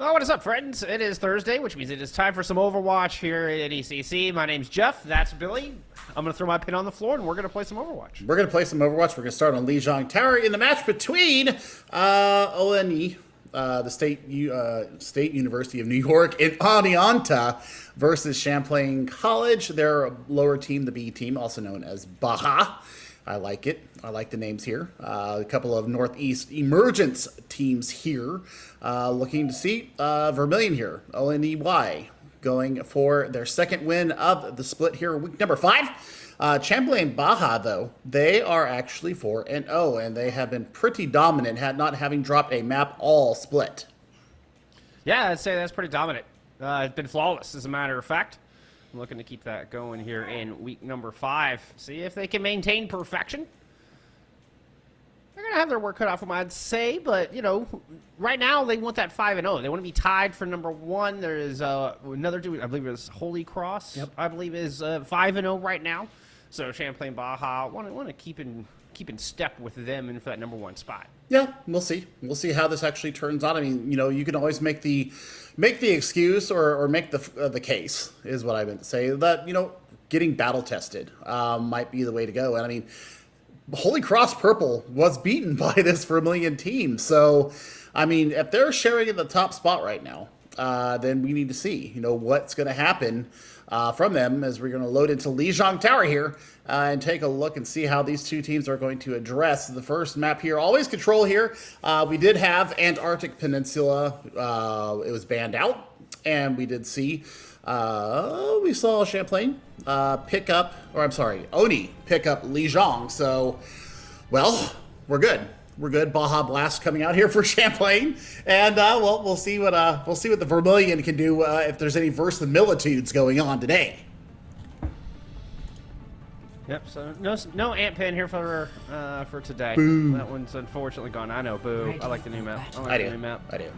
Oh, what is up, friends? It is Thursday, which means it is time for some Overwatch here at NECC. My name's Jeff. That's Billy. I'm going to throw my pin on the floor, and we're going to play some Overwatch. We're going to play some Overwatch. We're going to start on Lijiang Tower in the match between ONE, the State University of New York, in Oneonta versus Champlain College. Their lower team, the B team, also known as Baja. I like it. I like the names here. A couple of Northeast emergence teams here. Looking to see Vermilion here. ONEY going for their second win of the split here, week number 5. Champlain Baja, though, they are actually 4-0, and they have been pretty dominant, not having dropped a map all split. Yeah, I'd say that's pretty dominant. It's been flawless, as a matter of fact. I'm looking to keep that going here in week number 5. See if they can maintain perfection. They're going to have their work cut out for them, I'd say. But, you know, right now they want that 5-0. They want to be tied for number 1. There is another dude, I believe it was Holy Cross, yep. I believe is 5-0 right now. So Champlain Baja want to keep in step with them in for that number 1 spot. Yeah, we'll see. We'll see how this actually turns out. I mean, you know, you can always make the excuse or make the case, is what I meant to say, that, you know, getting battle tested might be the way to go. And I mean, Holy Cross Purple was beaten by this Vermilion team. So, I mean, if they're sharing in the top spot right now, then we need to see, you know, what's going to happen from them as we're going to load into Lijiang Tower here and take a look and see how these two teams are going to address the first map here. Always control here. We did have Antarctic Peninsula. It was banned out, and we did see we saw Champlain pick up, or I'm sorry, Oni pick up Lijiang. So, well, we're good. We're good. Baja Blast coming out here for Champlain, and well, we'll see what the Vermilion can do if there's any verisimilitudes going on today. Yep. So no ant pin here for today. Boo. That one's unfortunately gone. I know. Boo. I like the new map. I the do. new map. I do.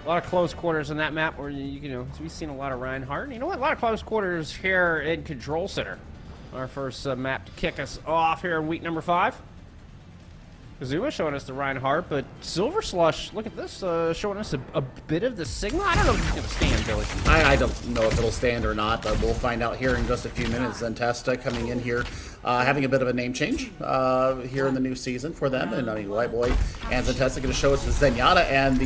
A lot of close quarters in that map, where you know we've seen a lot of Reinhardt. You know what? A lot of close quarters here in Control Center. Our first map to kick us off here in week number 5. Kazuma showing us the Reinhardt, but Silver Slush, look at this, showing us a bit of the Sigma. I don't know if it's going to stand, Billy. I don't know if it'll stand or not, but we'll find out here in just a few minutes. Zentesta coming in here, having a bit of a name change here in the new season for them. And I mean, White Boy and Zentesta going to show us the Zenyatta and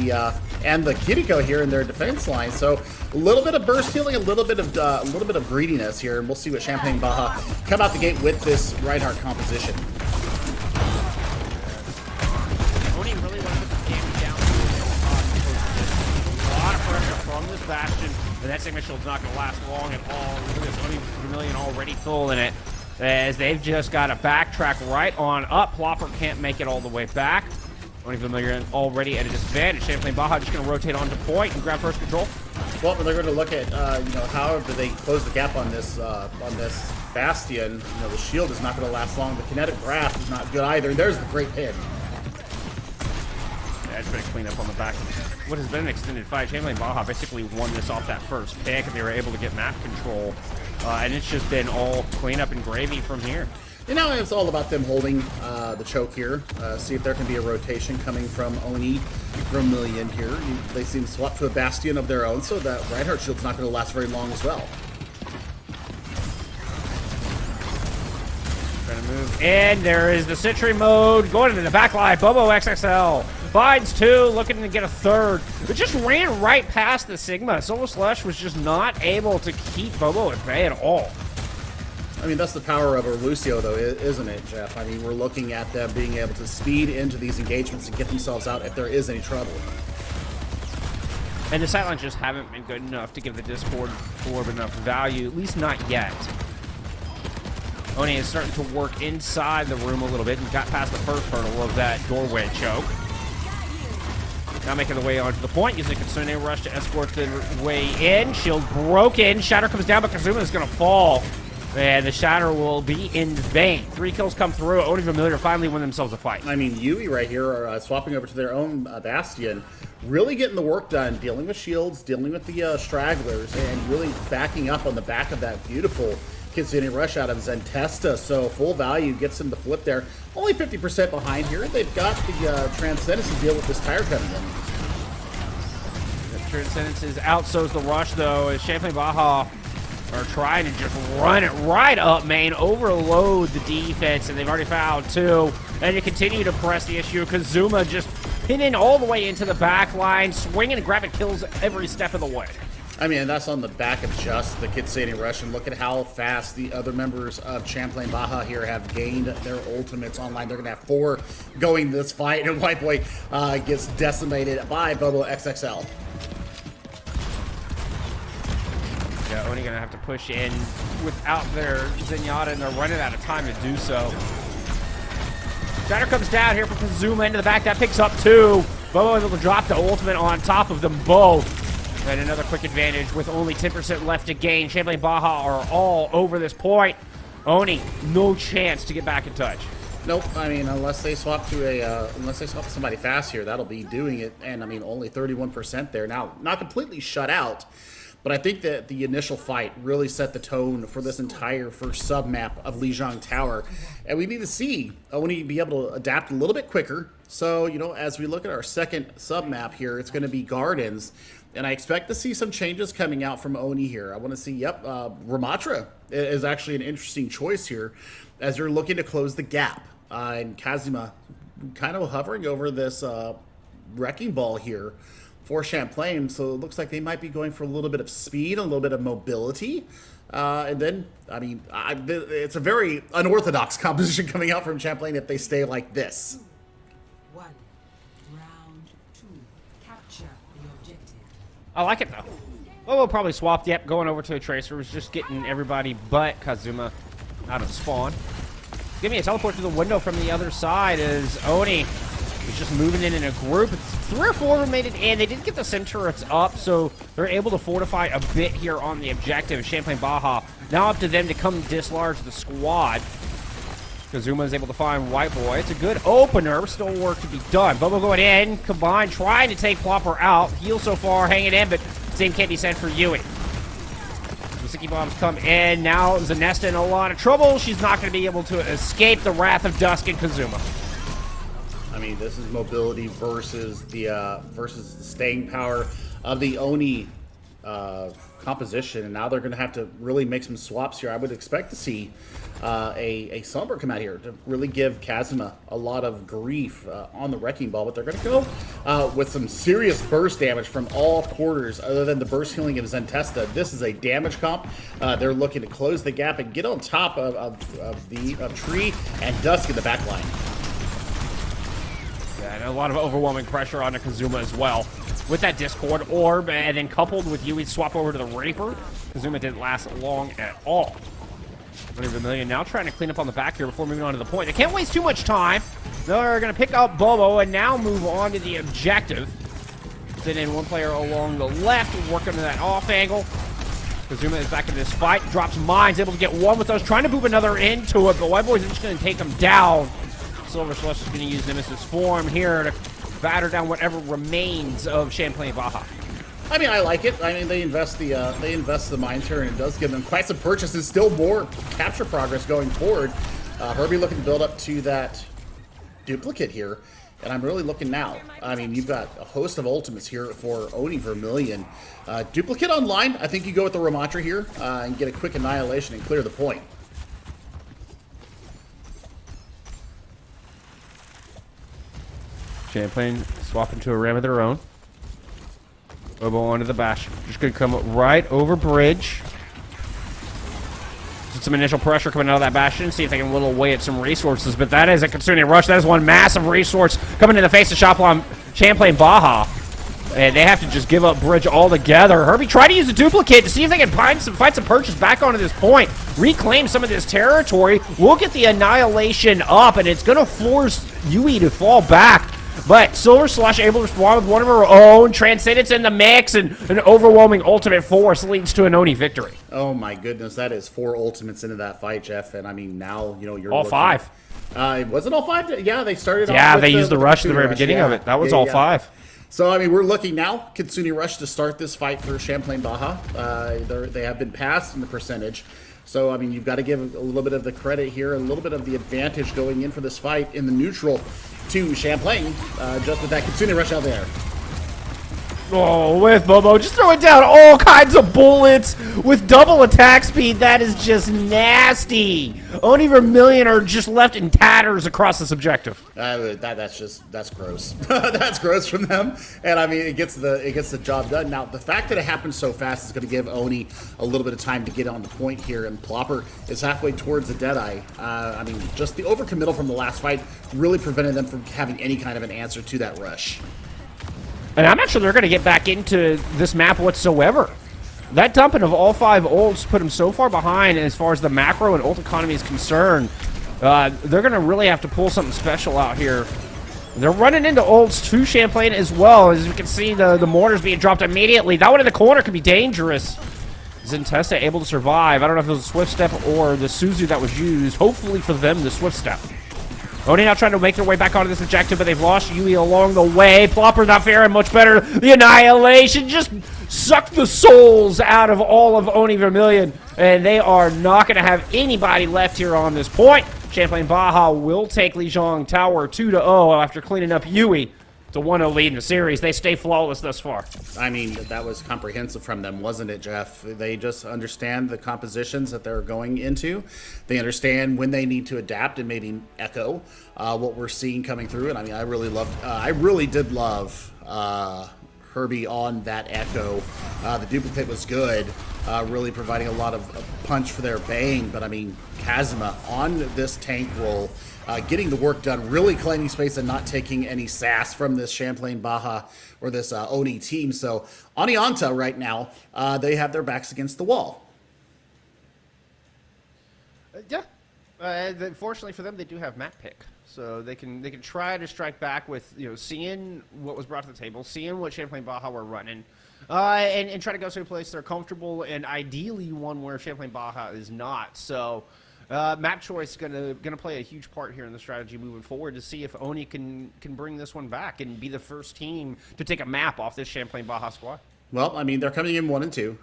the Kiriko here in their defense line. So a little bit of burst healing, a little bit of greediness here, and we'll see what Champlain Baja come out the gate with this Reinhardt composition. From this Bastion, and that Sigma Shield's not going to last long at all. Look at this, Oni Vermilion already full in it, as they've just got to backtrack right on up. Plopper can't make it all the way back. Oni Vermilion already at a disadvantage. Champlain Baja just going to rotate onto point and grab first control. Well, they're going to look at, you know, how do they close the gap on this Bastion. You know, the shield is not going to last long. The kinetic grasp is not good either. There's the great pin. Yeah, it's been a cleanup on the back. What has been an extended fight. Champlain Baja basically won this off that first pick, and they were able to get map control. And it's just been all cleanup and gravy from here. You know, it's all about them holding the choke here. See if there can be a rotation coming from Oni Vermilion here. They seem to swap to a Bastion of their own, so that Reinhardt shield's not going to last very long as well. Trying to move in. There is the Sentry mode going into the backline. Bobo XXL finds 2, looking to get a 3rd. But just ran right past the Sigma. Silver Slush was just not able to keep Bobo at bay at all. I mean, that's the power of a Lucio, though, isn't it, Jeff? I mean, we're looking at them being able to speed into these engagements and get themselves out if there is any trouble. And the sightlines just haven't been good enough to give the Discord orb enough value, at least not yet. Oni is starting to work inside the room a little bit and got past the first hurdle of that doorway choke. Now making the way onto the point, using Kitsune Rush to escort the way in. Shield broken. Shatter comes down, but Kazuma is going to fall. And the Shatter will be in vain. 3 kills come through. Oni Vermilion finally win themselves a fight. I mean, Yui right here are swapping over to their own Bastion. Really getting the work done, dealing with shields, dealing with the stragglers, and really backing up on the back of that beautiful Kitsune Rush out of Zentesta. So full value gets them to flip there. Only 50% behind here. They've got the Transcendence to deal with this tire coming in. Transcendence is out, so's the rush, though, as Champlain Baja are trying to just run it right up, main, overload the defense, and they've already fouled 2. And you continue to press the issue. Kazuma just pinning all the way into the back line, swinging and grabbing kills every step of the way. I mean, that's on the back of just the Kitsani Rush, and look at how fast the other members of Champlain Baja here have gained their ultimates online. They're going to have 4 going this fight, and White Boy gets decimated by Bobo XXL. Yeah, only going to have to push in without their Zenyatta, and they're running out of time to do so. Shatter comes down here from Kazuma into the back. That picks up 2. Bobo able to drop the ultimate on top of them both. And another quick advantage with only 10% left to gain. Champlain Baja are all over this point. Oni, no chance to get back in touch. Nope. I mean, unless they swap to somebody fast here, that'll be doing it. And I mean, only 31% there. Now, not completely shut out, but I think that the initial fight really set the tone for this entire first sub-map of Lijiang Tower. And we need to see Oni be able to adapt a little bit quicker. So, you know, as we look at our second sub-map here, it's going to be Gardens. And I expect to see some changes coming out from Oni here. I want to see, Ramatra is actually an interesting choice here as you're looking to close the gap. And Kazuma kind of hovering over this wrecking ball here for Champlain. So it looks like they might be going for a little bit of speed, a little bit of mobility. And then, I mean, it's a very unorthodox composition coming out from Champlain if they stay like this. I like it, though. Well, we'll probably swap. Yep, going over to a Tracer was just getting everybody but Kazuma out of spawn. Give me a teleport to the window from the other side as Oni is just moving in a group. It's 3 or 4 made it in. They did get the sim turrets up, so they're able to fortify a bit here on the objective. Champlain Baja, now up to them to come dislodge the squad. Kazuma is able to find White Boy. It's a good opener. Still work to be done. Bobo going in. Combined, trying to take Flopper out. Heal so far, hanging in, but same can't be said for Yui. The Sticky Bombs come in. Now Zanesta in a lot of trouble. She's not going to be able to escape the Wrath of Dusk and Kazuma. I mean, this is mobility versus the staying power of the Oni composition, and now they're going to have to really make some swaps here. I would expect to see a Sombra come out here to really give Kazuma a lot of grief on the wrecking ball, but they're going to go with some serious burst damage from all quarters other than the burst healing of Zentesta. This is a damage comp. They're looking to close the gap and get on top of Tree and Dusk in the back line. Yeah, and a lot of overwhelming pressure on Kazuma as well. With that Discord Orb, and then coupled with Yui's swap over to the Reaper, Kazuma didn't last long at all. Vermilion now trying to clean up on the back here before moving on to the point. They can't waste too much time. They're going to pick up Bobo and now move on to the objective. Send in one player along the left, working on that off angle. Kazuma is back in this fight, drops mines, able to get one with those, trying to move another into it, but White Boy's just going to take him down. Silver Slush is going to use Nemesis Form here to batter down whatever remains of Champlain Baja. I mean, I like it. I mean, they invest the mines here, and it does give them quite some purchases. Still more capture progress going forward. Herbie looking to build up to that duplicate here, and I'm really looking now. I mean, you've got a host of ultimates here for Oni Vermilion. Duplicate online. I think you go with the Ramatra here and get a quick annihilation and clear the point. Champlain swapping to a ram of their own. Bobo onto the Bastion. Just going to come right over bridge. Some initial pressure coming out of that Bastion. See if they can whittle away at some resources. But that is a consuming rush. That is one massive resource coming in the face of Champlain Baja. And they have to just give up bridge altogether. Herbie tried to use a duplicate to see if they can find some purchase back onto this point. Reclaim some of this territory. We'll get the annihilation up. And it's going to force Yui to fall back. But Silver Slush able to respond with one of her own. Transcendence in the mix, and an overwhelming ultimate force leads to an Oni victory. Oh my goodness, that is 4 ultimates into that fight, Jeff. And I mean, now you're all 5. Was it all 5? Yeah, they started. Yeah, off with they used the rush at the very beginning of it. That was all 5. So I mean, we're looking now Kitsuni Rush to start this fight for Champlain Baja. They have been passed in the percentage. So, I mean, you've got to give a little bit of the credit here, a little bit of the advantage going in for this fight in the neutral to Champlain, just with that Kitsune Rush out there. Oh, with Bobo, just throwing down all kinds of bullets with double attack speed. That is just nasty. Oni Vermillion are just left in tatters across this objective. That's gross. That's gross from them. And I mean, it gets the job done. Now, the fact that it happened so fast is going to give Oni a little bit of time to get on the point here. And Plopper is halfway towards the Deadeye. I mean, just the overcommittal from the last fight really prevented them from having any kind of an answer to that rush. And I'm not sure they're going to get back into this map whatsoever. That dumping of all 5 ults put them so far behind as far as the macro and ult economy is concerned. They're going to really have to pull something special out here. They're running into ults to Champlain as well. As you can see, the mortars being dropped immediately. That one in the corner could be dangerous. Zentesta able to survive. I don't know if it was a Swift Step or the Suzu that was used. Hopefully for them, the Swift Step. Oni now trying to make their way back onto this objective, but they've lost Yui along the way. Plopper not faring much better. The Annihilation just sucked the souls out of all of Oni Vermillion, and they are not going to have anybody left here on this point. Champlain Baja will take Lijiang Tower 2-0 after cleaning up Yui. It's a 1-0 lead in the series. They stay flawless thus far. I mean, that was comprehensive from them, wasn't it, Jeff? They just understand the compositions that they're going into. They understand when they need to adapt and maybe echo what we're seeing coming through. And I mean, I really did love Herbie on that echo. The duplicate was good, really providing a lot of punch for their bang. But I mean, Kazuma on this tank roll, getting the work done, really claiming space and not taking any sass from this Champlain Baja or this Oni team. So Anianta right now, they have their backs against the wall. Yeah. Fortunately for them, they do have map pick. So they can try to strike back with, seeing what was brought to the table, seeing what Champlain Baja were running, and try to go to a place they're comfortable, and ideally one where Champlain Baja is not. So map choice is gonna play a huge part here in the strategy moving forward to see if Oni can bring this one back and be the first team to take a map off this Champlain Baja squad. Well, I mean, they're coming in 1 and 2.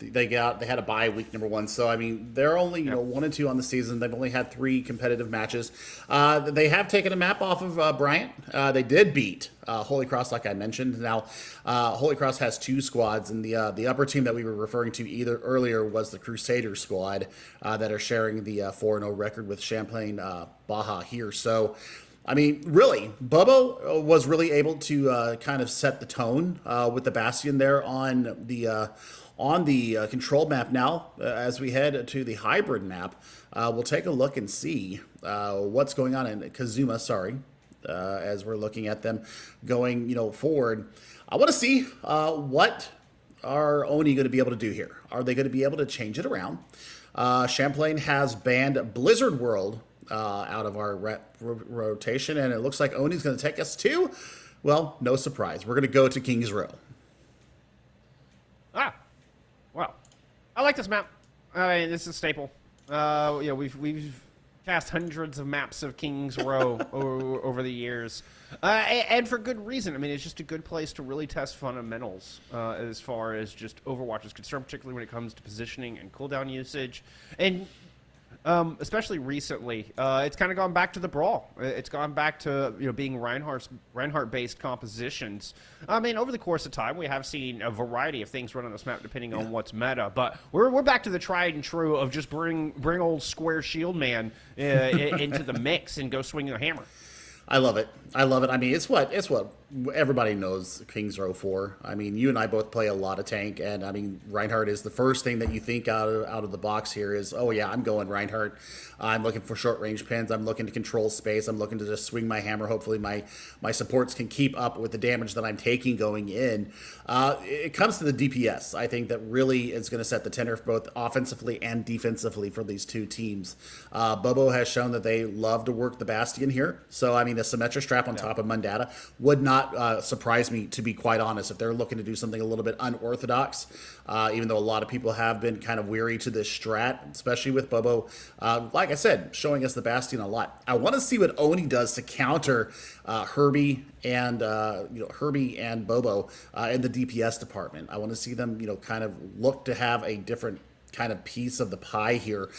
They had a bye week number 1, so I mean, they're only 1 and 2 on the season. They've only had 3 competitive matches. They have taken a map off of Bryant. They did beat Holy Cross, like I mentioned. Now, Holy Cross has 2 squads, and the upper team that we were referring to either earlier was the Crusader squad that are sharing the 4-0 record with Champlain Baja here. So, I mean, really, Bubbo was really able to kind of set the tone with the Bastion there on the control map. Now, as we head to the hybrid map, we'll take a look and see what's going on in Kazuma. As we're looking at them going, forward. I want to see what are Oni going to be able to do here. Are they going to be able to change it around? Champlain has banned Blizzard World out of our rotation, and it looks like Oni's going to take us to, well, no surprise. We're going to go to Kings Row. Well, I like this map. I mean, this is a staple. We've cast hundreds of maps of Kings Row over the years, and for good reason. I mean, it's just a good place to really test fundamentals as far as just Overwatch is concerned, particularly when it comes to positioning and cooldown usage, and especially recently, it's kind of gone back to the brawl. It's gone back to being Reinhardt-based compositions. I mean, over the course of time, we have seen a variety of things run on this map depending on what's meta. But we're back to the tried and true of just bring old Square Shield Man into the mix and go swing the hammer. I love it. I mean, it's what everybody knows Kings Row for. I mean, you and I both play a lot of tank, and I mean, Reinhardt is the first thing that you think out of the box here is, oh yeah, I'm going Reinhardt. I'm looking for short range pins. I'm looking to control space. I'm looking to just swing my hammer. Hopefully my supports can keep up with the damage that I'm taking going in. It comes to the DPS. I think that really is going to set the tenor both offensively and defensively for these two teams. Bobo has shown that they love to work the Bastion here. So, I mean, the Symmetra strap on top of Mundata would not surprise me, to be quite honest, if they're looking to do something a little bit unorthodox, even though a lot of people have been kind of weary to this strat, especially with Bobo, like I said, showing us the Bastion a lot. I want to see what Oni does to counter Herbie and Bobo in the DPS department. I want to see them, kind of look to have a different kind of piece of the pie here.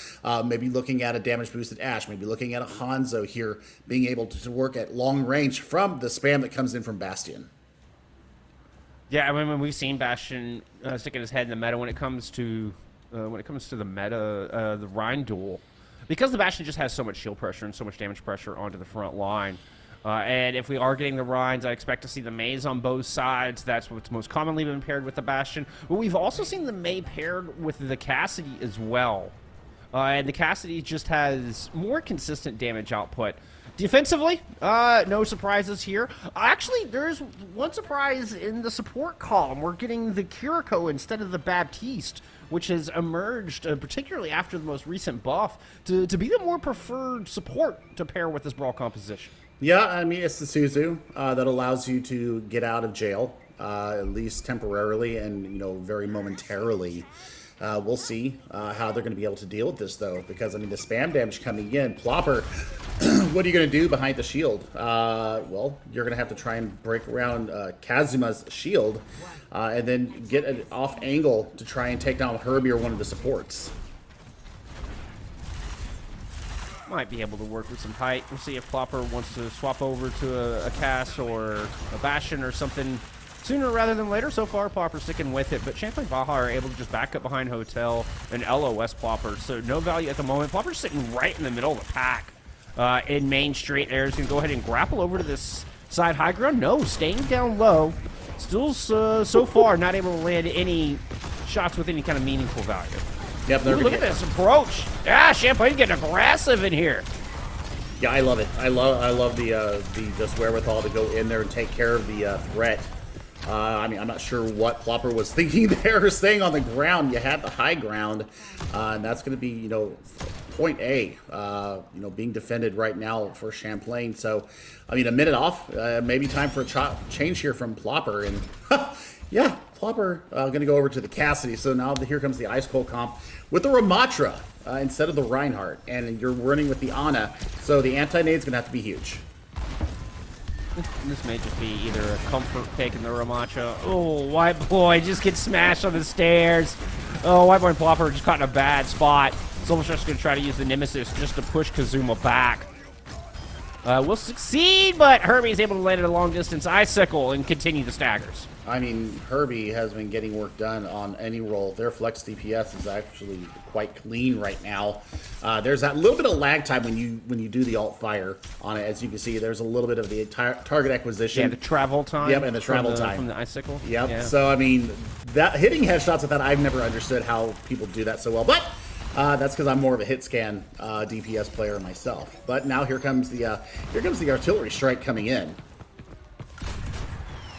Maybe looking at a damage boosted Ashe, maybe looking at a Hanzo here, being able to work at long range from the spam that comes in from Bastion. Yeah, I mean, we've seen Bastion sticking his head in the meta when it comes to the meta, the Rhine duel, because the Bastion just has so much shield pressure and so much damage pressure onto the front line. And if we are getting the Rhines, I expect to see the Maze on both sides. That's what's most commonly been paired with the Bastion. But we've also seen the May paired with the Cassidy as well. And the Cassidy just has more consistent damage output. Defensively, no surprises here. Actually, there's one surprise in the support column. We're getting the Kiriko instead of the Baptiste, which has emerged, particularly after the most recent buff, to be the more preferred support to pair with this Brawl composition. Yeah, I mean, it's the Suzu that allows you to get out of jail, at least temporarily and, very momentarily. We'll see how they're going to be able to deal with this, though, because, I mean, the spam damage coming in. Plopper, what are you going to do behind the shield? Well, you're going to have to try and break around Kazuma's shield and then get an off angle to try and take down Herbie or one of the supports. Might be able to work with some height. We'll see if Plopper wants to swap over to a Cass or a Bastion or something sooner rather than later. So far, Plopper's sticking with it, but Champlain Baja are able to just back up behind Hotel and LOS Plopper, so no value at the moment. Plopper's sitting right in the middle of the pack in Main Street. Air's going to go ahead and grapple over to this side high ground. No, staying down low. Still, so far, not able to land any shots with any kind of meaningful value. Yep, Ooh, look at this approach. Ah, Champlain getting aggressive in here. Yeah, I love it. I love the just wherewithal to go in there and take care of the threat. I mean, I'm not sure what Plopper was thinking there, staying on the ground. You had the high ground, and that's going to be, point A, being defended right now for Champlain. So, I mean, a minute off, maybe time for a change here from Plopper. And, yeah, Plopper going to go over to the Cassidy. So now here comes the Ice Cold comp with the Ramatra instead of the Reinhardt. And you're running with the Ana. So the anti-nade's going to have to be huge. This may just be either a comfort pick in the Ramatra. Oh, White Boy just gets smashed on the stairs. Oh, White Boy and Plopper just caught in a bad spot. Soul's just going to try to use the Nemesis just to push Kazuma back. Will succeed, but Herbie's able to land at a long distance icicle and continue the staggers. I mean, Herbie has been getting work done on any roll. Their flex DPS is actually quite clean right now. There's that little bit of lag time when you do the alt fire on it. As you can see, there's a little bit of the target acquisition. Yeah, the travel time. Yep, and the travel time from the icicle. Yep. Yeah. So I mean, that hitting headshots with that, I've never understood how people do that so well, but. That's because I'm more of a hit scan DPS player myself. But now here comes the artillery strike coming in.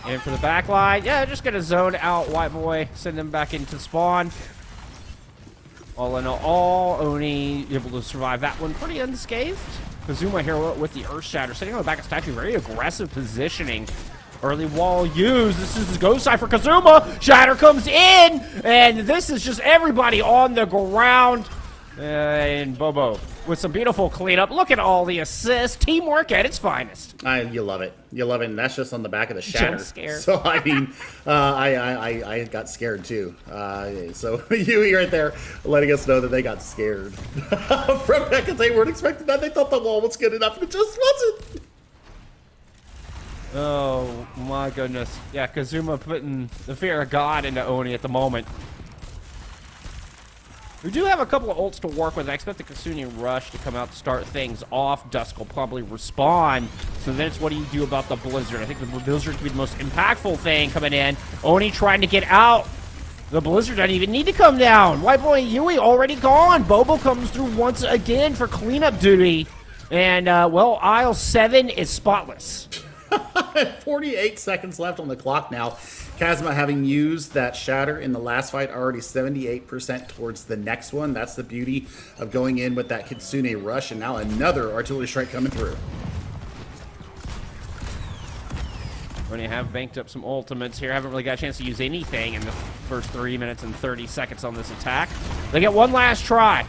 And for the back line, yeah, just gonna zone out White Boy, send him back into spawn. All in all, Oni able to survive that one pretty unscathed. Kazuma here with the Earth Shatter, sitting on the back of statue, very aggressive positioning. Early wall used. This is the go side for Kazuma. Shatter comes in, and this is just everybody on the ground. And Bobo with some beautiful cleanup. Look at all the assists. Teamwork at its finest. You love it. You love it, and that's just on the back of the Shatter. Just scared. So, I mean, I got scared, too. So, Yui right there letting us know that they got scared. From because they weren't expecting that. They thought the wall was good enough, and it just wasn't. Oh, my goodness. Yeah, Kazuma putting the fear of God into Oni at the moment. We do have a couple of ults to work with. I expect the Kasuni Rush to come out to start things off. Dusk will probably respond. So then it's what do you do about the Blizzard? I think the Blizzard could be the most impactful thing coming in. Oni trying to get out. The Blizzard doesn't even need to come down. White Boy and Yui already gone. Bobo comes through once again for cleanup duty. And, well, aisle 7 is spotless. 48 seconds left on the clock now. Kazuma having used that Shatter in the last fight, already 78% towards the next one. That's the beauty of going in with that Kitsune Rush, and now another artillery strike coming through. When you have banked up some ultimates here, haven't really got a chance to use anything in the first 3 minutes and 30 seconds on this attack. They get one last try.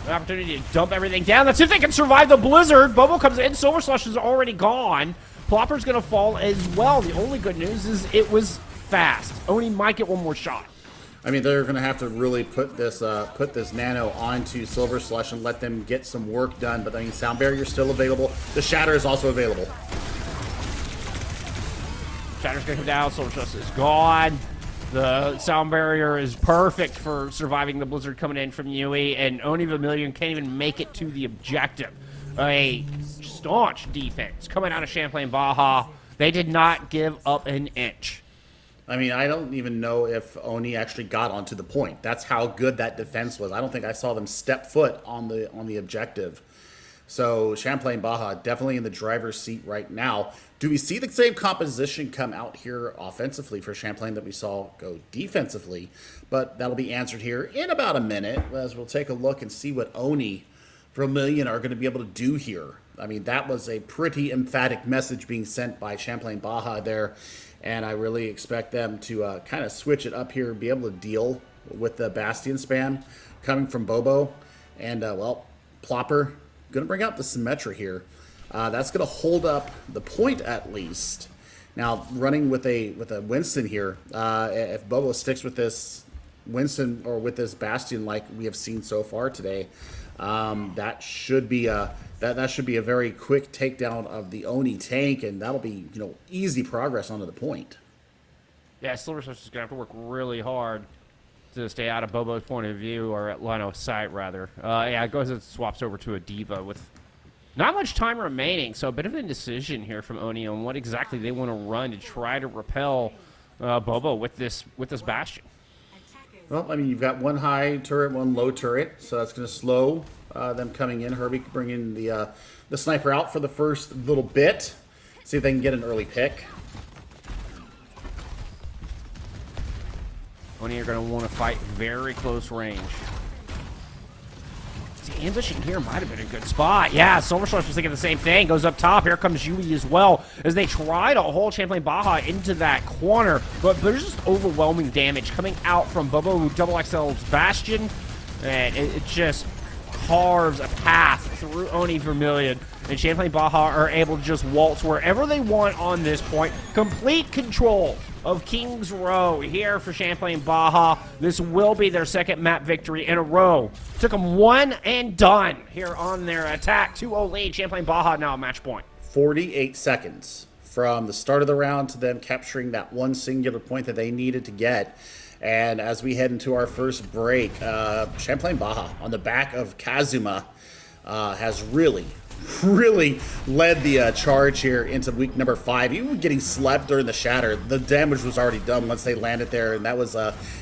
An opportunity to dump everything down. Let's see if they can survive the Blizzard. Bobo comes in. Silver Slush is already gone. Plopper's going to fall as well. The only good news is it was fast. Oni might get one more shot. I mean, they're going to have to really put this nano onto Silver Slush and let them get some work done. But I mean, Sound Barrier's still available. The Shatter is also available. Shatter's gonna come down. Soul Justice is gone. The sound barrier is perfect for surviving the blizzard coming in from Yui, and Oni Vermilion can't even make it to the objective. A staunch defense coming out of Champlain Baja. They did not give up an inch. I mean, I don't even know if Oni actually got onto the point. That's how good that defense was. I don't think I saw them step foot on the objective. So Champlain Baja definitely in the driver's seat right now. Do we see the same composition come out here offensively for Champlain that we saw go defensively? But that'll be answered here in about a minute as we'll take a look and see what Oni Vermilion are going to be able to do here. I mean, that was a pretty emphatic message being sent by Champlain Baja there. And I really expect them to kind of switch it up here, be able to deal with the Bastion spam coming from Bobo. And, well, Plopper going to bring out the Symmetra here. That's going to hold up the point at least. Now, running with a Winston here, if Bobo sticks with this Winston or with this Bastion like we have seen so far today, that should be a very quick takedown of the Oni tank, and that'll be easy progress onto the point. Yeah, Silver Surfer is gonna have to work really hard to stay out of Bobo's point of view, or at line of sight rather. Yeah, it goes and swaps over to a Diva with not much time remaining, so a bit of an indecision here from Oni on what exactly they want to run to try to repel Bobo with this Bastion. Well, I mean, you've got one high turret, one low turret, so that's going to slow them coming in. Herbie bringing the sniper out for the first little bit. See if they can get an early pick. Oni are going to want to fight very close range. See, ambushing here might have been a good spot. Yeah, Silver Source was thinking the same thing. Goes up top. Here comes Yui as well as they try to hold Champlain Baja into that corner. But there's just overwhelming damage coming out from Bobo Double XL's Bastion. And it just carves a path through Oni Vermilion. And Champlain Baja are able to just waltz wherever they want on this point. Complete control of Kings Row here for Champlain Baja. This will be their second map victory in a row. Took them one and done here on their attack. 2-0 lead. Champlain Baja now at match point. 48 seconds from the start of the round to them capturing that one singular point that they needed to get. And as we head into our first break, Champlain Baja on the back of Kazuma has really led the charge here into week number 5. Even getting slept during the shatter, the damage was already done once they landed there, and that was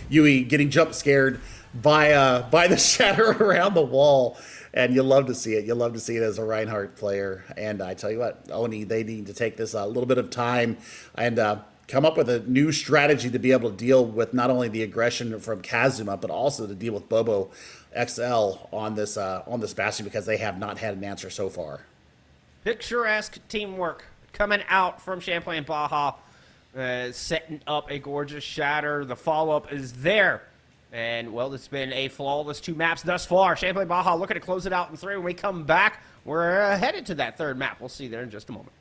Yui getting jump scared by the shatter around the wall. And you love to see it. You love to see it as a Reinhardt player. And I tell you what, Oni, they need to take this a little bit of time and come up with a new strategy to be able to deal with not only the aggression from Kazuma, but also to deal with Bobo XL on this Bastion, because they have not had an answer so far. Picturesque teamwork coming out from Champlain Baja, setting up a gorgeous shatter. The follow-up is there. And, well, it's been a flawless 2 maps thus far. Champlain Baja looking to close it out in 3. When we come back, we're headed to that 3rd map. We'll see you there in just a moment.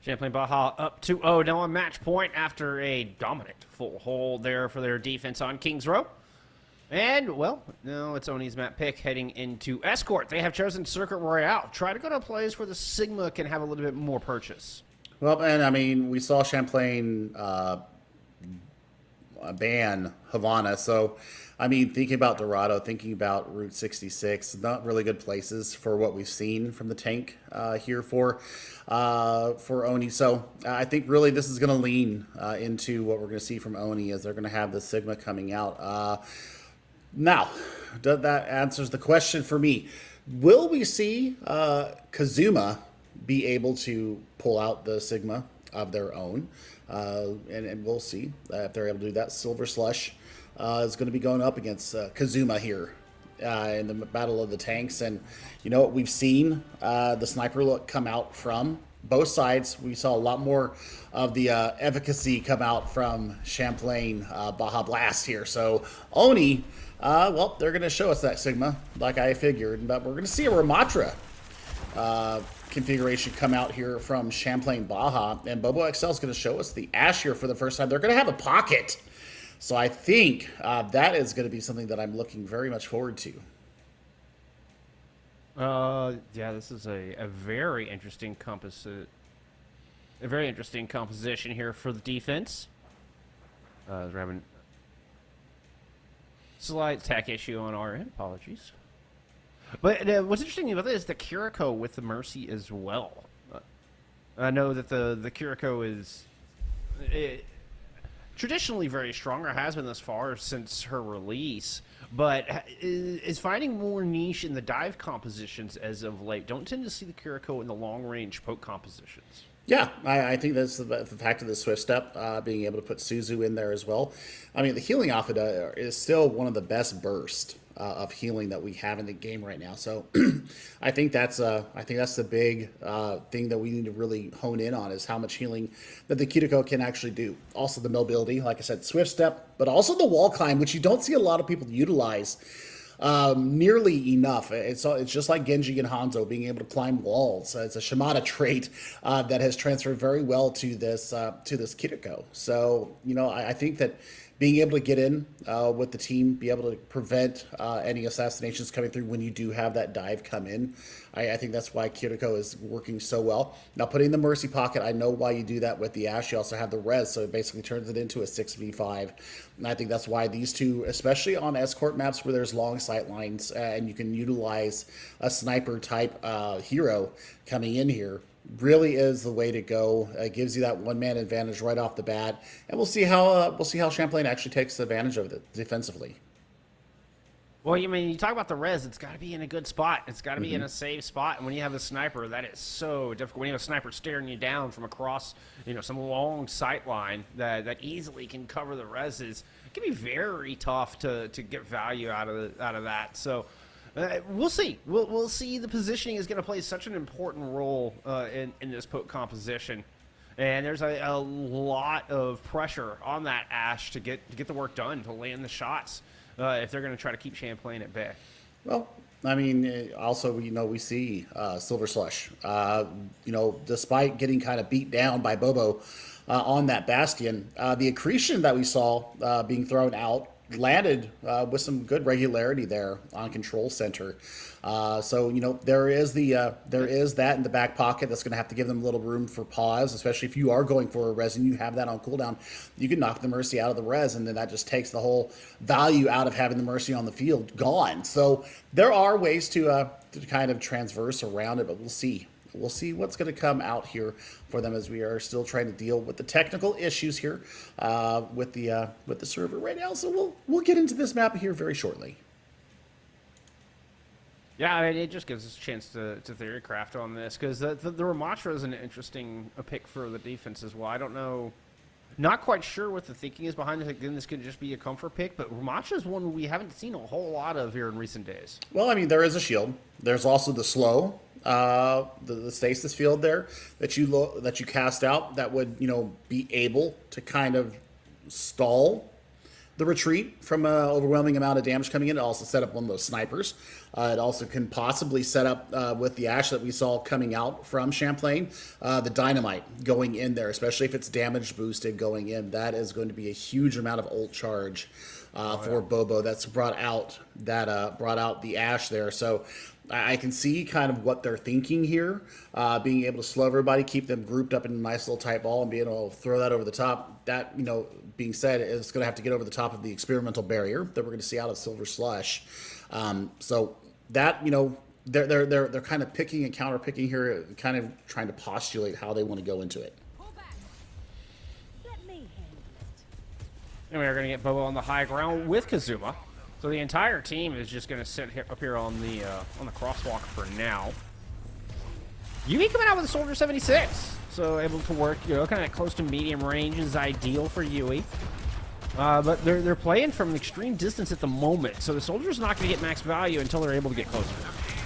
Champlain Baja up 2-0 now on match point after a dominant full hold there for their defense on Kings Row. And, well, no, it's Oni's map pick heading into Escort. They have chosen Circuit Royale. Try to go to a place where the Sigma can have a little bit more purchase. Well, and I mean, we saw Champlain ban Havana. So, I mean, thinking about Dorado, thinking about Route 66, not really good places for what we've seen from the tank here for Oni. So I think really this is going to lean into what we're going to see from Oni as they're going to have the Sigma coming out. Now, that answers the question for me. Will we see Kazuma be able to pull out the Sigma of their own? And we'll see if they're able to do that. Silver Slush is going to be going up against Kazuma here in the Battle of the Tanks. And you know what? We've seen the sniper look come out from both sides. We saw a lot more of the efficacy come out from Champlain Baja Blast here. So Oni, well, they're going to show us that Sigma, like I figured. But we're going to see a Ramatra configuration come out here from Champlain Baja, and Bobo XL is going to show us the Ash here for the first time. They're going to have a pocket, so I think that is going to be something that I'm looking very much forward to. Yeah, this is a very interesting composite, a very interesting composition here for the defense. We're having slight tech issue on our end. Apologies. But what's interesting about this is the Kiriko with the Mercy as well. I know that the Kiriko is traditionally very strong, or has been thus far since her release, but is finding more niche in the dive compositions as of late. Don't tend to see the Kiriko in the long-range poke compositions. Yeah, I think that's the fact of the Swift Step, being able to put Suzu in there as well. I mean, the healing off it is still one of the best bursts of healing that we have in the game right now. So I think that's the big thing that we need to really hone in on, is how much healing that the Kiriko can actually do. Also the mobility, like I said, Swift Step, but also the wall climb, which you don't see a lot of people utilize nearly enough. It's just like Genji and Hanzo being able to climb walls. It's a Shimada trait that has transferred very well to this Kiriko. So I think that being able to get in with the team, be able to prevent any assassinations coming through when you do have that dive come in, I think that's why Kiriko is working so well. Now, putting the Mercy Pocket, I know why you do that with the Ash. You also have the Res, so it basically turns it into a 6v5. And I think that's why these two, especially on escort maps where there's long sight lines and you can utilize a sniper type hero coming in here, really is the way to go. It gives you that one-man advantage right off the bat, and we'll see how Champlain actually takes advantage of it defensively. Well, you talk about the res, it's got to be in a good spot. It's got to be in a safe spot. And when you have a sniper, that is so difficult. When you have a sniper staring you down from across, some long sight line that easily can cover the reses, it can be very tough to get value out of that. So we'll see. We'll see. The positioning is going to play such an important role in this poke composition. And there's a lot of pressure on that Ash to get the work done, to land the shots. If they're going to try to keep Champlain at bay. Well, I mean, also, we see Silver Slush, despite getting kind of beat down by Bobo on that Bastion, the accretion that we saw being thrown out landed with some good regularity there on Control Center. So there is that in the back pocket that's going to have to give them a little room for pause, especially if you are going for a res and you have that on cooldown. You can knock the Mercy out of the res, and then that just takes the whole value out of having the Mercy on the field gone. So there are ways to kind of transverse around it, but we'll see. We'll see what's going to come out here for them, as we are still trying to deal with the technical issues here with the server right now. So we'll get into this map here very shortly. Yeah, it just gives us a chance to theory craft on this, because the Ramatra is an interesting pick for the defense as well. I don't know, not quite sure what the thinking is behind this. Again, this could just be a comfort pick, but Ramatra is one we haven't seen a whole lot of here in recent days. Well, I mean, there is a shield. There's also the slow. The stasis field there that you cast out that would be able to kind of stall the retreat from an overwhelming amount of damage coming in. It also set up one of those snipers. It also can possibly set up with the Ashe that we saw coming out from Champlain, the dynamite going in there, especially if it's damage boosted going in. That is going to be a huge amount of ult charge for Bobo. That's brought out the Ashe there. So I can see kind of what they're thinking here, being able to slow everybody, keep them grouped up in a nice little tight ball, and being able to throw that over the top. That, being said, it's going to have to get over the top of the experimental barrier that we're going to see out of Silver Slush. So that, they're kind of picking and counter picking here, kind of trying to postulate how they want to go into it. And we're going to get Bobo on the high ground with Kazuma. So the entire team is just going to sit here, up here on the crosswalk for now. Yui coming out with a Soldier 76. So able to work, kind of close to medium range is ideal for Yui. But they're playing from an extreme distance at the moment. So the Soldier's not going to get max value until they're able to get closer.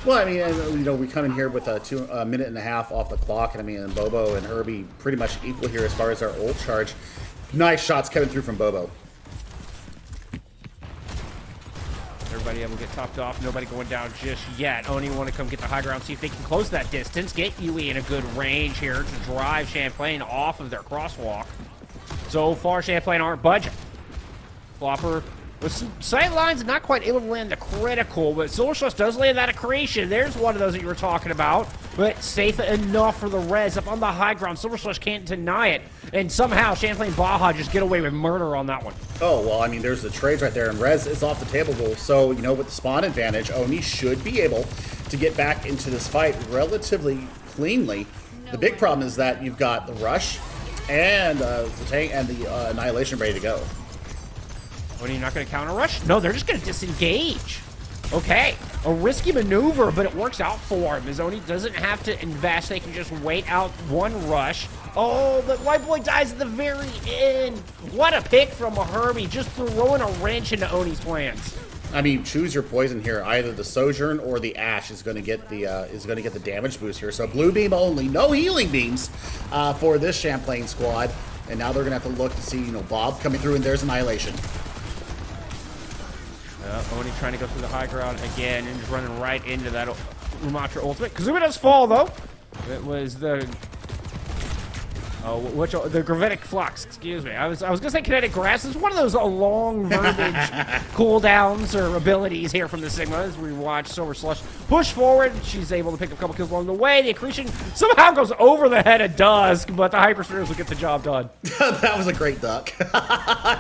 Well, I mean, we come in here with a minute and a half off the clock. And I mean, Bobo and Herbie pretty much equal here as far as our ult charge. Nice shots coming through from Bobo. Everybody able to get topped off. Nobody going down just yet. Oni want to come get the high ground, see if they can close that distance. Get Yui in a good range here to drive Champlain off of their crosswalk. So far, Champlain aren't budging. Flopper with some sight lines, not quite able to land the critical, but Silver Slush does land that accretion. There's one of those that you were talking about, but safe enough for the res up on the high ground. Silver Slush can't deny it, and somehow Champlain Baja just get away with murder on that one. Oh, well, I mean, there's the trades right there, and res is off the table. So, with the spawn advantage, Oni should be able to get back into this fight relatively cleanly. The big problem is that you've got the rush and the tank and the annihilation ready to go. Oni not going to counter rush? No, they're just going to disengage. Okay, a risky maneuver, but it works out for him. As Oni doesn't have to invest, they can just wait out one rush. Oh, but White Boy dies at the very end. What a pick from a Herbie, just throwing a wrench into Oni's plans. I mean, choose your poison here. Either the Sojourn or the Ashe is going to get the damage boost here. So blue beam only, no healing beams for this Champlain squad. And now they're going to have to look to see, Bob coming through, and there's annihilation. Oni trying to go through the high ground again and just running right into that Umatra ultimate. Kazuma does fall, though. It was the gravitic flux, excuse me. I was gonna say kinetic grass. It's one of those long verbiage cooldowns or abilities here from the Sigma as we watch Silver Slush push forward. She's able to pick up a couple kills along the way. The accretion somehow goes over the head of Dusk, but the Hyperspheres will get the job done. That was a great duck.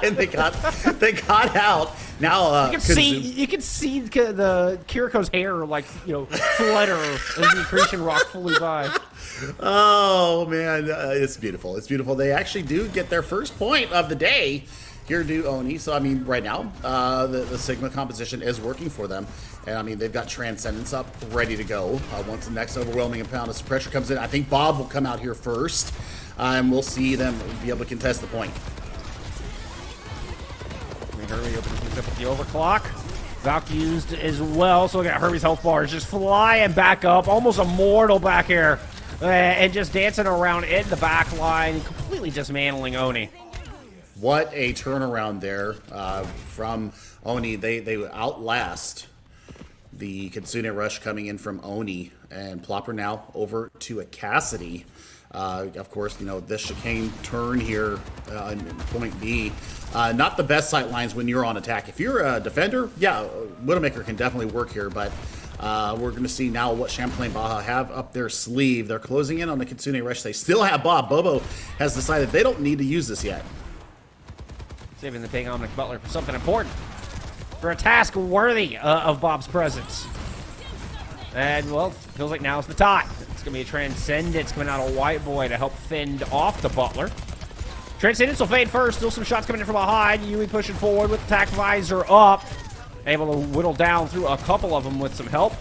And they got out. Now you can see the Kiriko's hair flutter as the accretion rock flew by. Oh man, it's beautiful. It's beautiful. They actually do get their first point of the day here, do Oni. So I mean, right now, the Sigma composition is working for them, and I mean they've got Transcendence up, ready to go. Once the next overwhelming amount of pressure comes in, I think Bob will come out here first, and we'll see them be able to contest the point. Herbie opens things up with the overclock. Valk used as well, so look at Herbie's health bars just flying back up, almost immortal back here, and just dancing around in the back line, completely dismantling Oni. What a turnaround there from Oni. They outlast the Kitsune Rush coming in from Oni, and Plopper now over to a Cassidy. Of course, this chicane turn here in point B. Not the best sight lines when you're on attack. If you're a defender, yeah, Widowmaker can definitely work here, but we're going to see now what Champlain Baja have up their sleeve. They're closing in on the Kitsune Rush. They still have Bob. Bobo has decided they don't need to use this yet. Saving the big Omnic Butler for something important. For a task worthy of Bob's presence. And, well, feels like now's the time. It's going to be a Transcendence coming out of White Boy to help fend off the Butler. Transcendence will fade first. Still some shots coming in from behind. Yui pushing forward with attack visor up. Able to whittle down through a couple of them with some help.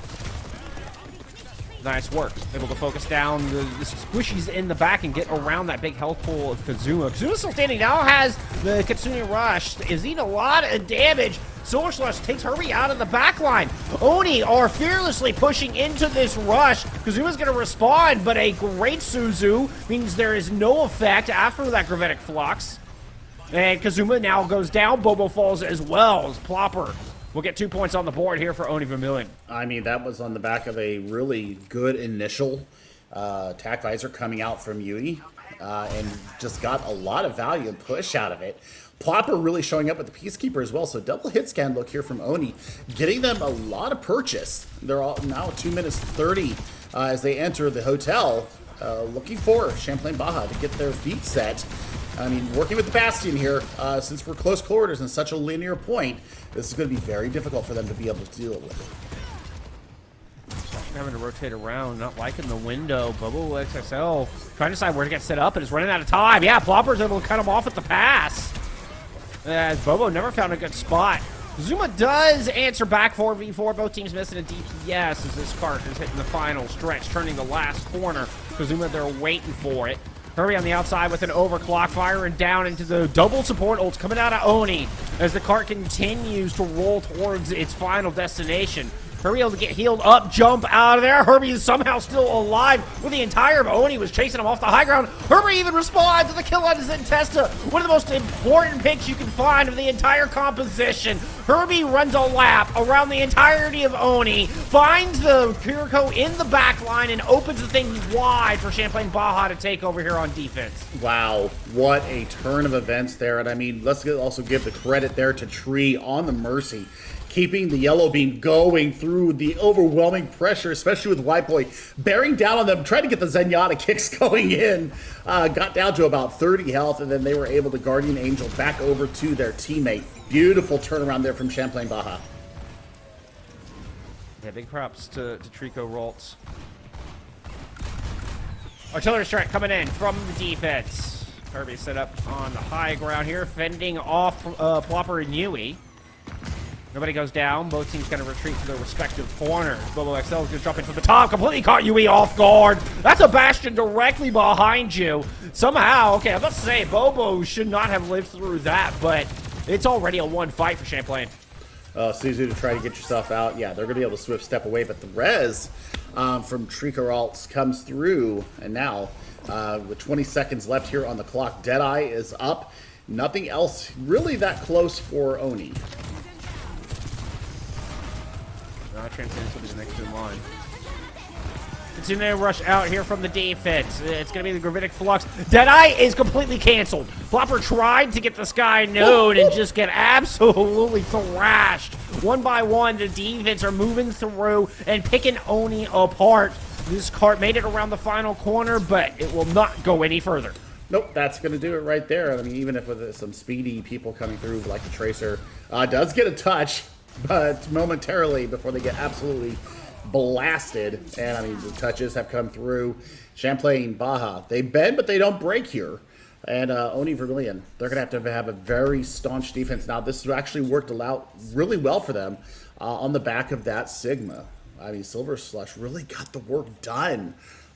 Nice work. Able to focus down the squishies in the back and get around that big health pool of Kazuma. Kazuma's still standing. Now has the Kitsune Rush. Is eating a lot of damage. Silver Slush takes Herbie out of the back line. Oni are fearlessly pushing into this rush. Kazuma's going to respond, but a great Suzu means there is no effect after that gravitic flux. And Kazuma now goes down. Bobo falls as well as Plopper will get 2 points on the board here for Oni Vermillion. I mean, that was on the back of a really good initial attack visor coming out from Yui, and just got a lot of value and push out of it. Plopper really showing up with the Peacekeeper as well, so double hit scan look here from Oni, getting them a lot of purchase. They're all now 2 minutes 30 as they enter the hotel, looking for Champlain Baja to get their feet set. I mean, working with the Bastion here, since we're close quarters and such a linear point, this is going to be very difficult for them to be able to deal with. Having to rotate around, not liking the window. Bobo XXL trying to decide where to get set up and is running out of time. Yeah, Plopper's able to cut him off at the pass. As Bobo never found a good spot. Zuma does answer back 4v4. Both teams missing a DPS as this cart is hitting the final stretch, turning the last corner. Zuma, they're waiting for it. Hurry on the outside with an overclock fire and down into the double support ults coming out of Oni as the cart continues to roll towards its final destination. Herbie able to get healed up, jump out of there. Herbie is somehow still alive with the entire Oni was chasing him off the high ground. Herbie even responds to the kill on Zentesta. One of the most important picks you can find of the entire composition. Herbie runs a lap around the entirety of Oni, finds the Kiriko in the back line, and opens the thing wide for Champlain Baja to take over here on defense. Wow, what a turn of events there. And I mean, let's also give the credit there to Tree on the Mercy, keeping the yellow beam going through the overwhelming pressure, especially with White Boy bearing down on them, trying to get the Zenyatta kicks going in. Got down to about 30 health, and then they were able to Guardian Angel back over to their teammate. Beautiful turnaround there from Champlain Baja. Yeah, big props to Trico Roltz. Artillery strike coming in from the defense. Herbie set up on the high ground here, fending off Plopper and Yui. Nobody goes down. Both teams going to retreat to their respective corners. Bobo XL is going to jump in from the top. Completely caught Yui off guard. That's a Bastion directly behind you. Somehow, okay, I'm about to say, Bobo should not have lived through that, but it's already a one fight for Champlain. Suzu to try to get yourself out. Yeah, they're going to be able to swift step away, but the res from Tricaralts comes through, and now with 20 seconds left here on the clock, Deadeye is up. Nothing else really that close for Oni. Transcendence will be the next in line. Continue to rush out here from the defense. It's going to be the Gravitic Flux. Deadeye is completely canceled. Plopper tried to get the Sky Node and just get absolutely thrashed. One by one, the defense are moving through and picking Oni apart. This cart made it around the final corner, but it will not go any further. Nope, that's going to do it right there. I mean, even if with some speedy people coming through, like the Tracer, does get a touch, but momentarily before they get absolutely blasted. And I mean, the touches have come through. Champlain Baja, they bend, but they don't break here. And Oni Vermillion, they're going to have a very staunch defense. Now, this actually worked out really well for them on the back of that Sigma. I mean, Silver Slush really got the work done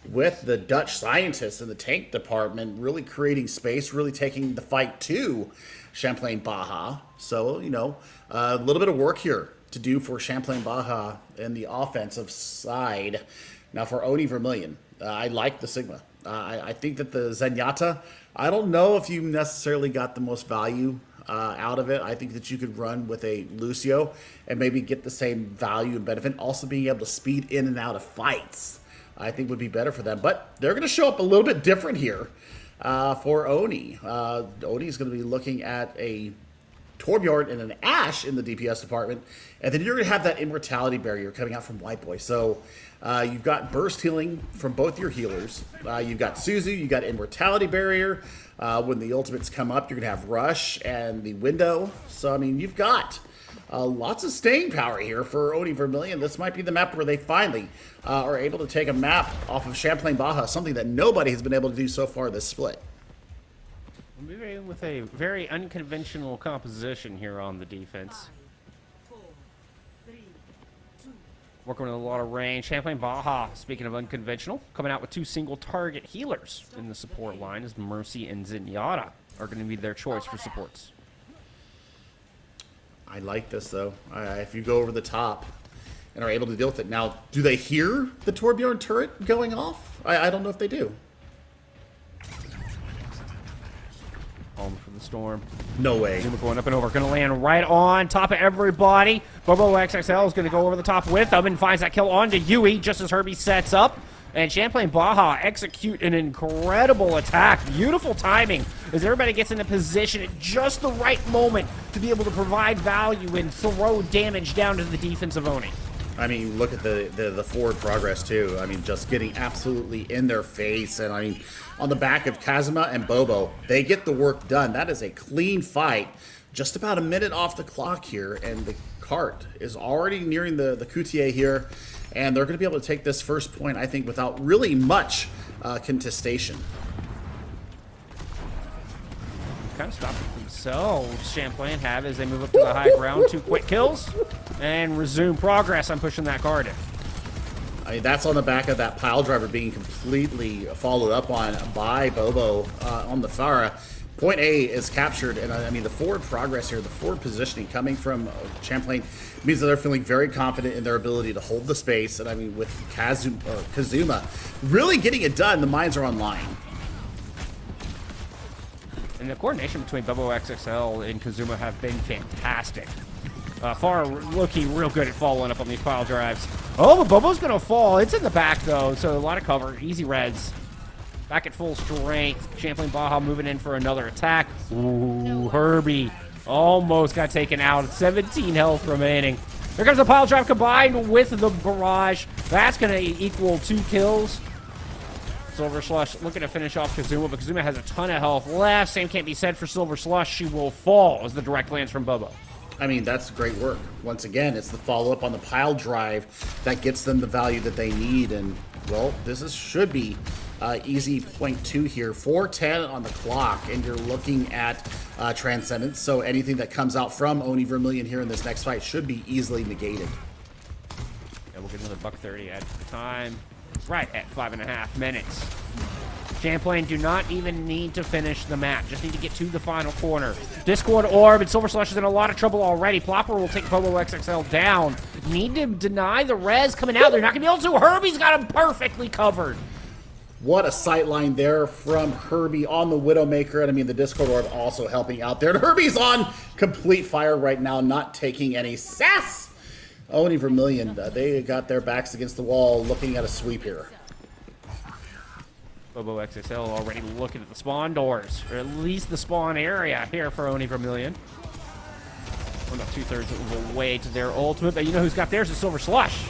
with the Dutch scientists in the tank department, really creating space, really taking the fight to Champlain Baja. So, you know, a little bit of work here to do for Champlain Baja in the offensive side. Now for Oni Vermillion, I like the Sigma. I think that the Zenyatta, I don't know if you necessarily got the most value out of it. I think that you could run with a Lucio and maybe get the same value and benefit. Also being able to speed in and out of fights, I think would be better for them. But they're going to show up a little bit different here for Oni. Oni is going to be looking at a Torbjorn and an Ashe in the DPS department, and then you're going to have that Immortality Barrier coming out from White Boy. So you've got burst healing from both your healers. You've got Suzu, you've got Immortality Barrier. When the ultimates come up, you're going to have Rush and the Window. So, I mean, you've got lots of staying power here for Oni Vermillion. This might be the map where they finally are able to take a map off of Champlain Baja, something that nobody has been able to do so far this split. With a very unconventional composition here on the defense. Working with a lot of range. Champlain Baja, speaking of unconventional, coming out with 2 single target healers in the support line as Mercy and Zenyatta are going to be their choice for supports. I like this, though. If you go over the top and are able to deal with it. Now, do they hear the Torbjorn turret going off? I don't know if they do. Home for the storm. No way. Zuma going up and over. Going to land right on top of everybody. Bobo XXL is going to go over the top with them and finds that kill onto Yui just as Herbie sets up. And Champlain Baja execute an incredible attack. Beautiful timing as everybody gets into position at just the right moment to be able to provide value and throw damage down to the defense of Oni. I mean, look at the forward progress, too. I mean, just getting absolutely in their face. And, I mean, on the back of Kazuma and Bobo, they get the work done. That is a clean fight. Just about a minute off the clock here, and the cart is already nearing the Coutier here. And they're going to be able to take this first point, I think, without really much contestation. Kind of stopping themselves, Champlain have, as they move up to the high ground. 2 quick kills and resume progress on pushing that card in. I mean, that's on the back of that pile driver being completely followed up on by Bobo on the Farah. Point A is captured, and I mean, the forward progress here, the forward positioning coming from Champlain means that they're feeling very confident in their ability to hold the space. And I mean, with Kazuma really getting it done, the mines are online. And the coordination between Bobo XXL and Kazuma have been fantastic. Far looking real good at following up on these pile drives. Oh, but Bobo's going to fall. It's in the back, though, so a lot of cover. Easy reds. Back at full strength. Champlain Baja moving in for another attack. Ooh, Herbie almost got taken out. 17 health remaining. Here comes the pile drive combined with the barrage. That's going to equal 2 kills. Silver Slush looking to finish off Kazuma, but Kazuma has a ton of health left. Same can't be said for Silver Slush. She will fall as the direct lands from Bobo. I mean, that's great work. Once again, it's the follow-up on the pile drive that gets them the value that they need. And, well, should be easy point 2 here. 4:10 on the clock, and you're looking at Transcendence. So anything that comes out from Oni Vermilion here in this next fight should be easily negated. Yeah, we'll get another $130 at the time. Right at 5.5 minutes. Champlain do not even need to finish the map. Just need to get to the final corner. Discord Orb, and Silver Slush is in a lot of trouble already. Plopper will take Bobo XXL down. Need to deny the res coming out. They're not going to be able to. Herbie's got him perfectly covered. What a sight line there from Herbie on the Widowmaker. And I mean, the Discord Orb also helping out there. And Herbie's on complete fire right now, not taking any sass. Oni Vermilion, they got their backs against the wall looking at a sweep here. Bobo XXL already looking at the spawn doors, or at least the spawn area here for Oni Vermilion. We're about 2/3 of the way to their ultimate, but you know who's got theirs is Silver Slush.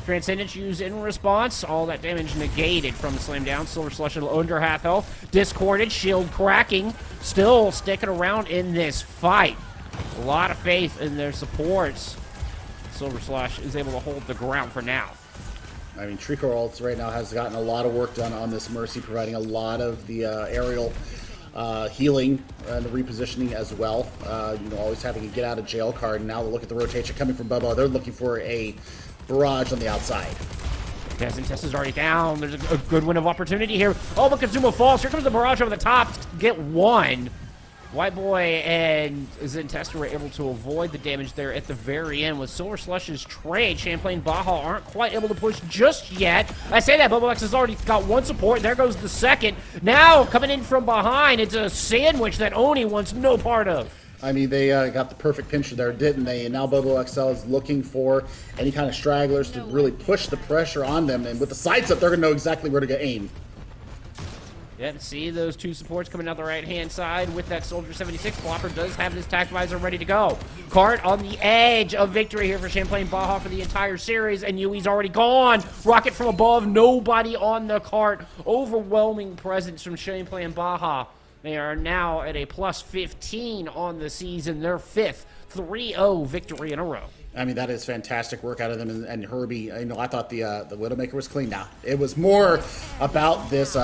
Transcendence used in response. All that damage negated from the slam down. Silver Slush under half health. Discorded, shield cracking. Still sticking around in this fight. A lot of faith in their supports. Silver Slush is able to hold the ground for now. I mean, Trico Ults right now has gotten a lot of work done on this Mercy, providing a lot of the aerial healing and the repositioning as well. You know, always having a get out of jail card. And now look at the rotation coming from Bubba. They're looking for a barrage on the outside. Zentess is already down. There's a good win of opportunity here. Oh, but Kazuma falls. Here comes the barrage over the top. Get one. White Boy and Zentesta were able to avoid the damage there at the very end. With Silver Slush's trade, Champlain Baja aren't quite able to push just yet. I say that, Bobo X has already got one support. There goes the second. Now, coming in from behind, it's a sandwich that Oni wants no part of. I mean, they got the perfect pincher there, didn't they? And now Bobo XL is looking for any kind of stragglers to really push the pressure on them. And with the sights up, they're going to know exactly where to get aim. Yep, see those two supports coming out the right-hand side with that Soldier 76. Flopper does have his tact visor ready to go. Cart on the edge of victory here for Champlain Baja for the entire series, and Yui's already gone. Rocket from above, nobody on the cart. Overwhelming presence from Champlain Baja. They are now at a plus 15 on the season, their fifth 3-0 victory in a row. I mean, that is fantastic work out of them. And Herbie, you know, I thought the Widowmaker was clean. Now it was more about this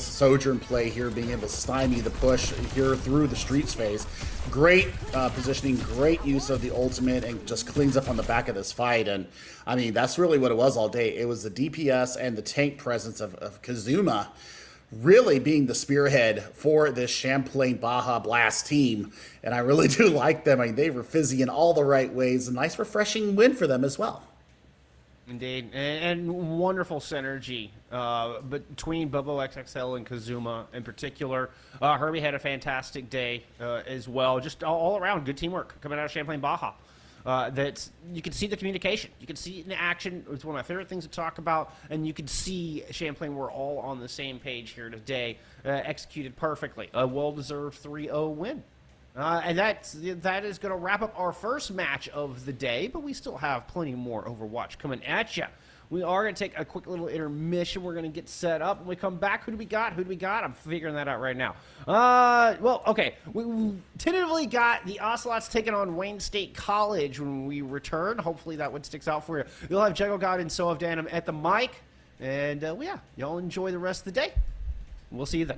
Sojourn play here, being able to stymie the push here through the streets phase. Great positioning, great use of the ultimate, and just cleans up on the back of this fight. And I mean, that's really what it was all day. It was the DPS and the tank presence of Kazuma really being the spearhead for this Champlain Baja Blast team. And I really do like them. I mean, they were fizzy in all the right ways. A nice, refreshing win for them as well. Indeed, and wonderful synergy between Bobo XXL and Kazuma in particular. Herbie had a fantastic day as well. Just all around good teamwork coming out of Champlain Baja. That you can see the communication. You can see it in action. It's one of my favorite things to talk about, and you can see Champlain. We're all on the same page here today. Executed perfectly. A well-deserved 3-0 win. And that is going to wrap up our first match of the day, but we still have plenty more Overwatch coming at you. We are going to take a quick little intermission. We're going to get set up. When we come back, who do we got? Who do we got? I'm figuring that out right now. Well, okay. We tentatively got the Ocelots taking on Wayne State College when we return. Hopefully that one sticks out for you. You'll have Jago God and So of Danum at the mic. And, yeah, y'all enjoy the rest of the day. We'll see you then.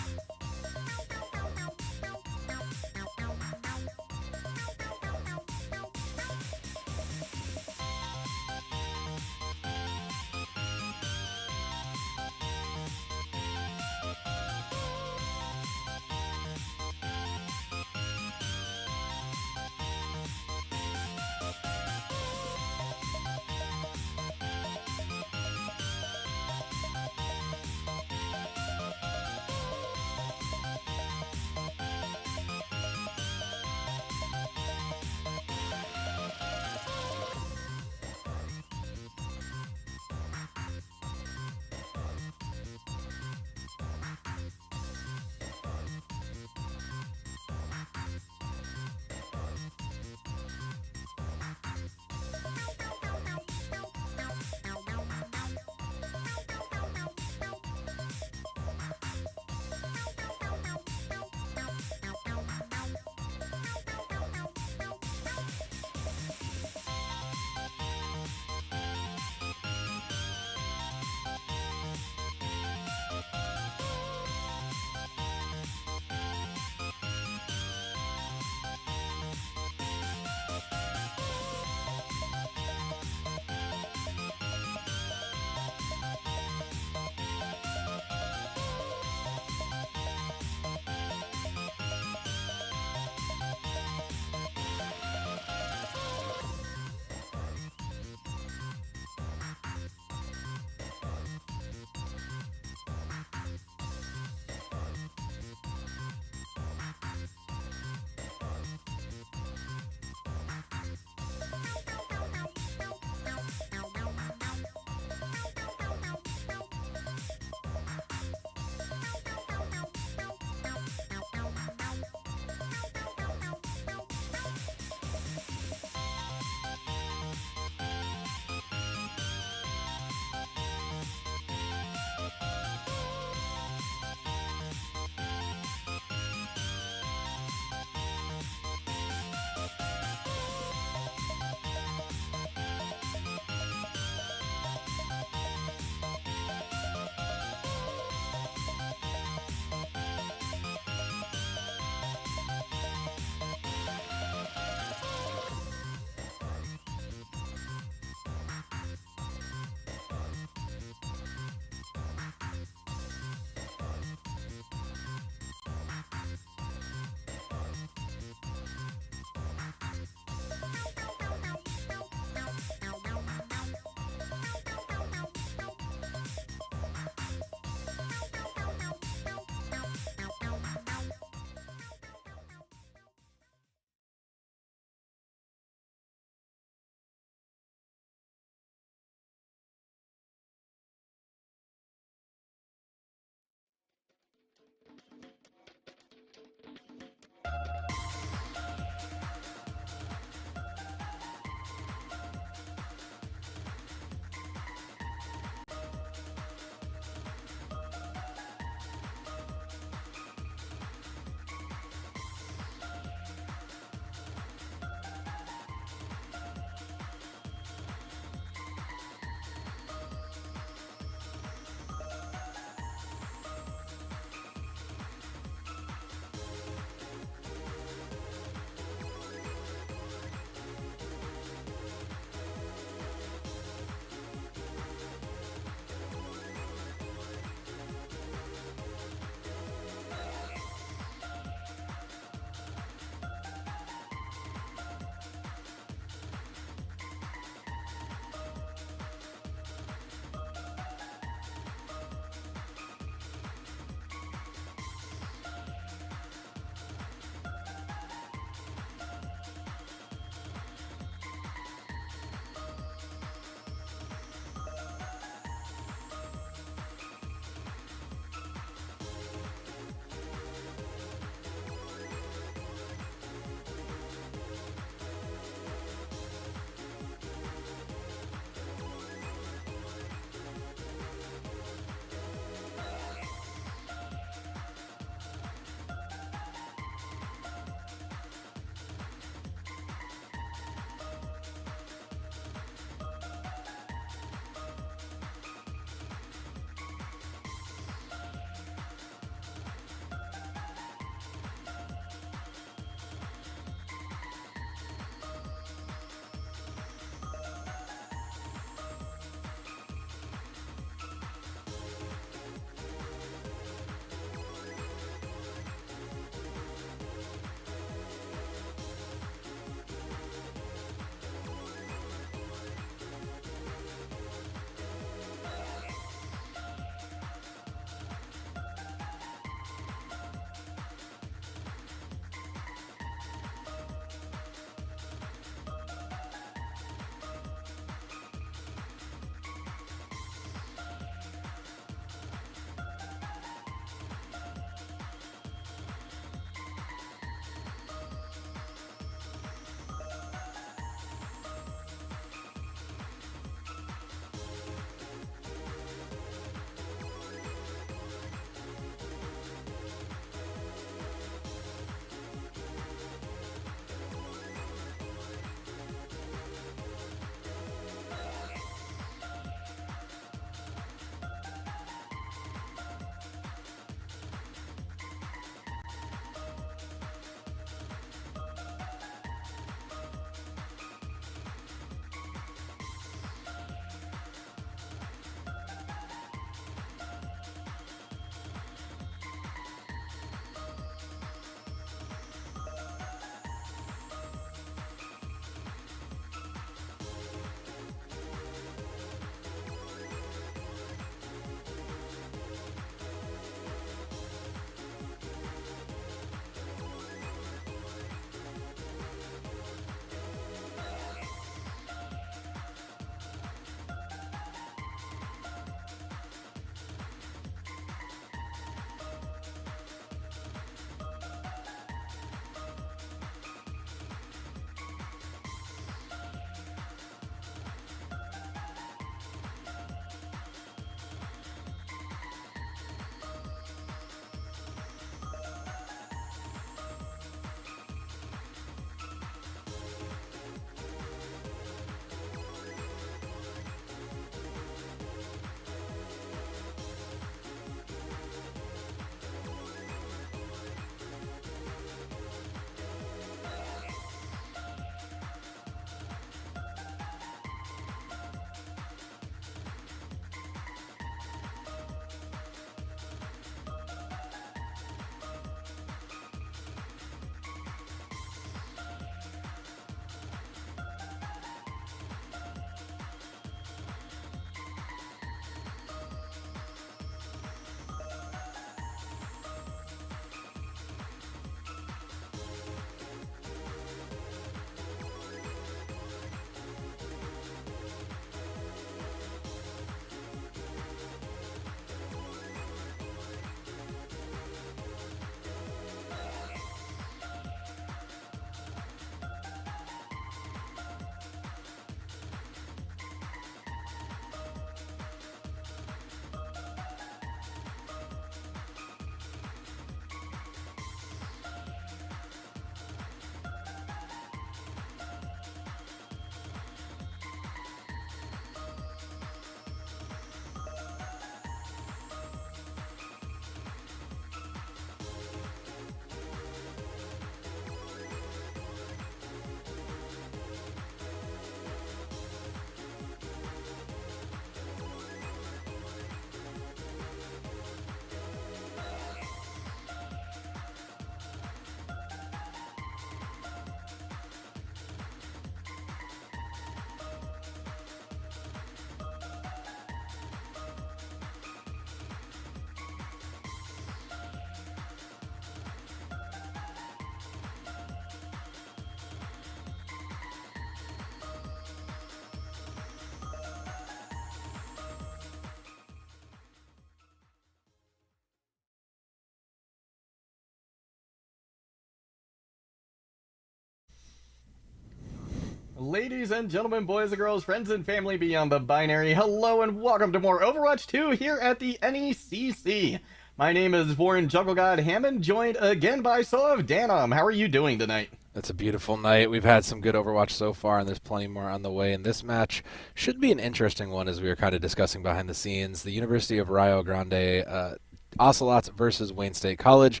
Ladies and gentlemen, boys and girls, friends and family beyond the binary, hello and welcome to more Overwatch 2 here at the NECC. My name is Warren Jugglegod Hammond, joined again by Sov Danom. How are you doing tonight? It's a beautiful night. We've had some good Overwatch so far, and there's plenty more on the way. And this match should be an interesting one, as we were kind of discussing behind the scenes. The University of Rio Grande Ocelots versus Wayne State College.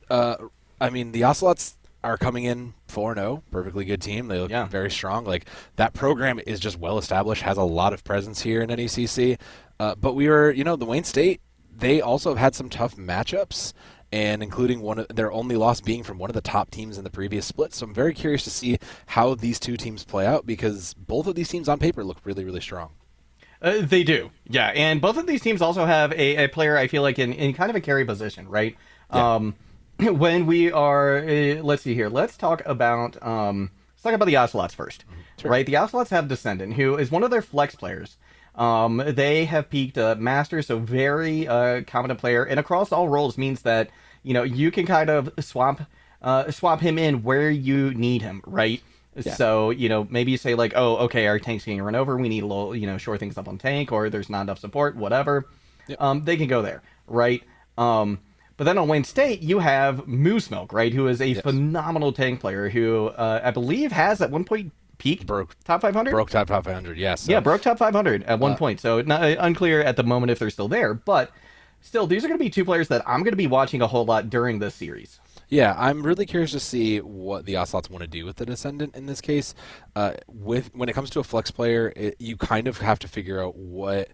The Ocelots are coming in 4-0, perfectly good team. They look very strong. Like, that program is just well established, has a lot of presence here in NECC. But we were, the Wayne State, they also have had some tough matchups, and including one of their only loss being from one of the top teams in the previous split. So I'm very curious to see how these two teams play out, because both of these teams on paper look really, really strong. They do, yeah. And both of these teams also have a player, I feel like, in kind of a carry position, right? Yeah. When we are, let's see here. Let's talk about the Ocelots first, sure. Right? The Ocelots have Descendant, who is one of their flex players. They have peaked Master, so very competent player, and across all roles means that you can kind of swap him in where you need him, right? Yeah. So maybe you say like, oh, okay, our tank's getting run over, we need a little shore things up on tank, or there's not enough support, whatever. Yep. They can go there, right? But then on Wayne State, you have Moose Milk, right, who is a phenomenal tank player who I believe has at one point peaked top 500? Broke top 500, yes. So. Yeah, broke top 500 at one point. So unclear at the moment if they're still there. But still, these are going to be two players that I'm going to be watching a whole lot during this series. Yeah, I'm really curious to see what the Ocelots want to do with the Descendant in this case. When it comes to a flex player, you kind of have to figure out what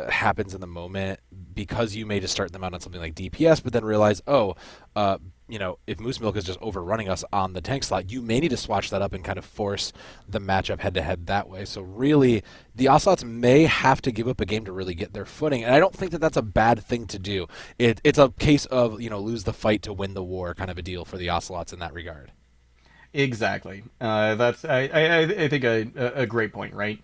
happens in the moment, because you may just start them out on something like DPS, but then realize, if Moose Milk is just overrunning us on the tank slot, you may need to swatch that up and kind of force the matchup head-to-head that way. So really, the Ocelots may have to give up a game to really get their footing, and I don't think that that's a bad thing to do. It's a case of, lose the fight to win the war kind of a deal for the Ocelots in that regard. Exactly. That's, I think, a great point, right?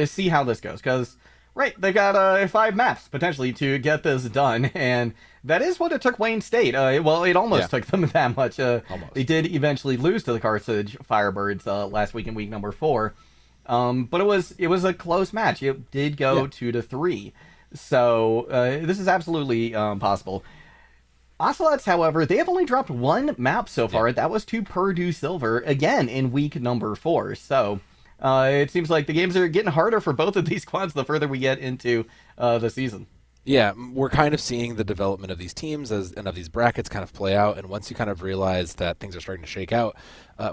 See how this goes, because right, they've got 5 maps, potentially, to get this done, and that is what it took Wayne State. It almost took them that much. Almost. They did eventually lose to the Carthage Firebirds last week in week number 4, but it was a close match. It did go 2-3, so this is absolutely possible. Ocelots, however, they have only dropped 1 map so far, and that was to Purdue Silver, again, in week number 4, so... it seems like the games are getting harder for both of these squads the further we get into the season. Yeah, we're kind of seeing the development of these teams and of these brackets kind of play out, and once you kind of realize that things are starting to shake out,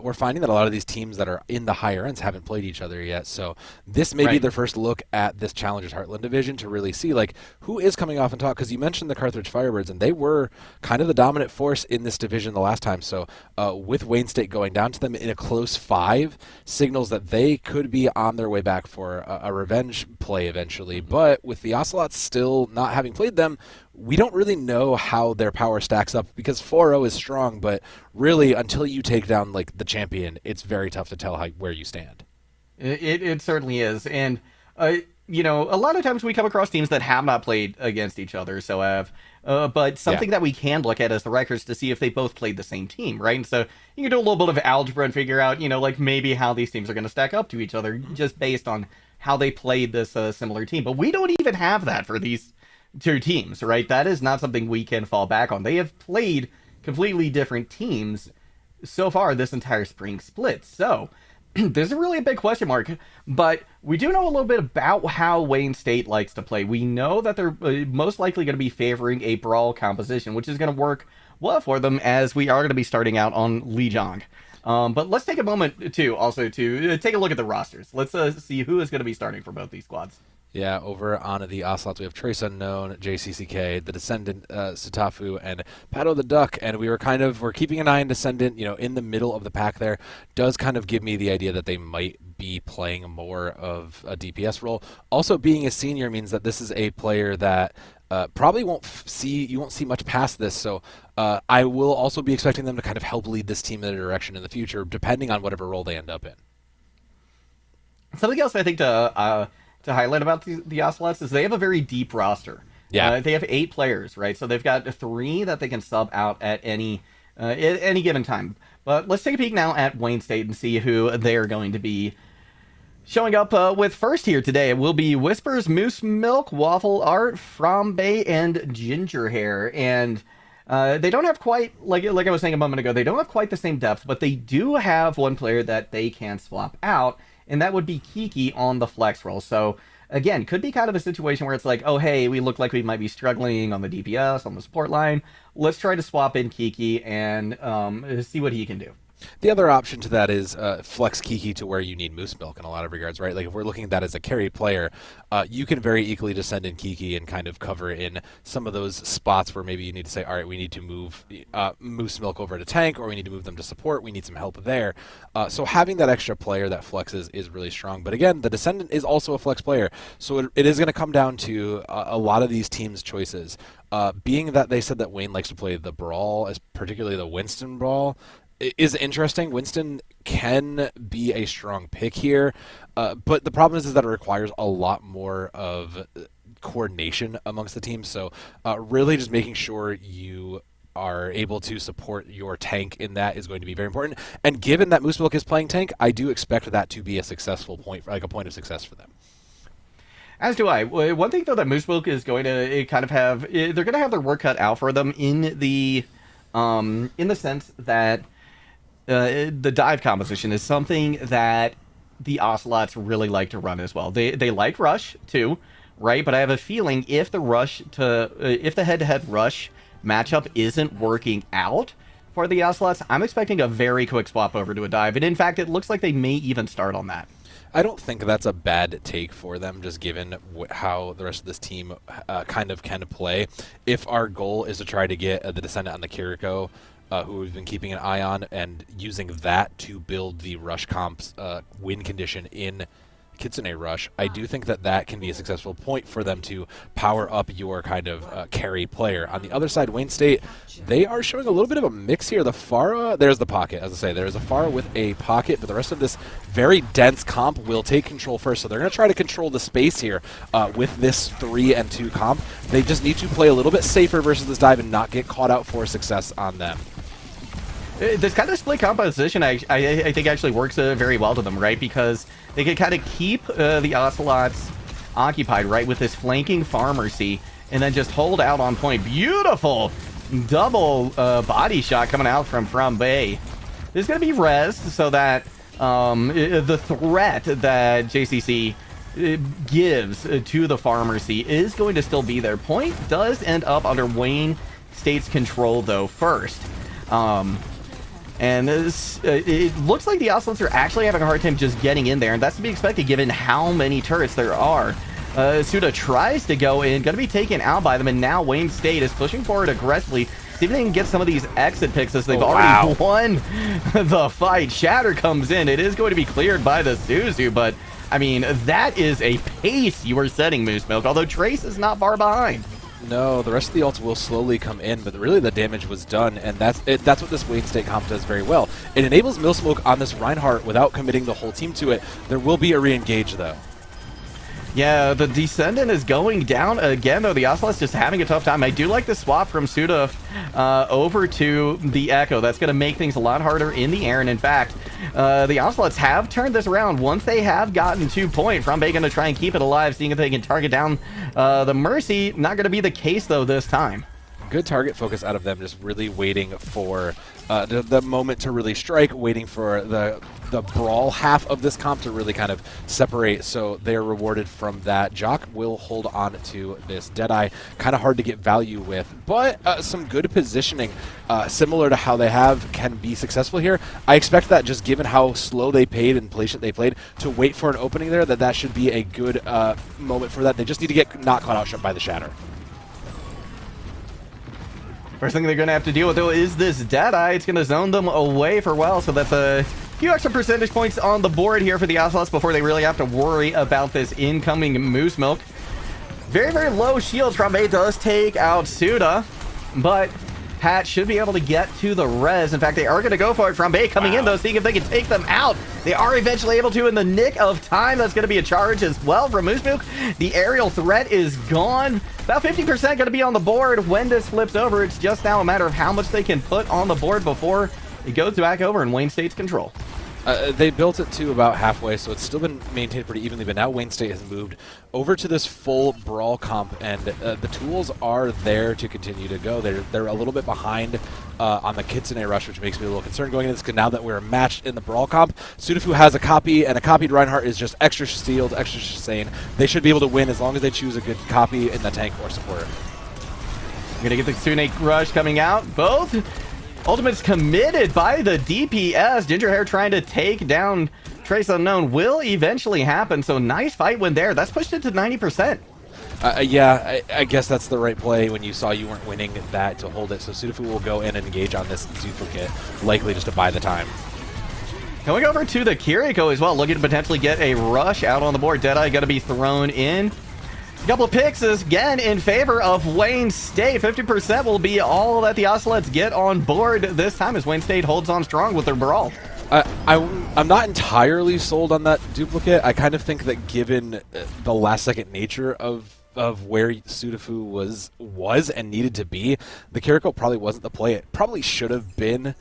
we're finding that a lot of these teams that are in the higher ends haven't played each other yet, so this may be their first look at this Challengers Heartland division to really see, like, who is coming off on top, because you mentioned the Carthage Firebirds, and they were kind of the dominant force in this division the last time, so with Wayne State going down to them in a close 5, signals that they could be on their way back for a revenge play eventually, but with the Ocelots still not having played them, we don't really know how their power stacks up, because 4-0 is strong, but really until you take down like the champion, it's very tough to tell where you stand. It certainly is, and a lot of times we come across teams that have not played against each other, but something that we can look at is the records to see if they both played the same team, right? And so you can do a little bit of algebra and figure out, like maybe how these teams are going to stack up to each other just based on how they played this similar team. But we don't even have that for these 2 teams, right? That is not something we can fall back on. They have played completely different teams so far this entire spring split. So there's really a big question mark, but we do know a little bit about how Wayne State likes to play. We know that they're most likely going to be favoring a brawl composition, which is going to work well for them, as we are going to be starting out on Lijiang. But let's take a moment to take a look at the rosters. Let's see who is going to be starting for both these squads. Yeah, over on the Ocelots, we have Trace Unknown, JCCK, the Descendant, Satafu, and Pato the Duck, and we're keeping an eye on Descendant, in the middle of the pack there. Does kind of give me the idea that they might be playing more of a DPS role. Also, being a senior means that this is a player that probably you won't see much past this, so I will also be expecting them to kind of help lead this team in a direction in the future, depending on whatever role they end up in. Something else I think to highlight about the Ocelots is they have a very deep roster. Yeah, they have 8 players, right? So they've got 3 that they can sub out at any given time. But let's take a peek now at Wayne State and see who they're going to be showing up with first here today. It will be Whispers, Moose Milk, Waffle Art, Frambe, and Ginger Hair. And they don't have quite, like I was saying a moment ago, they don't have quite the same depth, but they do have one player that they can swap out, and that would be Kiki on the flex role. So, again, could be kind of a situation where it's like, oh, hey, we look like we might be struggling on the DPS, on the support line. Let's try to swap in Kiki and see what he can do. The other option to that is flex Kiki to where you need Moose Milk in a lot of regards, right? Like if we're looking at that as a carry player, you can very equally just send in Kiki and kind of cover in some of those spots where maybe you need to say, all right, we need to move Moose Milk over to tank, or we need to move them to support. We need some help there. So having that extra player that flexes is really strong. But again, the Descendant is also a flex player, so it is going to come down to a lot of these teams' choices. Being that they said that Wayne likes to play the Brawl, as particularly the Winston Brawl, is interesting. Winston can be a strong pick here, but the problem is that it requires a lot more of coordination amongst the team. So really just making sure you are able to support your tank in that is going to be very important. And given that Moose Milk is playing tank, I do expect that to be a successful point, like a point of success for them. As do I. One thing, though, that Moose Milk is going to kind of have, they're going to have their work cut out for them in the sense that the dive composition is something that the Ocelots really like to run as well. They like rush too, right? But I have a feeling if the head-to-head rush matchup isn't working out for the Ocelots, I'm expecting a very quick swap over to a dive. And in fact, it looks like they may even start on that. I don't think that's a bad take for them, just given how the rest of this team kind of can play. If our goal is to try to get the Descendant on the Kiriko, who we've been keeping an eye on, and using that to build the rush comps win condition in Kitsune Rush, I do think that that can be a successful point for them to power up your kind of carry player. On the other side, Wayne State, they are showing a little bit of a mix here. The Pharah, there's the pocket, as I say, there's a Pharah with a pocket, but the rest of this very dense comp will take control first. So they're going to try to control the space here with this 3 and 2 comp. They just need to play a little bit safer versus this dive and not get caught out for success on them. This kind of split composition, I think, actually works very well to them, right? Because they can kind of keep the Ocelots occupied, right, with this flanking Pharmacy, and then just hold out on point. Beautiful double body shot coming out from Bay. This is going to be res, so that the threat that JCC gives to the Pharmacy is going to still be there. Point does end up under Wayne State's control, though, first. And this, it looks like the Ocelots are actually having a hard time just getting in there, and that's to be expected given how many turrets there are. Suda tries to go in, going to be taken out by them, and now Wayne State is pushing forward aggressively. See if they can get some of these exit picks as they've already won the fight. Shatter comes in. It is going to be cleared by the Suzu, but, I mean, that is a pace you are setting, Moose Milk, although Trace is not far behind. No, the rest of the ults will slowly come in, but really the damage was done, and that's what this Wayne State comp does very well. It enables Millsmoke on this Reinhardt without committing the whole team to it. There will be a re-engage, though. Yeah, the Descendant is going down again, though. The Ocelot's just having a tough time. I do like the swap from Suda over to the Echo. That's going to make things a lot harder in the air, and in fact, the Ocelots have turned this around. Once they have gotten 2 point, Frambe going to try and keep it alive, seeing if they can target down the Mercy. Not going to be the case, though, this time. Good target focus out of them, just really waiting for the moment to really strike, waiting for the brawl half of this comp to really kind of separate, so they're rewarded from that. Jock will hold on to this Deadeye, kind of hard to get value with, but some good positioning, similar to how they can be successful here. I expect that, just given how slow they played and patient they played, to wait for an opening there, that should be a good moment for that. They just need to get not caught out by the Shatter. First thing they're going to have to deal with, though, is this Deadeye. It's going to zone them away for well, so that's a few extra percentage points on the board here for the Ocelots before they really have to worry about this incoming Moose Milk. Very, very low shields. Frambe does take out Suda, but Pat should be able to get to the res. In fact, they are going to go for it. Frambe coming in, though, seeing if they can take them out. They are eventually able to in the nick of time. That's going to be a charge as well from Moose Milk. The aerial threat is gone. About 50% going to be on the board when this flips over. It's just now a matter of how much they can put on the board before it goes back over in Wayne State's control. They built it to about halfway, so it's still been maintained pretty evenly, but now Wayne State has moved over to this full brawl comp, and the tools are there to continue to go. They're a little bit behind on the Kitsune rush, which makes me a little concerned going into this, because now that we're matched in the brawl comp, Sudafu has a copy, and a copied Reinhardt is just extra sealed, extra sane. They should be able to win as long as they choose a good copy in the tank or support. We're going to get the Kitsune rush coming out. Both ultimates committed by the DPS. Ginger Hair trying to take down Trace Unknown will eventually happen. So nice fight win there. That's pushed it to 90%. Yeah, I guess that's the right play when you saw you weren't winning that to hold it. So Sudafu will go in and engage on this duplicate, likely just to buy the time. Going over to the Kiriko as well, looking to potentially get a rush out on the board. Deadeye going to be thrown in. A couple of picks is again in favor of Wayne State. 50% will be all that the Ocelots get on board this time as Wayne State holds on strong with their brawl. I'm not entirely sold on that duplicate. I kind of think that given the last second nature of where Sudafu was and needed to be, the Kiriko probably wasn't the play. It probably should have been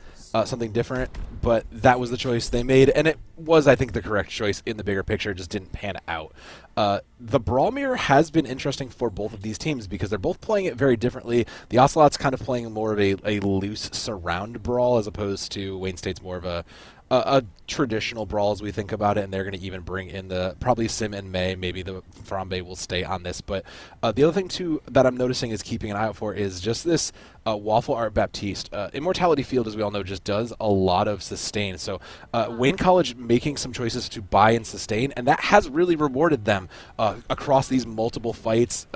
something different, but that was the choice they made, and it was, I think, the correct choice in the bigger picture. It just didn't pan out. The Brawl Mirror has been interesting for both of these teams because they're both playing it very differently. The Ocelots kind of playing more of a loose surround brawl as opposed to Wayne State's more of a traditional brawl as we think about it, and they're going to even bring in the probably Sim and May. Maybe the Frambe will stay on this, but the other thing too that I'm noticing is keeping an eye out for is just this Waffle Art Baptiste. Immortality Field, as we all know, just does a lot of sustain. So Wayne College making some choices to buy and sustain, and that has really rewarded them across these multiple fights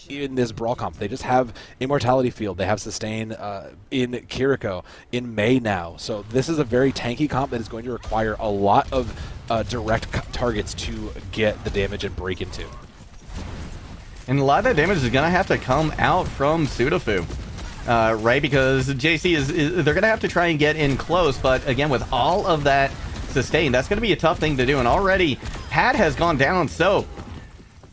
in this brawl comp. They just have Immortality Field, they have sustain in Kiriko, in May now. So this is a very tanky comp that is going to require a lot of direct targets to get the damage and break into. And a lot of that damage is going to have to come out from Sudafu. Right, because JC is they're going to have to try and get in close, but again, with all of that sustain, that's going to be a tough thing to do, and already Pat has gone down, so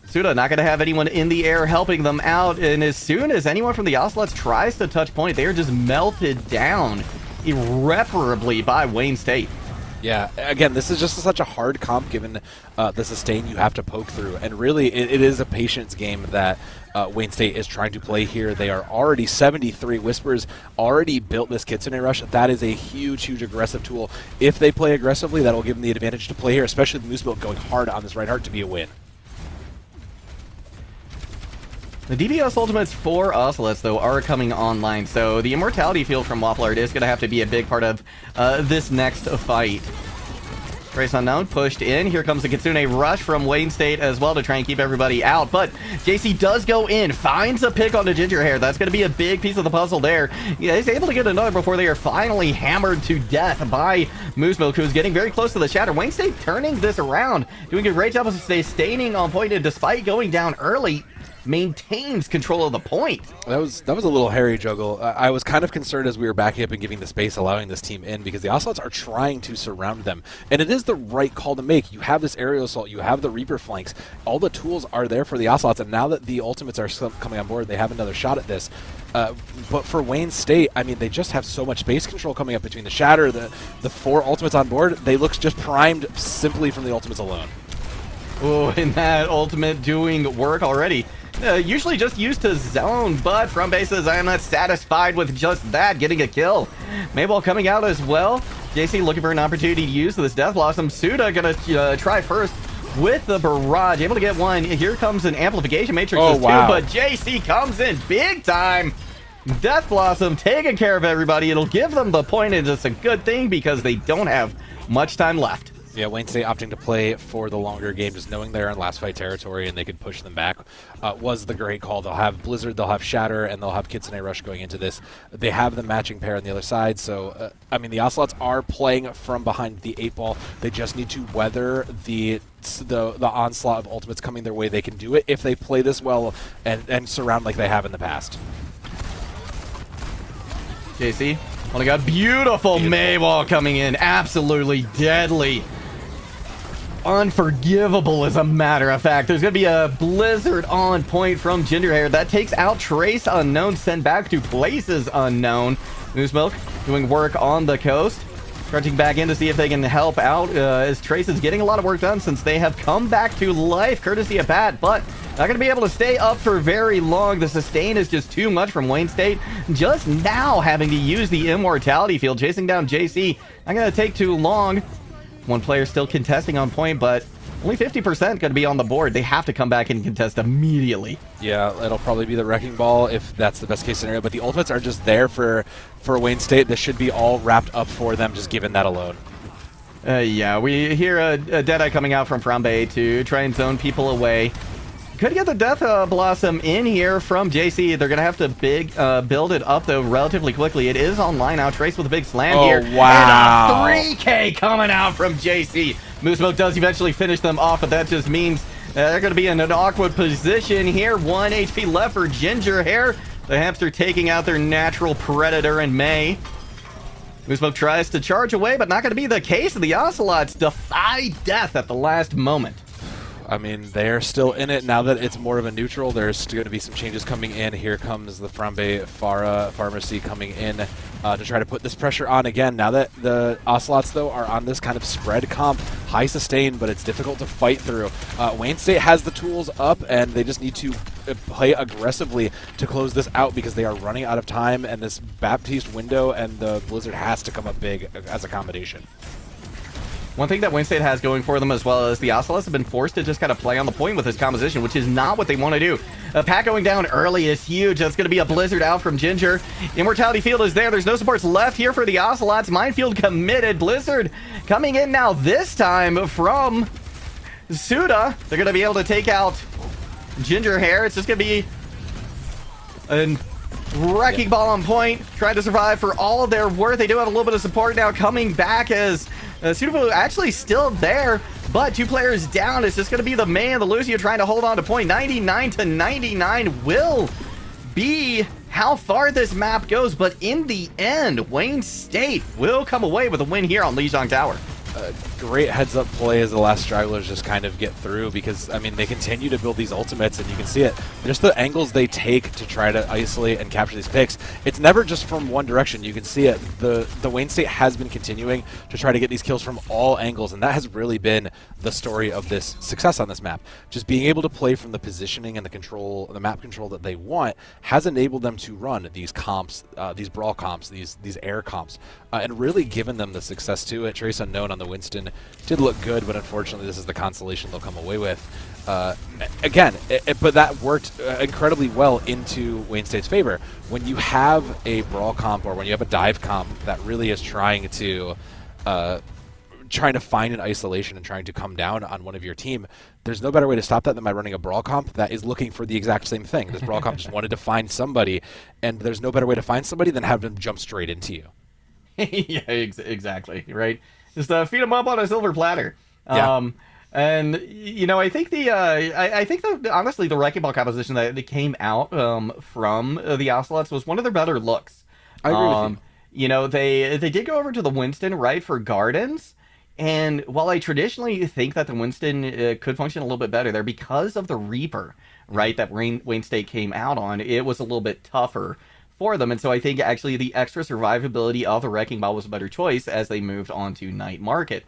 Suda not going to have anyone in the air helping them out, and as soon as anyone from the Ocelots tries to touch point, they are just melted down irreparably by Wayne State. Yeah, again, this is just such a hard comp given the sustain you have to poke through, and really it is a patience game that Wayne State is trying to play here. They are already 73. Whispers already built this Kitsune Rush. That is a huge, huge aggressive tool. If they play aggressively, that will give them the advantage to play here, especially the Moose Milk going hard on this Reinhardt to be a win. The DPS ultimates for Ocelots, though, are coming online, so the Immortality Field from Waffle Art is going to have to be a big part of this next fight. Trace Unknown pushed in. Here comes the Kitsune Rush from Wayne State as well to try and keep everybody out, but JC does go in, finds a pick on the Ginger Hair. That's going to be a big piece of the puzzle there. Yeah, he's able to get another before they are finally hammered to death by Moose Milk, who's getting very close to the Shatter. Wayne State turning this around, doing a great job of staying on point, and despite going down early, maintains control of the point. That was a little hairy juggle. I was kind of concerned as we were backing up and giving the space, allowing this team in, because the Ocelots are trying to surround them, and it is the right call to make. You have this aerial assault, you have the Reaper flanks, all the tools are there for the Ocelots, and now that the ultimates are coming on board, they have another shot at this. But for Wayne State, I mean, they just have so much space control coming up between the Shatter, the 4 ultimates on board. They look just primed simply from the ultimates alone. Oh, and that ultimate doing work already. Usually just used to zone, but from bases, I am not satisfied with just that, getting a kill. Mayball coming out as well. JC looking for an opportunity to use this Death Blossom. Suda gonna try first with the barrage, able to get one. Here comes an amplification matrix too, but JC comes in big time. Death Blossom taking care of everybody. It'll give them the point, and it's a good thing because they don't have much time left. Yeah, Wayne State opting to play for the longer game, just knowing they're in last fight territory and they could push them back, was the great call. They'll have Blizzard, they'll have Shatter, and they'll have Kitsune Rush going into this. They have the matching pair on the other side, so, I mean, the Ocelots are playing from behind the 8-ball. They just need to weather the onslaught of ultimates coming their way. They can do it if they play this well and surround like they have in the past. JC, well, they got beautiful Mayball coming in, absolutely deadly. Unforgivable, as a matter of fact. There's going to be a Blizzard on point from Ginger Hair. That takes out Trace Unknown, sent back to Places Unknown. Moose Milk doing work on the coast. Crunching back in to see if they can help out as Trace is getting a lot of work done since they have come back to life courtesy of Pat, but not going to be able to stay up for very long. The sustain is just too much from Wayne State. Just now having to use the immortality field, chasing down JC. Not going to take too long. One player still contesting on point, but only 50% going to be on the board. They have to come back and contest immediately. Yeah, it'll probably be the Wrecking Ball if that's the best case scenario, but the ultimates are just there for Wayne State. This should be all wrapped up for them, just given that alone. Yeah, we hear a Deadeye coming out from Frambe to try and zone people away. Could get the Death Blossom in here from JC. They're going to have to build it up, though, relatively quickly. It is online now. Trace with a big slam here. Wow. And a 3K coming out from JC. Moose Smoke does eventually finish them off, but that just means they're going to be in an awkward position here. 1 HP left for Ginger Hair. The Hamster taking out their natural predator in May. Moose Smoke tries to charge away, but not going to be the case. The Ocelots defy death at the last moment. I mean, they're still in it now that it's more of a neutral. There's going to be some changes coming in. Here comes the Frambe Pharmacy coming in to try to put this pressure on again. Now that the Ocelots, though, are on this kind of spread comp, high sustain, but it's difficult to fight through. Wayne State has the tools up, and they just need to play aggressively to close this out because they are running out of time, and this Baptiste window and the Blizzard has to come up big as accommodation. One thing that Wayne State has going for them as well is the Ocelots have been forced to just kind of play on the point with this composition, which is not what they want to do. Pat going down early is huge. That's going to be a Blizzard out from Ginger. Immortality Field is there. There's no supports left here for the Ocelots. Minefield committed. Blizzard coming in now this time from Suda. They're going to be able to take out Ginger Hair. It's just going to be a Wrecking Ball on point, trying to survive for all of their worth. They do have a little bit of support now coming back as Sudafu actually still there, but 2 players down. It's just going to be the man, the Lucio, trying to hold on to point. 99 to 99 will be how far this map goes, but in the end, Wayne State will come away with a win here on Lijiang Tower. Great heads-up play as the last stragglers just kind of get through because, I mean, they continue to build these ultimates, and you can see it. Just the angles they take to try to isolate and capture these picks, it's never just from one direction. You can see it. The Wayne State has been continuing to try to get these kills from all angles, and that has really been the story of this success on this map. Just being able to play from the positioning and the control, the map control that they want has enabled them to run these comps, these brawl comps, these air comps, and really given them the success to it. Trace Unknown on the Winston did look good, but unfortunately this is the consolation they'll come away with. Again, but that worked incredibly well into Wayne State's favor. When you have a brawl comp or when you have a dive comp that really is trying to find an isolation and trying to come down on one of your team, there's no better way to stop that than by running a brawl comp that is looking for the exact same thing. This brawl comp just wanted to find somebody, and there's no better way to find somebody than have them jump straight into you. Yeah, exactly, right? Just feed them up on a silver platter. Yeah. And you know, I think honestly the Wrecking Ball composition that came out from the Ocelots was one of their better looks. I agree with you. You know, they did go over to the Winston, right, for Gardens. And while I traditionally think that the Winston could function a little bit better there because of the Reaper, right, that Wayne State came out on, it was a little bit tougher for them. And so I think actually the extra survivability of the Wrecking Ball was a better choice as they moved on to Night Market.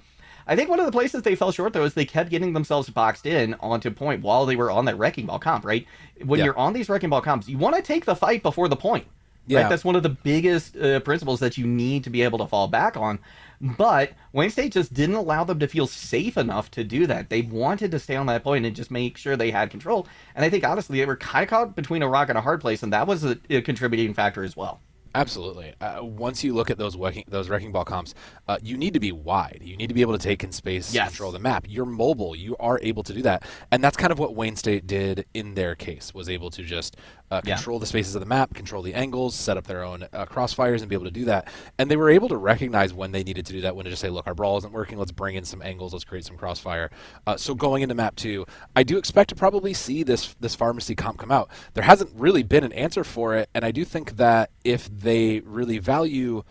I think one of the places they fell short, though, is they kept getting themselves boxed in onto point while they were on that Wrecking Ball comp, right? When you're on these Wrecking Ball comps, you want to take the fight before the point. Right? That's one of the biggest principles that you need to be able to fall back on. But Wayne State just didn't allow them to feel safe enough to do that. They wanted to stay on that point and just make sure they had control. And I think, honestly, they were kind of caught between a rock and a hard place, and that was a contributing factor as well. Absolutely. Once you look at those Wrecking Ball comps, you need to be wide. You need to be able to take in space, control the map. You're mobile. You are able to do that. And that's kind of what Wayne State did in their case, was able to just control the spaces of the map, control the angles, set up their own crossfires, and be able to do that. And they were able to recognize when they needed to do that, when to just say, look, our brawl isn't working. Let's bring in some angles. Let's create some crossfire. So going into map 2, I do expect to probably see this pharmacy comp come out. There hasn't really been an answer for it, and I do think that if they really value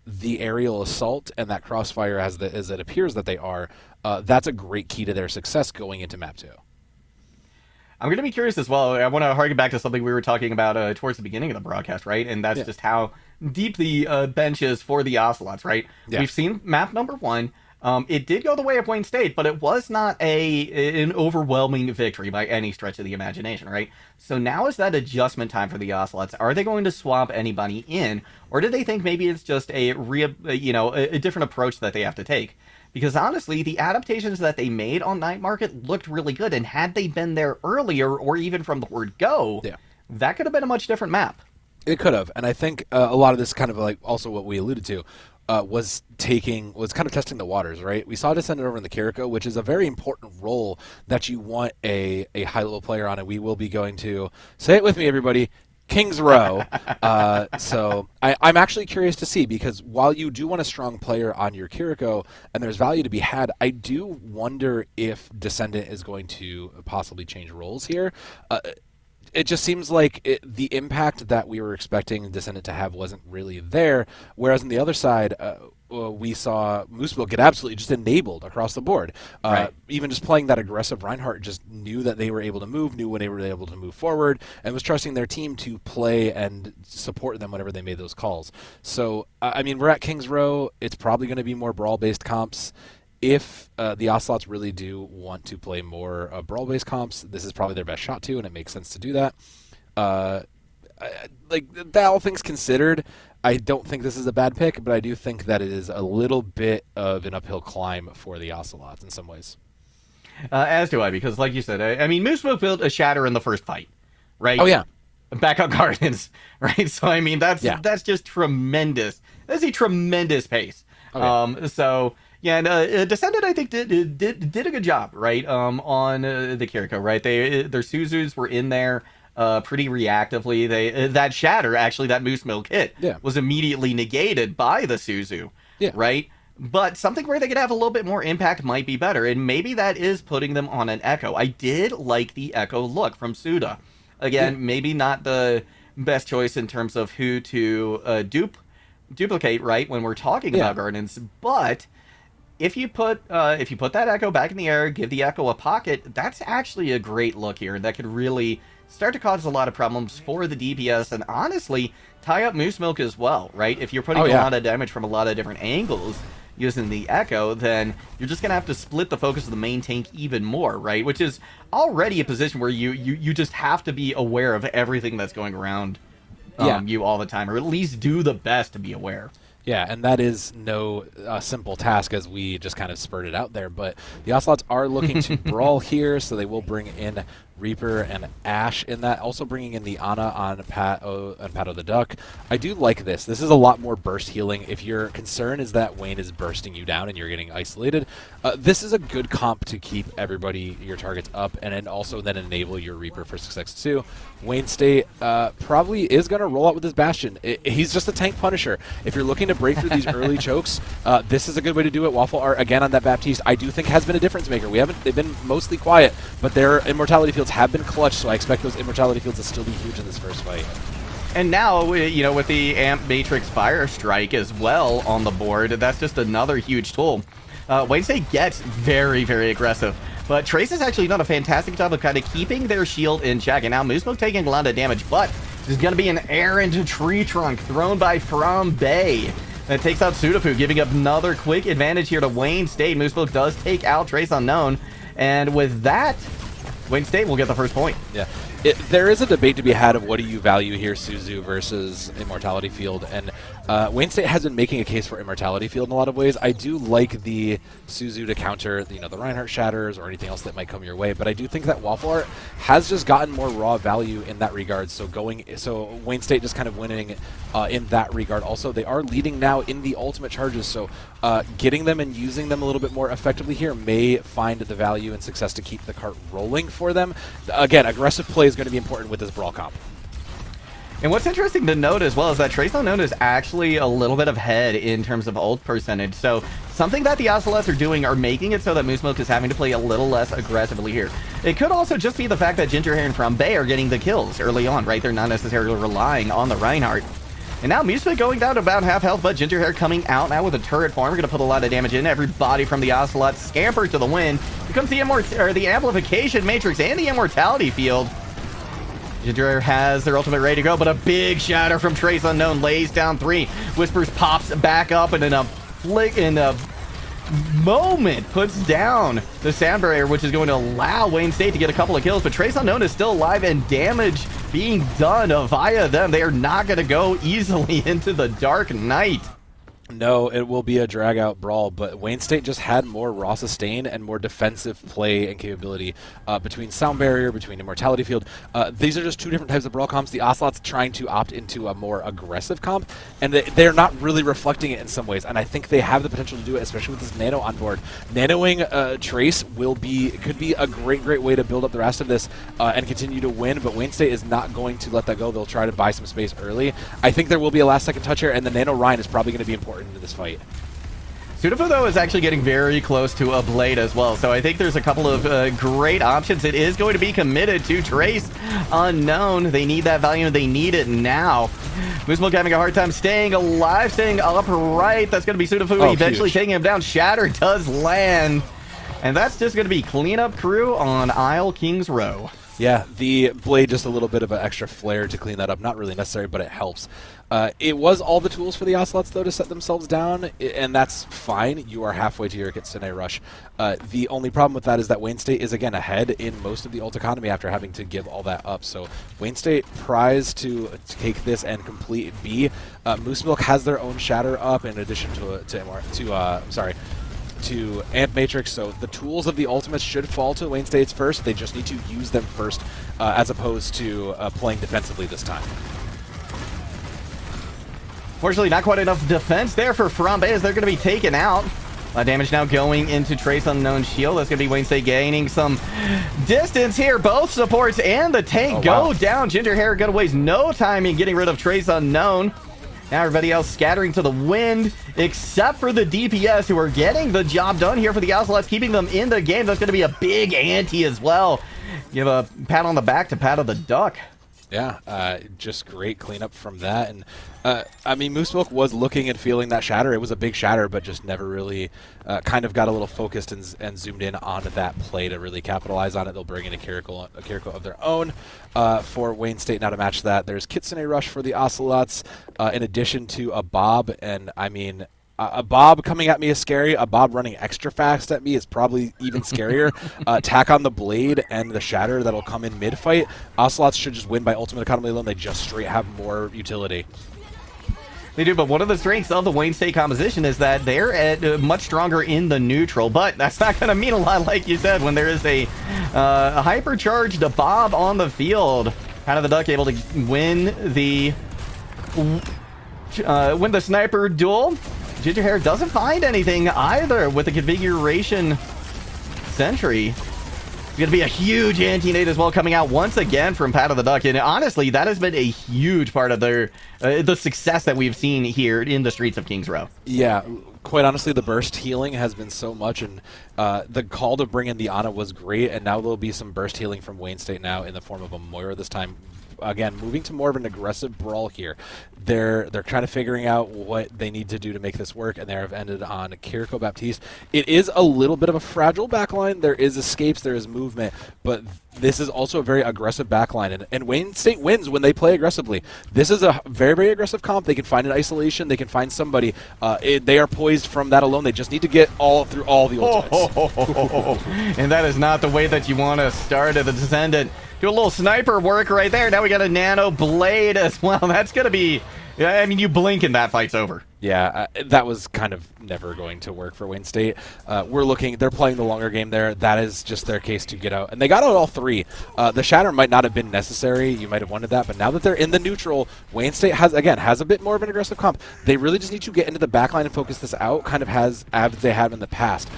the aerial assault and that crossfire as it appears that they are, that's a great key to their success going into map 2. I'm going to be curious as well. I want to harken back to something we were talking about towards the beginning of the broadcast, right? And that's just how deep the bench is for the Ocelots, right? Yeah. We've seen map number 1. It did go the way of Wayne State, but it was not an overwhelming victory by any stretch of the imagination, right? So now is that adjustment time for the Ocelots. Are they going to swap anybody in, or do they think maybe it's just a different approach that they have to take? Because honestly, the adaptations that they made on Night Market looked really good, and had they been there earlier, or even from the word go, that could have been a much different map. It could have, and I think a lot of this kind of like also what we alluded to was kind of testing the waters, right? We saw Descendant over in the Kiriko, which is a very important role that you want a high-level player on, and we will be going to, say it with me, everybody, King's Row. So I'm actually curious to see, because while you do want a strong player on your Kiriko, and there's value to be had, I do wonder if Descendant is going to possibly change roles here. It just seems like the impact that we were expecting Descendant to have wasn't really there, whereas on the other side, we saw Mooseville get absolutely just enabled across the board. Right. Even just playing that aggressive Reinhardt just knew that they were able to move, knew when they were able to move forward, and was trusting their team to play and support them whenever they made those calls. So, I mean, we're at King's Row. It's probably going to be more brawl-based comps. If the Ocelots really do want to play more brawl-based comps, this is probably their best shot to, and it makes sense to do that. That, all things considered, I don't think this is a bad pick, but I do think that it is a little bit of an uphill climb for the Ocelots in some ways. As do I, because like you said, I mean, Mooseville built a shatter in the first fight, right? Oh, yeah. Back on Gardens, right? So, I mean, that's just tremendous. That's a tremendous pace. Okay. So... Yeah, and Descendant, I think, did a good job, right, on the Kiriko, right? Their Suzus were in there pretty reactively. That shatter, actually, that Moose Milk hit, was immediately negated by the Suzu, right? But something where they could have a little bit more impact might be better, and maybe that is putting them on an Echo. I did like the Echo look from Suda. Again, maybe not the best choice in terms of who to duplicate, right, when we're talking about Gardens, but... If you put that Echo back in the air, give the Echo a pocket, that's actually a great look here. That could really start to cause a lot of problems for the DPS, and honestly, tie up Moose Milk as well, right? If you're putting a lot of damage from a lot of different angles using the Echo, then you're just going to have to split the focus of the main tank even more, right? Which is already a position where you just have to be aware of everything that's going around you all the time, or at least do the best to be aware. Yeah, and that is no simple task, as we just kind of spurted out there. But the Ocelots are looking to brawl here, so they will bring in Reaper and Ash in that. Also bringing in the Ana on Pato the Duck. I do like this. This is a lot more burst healing. If your concern is that Wayne is bursting you down and you're getting isolated, this is a good comp to keep everybody, your targets up, and also then enable your Reaper for success too. Wayne State probably is going to roll out with his Bastion. He's just a tank Punisher. If you're looking to break through these early chokes, this is a good way to do it. Waffle Art, again, on that Baptiste, I do think has been a difference maker. They've been mostly quiet, but their Immortality Fields have been clutch, so I expect those Immortality Fields to still be huge in this first fight. And now, with the Amp Matrix Fire Strike as well on the board, that's just another huge tool. Wayne State gets very, very aggressive. But Trace has actually done a fantastic job of kind of keeping their shield in check. And now Moosemo taking a lot of damage, but there's going to be an errant tree trunk thrown by From Bay. That takes out Sudapu, giving up another quick advantage here to Wayne State. Moosemo does take out Trace Unknown. And with that, Wayne State will get the first point. Yeah. There is a debate to be had of what do you value here, Suzu versus Immortality Field, and Wayne State has been making a case for Immortality Field in a lot of ways. I do like the Suzu to counter, the Reinhardt Shatters or anything else that might come your way, but I do think that Waffle Art has just gotten more raw value in that regard. So Wayne State just kind of winning in that regard. Also, they are leading now in the ultimate charges, so getting them and using them a little bit more effectively here may find the value and success to keep the cart rolling for them. Again, aggressive play is going to be important with this brawl comp. And what's interesting to note as well is that Trace Unknown is actually a little bit ahead in terms of ult percentage. So something that the Ocelots are doing are making it so that Moose Milk is having to play a little less aggressively here. It could also just be the fact that Ginger Hair and From Bay are getting the kills early on, right? They're not necessarily relying on the Reinhardt. And now Music going down to about half health, but Ginger Hair coming out now with a turret farm. We're going to put a lot of damage in. Everybody from the Ocelot scamper to the win. Here comes the Amplification Matrix and the Immortality Field. Ginger Hair has their ultimate ready to go, but a big shatter from Trace Unknown lays down 3. Whispers pops back up, and in a moment puts down the sound barrier, which is going to allow Wayne State to get a couple of kills, but Trace Unknown is still alive and damage being done via them. They are not going to go easily into the Dark Knight. No, it will be a drag-out brawl, but Wayne State just had more raw sustain and more defensive play and capability between Sound Barrier, between Immortality Field. These are just two different types of brawl comps. The Ocelot's trying to opt into a more aggressive comp, and they're not really reflecting it in some ways, and I think they have the potential to do it, especially with this Nano on board. Nanoing Trace could be a great way to build up the rest of this and continue to win, but Wayne State is not going to let that go. They'll try to buy some space early. I think there will be a last-second touch here, and the Nano Ryan is probably going to be important into this fight. Sudafu, though, is actually getting very close to a Blade as well, so I think there's a couple of great options. It is going to be committed to Trace Unknown. They need that value, and they need it now. Moosmilk having a hard time staying alive, staying upright. That's going to be Sudafu eventually taking him down. Shatter does land, and that's just going to be cleanup crew on Isle Kings Row. Yeah, the Blade, just a little bit of an extra flair to clean that up. Not really necessary, but it helps. It was all the tools for the Ocelots, though, to set themselves down, and that's fine. You are halfway to your Kitsune Rush. The only problem with that is that Wayne State is, again, ahead in most of the ult economy after having to give all that up. So Wayne State prized to take this and complete B. Moosmilk has their own Shatter up in addition to Amp Matrix, so the tools of the ultimates should fall to Wayne State's first. They just need to use them first, as opposed to playing defensively this time. Fortunately, not quite enough defense there for Frambe as they're going to be taken out. Damage now going into Trace Unknown Shield. That's going to be Wayne State gaining some distance here. Both supports and the tank go down. Ginger Hair going to waste no time in getting rid of Trace Unknown. Now everybody else scattering to the wind, except for the DPS, who are getting the job done here for the Ocelots, keeping them in the game. That's going to be a big ante as well. Give a pat on the back to Pat of the Duck. Yeah, just great cleanup from that. And I mean, Moosmilk was looking and feeling that shatter. It was a big shatter, but just never really kind of got a little focused and zoomed in on that play to really capitalize on it. They'll bring in a Kiriko of their own for Wayne State now to match that. There's Kitsune Rush for the Ocelots, in addition to a Bob. And I mean, a Bob coming at me is scary. A Bob running extra fast at me is probably even scarier. Tack on the Blade and the Shatter that'll come in mid-fight. Ocelots should just win by ultimate economy alone. They just straight have more utility. They do, but one of the strengths of the Wayne State composition is that they're much stronger in the neutral, but that's not going to mean a lot, like you said, when there is a hypercharged Bob on the field. Out of the Duck able to win the sniper duel. Ginger Hair doesn't find anything either with the configuration sentry. It's going to be a huge anti-nade as well coming out once again from Pat of the Duck. And honestly, that has been a huge part of their the success that we've seen here in the streets of Kings Row. Yeah, quite honestly, the burst healing has been so much, and the call to bring in the Ana was great, and now there'll be some burst healing from Wayne State now in the form of a Moira this time. Again, moving to more of an aggressive brawl here. They're kind of figuring out what they need to do to make this work, and they have ended on Kiriko Baptiste. It is a little bit of a fragile backline. There is escapes, there is movement, but this is also a very aggressive backline, and Wayne State wins when they play aggressively. This is a very, very aggressive comp. They can find an isolation. They can find somebody. They are poised from that alone. They just need to get through all the ultimates. And that is not the way that you want to start at the Descendant. Do a little sniper work right there. Now we got a Nano Blade as well. That's going to be... I mean, you blink and that fight's over. Yeah, that was kind of never going to work for Wayne State. They're playing the longer game there. That is just their case to get out. And they got out all three. The Shatter might not have been necessary. You might have wanted that. But now that they're in the neutral, Wayne State has a bit more of an aggressive comp. They really just need to get into the backline and focus this out, kind of as they have in the past.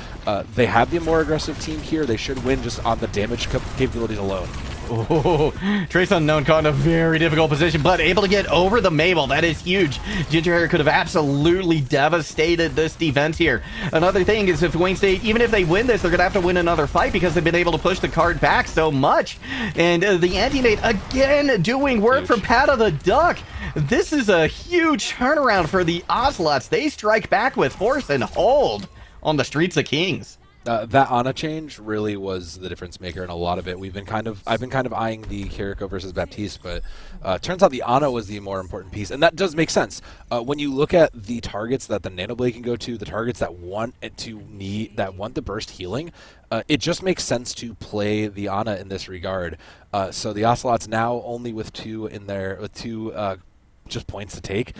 They have the more aggressive team here. They should win just on the damage capabilities alone. Oh, Trace Unknown caught in a very difficult position, but able to get over the Mabel. That is huge. Ginger Hair could have absolutely devastated this defense here. Another thing is if Wayne State, even if they win this, they're going to have to win another fight because they've been able to push the card back so much. And the anti-nate again doing work for Pat of the Duck. This is a huge turnaround for the Ocelots. They strike back with force and hold on the Streets of Kings. That Ana change really was the difference maker in a lot of it. I've been kind of eyeing the Kiriko versus Baptiste, but turns out the Ana was the more important piece, and that does make sense. When you look at the targets that the Nanoblade can go to, the targets that want the burst healing, it just makes sense to play the Ana in this regard. So the Ocelots now only with two just points to take.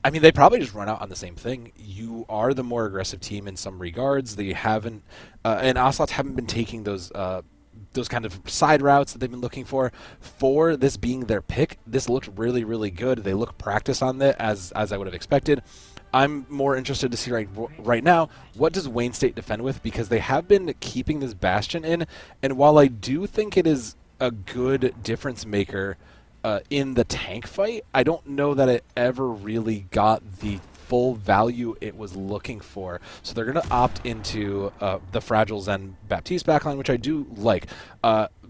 I mean, they probably just run out on the same thing. You are the more aggressive team in some regards. They haven't, and Ocelots haven't been taking those kind of side routes that they've been looking for. For this being their pick, this looked really, really good. They look practiced on it as I would have expected. I'm more interested to see right now, what does Wayne State defend with? Because they have been keeping this Bastion in, and while I do think it is a good difference maker in the tank fight, I don't know that it ever really got the full value it was looking for. So they're going to opt into the Fragile Zen Baptiste backline, which I do like.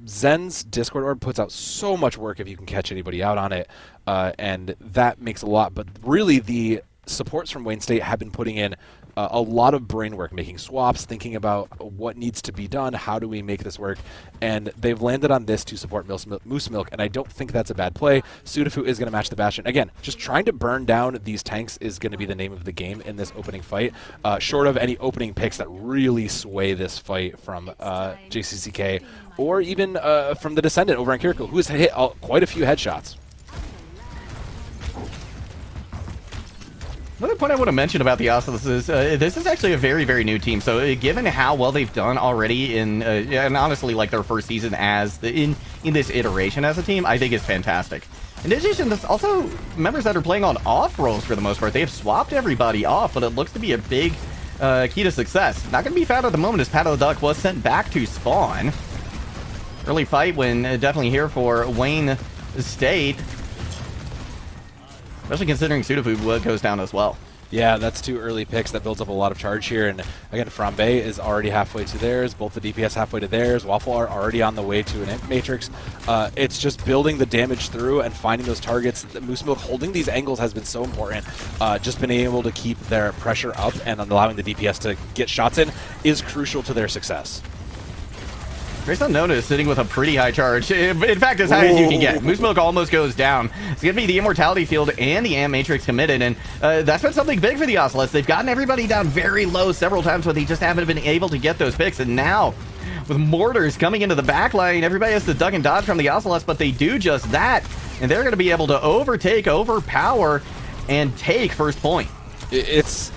Zen's Discord Orb puts out so much work if you can catch anybody out on it, and that makes a lot. But really, the supports from Wayne State have been putting in a lot of brain work, making swaps, thinking about what needs to be done, how do we make this work, and they've landed on this to support Moose Milk, and I don't think that's a bad play. Sudafu is going to match the Bastion. Again, just trying to burn down these tanks is going to be the name of the game in this opening fight, short of any opening picks that really sway this fight from JCCK, or even from the Descendant over on Kiriko, who has hit quite a few headshots. Another point I want to mention about the Ocelots is this is actually a very, very new team. So given how well they've done already and honestly, like their first season as in this iteration as a team, I think is fantastic. In addition, there's also members that are playing on off roles for the most part. They have swapped everybody off, but it looks to be a big key to success. Not going to be found at the moment as Pat of the Duck was sent back to spawn. Early fight win definitely here for Wayne State. Especially considering Sudafu goes down as well. Yeah, that's two early picks. That builds up a lot of charge here. And again, Frambe is already halfway to theirs. Both the DPS halfway to theirs. Waffle are already on the way to an Imp Matrix. It's just building the damage through and finding those targets. Moose Milk holding these angles has been so important. Just being able to keep their pressure up and allowing the DPS to get shots in is crucial to their success. Trace Unknown is sitting with a pretty high charge. In fact, as high as you can get. Moose Milk almost goes down. It's going to be the Immortality Field and the Amp Matrix committed, and that's been something big for the Ocelots. They've gotten everybody down very low several times, but they just haven't been able to get those picks, and now, with mortars coming into the back line, everybody has to duck and dodge from the Ocelots, but they do just that, and they're going to be able to overtake, overpower, and take first point. It's...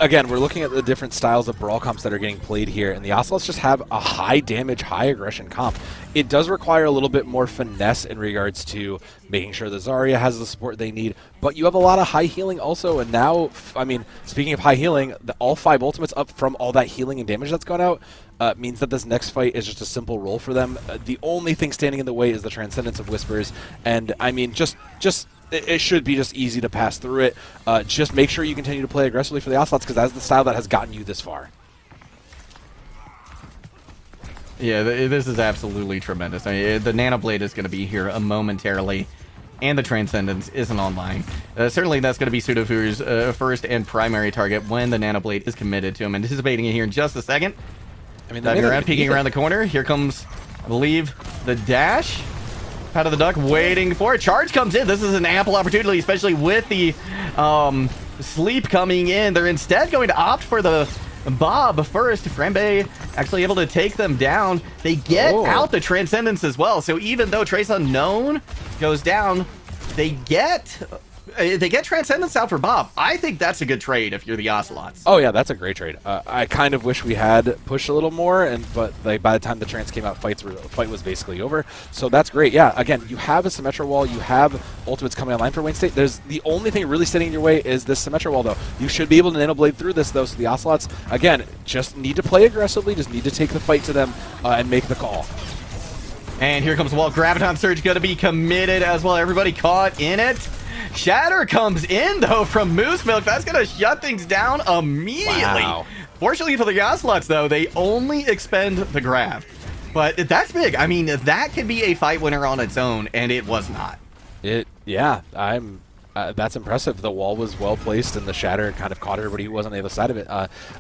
again, we're looking at the different styles of brawl comps that are getting played here, and the Ocelots just have a high damage, high aggression comp. It does require a little bit more finesse in regards to making sure the Zarya has the support they need, but you have a lot of high healing also, and now, I mean, speaking of high healing, all 5 ultimates up from all that healing and damage that's gone out means that this next fight is just a simple roll for them. The only thing standing in the way is the Transcendence of Whispers, and I mean, it should be just easy to pass through it. Just make sure you continue to play aggressively for the Ocelots, because that's the style that has gotten you this far. Yeah, this is absolutely tremendous. I mean, the Nanoblade is going to be here momentarily, and the Transcendence isn't online. Certainly that's going to be Sudafu's first and primary target when the Nanoblade is committed to him. Anticipating it here in just a second. I mean, diving around, peeking around the corner. Here comes, I believe, the dash. Pat of the Duck waiting for it. Charge comes in. This is an ample opportunity, especially with the sleep coming in. They're instead going to opt for the Bob first. Frambe actually able to take them down. They get out the Transcendence as well. So even though Trace Unknown goes down, they get Transcendence out for Bob. I think that's a good trade if you're the Ocelots. Oh yeah, that's a great trade. I kind of wish we had pushed a little more, but like by the time the Trans came out, fight was basically over. So that's great. Yeah, again, you have a Symmetra wall, you have ultimates coming online for Wayne State. There's the only thing really standing in your way is this Symmetra wall, though. You should be able to Nanoblade through this, though. So the Ocelots, again, just need to play aggressively, just need to take the fight to them and make the call. And here comes the wall. Graviton Surge going to be committed as well. Everybody caught in it. Shatter comes in, though, from Moose Milk. That's going to shut things down immediately. Wow. Fortunately for the Ocelots, though, they only expend the grab. But that's big. I mean, that could be a fight winner on its own, and it was not. That's impressive. The wall was well placed, and the Shatter kind of caught everybody who wasn't on the other side of it.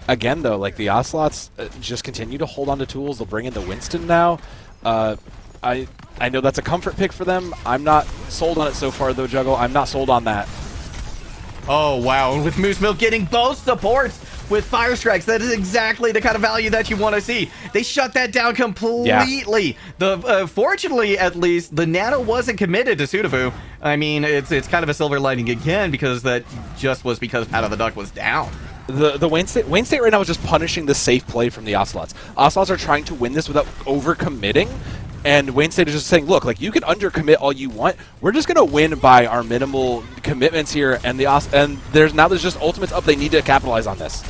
Again, though, like the Ocelots just continue to hold on to tools. They'll bring in the Winston now. I know that's a comfort pick for them. I'm not sold on it so far, though, Juggle. I'm not sold on that. Oh, wow. And with Moose Milk getting both supports with Fire Strikes, that is exactly the kind of value that you want to see. They shut that down completely. Yeah. Fortunately, at least, the Nano wasn't committed to Sudofu. I mean, it's kind of a silver lining again, because that just was because Pat of the Duck was down. The Wayne State right now is just punishing the safe play from the Ocelots. Ocelots are trying to win this without over-committing. And Wayne State is just saying, look, like you can undercommit all you want. We're just gonna win by our minimal commitments here, and there's just ultimates up. They need to capitalize on this.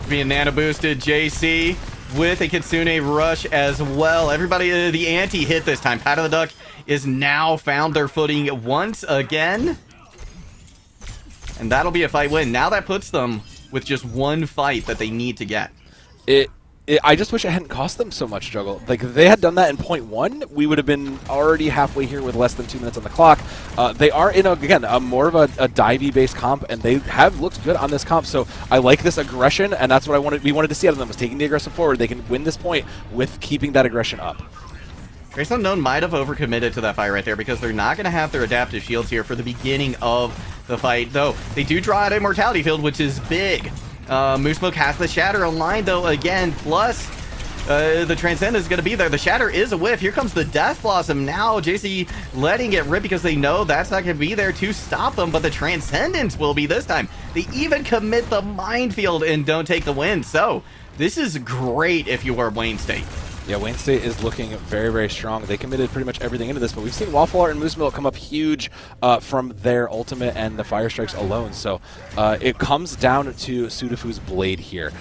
Being nano boosted, JC with a Kitsune rush as well. Everybody, the anti-hit this time. Pat of the Duck is now found their footing once again, and that'll be a fight win. Now that puts them with just one fight that they need to get. I just wish it hadn't cost them so much, Juggle. Like, if they had done that in point 1, we would have been already halfway here with less than 2 minutes on the clock. They are in, a more of a divey-based comp, and they have looked good on this comp, so I like this aggression, and that's what we wanted to see out of them, was taking the aggressive forward. They can win this point with keeping that aggression up. Grace Unknown might have overcommitted to that fight right there, because they're not going to have their adaptive shields here for the beginning of the fight, though they do draw out Immortality Field, which is big. Moose Milk has the Shatter online, though, again, plus the Transcendence is going to be there. The Shatter is a whiff. Here comes the Death Blossom now. JC letting it rip because they know that's not going to be there to stop them, but the Transcendence will be this time. They even commit the Minefield and don't take the win, so this is great if you are Wayne State. Yeah, Wayne State is looking very, very strong. They committed pretty much everything into this, but we've seen Waffle Art and Moose Milk come up huge from their ultimate and the Fire Strikes alone. So it comes down to Sudofu's Blade here.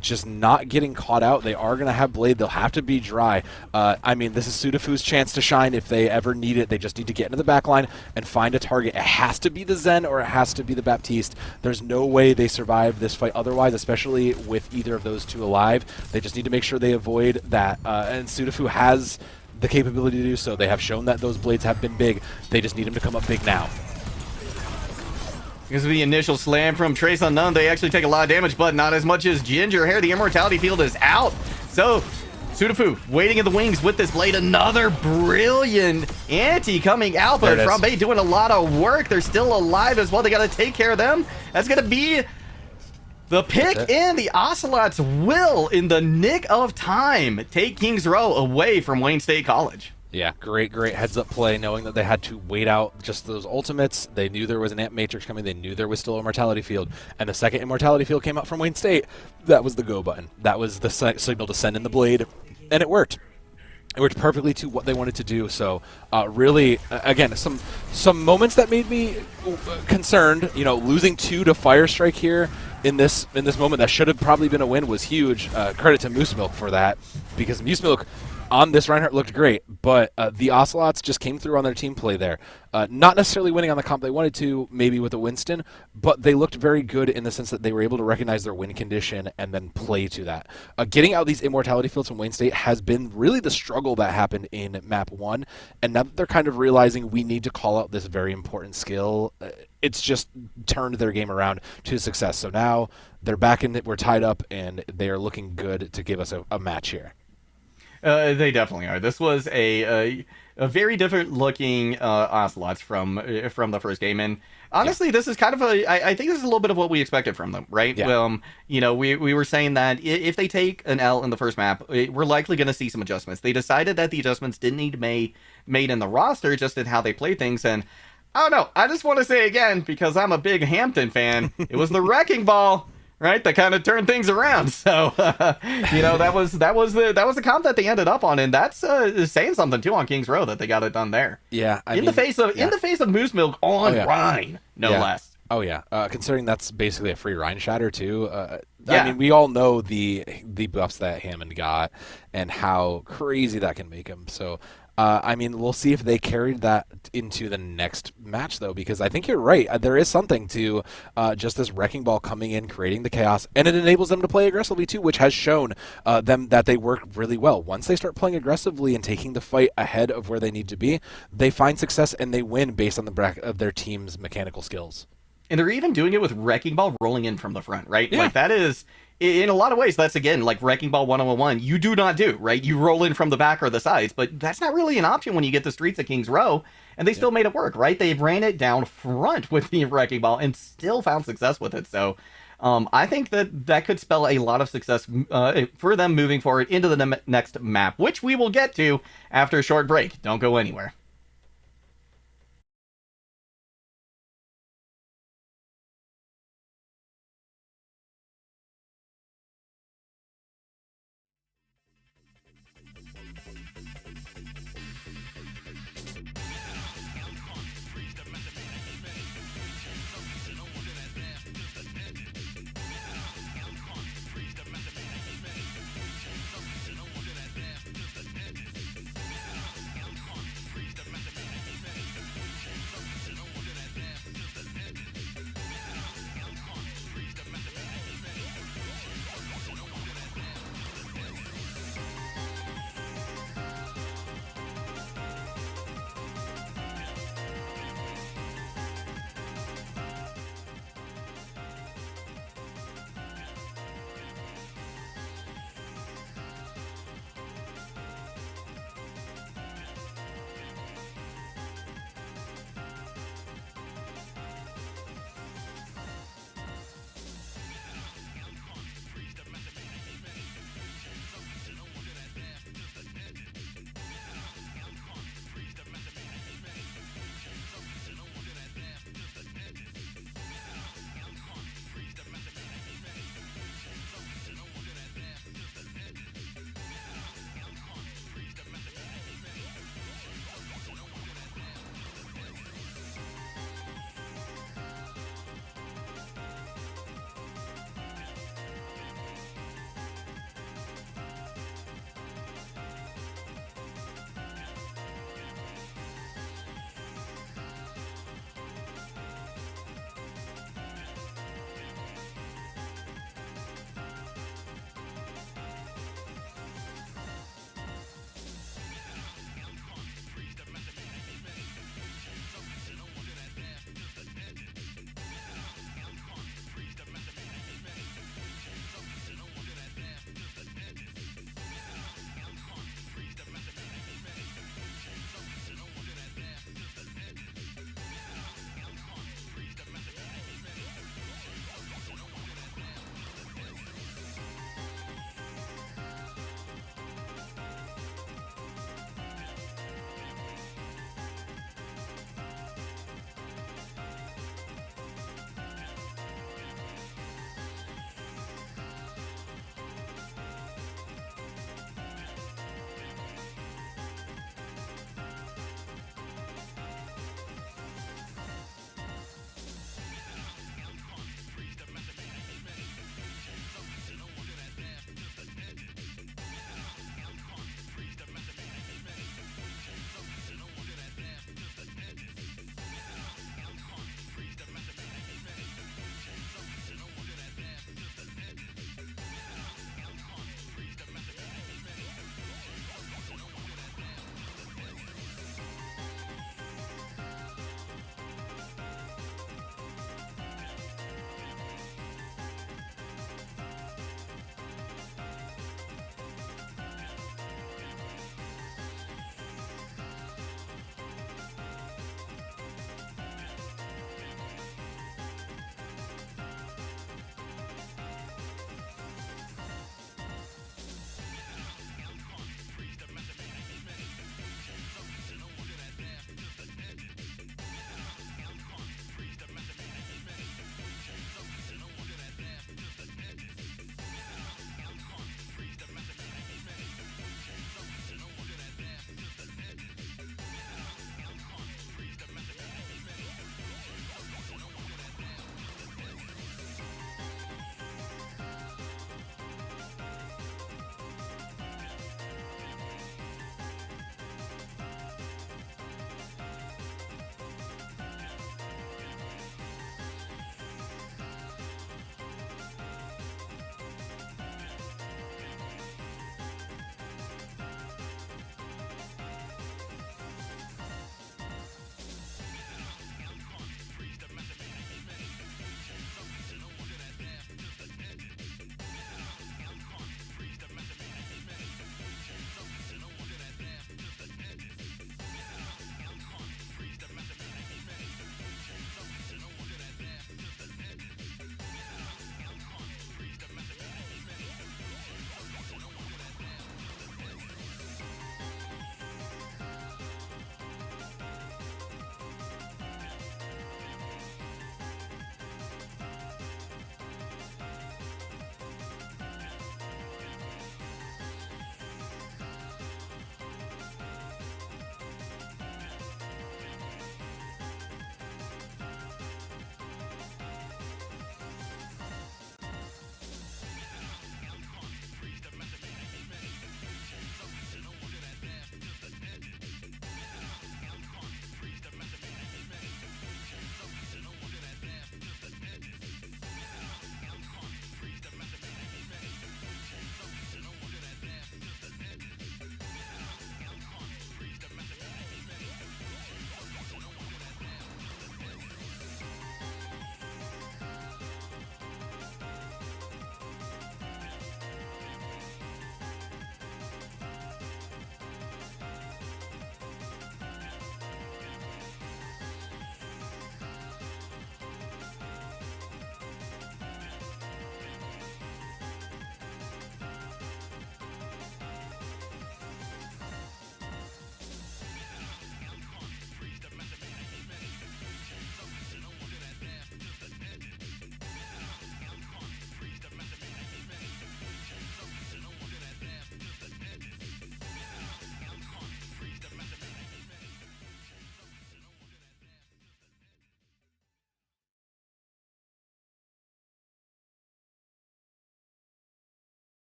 Just not getting caught out. They are going to have Blade. They'll have to be dry. I mean, this is Sudofu's chance to shine if they ever need it. They just need to get into the back line and find a target. It has to be the Zen or it has to be the Baptiste. There's no way they survive this fight otherwise, especially with either of those two alive. They just need to make sure they avoid that. And Sudofu has the capability to do so. They have shown that those Blades have been big. They just need them to come up big now. Because of the initial slam from Trace Unknown, they actually take a lot of damage, but not as much as Ginger Hair. The Immortality Field is out. So, Sudofu waiting in the wings with this Blade. Another brilliant anti coming out, but Frambe doing a lot of work. They're still alive as well. They got to take care of them. That's going to be the pick, and the Ocelots will, in the nick of time, take Kings Row away from Wayne State College. Yeah, great heads-up play, knowing that they had to wait out just those ultimates. They knew there was an Amp Matrix coming. They knew there was still Immortality Field. And the second Immortality Field came out from Wayne State, that was the go button. That was the signal to send in the Blade, and it worked. It worked perfectly to what they wanted to do. So, really, again, some moments that made me concerned. You know, losing 2 to Fire Strike here in this moment that should have probably been a win was huge. Credit to Moose Milk for that, because Moose Milk on this Reinhardt looked great, but the Ocelots just came through on their team play there. Not necessarily winning on the comp they wanted to, maybe with a Winston, but they looked very good in the sense that they were able to recognize their win condition and then play to that. Getting out these Immortality Fields from Wayne State has been really the struggle that happened in Map 1, and now that they're kind of realizing we need to call out this very important skill, it's just turned their game around to success. So now they're back in it, we're tied up, and they are looking good to give us a match here. They definitely are. This was a very different looking Ocelots from the first game, and honestly, this is kind of I think this is a little bit of what we expected from them, right? Yeah. You know, we were saying that if they take an L in the first map, we're likely going to see some adjustments. They decided that the adjustments didn't need to be made in the roster, just in how they play things, and I don't know. I just want to say again, because I'm a big Hampton fan, it was the Wrecking Ball, right, that kind of turned things around. So, you know, that was the comp that they ended up on, and that's saying something too on Kings Row that they got it done there. Yeah, in the face of Moose Milk on Rhine, no less. Oh yeah, considering that's basically a free Rhine shatter too. Yeah. I mean, we all know the buffs that Hammond got and how crazy that can make him. So, I mean, we'll see if they carried that into the next match though, because I think you're right. There is something to just this wrecking ball coming in, creating the chaos, and it enables them to play aggressively too, which has shown them that they work really well. Once they start playing aggressively and taking the fight ahead of where they need to be, they find success and they win based on the bracket of their team's mechanical skills. And they're even doing it with Wrecking Ball rolling in from the front, right? Yeah. Like, that is, in a lot of ways, that's, again, like Wrecking Ball 101. You do not do, right? You roll in from the back or the sides, but that's not really an option when you get the streets of Kings Row, and they still made it work, right? They ran it down front with the Wrecking Ball and still found success with it, so I think that could spell a lot of success for them moving forward into the next map, which we will get to after a short break. Don't go anywhere.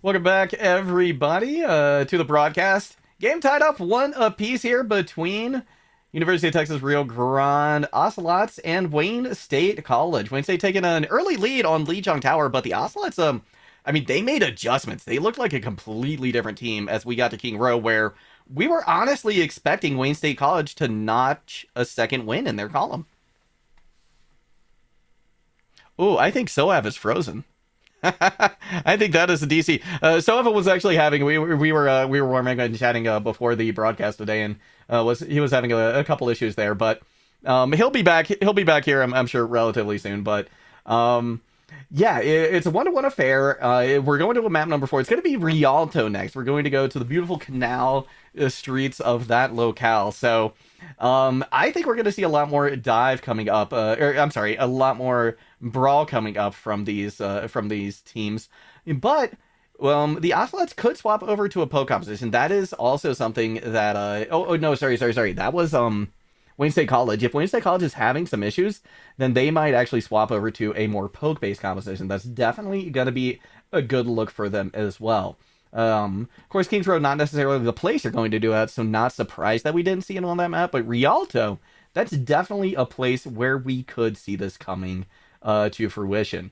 Welcome back, everybody, to the broadcast. Game tied up 1 apiece here between University of Texas Rio Grande Ocelots and Wayne State College. Wayne State taking an early lead on Lijiang Tower, but the Ocelots, I mean, they made adjustments. They looked like a completely different team as we got to King Row, where we were honestly expecting Wayne State College to notch a second win in their column. Oh, I think Soav is frozen. I think that is a DC. Soav was actually having we were warming and chatting before the broadcast today, and he was having a couple issues there, but he'll be back. He'll be back here, I'm sure, relatively soon. But yeah, it's a 1-1 affair. We're going to a map number 4. It's going to be Rialto next. We're going to go to the beautiful canal streets of that locale. So I think we're going to see a lot more dive coming up. I'm sorry, a lot more brawl coming up from these teams. But the Ocelots could swap over to a poke composition. That is also something that no, sorry. That was Wayne State College. If Wayne State College is having some issues, then they might actually swap over to a more poke-based composition. That's definitely going to be a good look for them as well. Of course, Kings Road, not necessarily the place you're going to do that, so not surprised that we didn't see it on that map. But Rialto, that's definitely a place where we could see this coming to fruition.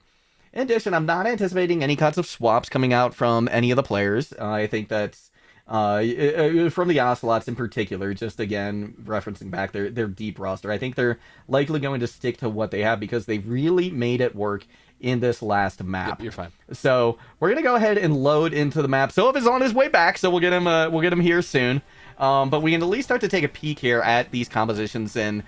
In addition, I'm not anticipating any kinds of swaps coming out from any of the players. I think that's from the Ocelots in particular, just again referencing back their deep roster. I think they're likely going to stick to what they have because they really made it work in this last map. Yep, you're fine. So we're gonna go ahead and load into the map. Soav is on his way back, so we'll get him here soon. But we can at least start to take a peek here at these compositions and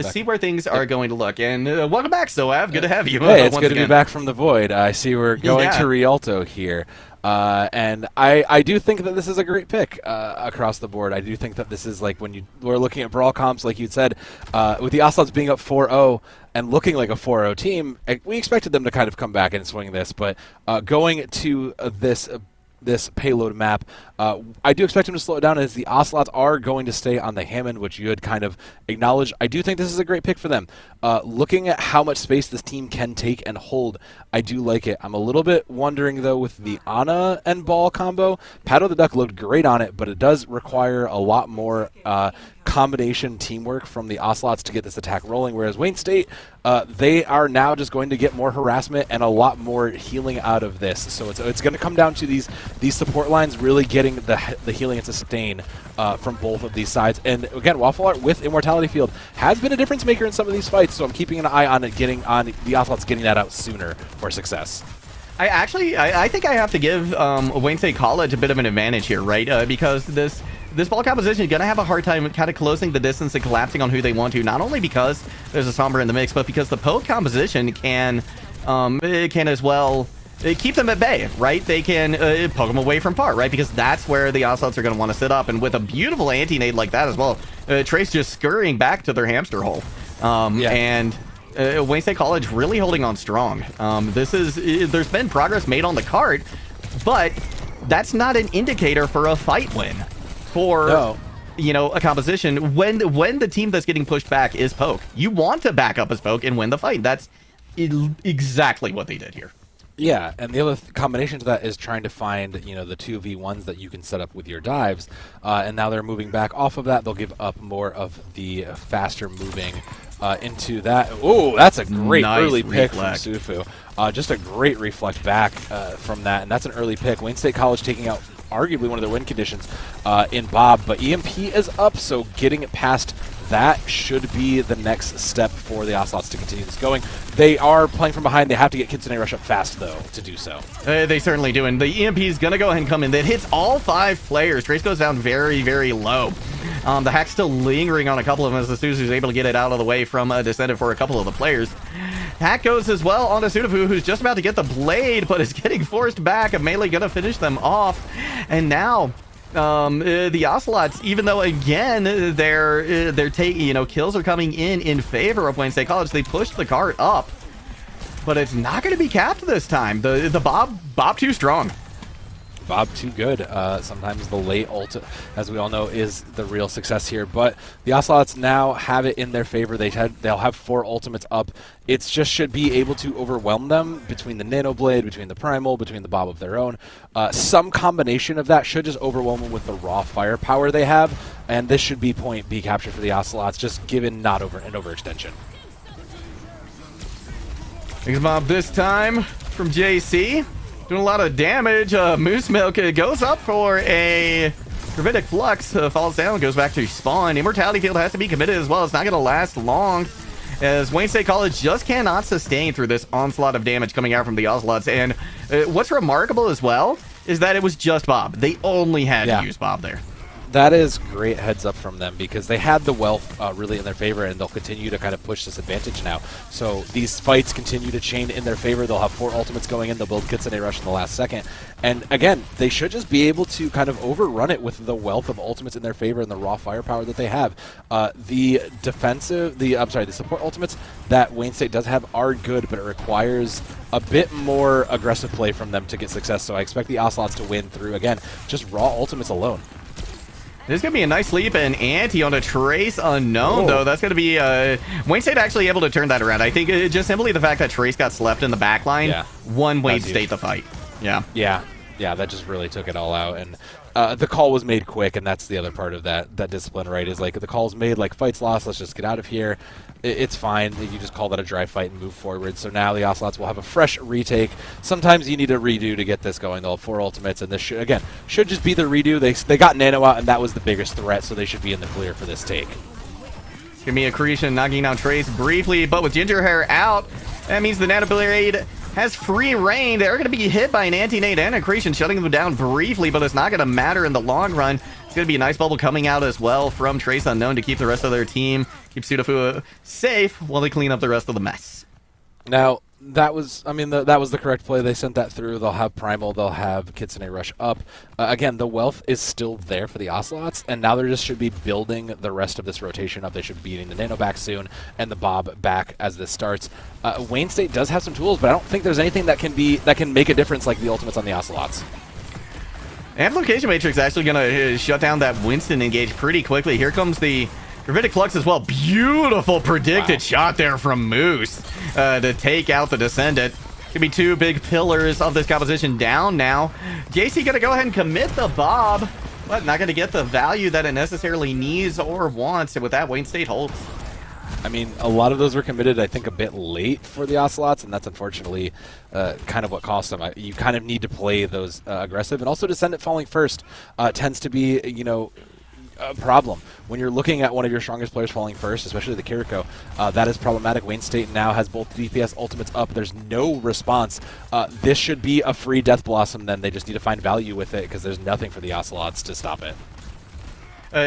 see where things are going to look. And welcome back, Soav. Good to have you. Hey, it's good to be back from the void. I see we're going to Rialto here. And I do think that this is a great pick across the board. I do think that this is like when we're looking at brawl comps, like you said, with the Ocelots being up 4-0 and looking like a 4-0 team, we expected them to kind of come back and swing this. But going to this payload map, I do expect him to slow it down as the Ocelots are going to stay on the Hammond, which you had kind of acknowledged. I do think this is a great pick for them. Looking at how much space this team can take and hold, I do like it. I'm a little bit wondering, though, with the Ana and Ball combo. Pato the Duck looked great on it, but it does require a lot more combination teamwork from the Ocelots to get this attack rolling, whereas Wayne State, they are now just going to get more harassment and a lot more healing out of this. So it's going to come down to these support lines really getting the healing and sustain from both of these sides. And again, Waffle Art with Immortality Field has been a difference maker in some of these fights, so I'm keeping an eye on it, the Ocelots getting that out sooner for success. I think I have to give Wayne State College a bit of an advantage here, right? Because this ball composition is going to have a hard time kind of closing the distance and collapsing on who they want to, not only because there's a Sombra in the mix, but because the poke composition can as well keep them at bay, right? They can poke them away from par, right? Because that's where the Ocelots are going to want to sit up. And with a beautiful anti-nade like that as well, Trace just scurrying back to their hamster hole. And Wayne State College really holding on strong. There's been progress made on the cart, but that's not an indicator for a fight win for a composition when the team that's getting pushed back is poke. You want to back up as poke and win the fight. That's exactly what they did here. Yeah, and the other combination to that is trying to find, the 2v1s that you can set up with your dives, and now they're moving back off of that. They'll give up more of the faster moving into that. Oh, that's a great early pick from Sufu. Just a great reflect back from that, and that's an early pick. Wayne State College taking out arguably one of their win conditions in Bob, but EMP is up, so getting it past that should be the next step for the Ocelots to continue this going. They are playing from behind. They have to get Kitsune Rush up fast, though, to do so. They certainly do, and the EMP is going to go ahead and come in. That hits all 5 players. Trace goes down very, very low. The hack's still lingering on a couple of them as the Suzu's able to get it out of the way from Descendant for a couple of the players. Hack goes as well on to Sudafu, who's just about to get the blade, but is getting forced back. Melee going to finish them off. And now the Ocelots, even though again they're taking kills are coming in favor of Wayne State College, they pushed the cart up, but it's not going to be capped this time. The Bob too strong. Bob too good. Sometimes the late ult, as we all know, is the real success here. But the Ocelots now have it in their favor. They'll have 4 ultimates up. It just should be able to overwhelm them between the Nano Blade, between the Primal, between the Bob of their own. Some combination of that should just overwhelm them with the raw firepower they have, and this should be point B capture for the Ocelots, just given not an overextension. Thanks, Bob, this time from JC. Doing a lot of damage. Moose Milk goes up for a Gravitic Flux, falls down, goes back to spawn. Immortality Field has to be committed as well. It's not going to last long, as Wayne State College just cannot sustain through this onslaught of damage coming out from the Ocelots. And what's remarkable as well is that it was just Bob. They only had to use Bob there. That is great heads up from them, because they had the wealth really in their favor, and they'll continue to kind of push this advantage now. So these fights continue to chain in their favor. They'll have 4 ultimates going in. They'll build Kitsune Rush in the last second. And again, they should just be able to kind of overrun it with the wealth of ultimates in their favor and the raw firepower that they have. The support ultimates that Wayne State does have are good, but it requires a bit more aggressive play from them to get success. So I expect the Ocelots to win through, again, just raw ultimates alone. There's going to be a nice leap and anti on a Trace Unknown, though. That's going to be Wayne State actually able to turn that around. I think just simply the fact that Trace got slept in the back line won Wayne State the fight. Yeah, that just really took it all out. And the call was made quick, and that's the other part of that discipline, right? Is like the call's made, like, fight's lost, let's just get out of here. It's fine. You just call that a dry fight and move forward. So now the Ocelots will have a fresh retake. Sometimes you need a redo to get this going. They'll have 4 ultimates, and this should just be the redo. They got Nano out, and that was the biggest threat, so they should be in the clear for this take. It's going to be Accretion knocking down Trace briefly, but with Ginger Hair out, that means the Nano Blade has free reign. They're going to be hit by an anti-nade and Accretion, shutting them down briefly, but it's not going to matter in the long run. It's going to be a nice bubble coming out as well from Trace Unknown to keep the rest of their team, keep Sudafu safe while they clean up the rest of the mess. Now, that was the correct play. They sent that through. They'll have Primal. They'll have Kitsune Rush up. Again, the wealth is still there for the Ocelots, and now they just should be building the rest of this rotation up. They should be getting the Nano back soon and the Bob back as this starts. Wayne State does have some tools, but I don't think there's anything that can make a difference like the ultimates on the Ocelots. Amplification Matrix actually going to shut down that Winston engage pretty quickly. Here comes the Gravitic Flux as well. Beautiful predicted shot there from Moose to take out the Descendant. Could be 2 big pillars of this composition down now. JC going to go ahead and commit the Bob, but not going to get the value that it necessarily needs or wants. And with that, Wayne State holds. I mean, a lot of those were committed, I think, a bit late for the Ocelots, and that's unfortunately kind of what cost them. You kind of need to play those aggressive. And also Descendant falling first tends to be, a problem. When you're looking at one of your strongest players falling first, especially the Kiriko, that is problematic. Wayne State now has both DPS ultimates up. There's no response. This should be a free Death Blossom then. They just need to find value with it because there's nothing for the Ocelots to stop it.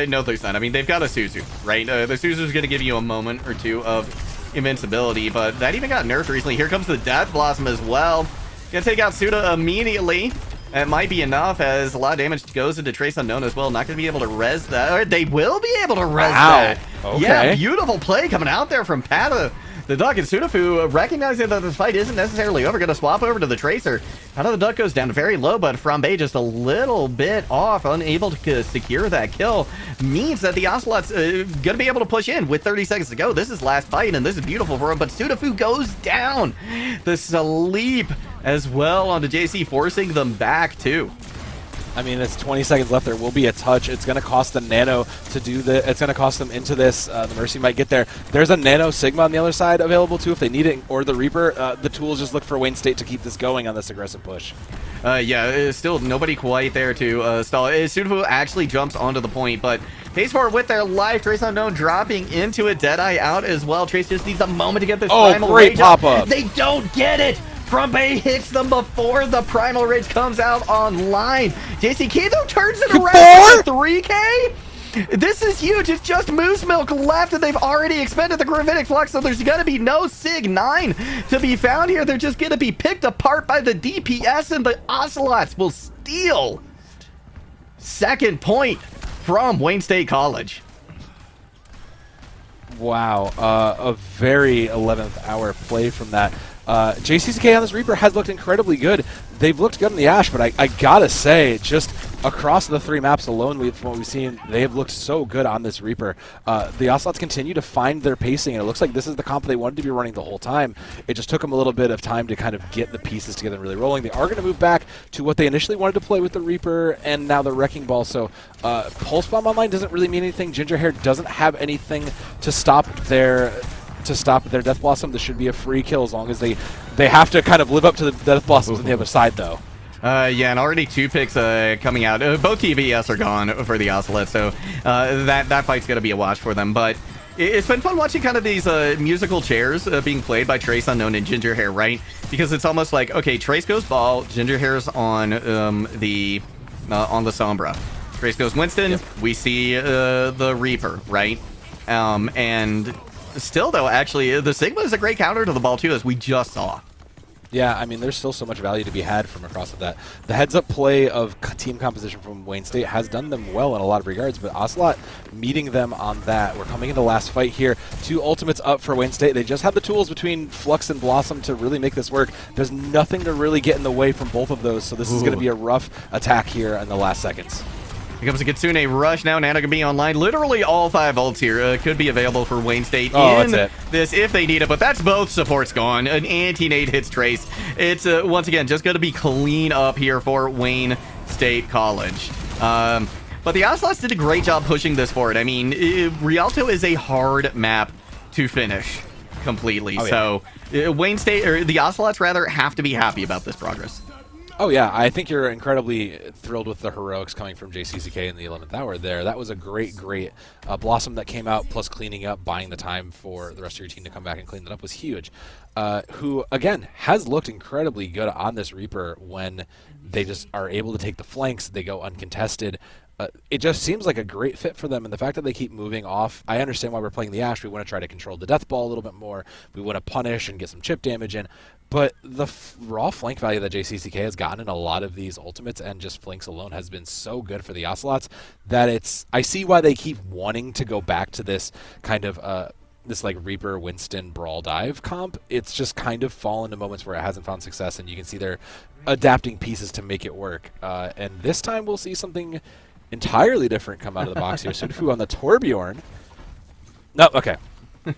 No, there's not. I mean, they've got a Suzu, right? The Suzu's going to give you a moment or two of invincibility, but that even got nerfed recently. Here comes the Death Blossom as well. Gonna take out Suda immediately. It might be enough, as a lot of damage goes into Trace Unknown as well. Not going to be able to res that. Or they will be able to res that. Okay. Yeah, beautiful play coming out there from Pata. The Duck and Sudafu, recognizing that this fight isn't necessarily over, going to swap over to the Tracer. Pata the Duck goes down very low, but Frambe just a little bit off, unable to secure that kill. Means that the Ocelots going to be able to push in with 30 seconds to go. This is last fight, and this is beautiful for him, but Sudafu goes down. The sleep as well onto JC, forcing them back too. I mean, it's 20 seconds left. There will be a touch. It's going to cost the Nano to do the. It's going to cost them into this. The Mercy might get there. There's a Nano Sigma on the other side available too if they need it, or the Reaper. The tools just look for Wayne State to keep this going on this aggressive push. Yeah, still nobody quite there to stall. Sudafu actually jumps onto the point, but pays forward with their life. Trace Unknown dropping into it. Deadeye out as well. Trace just needs a moment to get this primal great rage pop-up. They don't get it. Frambe hits them before the Primal Rage comes out online. JCK though turns it around for 3K. This is huge. It's just Moose Milk left, and they've already expended the Gravitic Flux, so there's going to be no Sig 9 to be found here. They're just going to be picked apart by the DPS, and the Ocelots will steal second point from Wayne State College. Wow, a very 11th hour play from that. JCCK on this Reaper has looked incredibly good. They've looked good in the Ash, but I gotta say, just across the 3 maps alone, what we've seen, they have looked so good on this Reaper. The Ocelots continue to find their pacing, and it looks like this is the comp they wanted to be running the whole time. It just took them a little bit of time to kind of get the pieces together and really rolling. They are going to move back to what they initially wanted to play with the Reaper, and now the Wrecking Ball. So Pulse Bomb online doesn't really mean anything. Ginger Hair doesn't have anything to stop their Death Blossom. This should be a free kill as long as they have to kind of live up to the Death Blossoms on the other side, though. Yeah, and already 2 picks coming out. Both TBS are gone for the Ocelot, so that fight's going to be a watch for them. But it's been fun watching kind of these musical chairs being played by Trace Unknown and Ginger Hair, right? Because it's almost like, okay, Trace goes Ball, Ginger Hair's on the Sombra. Trace goes Winston, yep. We see the Reaper, right? And still, though, actually, the Sigma is a great counter to the Ball, too, as we just saw. Yeah, I mean, there's still so much value to be had from across of that. The heads-up play of team composition from Wayne State has done them well in a lot of regards, but Ocelot meeting them on that. We're coming into the last fight here. 2 ultimates up for Wayne State. They just have the tools between Flux and Blossom to really make this work. There's nothing to really get in the way from both of those, so this is going to be a rough attack here in the last seconds. Here comes a Kitsune rush now. Nana can be online. Literally all 5 ults here could be available for Wayne State in this if they need it, but that's both supports gone. An anti-nade hits Trace. It's, once again, just going to be clean up here for Wayne State College. But the Ocelots did a great job pushing this forward. I mean, Rialto is a hard map to finish completely. Oh, yeah. So Wayne State, or the Ocelots rather, have to be happy about this progress. Oh, yeah. I think you're incredibly thrilled with the heroics coming from JCCK in the 11th hour there. That was a great Blossom that came out, plus cleaning up, buying the time for the rest of your team to come back and clean that up was huge. Who, again, has looked incredibly good on this Reaper when they just are able to take the flanks. They go uncontested. It just seems like a great fit for them, and the fact that they keep moving off, I understand why we're playing the Ash. We want to try to control the Death Ball a little bit more. We want to punish and get some chip damage in. But the raw flank value that JCCK has gotten in a lot of these ultimates and just flanks alone has been so good for the Ocelots that I see why they keep wanting to go back to this kind of this like Reaper Winston brawl dive comp. It's just kind of fallen to moments where it hasn't found success, and you can see they're adapting pieces to make it work. And this time we'll see something entirely different come out of the box here. Sunfu on the Torbjorn. No, okay.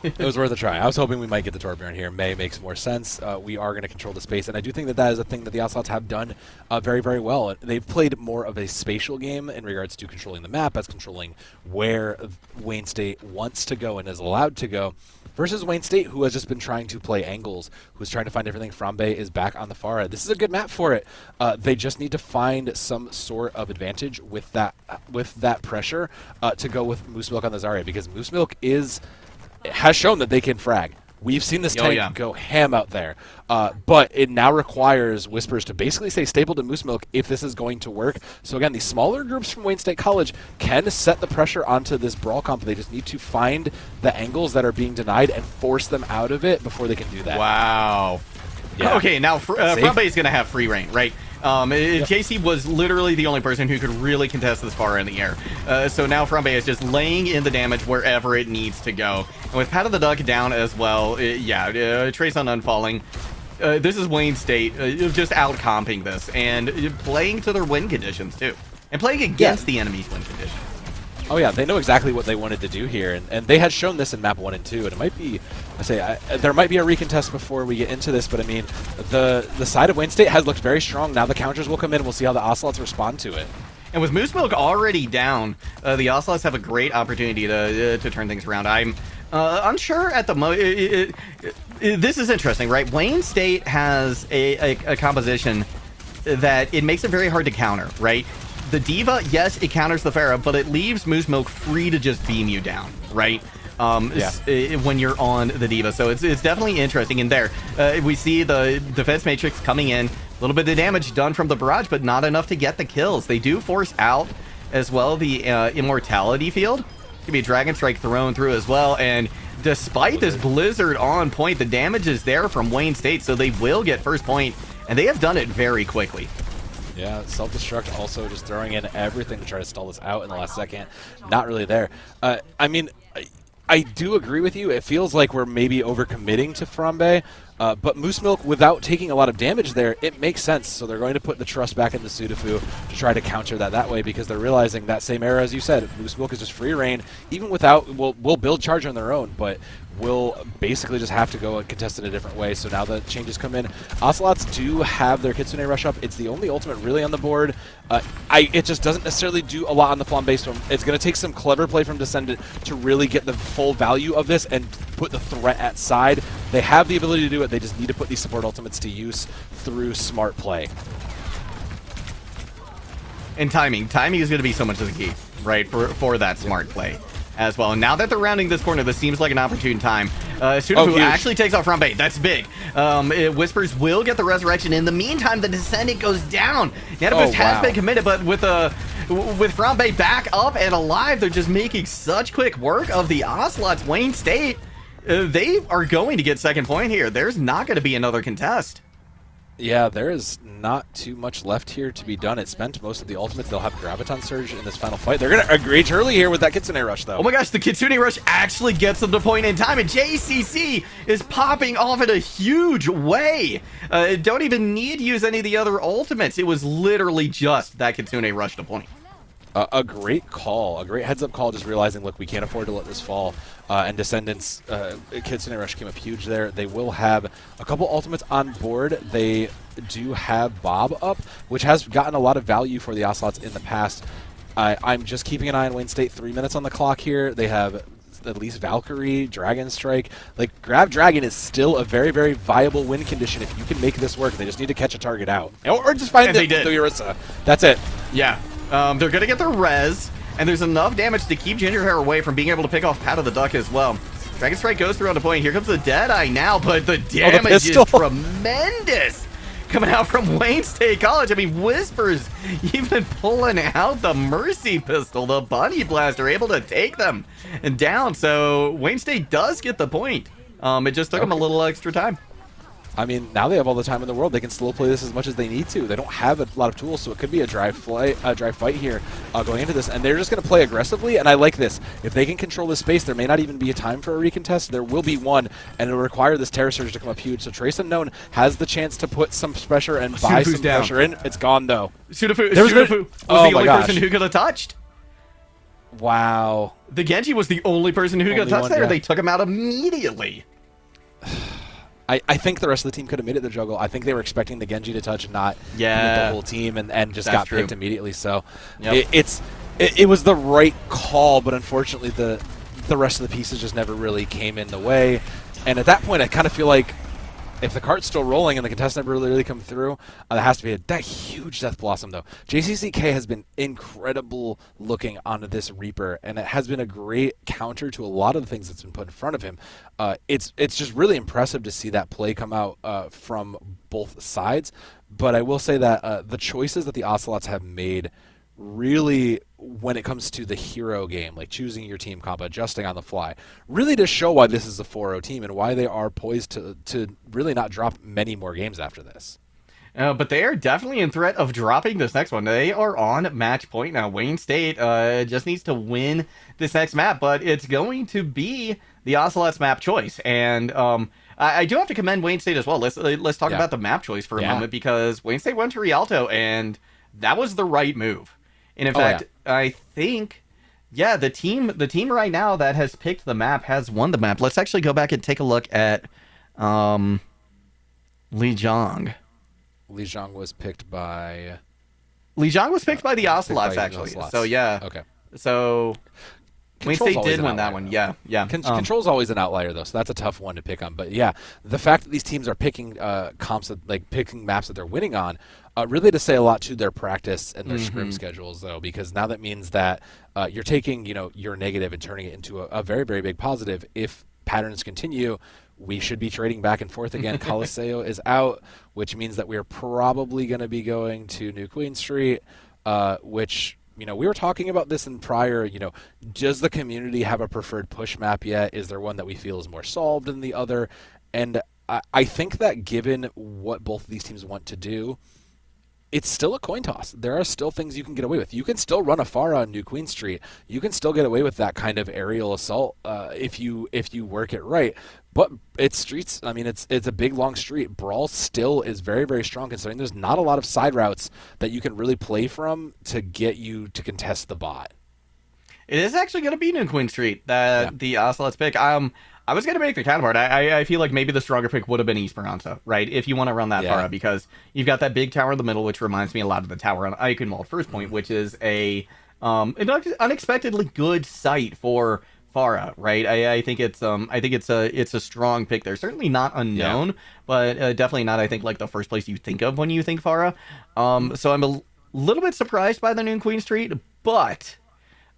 It was worth a try. I was hoping we might get the Torbjorn here. May makes more sense. We are going to control the space, and I do think that is a thing that the Ocelots have done very, very well. They've played more of a spatial game in regards to controlling the map, as controlling where Wayne State wants to go and is allowed to go, versus Wayne State, who has just been trying to play angles, who's trying to find everything. Frambe is back on the far end. This is a good map for it. They just need to find some sort of advantage with that pressure to go with Moose Milk on the Zarya, because Moose Milk has shown that they can frag. We've seen this tank go ham out there, but it now requires Whispers to basically stay stable to Moose Milk if this is going to work. So again, these smaller groups from Wayne State College can set the pressure onto this brawl comp. They just need to find the angles that are being denied and force them out of it before they can do that. Wow. Yeah. Okay, now Frambe is going to have free reign, right? JC was literally the only person who could really contest this far in the air. So now Frambe is just laying in the damage wherever it needs to go. And with Pat of the Duck down as well, Trace on unfalling. This is Wayne State just out-comping this and playing to their win conditions, too. And playing against the enemy's win conditions. Oh yeah, they know exactly what they wanted to do here, and they had shown this in map 1 and 2, and it might be, there might be a recontest before we get into this, but I mean, the side of Wayne State has looked very strong. Now the counters will come in, and we'll see how the Ocelots respond to it. And with Moose Milk already down, the Ocelots have a great opportunity to turn things around. I'm unsure at the moment. This is interesting, right? Wayne State has a composition that it makes it very hard to counter, right? The D.Va, yes, it counters the Pharah, but it leaves Moose Milk free to just beam you down, right? When you're on the D.Va. So it's definitely interesting. And there, we see the defense matrix coming in. A little bit of damage done from the barrage, but not enough to get the kills. They do force out as well the immortality field. Could be a Dragon Strike thrown through as well. And despite this Blizzard on point, the damage is there from Wayne State, so they will get first point. And they have done it very quickly. Yeah, self-destruct also just throwing in everything to try to stall this out in the last second. Not really there. I mean, I do agree with you. It feels like we're maybe overcommitting to Frambe. But Moose Milk, without taking a lot of damage there, it makes sense. So they're going to put the trust back into Sudofu to try to counter that way, because they're realizing that same era, as you said, Moose Milk is just free reign. Even without, will build charge on their own, but will basically just have to go and contest in a different way. So now the changes come in. Ocelots do have their Kitsune Rush up. It's the only ultimate really on the board. It just doesn't necessarily do a lot on the flambe storm. It's going to take some clever play from Descendant to really get the full value of this and put the threat at side. They have the ability to do it. They just need to put these support ultimates to use through smart play. And timing. Timing is going to be so much of the key, right, for that smart play as well. And now that they're rounding this corner, this seems like an opportune time. Sudofu actually takes off Frambe. That's big. Whispers will get the resurrection. In the meantime, the Descendant goes down. Nanopist has been committed, but with Frambe back up and alive, they're just making such quick work of the Ocelots. Wayne State, they are going to get second point here. There's not going to be another contest. Yeah, there is not too much left here to be done. It spent most of the ultimates. They'll have Graviton Surge in this final fight. They're going to engage early here with that Kitsune Rush, though. Oh my gosh, the Kitsune Rush actually gets them to point in time, and JCC is popping off in a huge way. Don't even need to use any of the other ultimates. It was literally just that Kitsune Rush to point. A great call, a great heads-up call, just realizing, look, we can't afford to let this fall. And Descendants, Kitsune Rush came up huge there. They will have a couple ultimates on board. They do have Bob up, which has gotten a lot of value for the Ocelots in the past. I'm just keeping an eye on Wayne State. 3 minutes on the clock here. They have at least Valkyrie, Dragon Strike. Like, Grab Dragon is still a very, very viable win condition if you can make this work. They just need to catch a target out. Or just find the Urisa. That's it. Yeah. They're going to get their res, and there's enough damage to keep Gingerhair away from being able to pick off Pat of the Duck as well. Dragon Strike goes through on the point. Here comes the Deadeye now, but the damage is tremendous coming out from Wayne State College. I mean, Whispers even pulling out the Mercy Pistol. The Bunny Blaster able to take them down, so Wayne State does get the point. It just took them a little extra time. I mean, now they have all the time in the world. They can slow play this as much as they need to. They don't have a lot of tools, so it could be a dry fight here going into this. And they're just going to play aggressively, and I like this. If they can control this space, there may not even be a time for a recontest. There will be one, and it'll require this Terror Surge to come up huge. So Trace Unknown has the chance to put some pressure and buy some pressure in. It's gone, though. Sudofu was the only person who could have touched. Wow. The Genji was the only person who could have touched there. Yeah. They took him out immediately. I think the rest of the team could have made it the juggle. I think they were expecting the Genji to touch, not the whole team, and just got picked immediately. So it was the right call, but unfortunately the rest of the pieces just never really came in the way. And at that point, I kind of feel like if the cart's still rolling and the contestant never really come through, there has to be that huge Death Blossom, though. JCCK has been incredible looking onto this Reaper, and it has been a great counter to a lot of the things that's been put in front of him. It's just really impressive to see that play come out from both sides. But I will say that the choices that the Ocelots have made really, when it comes to the hero game, like choosing your team comp, adjusting on the fly, really to show why this is a 4-0 team and why they are poised to really not drop many more games after this. But they are definitely in threat of dropping this next one. They are on match point now. Wayne State just needs to win this next map, but it's going to be the Ocelots map choice. And I do have to commend Wayne State as well. Let's talk about the map choice for a moment, because Wayne State went to Rialto, and that was the right move. And in fact, I think, the team right now that has picked the map has won the map. Let's actually go back and take a look at Lijiang. Lijiang was picked by the Ocelots, actually. So, yeah. Okay. So Wayne State did win that one. Yeah. Control's always an outlier, though, so that's a tough one to pick on. But, yeah, the fact that these teams are picking picking maps that they're winning on, really to say a lot to their practice and their scrim schedules, though, because now that means that you're taking, your negative and turning it into a very, very big positive. If patterns continue, we should be trading back and forth again. Coliseo is out, which means that we are probably going to be going to New Queen Street, which, we were talking about this in prior, does the community have a preferred push map yet? Is there one that we feel is more solved than the other? And I think that given what both of these teams want to do, it's still a coin toss. There are still things you can get away with. You can still run a Pharah on New Queen Street. You can still get away with that kind of aerial assault if you work it right. But it's streets. I mean, it's a big, long street. Brawl still is very, very strong, considering there's not a lot of side routes that you can really play from to get you to contest the bot. It is actually going to be New Queen Street that the Ocelots pick. I was going to make the counterpart. I feel like maybe the stronger pick would have been Esperanza, right? If you want to run that far, because you've got that big tower in the middle, which reminds me a lot of the tower on Eichenwald First Point, which is an unexpectedly good site for Pharah, right? I think it's a strong pick there. Certainly not unknown, but definitely not, I think, like the first place you think of when you think Pharah. So I'm a little bit surprised by the New Queen Street, but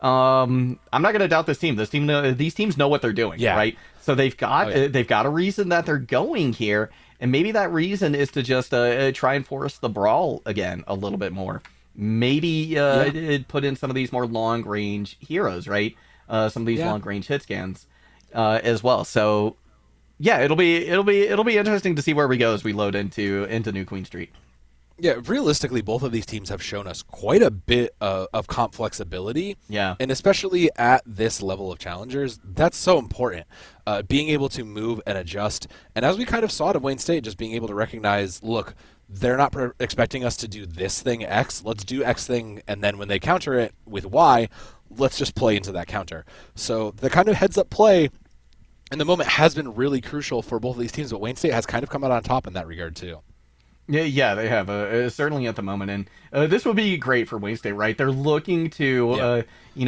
I'm not going to doubt this team. These teams know what they're doing, right? So they've got a reason that they're going here, and maybe that reason is to just try and force the brawl again a little bit more. Maybe put in some of these more long range heroes, right? Some of these long range hit scans as well. So yeah, it'll be interesting to see where we go as we load into New Queen Street. Yeah, realistically, both of these teams have shown us quite a bit of comp flexibility. Yeah. And especially at this level of challengers, that's so important. Being able to move and adjust. And as we kind of saw at Wayne State, just being able to recognize, look, they're not expecting us to do this thing X. Let's do X thing. And then when they counter it with Y, let's just play into that counter. So the kind of heads-up play in the moment has been really crucial for both of these teams. But Wayne State has kind of come out on top in that regard, too. Yeah, they have, certainly at the moment, and this would be great for Wayne State, right? They're looking to,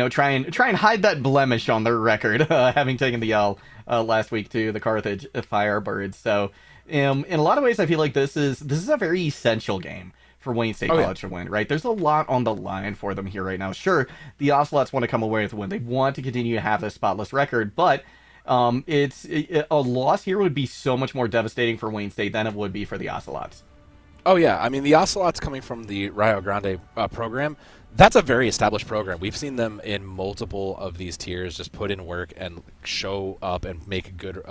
try and hide that blemish on their record, having taken the L last week to the Carthage Firebirds. So, in a lot of ways, I feel like this is a very essential game for Wayne State College to win, right? There's a lot on the line for them here right now. Sure, the Ocelots want to come away with a win. They want to continue to have a spotless record, but a loss here would be so much more devastating for Wayne State than it would be for the Ocelots. Oh, yeah. I mean, the Ocelots coming from the Rio Grande program, that's a very established program. We've seen them in multiple of these tiers just put in work and show up and make good,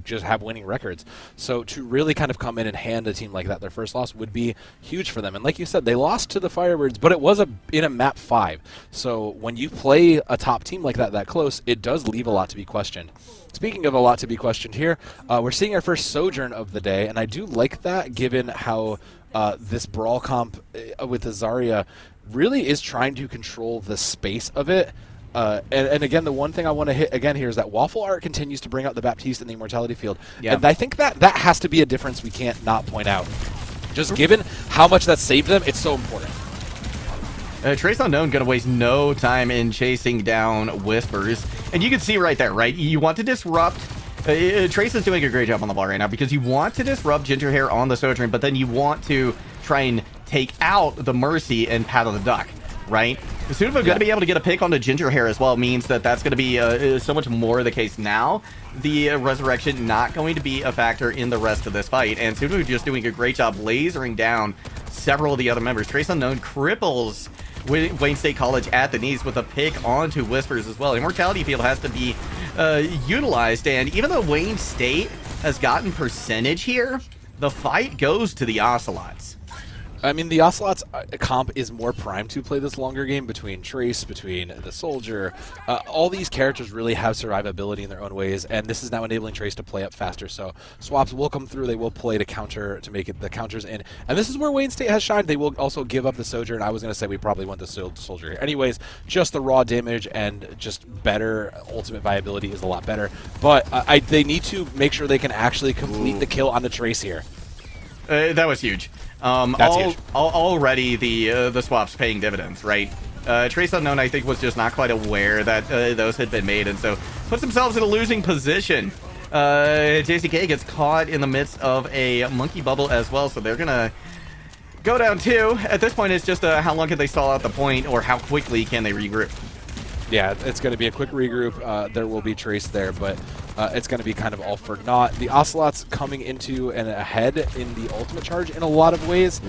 just have winning records. So to really kind of come in and hand a team like that their first loss would be huge for them. And like you said, they lost to the Firebirds, but it was in a map 5. So when you play a top team like that close, it does leave a lot to be questioned. Speaking of a lot to be questioned here, we're seeing our first Sojourn of the day, and I do like that given how this Brawl comp with the Zarya really is trying to control the space of it. And again, the one thing I want to hit again here is that Waffle Art continues to bring out the Baptiste in the Immortality Field. Yeah. And I think that has to be a difference we can't not point out. Just given how much that saved them, it's so important. Trace Unknown going to waste no time in chasing down Whispers. And you can see right there, right? You want to disrupt... Trace is doing a great job on the ball right now because you want to disrupt Ginger Hair on the Sojourn, but then you want to try and take out the Mercy and Paddle the Duck, right? Sudovo going to be able to get a pick onto Ginger Hair as well means that that's going to be so much more the case now. The Resurrection not going to be a factor in the rest of this fight, and Sudovo just doing a great job lasering down several of the other members. Trace Unknown cripples Wayne State College at the knees with a pick onto Whispers as well. Immortality Field has to be utilized, and even though Wayne State has gotten percentage here, the fight goes to the Ocelots. I mean, the Ocelots comp is more primed to play this longer game between Trace, between the Soldier. All these characters really have survivability in their own ways, and this is now enabling Trace to play up faster. So swaps will come through. They will play to counter, to make it the counters in. And this is where Wayne State has shined. They will also give up the Soldier, and I was going to say we probably want the Soldier here. Anyways, just the raw damage and just better ultimate viability is a lot better. But they need to make sure they can actually complete the kill on the Trace here. That was huge. Huge. Already the swap's paying dividends, right? Trace Unknown, I think, was just not quite aware that those had been made, and so puts themselves in a losing position. JCK gets caught in the midst of a monkey bubble as well, so they're gonna go down 2. At this point, it's just how long can they stall out the point, or how quickly can they regroup? Yeah, it's going to be a quick regroup. There will be Trace there, but it's going to be kind of all for naught. The Ocelots coming into and ahead in the ultimate charge in a lot of ways.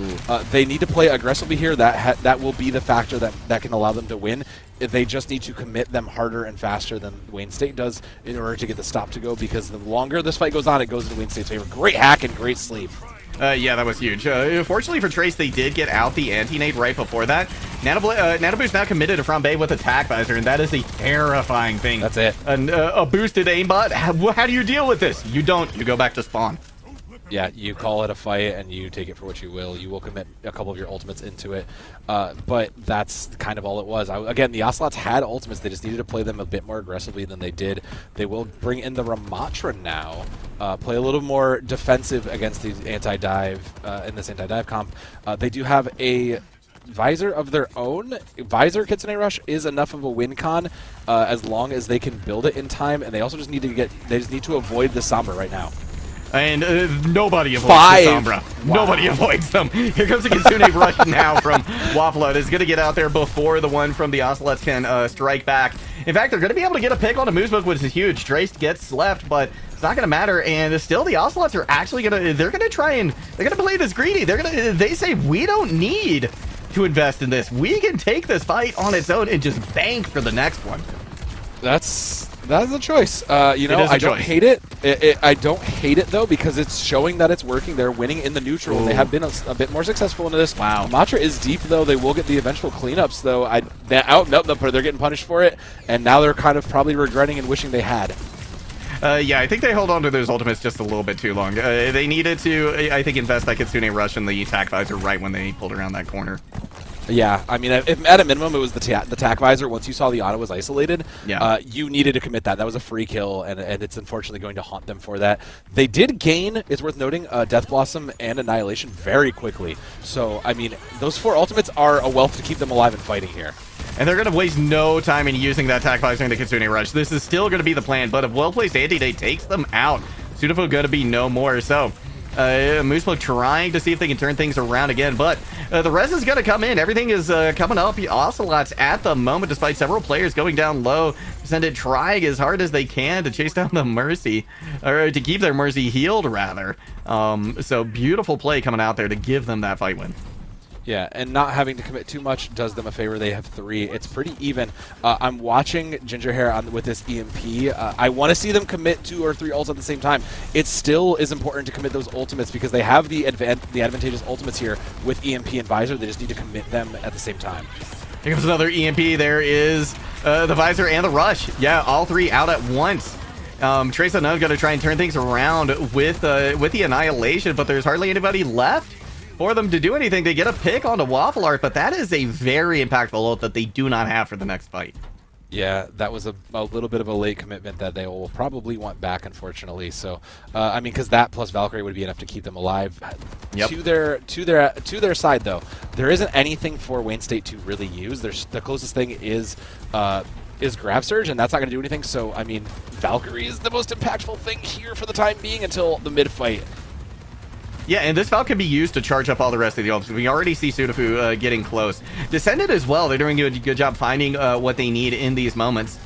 They need to play aggressively here. That will be the factor that can allow them to win. They just need to commit them harder and faster than Wayne State does in order to get the stop to go, because the longer this fight goes on, it goes into Wayne State's favor. Great hack and great sleep. Yeah, that was huge. Fortunately for Trace, they did get out the anti-nade right before that. Nano Boost now committed to Frambe with Attack Visor, and that is a terrifying thing. That's it. A boosted aimbot. How do you deal with this? You don't. You go back to spawn. Yeah, you call it a fight and you take it for what you will. You will commit a couple of your ultimates into it, but that's kind of all it was. Again, the Ocelots had ultimates. They just needed to play them a bit more aggressively than they did. They will bring in the Ramatra now, play a little more defensive against these anti-dive in this anti-dive comp. They do have a Visor of their own. Visor Kitsune Rush is enough of a win con as long as they can build it in time, and they also just need to avoid the Sombra right now. And nobody avoids the Sombra. Wow. Nobody avoids them. Here comes the Kitsune Rush now from Waffle. It's going to get out there before the one from the Ocelots can strike back. In fact, they're going to be able to get a pick on a Moose Book, which is huge. Trace gets left, but it's not going to matter. And still, the Ocelots are actually going to, they're going to play this greedy. They say, we don't need to invest in this. We can take this fight on its own and just bank for the next one. That's a choice. I don't hate it. I don't hate it though, because it's showing that it's working. They're winning in the neutral. Ooh. They have been a bit more successful into this. Wow. Matra is deep though. They will get the eventual cleanups though. They're getting punished for it, and now they're kind of probably regretting and wishing they had. Yeah, I think they hold on to those ultimates just a little bit too long. They needed to, I think, invest that Kitsune Rush in the Attack Visor right when they pulled around that corner. Yeah, I mean, if at a minimum it was the Tac Visor. Once you saw the auto was isolated, yeah. You needed to commit that. That was a free kill, and it's unfortunately going to haunt them for that. They did gain, it's worth noting, Death Blossom and Annihilation very quickly. So, I mean, those 4 ultimates are a wealth to keep them alive and fighting here. And they're going to waste no time in using that Tac Visor into Kitsune Rush. This is still going to be the plan, but if well-placed anti-nade takes them out, Sudafo going to be no more. So, Moosebook trying to see if they can turn things around again, but the res is going to come in. Everything is coming up. The Ocelots at the moment, despite several players going down low, send it trying as hard as they can to chase down the Mercy, or to keep their Mercy healed, rather. So beautiful play coming out there to give them that fight win. Yeah, and not having to commit too much does them a favor. They have 3. It's pretty even. I'm watching Ginger Hair with this EMP. I want to see them commit 2 or 3 ults at the same time. It still is important to commit those ultimates because they have the advantageous ultimates here with EMP and Visor. They just need to commit them at the same time. Here comes another EMP. There is the Visor and the Rush. Yeah, all 3 out at once. Trace Unknown going to try and turn things around with the Annihilation, but there's hardly anybody left for them to do anything. They get a pick onto Waffle Art, but that is a very impactful ult that they do not have for the next fight. Yeah, that was a little bit of a late commitment that they will probably want back, unfortunately. So, I mean, because that plus Valkyrie would be enough to keep them alive. Yep. To their side, though, there isn't anything for Wayne State to really use. The closest thing is Grav Surge, and that's not going to do anything. So, I mean, Valkyrie is the most impactful thing here for the time being until the mid-fight. Yeah, and this Valk can be used to charge up all the rest of the ults. We already see Sudafu getting close. Descended as well. They're doing a good job finding what they need in these moments.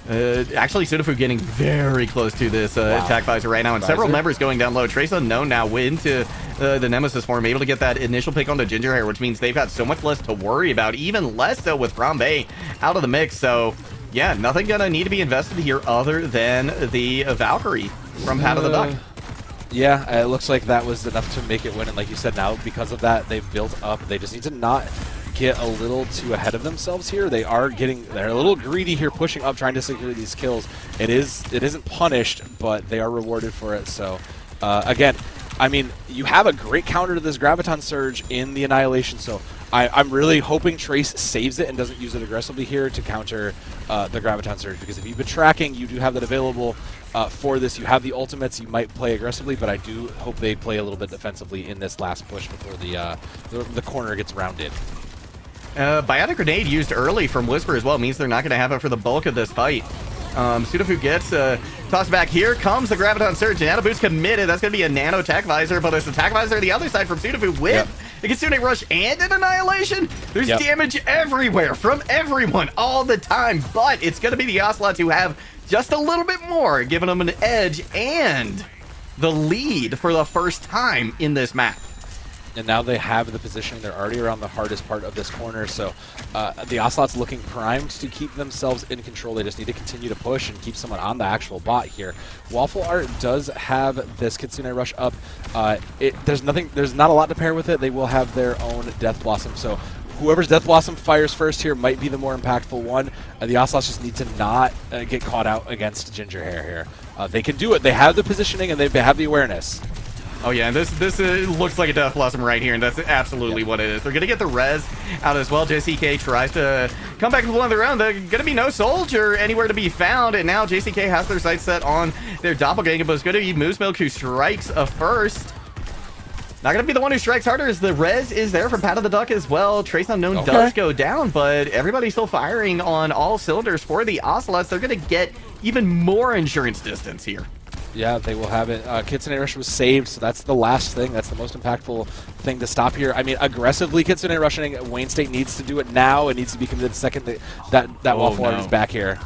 Actually, Sudafu getting very close to this Attack Visor right now, and several members going down low. Trace Unknown now into the Nemesis form, able to get that initial pick onto Ginger Hair, which means they've got so much less to worry about, even less so with Frambe out of the mix. So, yeah, nothing gonna need to be invested here other than the Valkyrie from Pat of the Duck. Yeah, it looks like that was enough to make it win, and like you said, now because of that, they've built up. They just need to not get a little too ahead of themselves here. They're a little greedy here, pushing up, trying to secure these kills. It isn't punished, but they are rewarded for it. So, again, I mean, you have a great counter to this Graviton Surge in the Annihilation, so I'm really hoping Trace saves it and doesn't use it aggressively here to counter the Graviton Surge, because if you've been tracking, you do have that available for this. You have the ultimates, you might play aggressively, but I do hope they play a little bit defensively in this last push before the corner gets rounded. Biotic Grenade used early from Whisper as well means they're not going to have it for the bulk of this fight. Sudafu gets tossed back. Here comes the Graviton Surge. Nano Boost committed. That's going to be a Nano Attack Visor, but it's Attack Visor the other side from Sudafu with the Kitsune Rush and an Annihilation. There's damage everywhere from everyone all the time, but it's going to be the Ocelots who have just a little bit more, giving them an edge and the lead for the first time in this map. and now they have the positioning. They're already around the hardest part of this corner, so the Ocelots looking primed to keep themselves in control. They just need to continue to push and keep someone on the actual bot here. Waffle Art does have this Kitsune Rush up. There's not a lot to pair with it. They will have their own Death Blossom, so whoever's Death Blossom fires first here might be the more impactful one. The Ocelots just need to not get caught out against Ginger Hair here. They can do it. They have the positioning and they have the awareness. Oh yeah, and this looks like a Death Blossom right here, and that's absolutely what it is. They're going to get the res out as well. JCK tries to come back with one of their own. There's going to be no Soldier anywhere to be found, and now JCK has their sights set on their Doppelganger, but it's going to be Moose Milk who strikes first. Not going to be the one who strikes harder, as the res is there from Pat of the Duck as well. Trace Unknown does go down, but everybody's still firing on all cylinders for the Ocelots. They're going to get even more insurance distance here. Yeah, they will have it. Kitsune Rush was saved, so that's the last thing. That's the most impactful thing to stop here. I mean, aggressively Kitsune Rushing. Wayne State needs to do it now. It needs to be committed the second that Waffle Art is back here.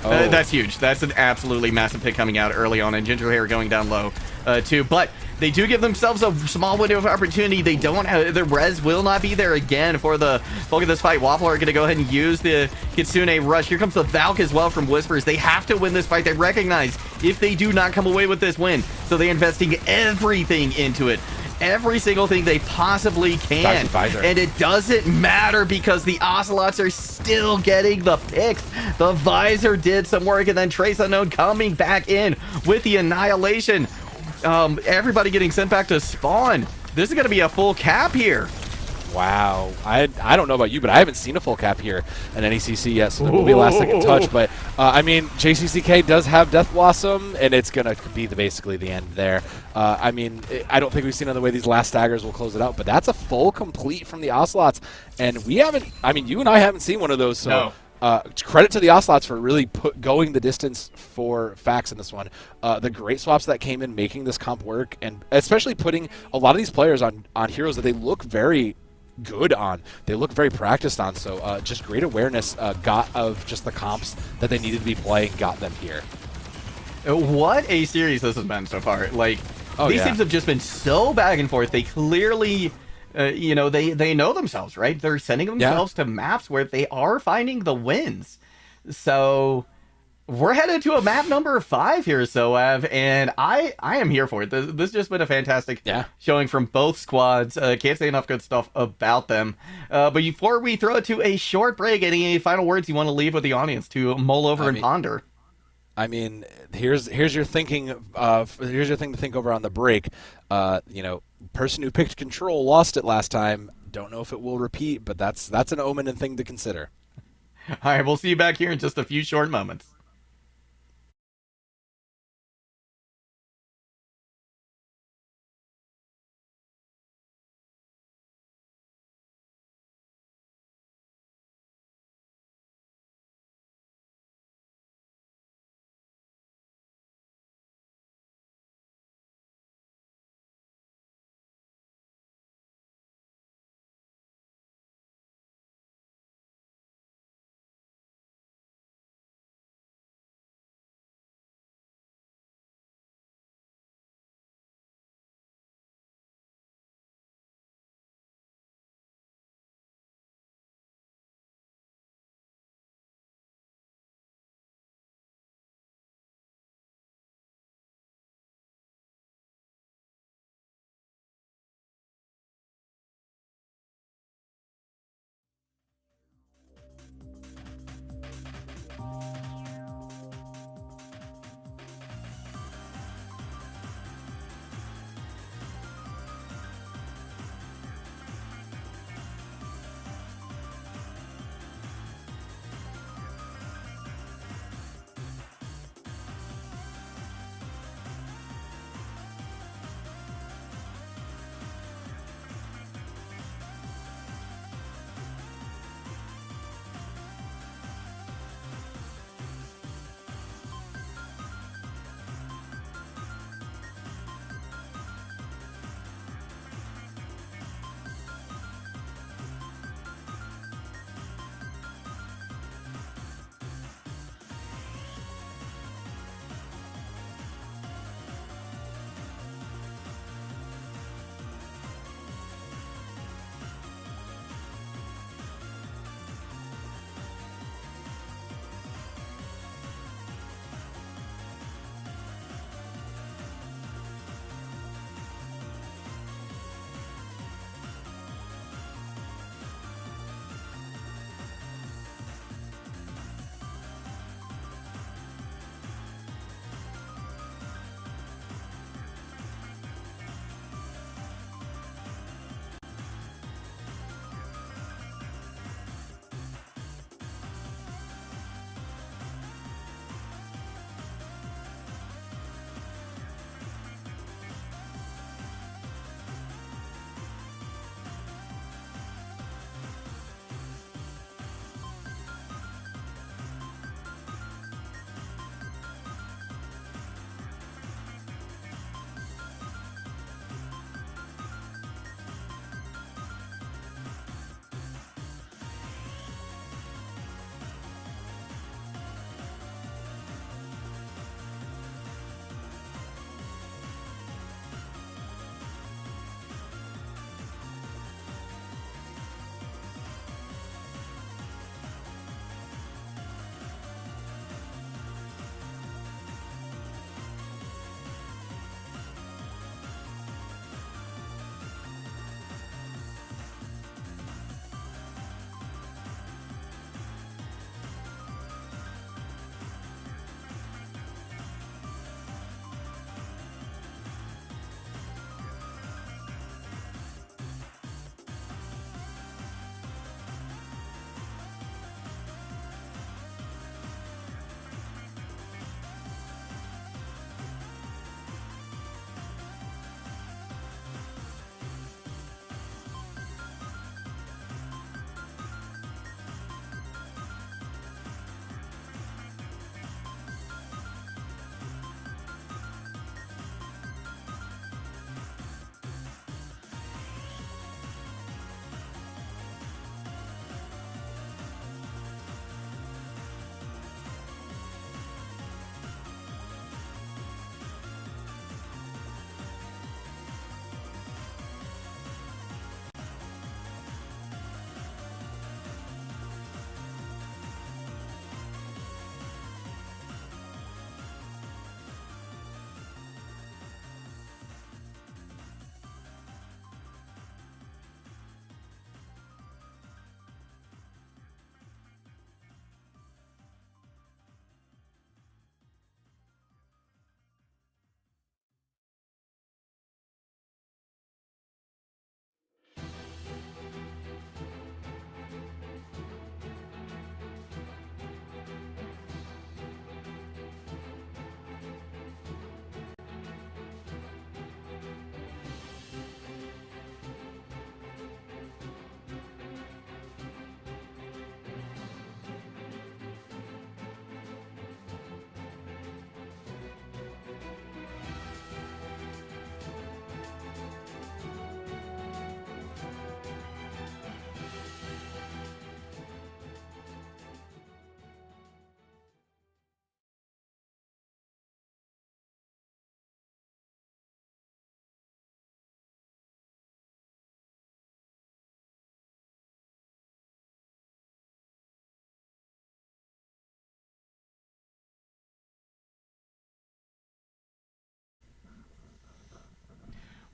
That's huge. That's an absolutely massive pick coming out early on, and Ginger Hair going down low too. But they do give themselves a small window of opportunity. They don't have, the res will not be there again for the bulk of this fight. Waffle are going to go ahead and use the Kitsune Rush. Here comes the Valk as well from Whispers. They have to win this fight. They recognize if they do not come away with this win, so they're investing everything into it. Every single thing they possibly can. And it doesn't matter because the Ocelots are still getting the picks. The Visor did some work, and then Trace Unknown coming back in with the Annihilation. Everybody getting sent back to spawn. This is going to be a full cap here. Wow. I don't know about you, but I haven't seen a full cap here in NECC yet, so there will be a last second touch. But, I mean, JCCK does have Death Blossom, and it's going to be basically the end there. I mean, I don't think we've seen another way these last staggers will close it out, but that's a full complete from the Ocelots. And we haven't, I mean, you and I haven't seen one of those, so... No. Credit to the Ocelots for really going the distance for Fax in this one. The great swaps that came in making this comp work, and especially putting a lot of these players on heroes that they look very good on. They look very practiced on, so just great awareness got of just the comps that they needed to be playing, got them here. What a series this has been so far. Like, these teams have just been so back and forth. They clearly... you know, they know themselves, right? They're sending themselves to maps where they are finding the wins. So we're headed to a map number 5 here, Soav, and I am here for it. This has just been a fantastic showing from both squads. Can't say enough good stuff about them. But before we throw it to a short break, any final words you want to leave with the audience to mull over and ponder? I mean, here's your thinking. Here's your thing to think over on the break. You know, person who picked Control lost it last time. Don't know if it will repeat, but that's an omen and thing to consider. All right, we'll see you back here in just a few short moments.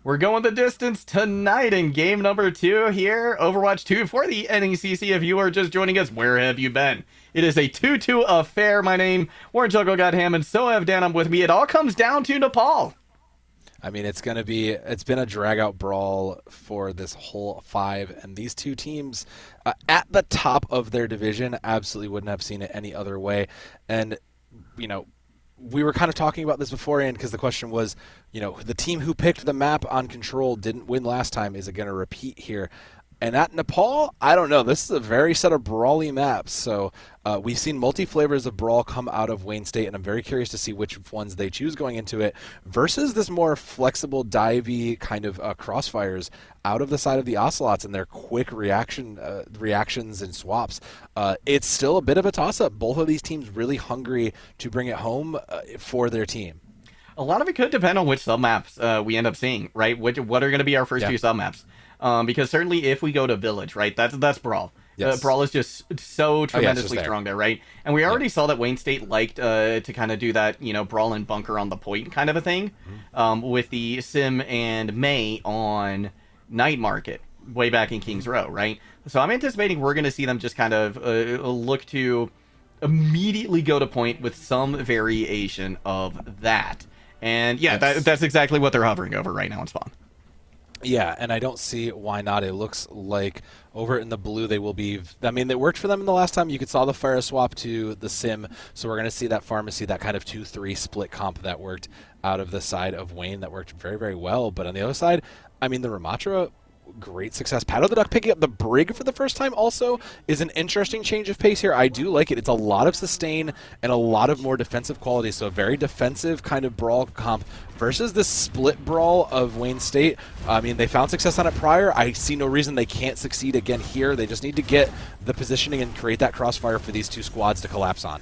We're going the distance tonight in game number 2 here, Overwatch 2 for the NECC. If you are just joining us, where have you been? It is a 2-2 affair. My name, Warren Juggle got Hammond, so I have Dan, I'm with me. It all comes down to Nepal. I mean, it's been a drag-out brawl for this whole 5, and these two teams at the top of their division absolutely wouldn't have seen it any other way. And, you know, we were kind of talking about this beforehand because the question was, you know, the team who picked the map on Control didn't win last time. Is it going to repeat here? And at Nepal, I don't know. This is a very set of brawly maps. So we've seen multi-flavors of Brawl come out of Wayne State, and I'm very curious to see which ones they choose going into it versus this more flexible, divey kind of crossfires out of the side of the Ocelots and their quick reactions and swaps. It's still a bit of a toss-up. Both of these teams really hungry to bring it home for their team. A lot of it could depend on which sub-maps we end up seeing, right? What are going to be our first few sub-maps? Because certainly if we go to Village, right, that's Brawl. Yes. Brawl is just so tremendously strong there, right? And we already saw that Wayne State liked to kind of do that, you know, Brawl and bunker on the point kind of a thing with the Sim and May on Night Market way back in Kings Row, right? So I'm anticipating we're going to see them just kind of look to immediately go to point with some variation of that. And yeah, that's exactly what they're hovering over right now in Spawn. Yeah, and I don't see why not. It looks like over in the blue they will be... I mean, it worked for them in the last time. You could saw the fire swap to the Sim, so we're going to see that Pharmacy, that kind of 2-3 split comp that worked out of the side of Wayne. That worked very, very well. But on the other side, I mean, the Ramatra... great success. Pato the Duck picking up the Brig for the first time also is an interesting change of pace here. I do like it. It's a lot of sustain and a lot of more defensive quality, so a very defensive kind of brawl comp versus this split brawl of Wayne State. I mean, they found success on it prior. I see no reason they can't succeed again here. They just need to get the positioning and create that crossfire for these two squads to collapse on.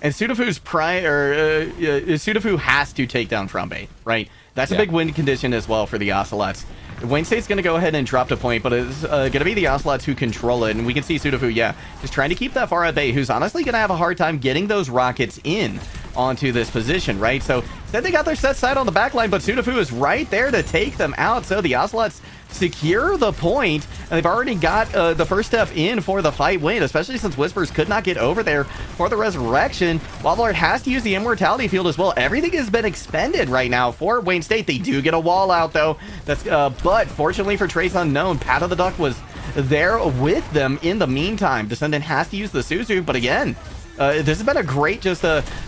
And Sudafu's Sudafu has to take down Frambe, right? That's a big win condition as well for the Ocelots. Wayne State's going to go ahead and drop to point, but it's going to be the Ocelots who control it. And we can see Sudafu, just trying to keep that far at bay, who's honestly going to have a hard time getting those rockets in onto this position, right? So instead they got their set side on the back line, but Sudafu is right there to take them out. So the Ocelots secure the point, and they've already got the first step in for the fight win, especially since Whispers could not get over there for the resurrection. Wildlord has to use the immortality field as well. Everything has been expended right now for Wayne State. They do get a wall out though. That's but fortunately for Trace Unknown, Pato the Duck was there with them in the meantime. Descendant has to use the Suzu, but again, this has been a great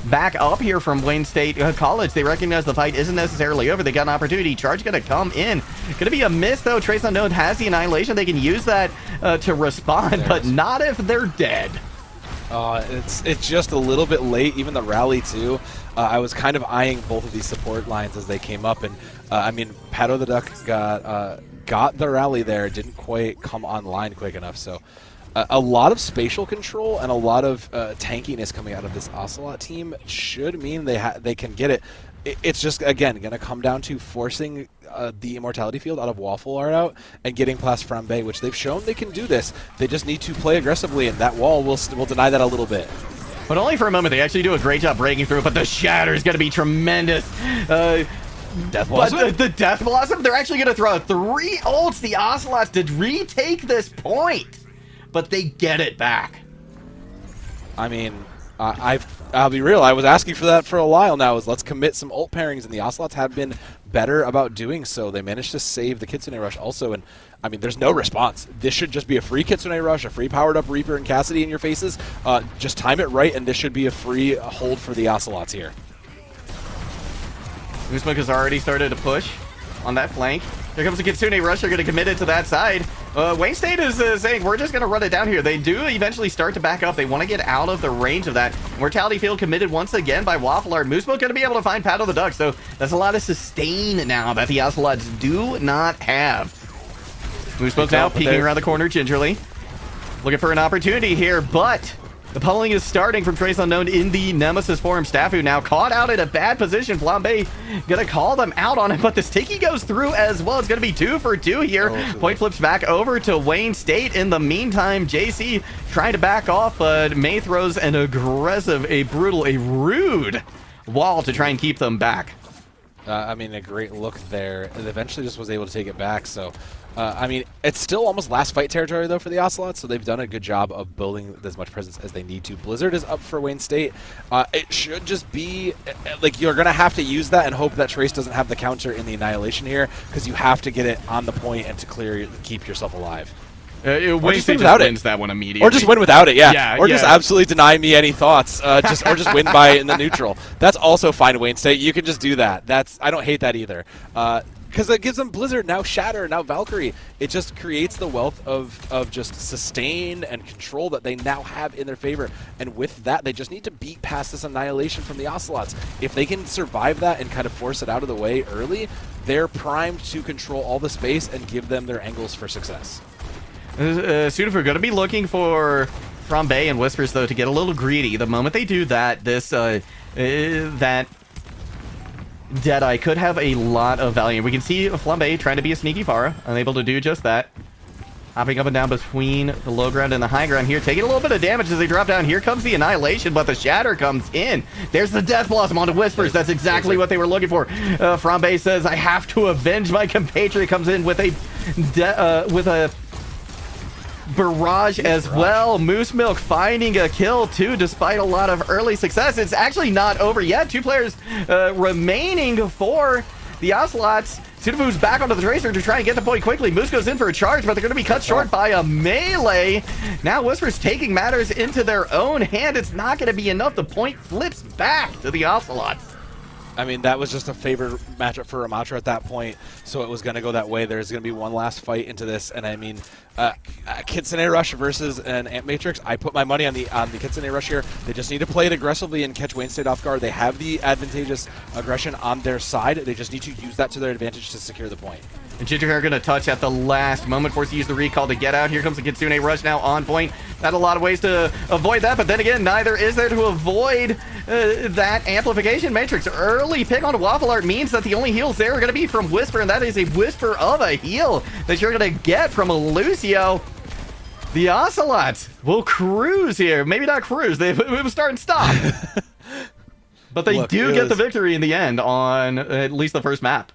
back up here from Wayne State College. They recognize the fight isn't necessarily over. They got an opportunity. Charge going to come in. Going to be a miss, though. Trace Unknown has the Annihilation. They can use that to respond, but not if they're dead. It's just a little bit late. Even the rally, too. I was kind of eyeing both of these support lines as they came up. And, I mean, Pato the Duck got the rally there. Didn't quite come online quick enough, so... a lot of spatial control and a lot of tankiness coming out of this Ocelot team should mean they can get it. It's just, again, going to come down to forcing the Immortality Field out of Waffle Art out and getting past Frambe, which they've shown they can do this. They just need to play aggressively, and that wall will deny that a little bit. But only for a moment. They actually do a great job breaking through, but the shatter is going to be tremendous. Death Blossom? But the Death Blossom, they're actually going to throw 3 ults, the Ocelots, to retake this point. But they get it back. I mean, I'll be real. I was asking for that for a while now. Let's commit some ult pairings, and the Ocelots have been better about doing so. They managed to save the Kitsune Rush also, and I mean, there's no response. This should just be a free Kitsune Rush, a free powered up Reaper and Cassidy in your faces. Just time it right, and this should be a free hold for the Ocelots here. Moosebook has already started to push on that flank. Here comes the Kitsune Rush. They're going to commit it to that side. Wayne State is saying, we're just going to run it down here. They do eventually start to back up. They want to get out of the range of that. Mortality Field committed once again by Waffle Art. Moosebook going to be able to find Pato the Duck. So that's a lot of sustain now that the Ocelots do not have. Moosebook now peeking around the corner gingerly. Looking for an opportunity here, but... the pummeling is starting from Trace Unknown in the Nemesis form. Staffu now caught out in a bad position. Flambe gonna call them out on it, but the sticky goes through as well. It's gonna be 2 for 2 here. Point flips back over to Wayne State. In the meantime, JC trying to back off, but May throws an aggressive, a brutal, a rude wall to try and keep them back. I mean, a great look there. And eventually just was able to take it back. So, I mean, it's still almost last fight territory, though, for the Ocelots. So they've done a good job of building as much presence as they need to. Blizzard is up for Wayne State. It should just be, like, you're going to have to use that and hope that Trace doesn't have the counter in the Annihilation here, because you have to get it on the point and to keep yourself alive. Wayne State just wins that one immediately. Or just win without it, yeah. Or just absolutely deny me any thoughts. Or just win by in the neutral. That's also fine, Wayne State. You can just do that. I don't hate that either. Because it gives them Blizzard, now Shatter, now Valkyrie. It just creates the wealth of just sustain and control that they now have in their favor. And with that, they just need to beat past this Annihilation from the Ocelots. If they can survive that and kind of force it out of the way early, they're primed to control all the space and give them their angles for success. Sudafur going to be looking for Flambe and Whispers, though, to get a little greedy. The moment they do that, that Deadeye could have a lot of value. We can see Flambe trying to be a sneaky Pharah, unable to do just that. Hopping up and down between the low ground and the high ground here, taking a little bit of damage as they drop down. Here comes the Annihilation, but the Shatter comes in. There's the Death Blossom onto Whispers. That's exactly what they were looking for. Flambe says, I have to avenge my compatriot. Comes in with a barrage as well. Moose Milk finding a kill too, despite a lot of early success. It's actually not over yet. 2 players remaining for the Ocelots. Sudafu's back onto the Tracer to try and get the point quickly. Moose goes in for a charge, but they're going to be cut short by a melee. Now Whisper's taking matters into their own hand. It's not going to be enough. The point flips back to the Ocelots. I mean, that was just a favored matchup for Ramatra at that point, so it was going to go that way. There's going to be one last fight into this, and I mean, Kitsune Rush versus an Ant Matrix. I put my money on the Kitsune Rush here. They just need to play it aggressively and catch Wayne State off guard. They have the advantageous aggression on their side. They just need to use that to their advantage to secure the point. And Ginger Hair going to touch at the last moment, forced to use the recall to get out. Here comes the Kitsune Rush now on point. Not a lot of ways to avoid that, but then again, neither is there to avoid that amplification matrix. Early pick on Waffle Art means that the only heals there are going to be from Whisper, and that is a whisper of a heal that you're going to get from Lucio. The Ocelots will cruise here. Maybe not cruise. They will start and stop. But they do get the victory in the end on at least the first map.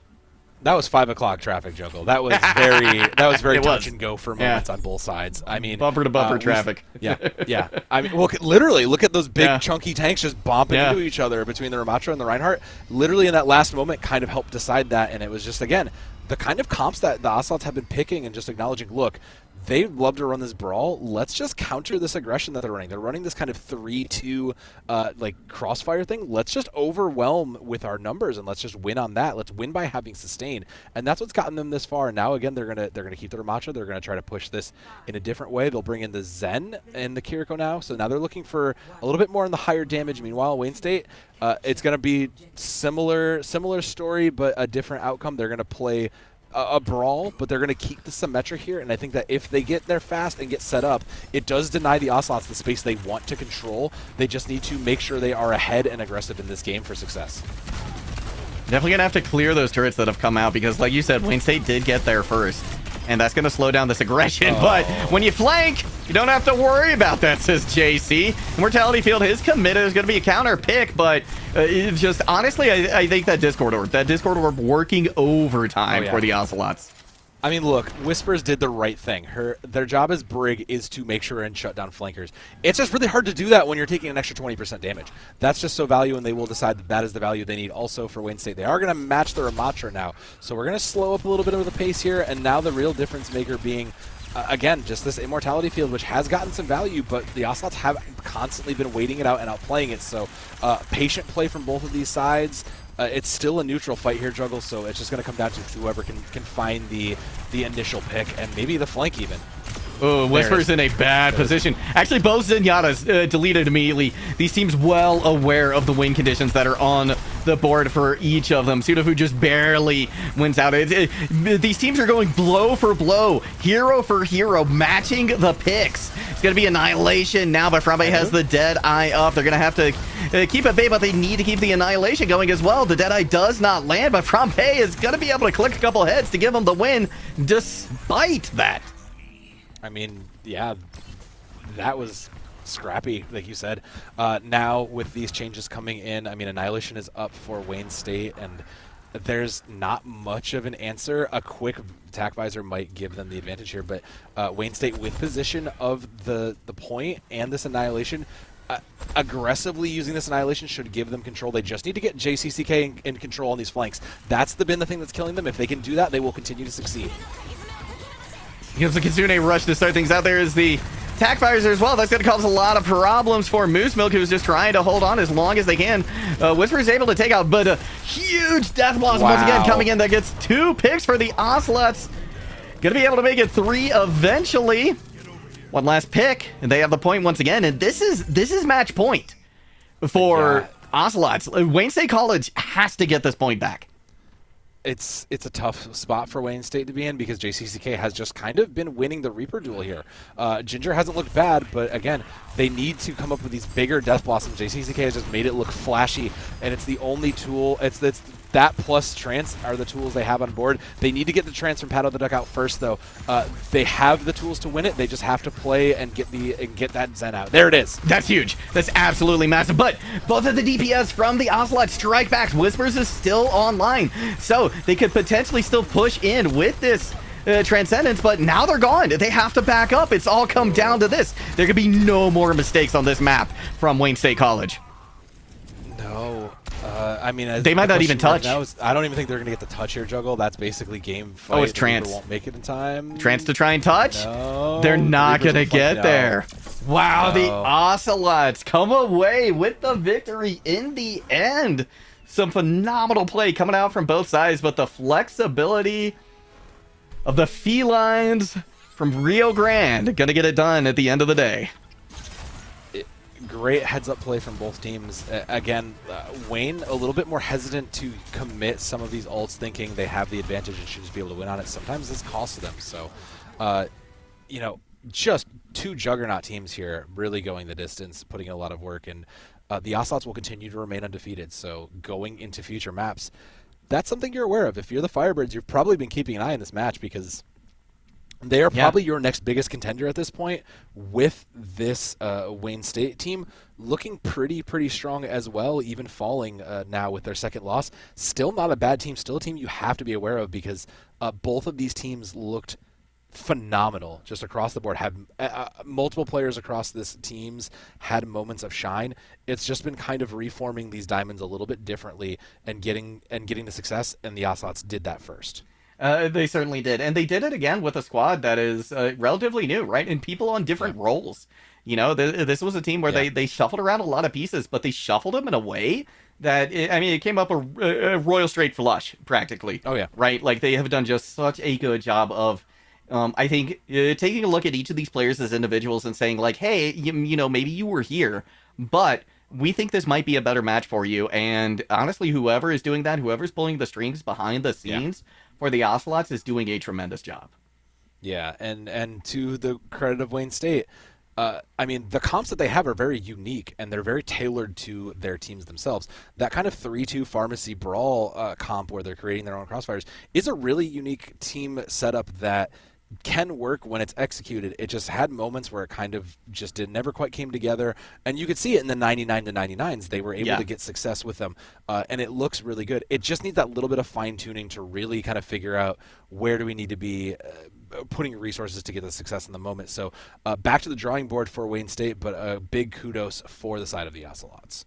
That was 5 o'clock traffic juggle. That was very touch and go for moments on both sides. I mean, bumper to bumper traffic. Yeah. I mean, well, literally, look at those big chunky tanks just bumping into each other between the Ramatra and the Reinhardt. Literally, in that last moment, kind of helped decide that, and it was just again the kind of comps that the Ocelots have been picking and just acknowledging. Look, they love to run this brawl. Let's just counter this aggression that they're running. They're running this kind of 3-2 like crossfire thing. Let's just overwhelm with our numbers and let's just win on that. Let's win by having sustain. And that's what's gotten them this far. And now again, they're gonna keep the Ramatra. They're gonna try to push this in a different way. They'll bring in the Zen and the Kiriko now. So now they're looking for a little bit more in the higher damage. Meanwhile, Wayne State, it's gonna be similar story, but a different outcome. They're gonna play a brawl, but they're going to keep the Symmetra here, and I think that if they get there fast and get set up, it does deny the Ocelots the space they want to control. They just need to make sure they are ahead and aggressive in this game for success. Definitely going to have to clear those turrets that have come out, because like you said, Wayne State did get there first, and that's going to slow down this aggression. But when you flank, you don't have to worry about that, says JC. Mortality Field is committed. It's going to be a counter pick, but it's just honestly, I think that Discord Orb working overtime for the Ocelots. I mean, look, Whispers did the right thing. Their job as Brig is to make sure and shut down flankers. It's just really hard to do that when you're taking an extra 20% damage. That's just so value, and they will decide that that is the value they need also for Wayne State. They are going to match the Ramatra now, so we're going to slow up a little bit of the pace here, and now the real difference maker being, again, just this Immortality Field, which has gotten some value, but the Ocelots have constantly been waiting it out and outplaying it, so patient play from both of these sides. It's still a neutral fight here, Juggle, so it's just going to come down to whoever can find the initial pick and maybe the flank even. Oh, Whisper's in a bad position. Actually, both Zenyatta's deleted immediately. These teams well aware of the win conditions that are on the board for each of them. Sudafu just barely wins out. These teams are going blow for blow, hero for hero, matching the picks. It's going to be Annihilation now, but Frambe has the Deadeye up. They're going to have to keep at bay, but they need to keep the Annihilation going as well. The Deadeye does not land, but Frambe is going to be able to click a couple heads to give them the win despite that. I mean, yeah, that was scrappy, like you said. Now, with these changes coming in, I mean, Annihilation is up for Wayne State, and there's not much of an answer. A quick attack visor might give them the advantage here, but Wayne State with position of the point and this Annihilation, aggressively using this Annihilation should give them control. They just need to get JCCK in control on these flanks. That's been the thing that's killing them. If they can do that, they will continue to succeed. Gives the Kitsune rush to start things out. There is the attack visor as well. That's going to cause a lot of problems for Moose Milk, who's just trying to hold on as long as they can. Whisper is able to take out, but a huge death blossom once again coming in that gets 2 picks for the Ocelots. Going to be able to make it 3 eventually. One last pick, and they have the point once again. And this is match point for Ocelots. Wayne State College has to get this point back. It's a tough spot for Wayne State to be in because JCCK has just kind of been winning the Reaper duel here. Ginger hasn't looked bad, but again, they need to come up with these bigger Death Blossoms. JCCK has just made it look flashy, and it's the only tool. It's that plus Trance are the tools they have on board. They need to get the Trance from Paddle the Duck out first, though. They have the tools to win it. They just have to play and get that Zen out. There it is. That's huge. That's absolutely massive. But both of the DPS from the Ocelot strikebacks. Whispers is still online, so they could potentially still push in with this Transcendence, but now they're gone. They have to back up. It's all come down to this. There could be no more mistakes on this map from Wayne State College. No. I mean, they might not even touch. I don't even think they're going to get the touch here, Juggle. That's basically game fight. Oh, it's Trance. Won't make it in time. Trance to try and touch? No. They're not going to get there. Wow, the Ocelots come away with the victory in the end. Some phenomenal play coming out from both sides, but the flexibility of the felines from Rio Grande going to get it done at the end of the day. Great heads-up play from both teams. Again, Wayne a little bit more hesitant to commit some of these ults, thinking they have the advantage and should just be able to win on it. Sometimes this costs them. So, you know, just 2 juggernaut teams here really going the distance, putting in a lot of work, and the Ocelots will continue to remain undefeated. So going into future maps, that's something you're aware of. If you're the Firebirds, you've probably been keeping an eye on this match because they are probably your next biggest contender at this point, with this Wayne State team looking pretty strong as well, even falling now with their second loss. Still not a bad team, still a team you have to be aware of because both of these teams looked phenomenal just across the board. Have multiple players across this teams had moments of shine. It's just been kind of reforming these diamonds a little bit differently and getting the success, and the Ocelots did that first. They certainly did. And they did it again with a squad that is relatively new, right? And people on different roles. You know, this was a team where they shuffled around a lot of pieces, but they shuffled them in a way that, it came up a royal straight flush, practically. Oh, yeah. Right? Like, they have done just such a good job of, I think, taking a look at each of these players as individuals and saying, like, hey, you know, maybe you were here, but we think this might be a better match for you. And honestly, whoever is doing that, whoever's pulling the strings behind the scenes for the Ocelots is doing a tremendous job. Yeah, and to the credit of Wayne State, I mean, the comps that they have are very unique, and they're very tailored to their teams themselves. That kind of 3-2 Pharmacy Brawl comp where they're creating their own crossfires is a really unique team setup that can work when it's executed. It just had moments where it kind of just never quite came together, and you could see it in the 99 to 99s. They were able to get success with them, and it looks really good. It just needs that little bit of fine-tuning to really kind of figure out where do we need to be putting resources to get the success in the moment. So back to the drawing board for Wayne State, but a big kudos for the side of the Ocelots.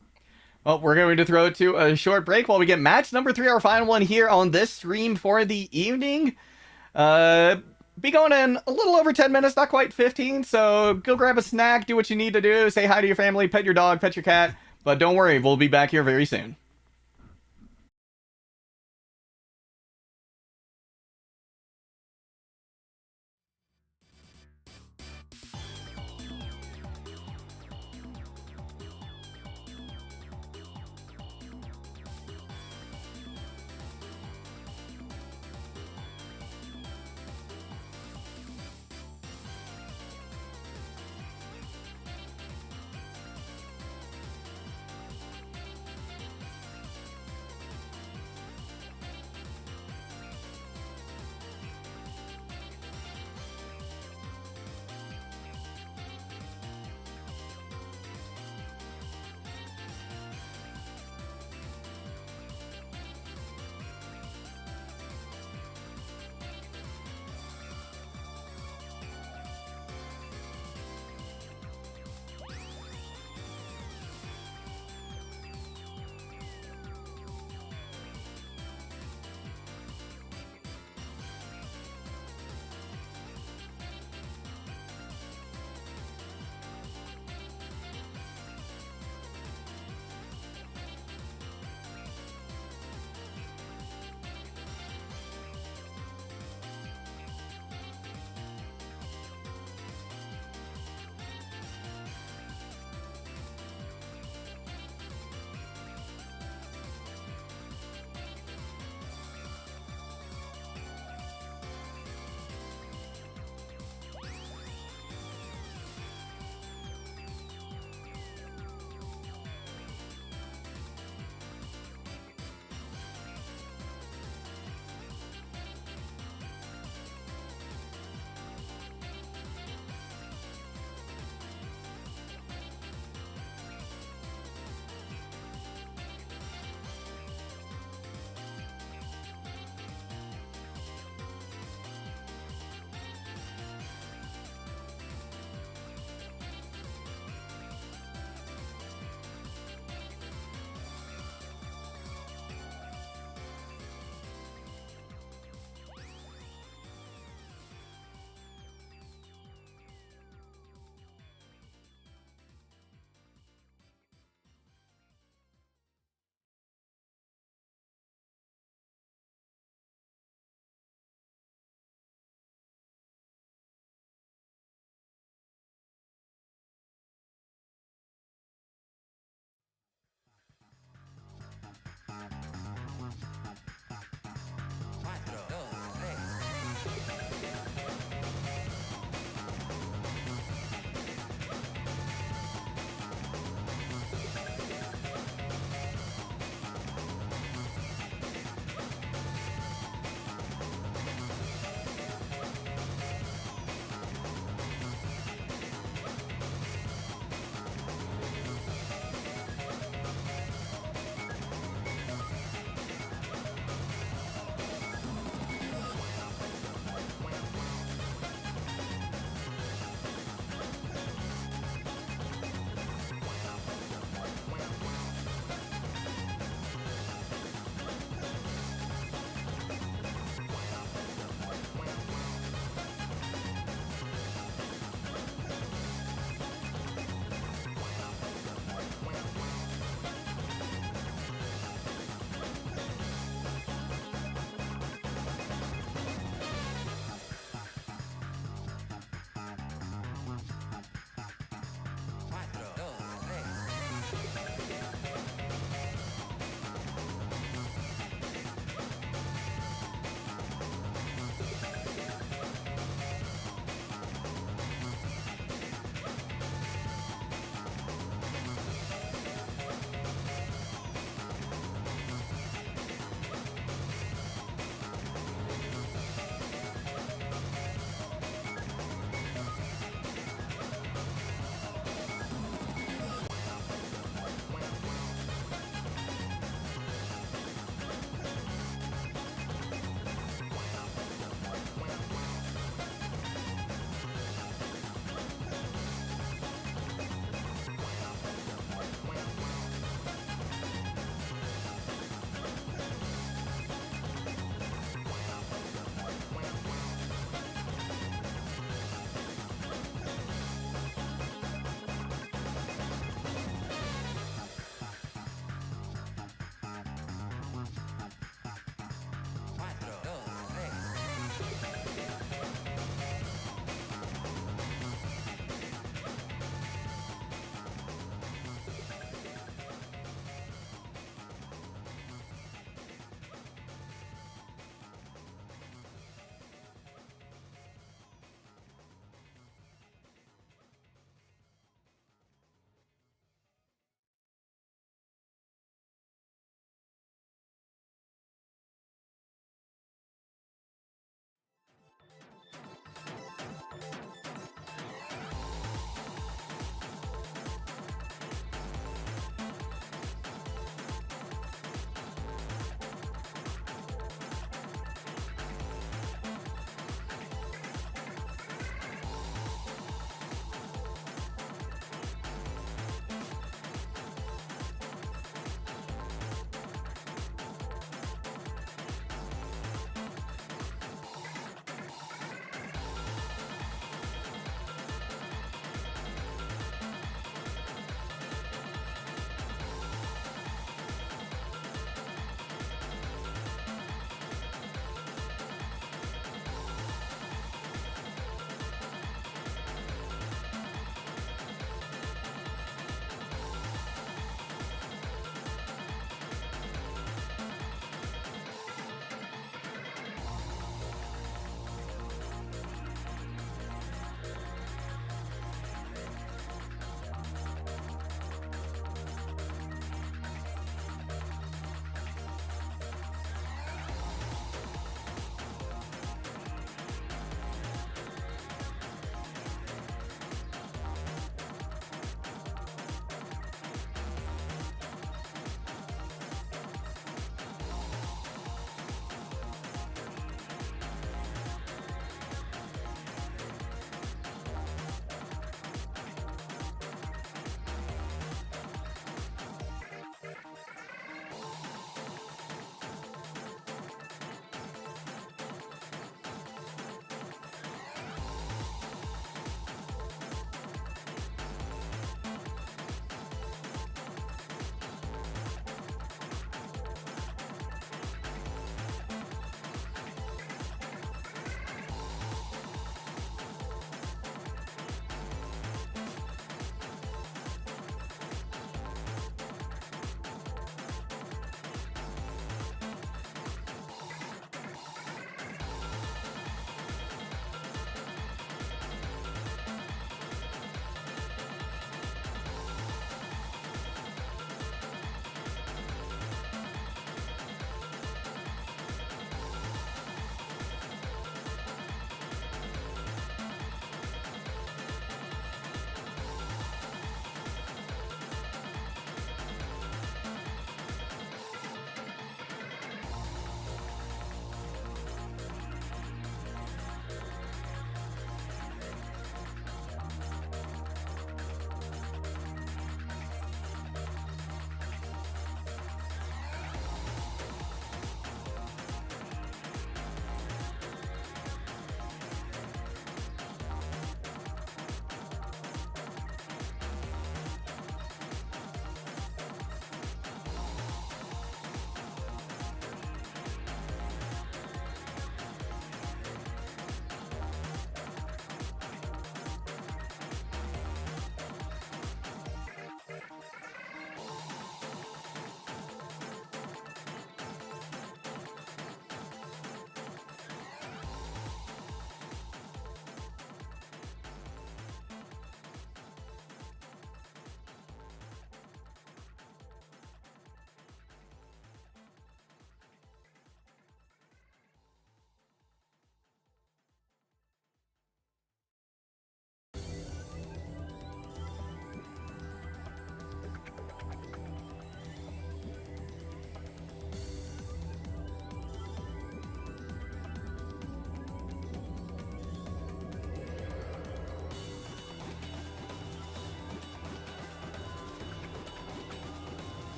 Well, we're going to throw it to a short break while we get match number 3, our final one here on this stream for the evening. Be going in a little over 10 minutes, not quite 15, so go grab a snack, do what you need to do, say hi to your family, pet your dog, pet your cat, but don't worry, we'll be back here very soon.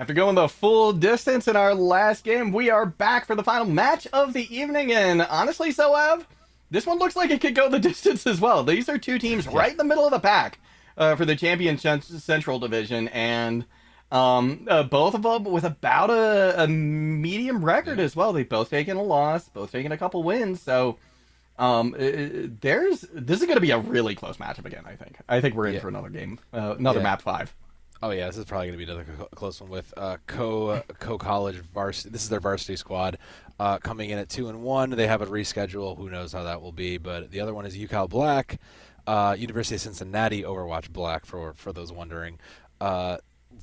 After going the full distance in our last game, we are back for the final match of the evening, and honestly, Soev, this one looks like it could go the distance as well. These are two teams right in the middle of the pack for the Champion Central Division, and both of them with about a medium record as well. They've both taken a loss, both taken a couple wins, so this is going to be a really close matchup again, I think. I think we're in for another game, another map 5. Oh yeah, this is probably going to be another close one with Co College varsity. This is their varsity squad coming in at 2-1. They have a reschedule. Who knows how that will be? But the other one is UCal Black, University of Cincinnati Overwatch Black for those wondering.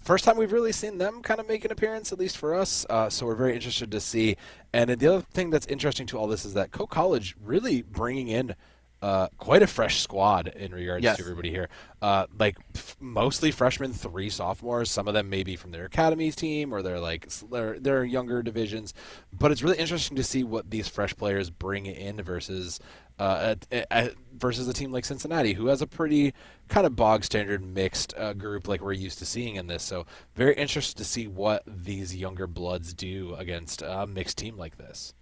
First time we've really seen them kind of make an appearance, at least for us. So we're very interested to see. And the other thing that's interesting to all this is that Co College really bringing in quite a fresh squad in regards to everybody here. Mostly freshmen, 3 sophomores. Some of them maybe from their academies team or their younger divisions. But it's really interesting to see what these fresh players bring in versus a team like Cincinnati, who has a pretty kind of bog standard mixed group like we're used to seeing in this. So very interested to see what these younger bloods do against a mixed team like this.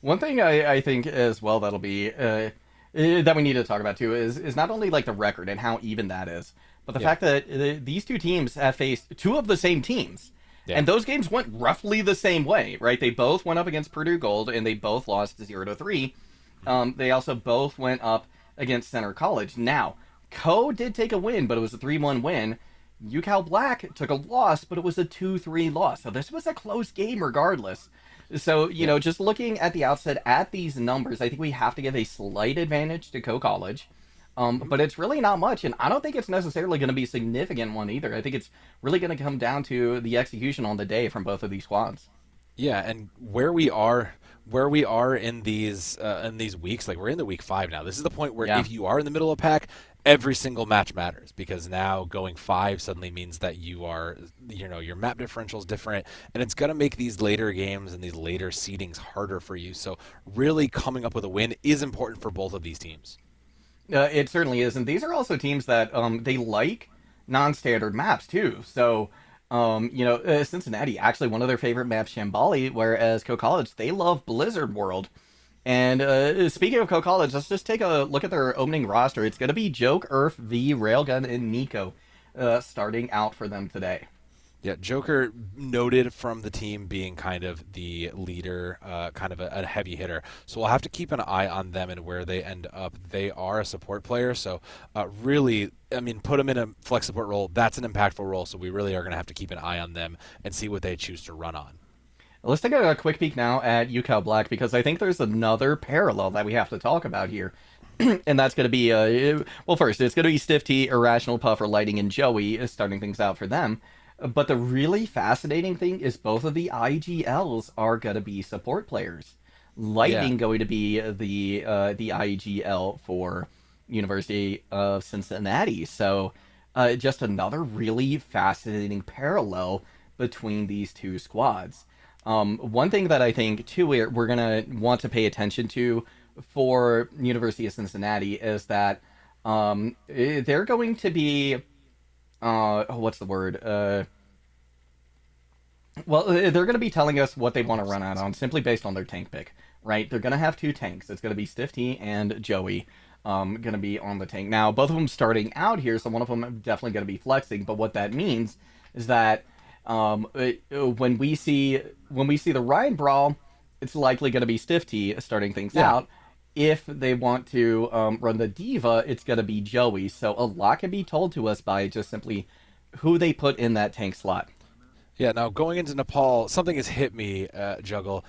One thing I think as well that'll be that we need to talk about too is not only like the record and how even that is, but the fact that these two teams have faced 2 of the same teams. Yeah. And those games went roughly the same way, right? They both went up against Purdue Gold and they both lost 0-3. They also both went up against Center College. Now, Co did take a win, but it was a 3-1 win. UCal Black took a loss, but it was a 2-3 loss. So this was a close game regardless. So, you know, just looking at the outset at these numbers, I think we have to give a slight advantage to Co College. But it's really not much, and I don't think it's necessarily going to be a significant one either. I think it's really going to come down to the execution on the day from both of these squads. Yeah, and where we are in these weeks, like we're in the week 5 now. This is the point where if you are in the middle of pack, every single match matters, because now going 5 suddenly means that your map differential is different, and it's going to make these later games and these later seedings harder for you. So really coming up with a win is important for both of these teams. It certainly is, and these are also teams that they like non-standard maps too. So Cincinnati, actually one of their favorite maps, Shambali, whereas Co College, they love Blizzard World. And speaking of Co College, let's just take a look at their opening roster. It's going to be Joke, Earth, V, Railgun, and Nico starting out for them today. Yeah, Joker noted from the team being kind of the leader, kind of a heavy hitter. So we'll have to keep an eye on them and where they end up. They are a support player, so really, I mean, put them in a flex support role. That's an impactful role, so we really are going to have to keep an eye on them and see what they choose to run on. Let's take a quick peek now at UCal Black, because I think there's another parallel that we have to talk about here. And that's going to be, first, it's going to be Stiff T, Irrational Puffer, Lighting, and Joey starting things out for them. But the really fascinating thing is both of the IGLs are going to be support players. Lightning going to be the IGL for University of Cincinnati. So just another really fascinating parallel between these two squads. One thing that I think, too, we're going to want to pay attention to for University of Cincinnati is that they're going to be... what's the word? They're going to be telling us what they want to run out on simply based on their tank pick, right? They're going to have 2 tanks. It's going to be Stiff T and Joey going to be on the tank. Now, both of them starting out here, so one of them is definitely going to be flexing, but what that means is that when we see the Ryan Brawl, it's likely going to be Stiff T starting things out. If they want to run the Diva, it's going to be Joey. So a lot can be told to us by just simply who they put in that tank slot. Yeah, now going into Nepal, something has hit me, Juggle.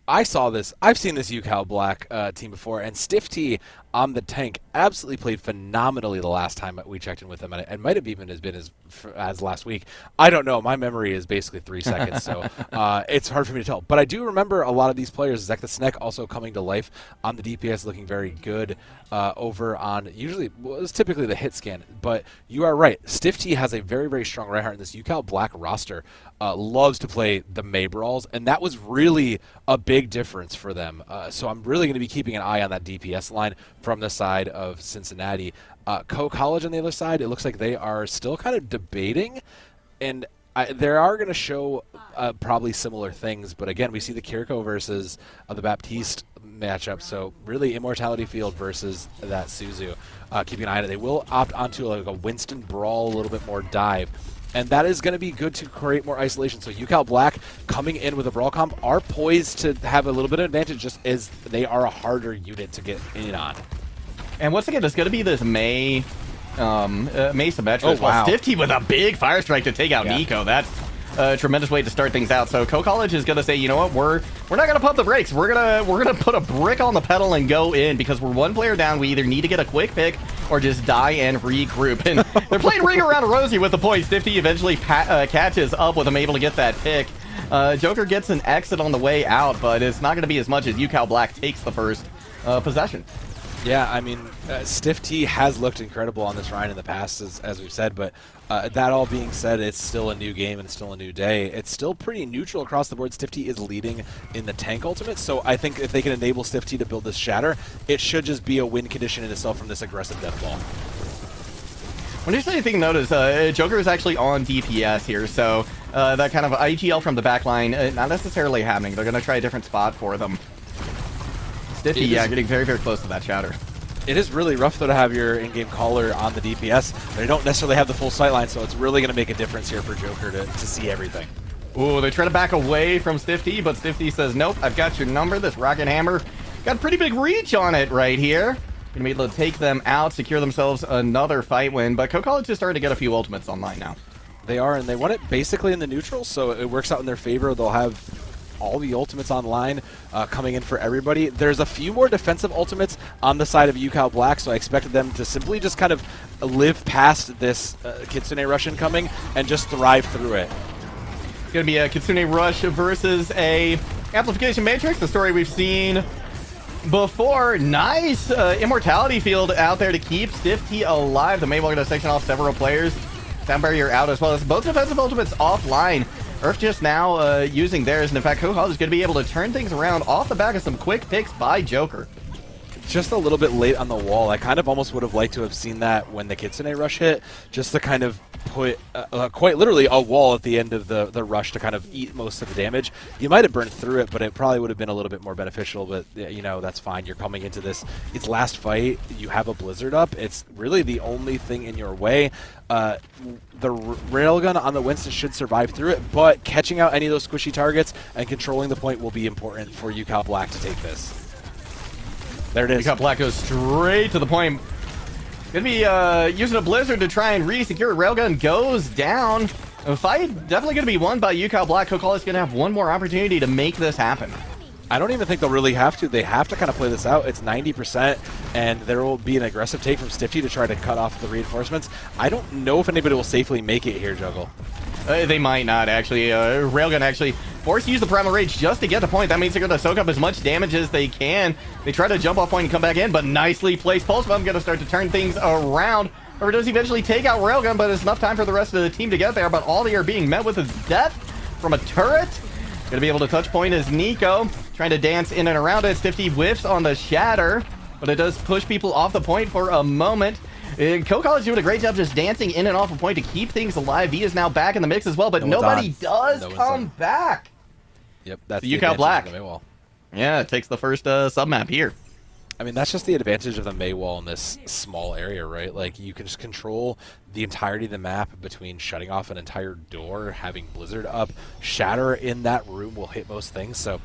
I saw this. I've seen this UCal Black team before, and Stiff T on the tank absolutely played phenomenally the last time we checked in with them, and it might have even been as last week. I don't know. My memory is basically 3 seconds, so it's hard for me to tell. But I do remember a lot of these players. Zek the Snek also coming to life on the DPS, looking very good over on it's typically the hit scan. But you are right. Stiff T has a very, very strong right heart in this UCal Black roster. Loves to play the May Brawls, and that was really a big difference for them. So I'm really going to be keeping an eye on that DPS line from the side of Cincinnati. Co College on the other side, it looks like they are still kind of debating, and There are going to show probably similar things, but again, we see the Kiriko versus the Baptiste matchup, so really Immortality Field versus that Suzu. Keeping an eye on it. They will opt onto like a Winston Brawl, a little bit more dive, and that is going to be good to create more isolation. So UCal Black coming in with a Brawl comp are poised to have a little bit of advantage just as they are a harder unit to get in on. And once again, it's going to be this May Symmetra. Oh, wow. Stifty with a big Fire Strike to take out Yeah. Nico. That's a tremendous way to start things out. So Co-College is going to say, you know what, we're not going to pump the brakes. We're gonna put a brick on the pedal and go in because we're one player down. We either need to get a quick pick or just die and regroup. And they're playing Ring Around Rosie with the point. Stifty eventually catches up with him, able to get that pick. Joker gets an exit on the way out, but it's not going to be as much as UCal Black takes the first possession. Yeah, I mean, Stiff T has looked incredible on this Rhine in the past, as we've said, but that all being said, it's still a new game and still a new day. It's still pretty neutral across the board. Stiff T is leading in the tank ultimate, so I think if they can enable Stiff T to build this Shatter, it should just be a win condition in itself from this aggressive death ball. One interesting thing to note is Joker is actually on DPS here, so that kind of IGL from the backline, not necessarily happening. They're going to try a different spot for them. Stiffy, yeah, getting very, very close to that Shatter. It is really rough, though, to have your in-game caller on the DPS. They don't necessarily have the full sightline, so it's really going to make a difference here for Joker to see everything. Ooh, they try to back away from Stifty, but Stifty says, nope, I've got your number. This Rocket Hammer got a pretty big reach on it right here. Gonna be able to take them out, secure themselves another fight win, but Co-College is starting to get a few ultimates online now. They are, and they want it basically in the neutral, so it works out in their favor. They'll have all the ultimates online coming in for everybody. There's a few more defensive ultimates on the side of UCal Black, so I expected them to simply just kind of live past this Kitsune Rush incoming and just thrive through it. It's gonna be a Kitsune Rush versus a Amplification Matrix, the story we've seen before. Nice Immortality Field out there to keep Stiff T alive. The Maywell gonna section off several players. Sound Barrier out as well as both defensive ultimates offline. Earth just now using theirs, and in fact, Co-College is going to be able to turn things around off the back of some quick picks by Joker. Just a little bit late on the wall. I kind of almost would have liked to have seen that when the Kitsune Rush hit, just to kind of put quite literally a wall at the end of the rush to kind of eat most of the damage. You might have burned through it, but it probably would have been a little bit more beneficial, but you know, that's fine. You're coming into this. It's last fight. You have a Blizzard up. It's really the only thing in your way. The railgun on the Winston should survive through it, but catching out any of those squishy targets and controlling the point will be important for UCal Black to take this. There it is. UCal Black goes straight to the point. Gonna be using a Blizzard to try and re-secure. Railgun goes down. The fight definitely gonna be won by UCal Black. Co-College is gonna have one more opportunity to make this happen. I don't even think they'll really have to. They have to kind of play this out. It's 90%, and there will be an aggressive take from Stifty to try to cut off the reinforcements. I don't know if anybody will safely make it here, Juggle. They might not, actually. Railgun actually forced to use the Primal Rage just to get the point. That means they're going to soak up as much damage as they can. They try to jump off point and come back in, but nicely placed Pulse Bomb going to start to turn things around. Or does eventually take out Railgun, but it's enough time for the rest of the team to get there. But all they are being met with is death from a turret. Going to be able to touch point is Nico, trying to dance in and around it. Stifty whiffs on the Shatter, but it does push people off the point for a moment. Co-College doing a great job just dancing in and off a point to keep things alive. He is now back in the mix as well, but nobody does come back. Yep, that's the the UCal Black. of the Maywall. Yeah, it takes the first sub-map here. I mean, that's just the advantage of the Maywall in this small area, right? Like, you can just control the entirety of the map between shutting off an entire door, having Blizzard up. Shatter in that room will hit most things, so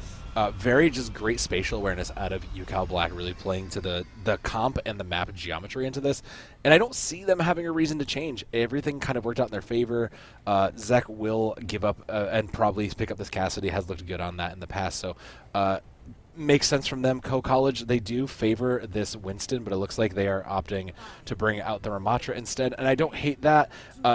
very just great spatial awareness out of UCal Black, really playing to the comp and the map geometry into this. And I don't see them having a reason to change. Everything kind of worked out in their favor. Zek will give up and probably pick up this Cassidy, has looked good on that in the past, so makes sense from them. Co-College, they do favor this Winston, but it looks like they are opting to bring out the Ramatra instead, and I don't hate that.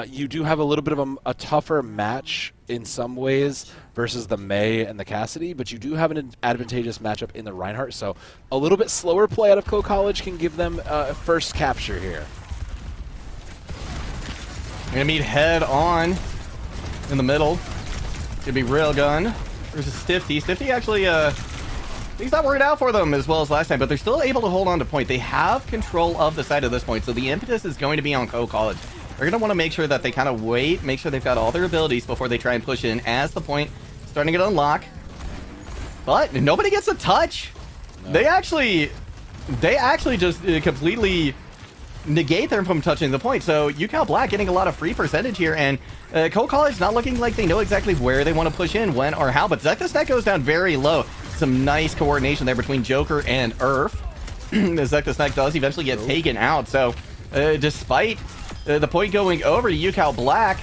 You do have a little bit of a tougher match in some ways versus the May and the Cassidy, but you do have an advantageous matchup in the Reinhardt, so a little bit slower play out of Co-College can give them first capture here. We're gonna meet head on in the middle. It's gonna be Railgun versus Stifty. Stifty actually things not working out for them as well as last time, but they're still able to hold on to point. They have control of the side of this point, so the impetus is going to be on Co-College. They're going to want to make sure that they kind of wait, make sure they've got all their abilities before they try and push in as the point starting to unlock. But nobody gets a touch. No. They actually just completely negate them from touching the point. So UCal Black getting a lot of free percentage here, and Coe College not looking like they know exactly where they want to push in, when, or how. But Zektasnek goes down very low. Some nice coordination there between Joker and Earth. Zektasnek does eventually get taken out. So despite the point going over to UCal Black,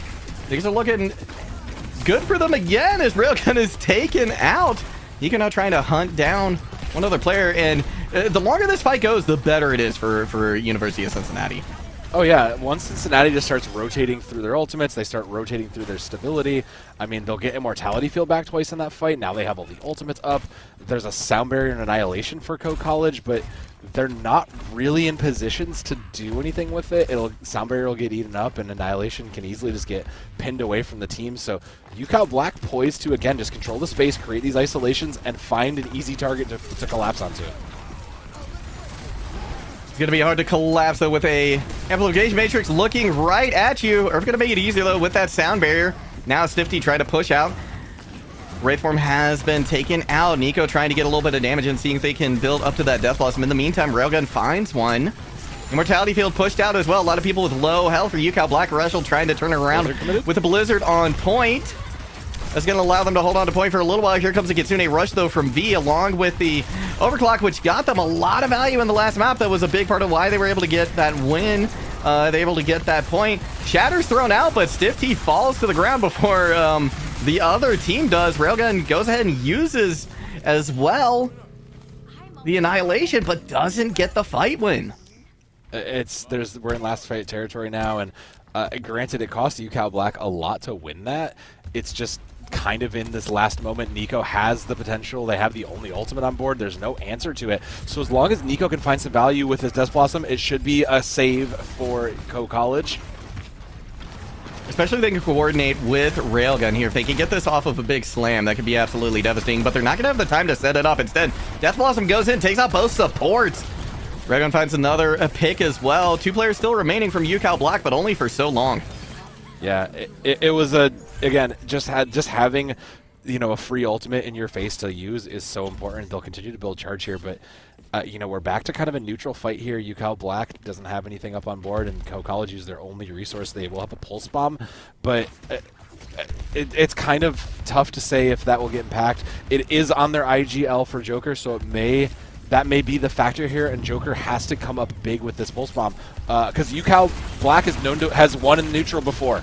things are looking good for them again as Railgun is taken out. Nico now trying to hunt down one other player, and the longer this fight goes, the better it is for University of Cincinnati. Oh yeah, once Cincinnati just starts rotating through their ultimates, they start rotating through their stability. I mean, they'll get Immortality Field back twice in that fight. Now they have all the ultimates up. There's a Sound Barrier and Annihilation for Coe College, but they're not really in positions to do anything with it. Sound Barrier will get eaten up, and Annihilation can easily just get pinned away from the team. So UCal Black poised to, again, just control the space, create these isolations, and find an easy target to collapse onto. It's going to be hard to collapse, though, with a Amplification Matrix looking right at you. Earth going to make it easier, though, with that Sound Barrier. Now Stifty trying to push out. Wraithform has been taken out. Nico trying to get a little bit of damage and seeing if they can build up to that Death Blossom. In the meantime, Railgun finds one. Immortality Field pushed out as well. A lot of people with low health for UCal Black. Rushel trying to turn it around with a Blizzard on point. That's going to allow them to hold on to point for a little while. Here comes a Kitsune Rush, though, from V, along with the Overclock, which got them a lot of value in the last map. That was a big part of why they were able to get that win. They were able to get that point. Shatter's thrown out, but Stifty falls to the ground before the other team does. Railgun goes ahead and uses as well the Annihilation, but doesn't get the fight win. We're in last fight territory now, and granted, it cost UCal Black a lot to win that. It's just kind of in this last moment. Nico has the potential. They have the only ultimate on board. There's no answer to it. So as long as Nico can find some value with his Death Blossom, it should be a save for Coe College. Especially if they can coordinate with Railgun here. If they can get this off of a big slam, that could be absolutely devastating, but they're not going to have the time to set it up. Instead, Death Blossom goes in, takes out both supports. Railgun finds another pick as well. 2 players still remaining from UCal Black, but only for so long. Yeah, it was again, just having, a free ultimate in your face to use is so important. They'll continue to build charge here, but we're back to kind of a neutral fight here. UCal Black doesn't have anything up on board, and Coe College is their only resource. They will have a pulse bomb, but it's kind of tough to say if that will get impact. It is on their IGL for Joker, so that may be the factor here, and Joker has to come up big with this pulse bomb because UCal Black is has won in neutral before.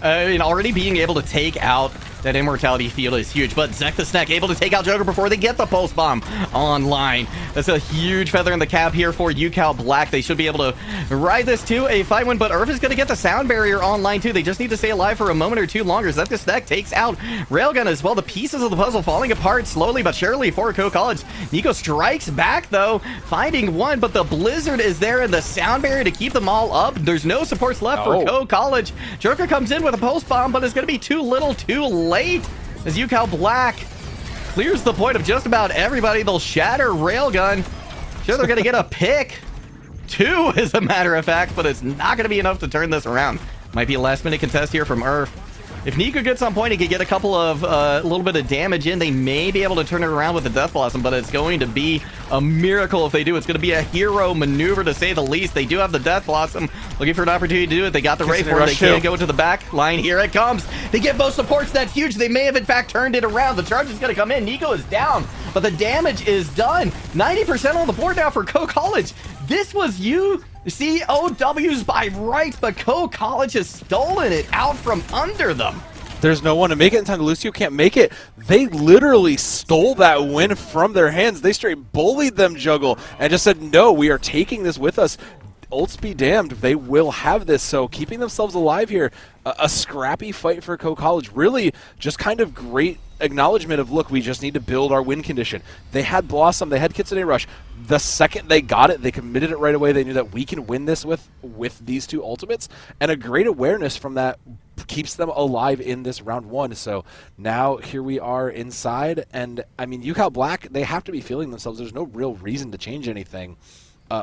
Already being able to take out that Immortality Field is huge, but Zektasnek able to take out Joker before they get the Pulse Bomb online. That's a huge feather in the cap here for UCal Black. They should be able to ride this to a fight win, but Earth is going to get the Sound Barrier online too. They just need to stay alive for a moment or two longer. Zektasnek takes out Railgun as well. The pieces of the puzzle falling apart slowly but surely for Coe College. Nico strikes back though, finding one, but the Blizzard is there and the Sound Barrier to keep them all up. There's no supports left for Coe College. Joker comes in with a Pulse Bomb, but it's going to be too little too late as UCal Black clears the point of just about everybody. They'll shatter Railgun. Sure, they're going to get a pick. 2, as a matter of fact, but it's not going to be enough to turn this around. Might be a last-minute contest here from Earth. If Nico gets on point, he could get a couple of a little bit of damage in. They may be able to turn it around with the Death Blossom, but it's going to be a miracle if they do. It's going to be a hero maneuver, to say the least. They do have the Death Blossom, looking for an opportunity to do it. They got the Wraithform. They can't go to the back line. Here it comes. They get both supports. That's huge. They may have, in fact, turned it around. The charge is going to come in. Nico is down, but the damage is done. 90% on the board now for Coe College. This was UCOW's by right, but Coe College has stolen it out from under them. There's no one to make it in time. Lucio can't make it. They literally stole that win from their hands. They straight bullied them, Juggle, and just said, no, we are taking this with us. Ults be damned, they will have this. So keeping themselves alive here, a scrappy fight for Coe College. Really just kind of great acknowledgement of, look, we just need to build our win condition. They had Blossom, they had Kitsune Rush. The second they got it, they committed it right away. They knew that we can win this with these 2 ultimates, and a great awareness from that keeps them alive in this round 1. So now here we are inside, and I mean, UCal Black, they have to be feeling themselves. There's no real reason to change anything.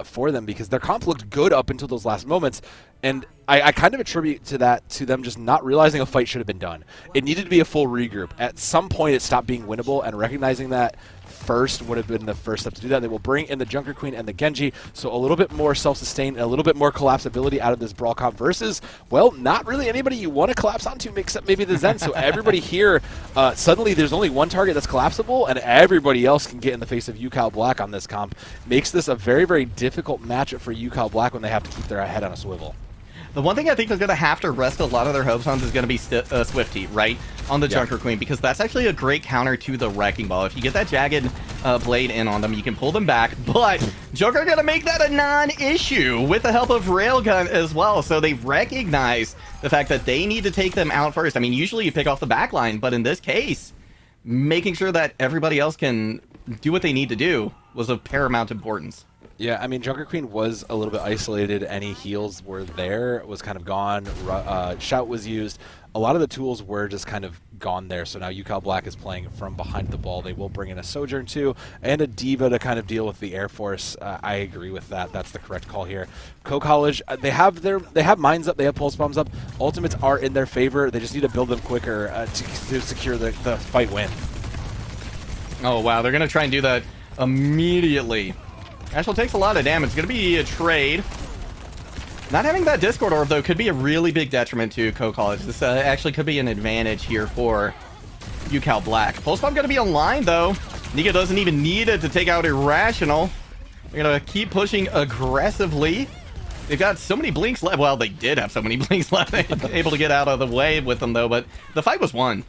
for them, because their comp looked good up until those last moments. And I kind of attribute to that to them just not realizing a fight should have been done. It needed to be a full regroup. At some point, it stopped being winnable, and recognizing that first would have been the first step to do that. They will bring in the Junker Queen and the Genji, so a little bit more self-sustain and a little bit more collapsibility out of this Brawl comp versus, well, not really anybody you want to collapse onto except maybe the Zen. So everybody here, suddenly there's only one target that's collapsible, and everybody else can get in the face of UCal Black on this comp. Makes this a very, very difficult matchup for UCal Black when they have to keep their head on a swivel. The one thing I think they're going to have to rest a lot of their hopes on is going to be Swifty, right? On the Junker Queen, because that's actually a great counter to the Wrecking Ball. If you get that Jagged Blade in on them, you can pull them back, but Joker going to make that a non-issue with the help of Railgun as well. So they recognize the fact that they need to take them out first. I mean, usually you pick off the back line, but in this case, making sure that everybody else can do what they need to do was of paramount importance. Yeah, I mean, Junker Queen was a little bit isolated. Any heals were there, it was kind of gone. Shout was used. A lot of the tools were just kind of gone there. So now UCal Black is playing from behind the ball. They will bring in a Sojourn too, and a Diva to kind of deal with the Air Force. I agree with that. That's the correct call here. Co-College, they have mines up, they have pulse bombs up. Ultimates are in their favor. They just need to build them quicker to secure the fight win. Oh wow, they're gonna try and do that immediately. Ashel takes a lot of damage. It's going to be a trade. Not having that Discord Orb, though, could be a really big detriment to Co-College. This actually could be an advantage here for UCal Black. Pulse Bomb going to be online, though. Nico doesn't even need it to take out Irrational. They're going to keep pushing aggressively. They've got so many blinks left. Well, they did have so many blinks left. Able to get out of the way with them, though, but the fight was won.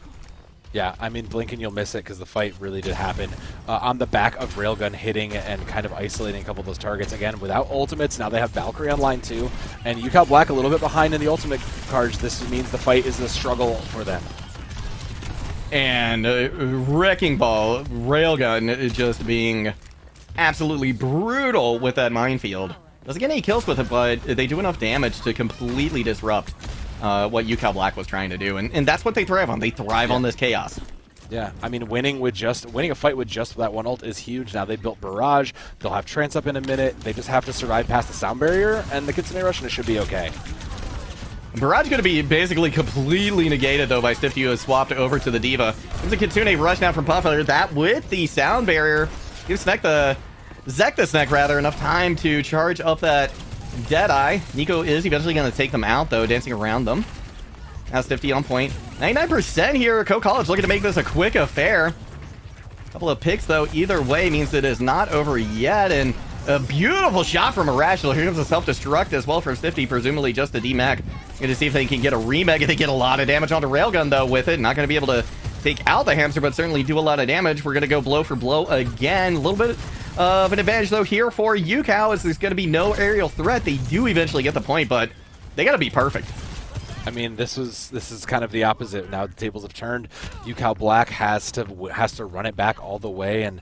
Yeah, I mean, blink and you'll miss it because the fight really did happen on the back of Railgun hitting and kind of isolating a couple of those targets. Again, without ultimates, now they have Valkyrie online too. And UCal Black a little bit behind in the ultimate cards. This means the fight is a struggle for them. And Wrecking Ball, Railgun just being absolutely brutal with that minefield. Doesn't get any kills with it, but they do enough damage to completely disrupt what UCal Black was trying to do, and that's what they thrive on. They thrive on this chaos. Yeah, I mean, winning a fight with just that one ult is huge. Now they built Barrage. They'll have Trance up in a minute. They just have to survive past the sound barrier, and the Kitsune Rush, and it should be okay. Barrage going to be basically completely negated, though, by Stifty, who has swapped over to the Diva. There's a Kitsune Rush now from Puffer. That with the sound barrier gives Zek the Snack, rather, enough time to charge up that Deadeye. Nico is eventually going to take them out, though, dancing around them. Now Stifty on point. 99% here. Co-College looking to make this a quick affair. A couple of picks, though, either way means it is not over yet. And a beautiful shot from Irrational. Here comes a self-destruct as well from Stifty, presumably just a D-Mac. Going to see if they can get a remeg. They get a lot of damage onto Railgun, though, with it. Not going to be able to take out the hamster, but certainly do a lot of damage. We're going to go blow for blow again. A little bit of an advantage, though, here for UCal, as there's going to be no aerial threat. They do eventually get the point, but they got to be perfect. I mean, this is kind of the opposite. Now the tables have turned. UCal Black has to run it back all the way, and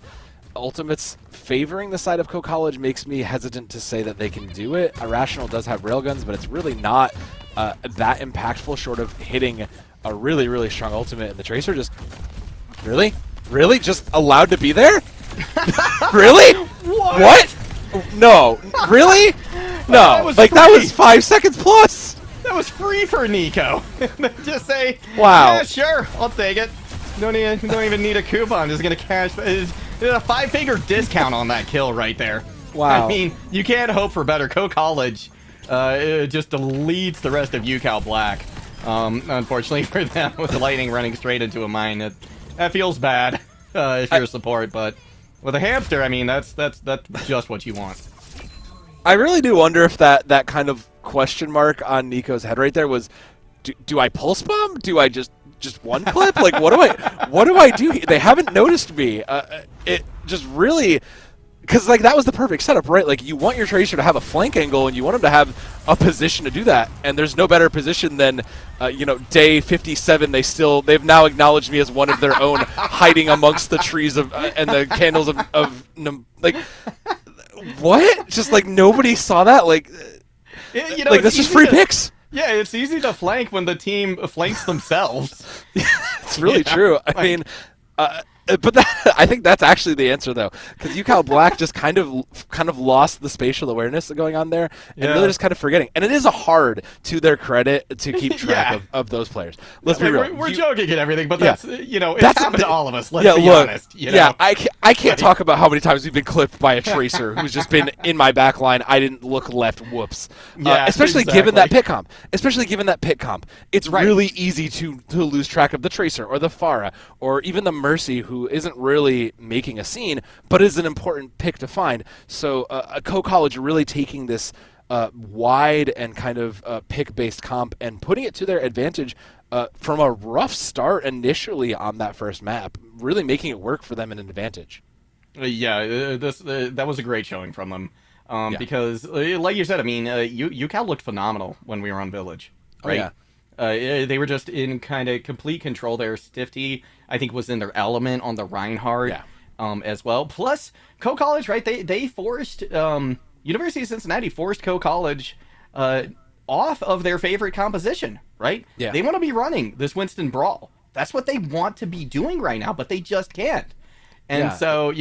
Ultimates favoring the side of Co-College makes me hesitant to say that they can do it. Irrational does have railguns, but it's really not that impactful, short of hitting a really, really strong ultimate. And the Tracer just really just allowed to be there. Really? What? No. Really? No. That was 5 seconds plus. That was free for Nico. Just say, wow. Yeah, sure, I'll take it. Don't even need a coupon. Just gonna cash. It's a 5-figure discount on that kill right there. Wow. I mean, you can't hope for better. Co-College it just deletes the rest of UCal Black. Unfortunately for them, with the lightning running straight into a mine, that feels bad if you're a support. But with a hamster, I mean, that's just what you want. I really do wonder if that kind of question mark on Nico's head right there was, do I pulse bomb? Do I just one clip? Like, what do I do? They haven't noticed me. It just really, because like that was the perfect setup, right? Like you want your Tracer to have a flank angle, and you want him to have a position to do that. And there's no better position than, day 57. They've now acknowledged me as one of their own, hiding amongst the trees and the candles of like. What? Just like nobody saw that? Like, like that's just free picks. Yeah, it's easy to flank when the team flanks themselves. It's really true. I mean, But I think that's actually the answer, though, because UCal Black just kind of lost the spatial awareness going on there, and really just kind of forgetting. And it is hard, to their credit, to keep track of those players. Let's be real. We're joking and everything, but that's it's happened to all of us. Let's be honest. I can't talk about how many times we've been clipped by a tracer who's just been in my back line. I didn't look left. Whoops. Especially given that pit comp. It's really easy to lose track of the tracer or the Pharah or even the Mercy, who isn't really making a scene, but is an important pick to find. So Co-College really taking this wide and kind of pick-based comp and putting it to their advantage from a rough start initially on that first map, really making it work for them in an advantage. That was a great showing from them. Because, like you said, I mean, UCal looked phenomenal when we were on Village, right? They were just in kind of complete control there. Stifty, I think, was in their element on the Reinhardt as well. Plus, Co-College, right? They forced University of Cincinnati forced Co-College off of their favorite composition, right? Yeah. They want to be running this Winston Brawl. That's what they want to be doing right now, but they just can't. And so,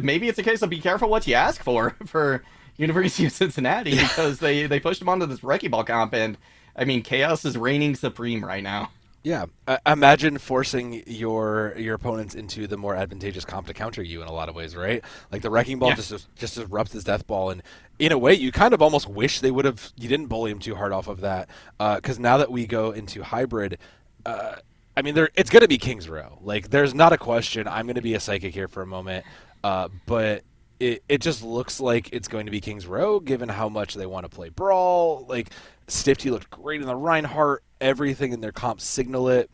maybe it's a case of be careful what you ask for University of Cincinnati, because they pushed them onto this Wrecking Ball comp, and I mean, chaos is reigning supreme right now. Yeah, imagine forcing your opponents into the more advantageous comp to counter you in a lot of ways, right? Like the Wrecking Ball just disrupts his Death Ball, and in a way, you kind of almost wish you didn't bully him too hard off of that, because now that we go into hybrid, I mean, it's going to be King's Row. Like, there's not a question. I'm going to be a psychic here for a moment, but it just looks like it's going to be King's Row, given how much they want to play Brawl. Like, Stifty looked great in the Reinhardt. Everything in their comp signal it.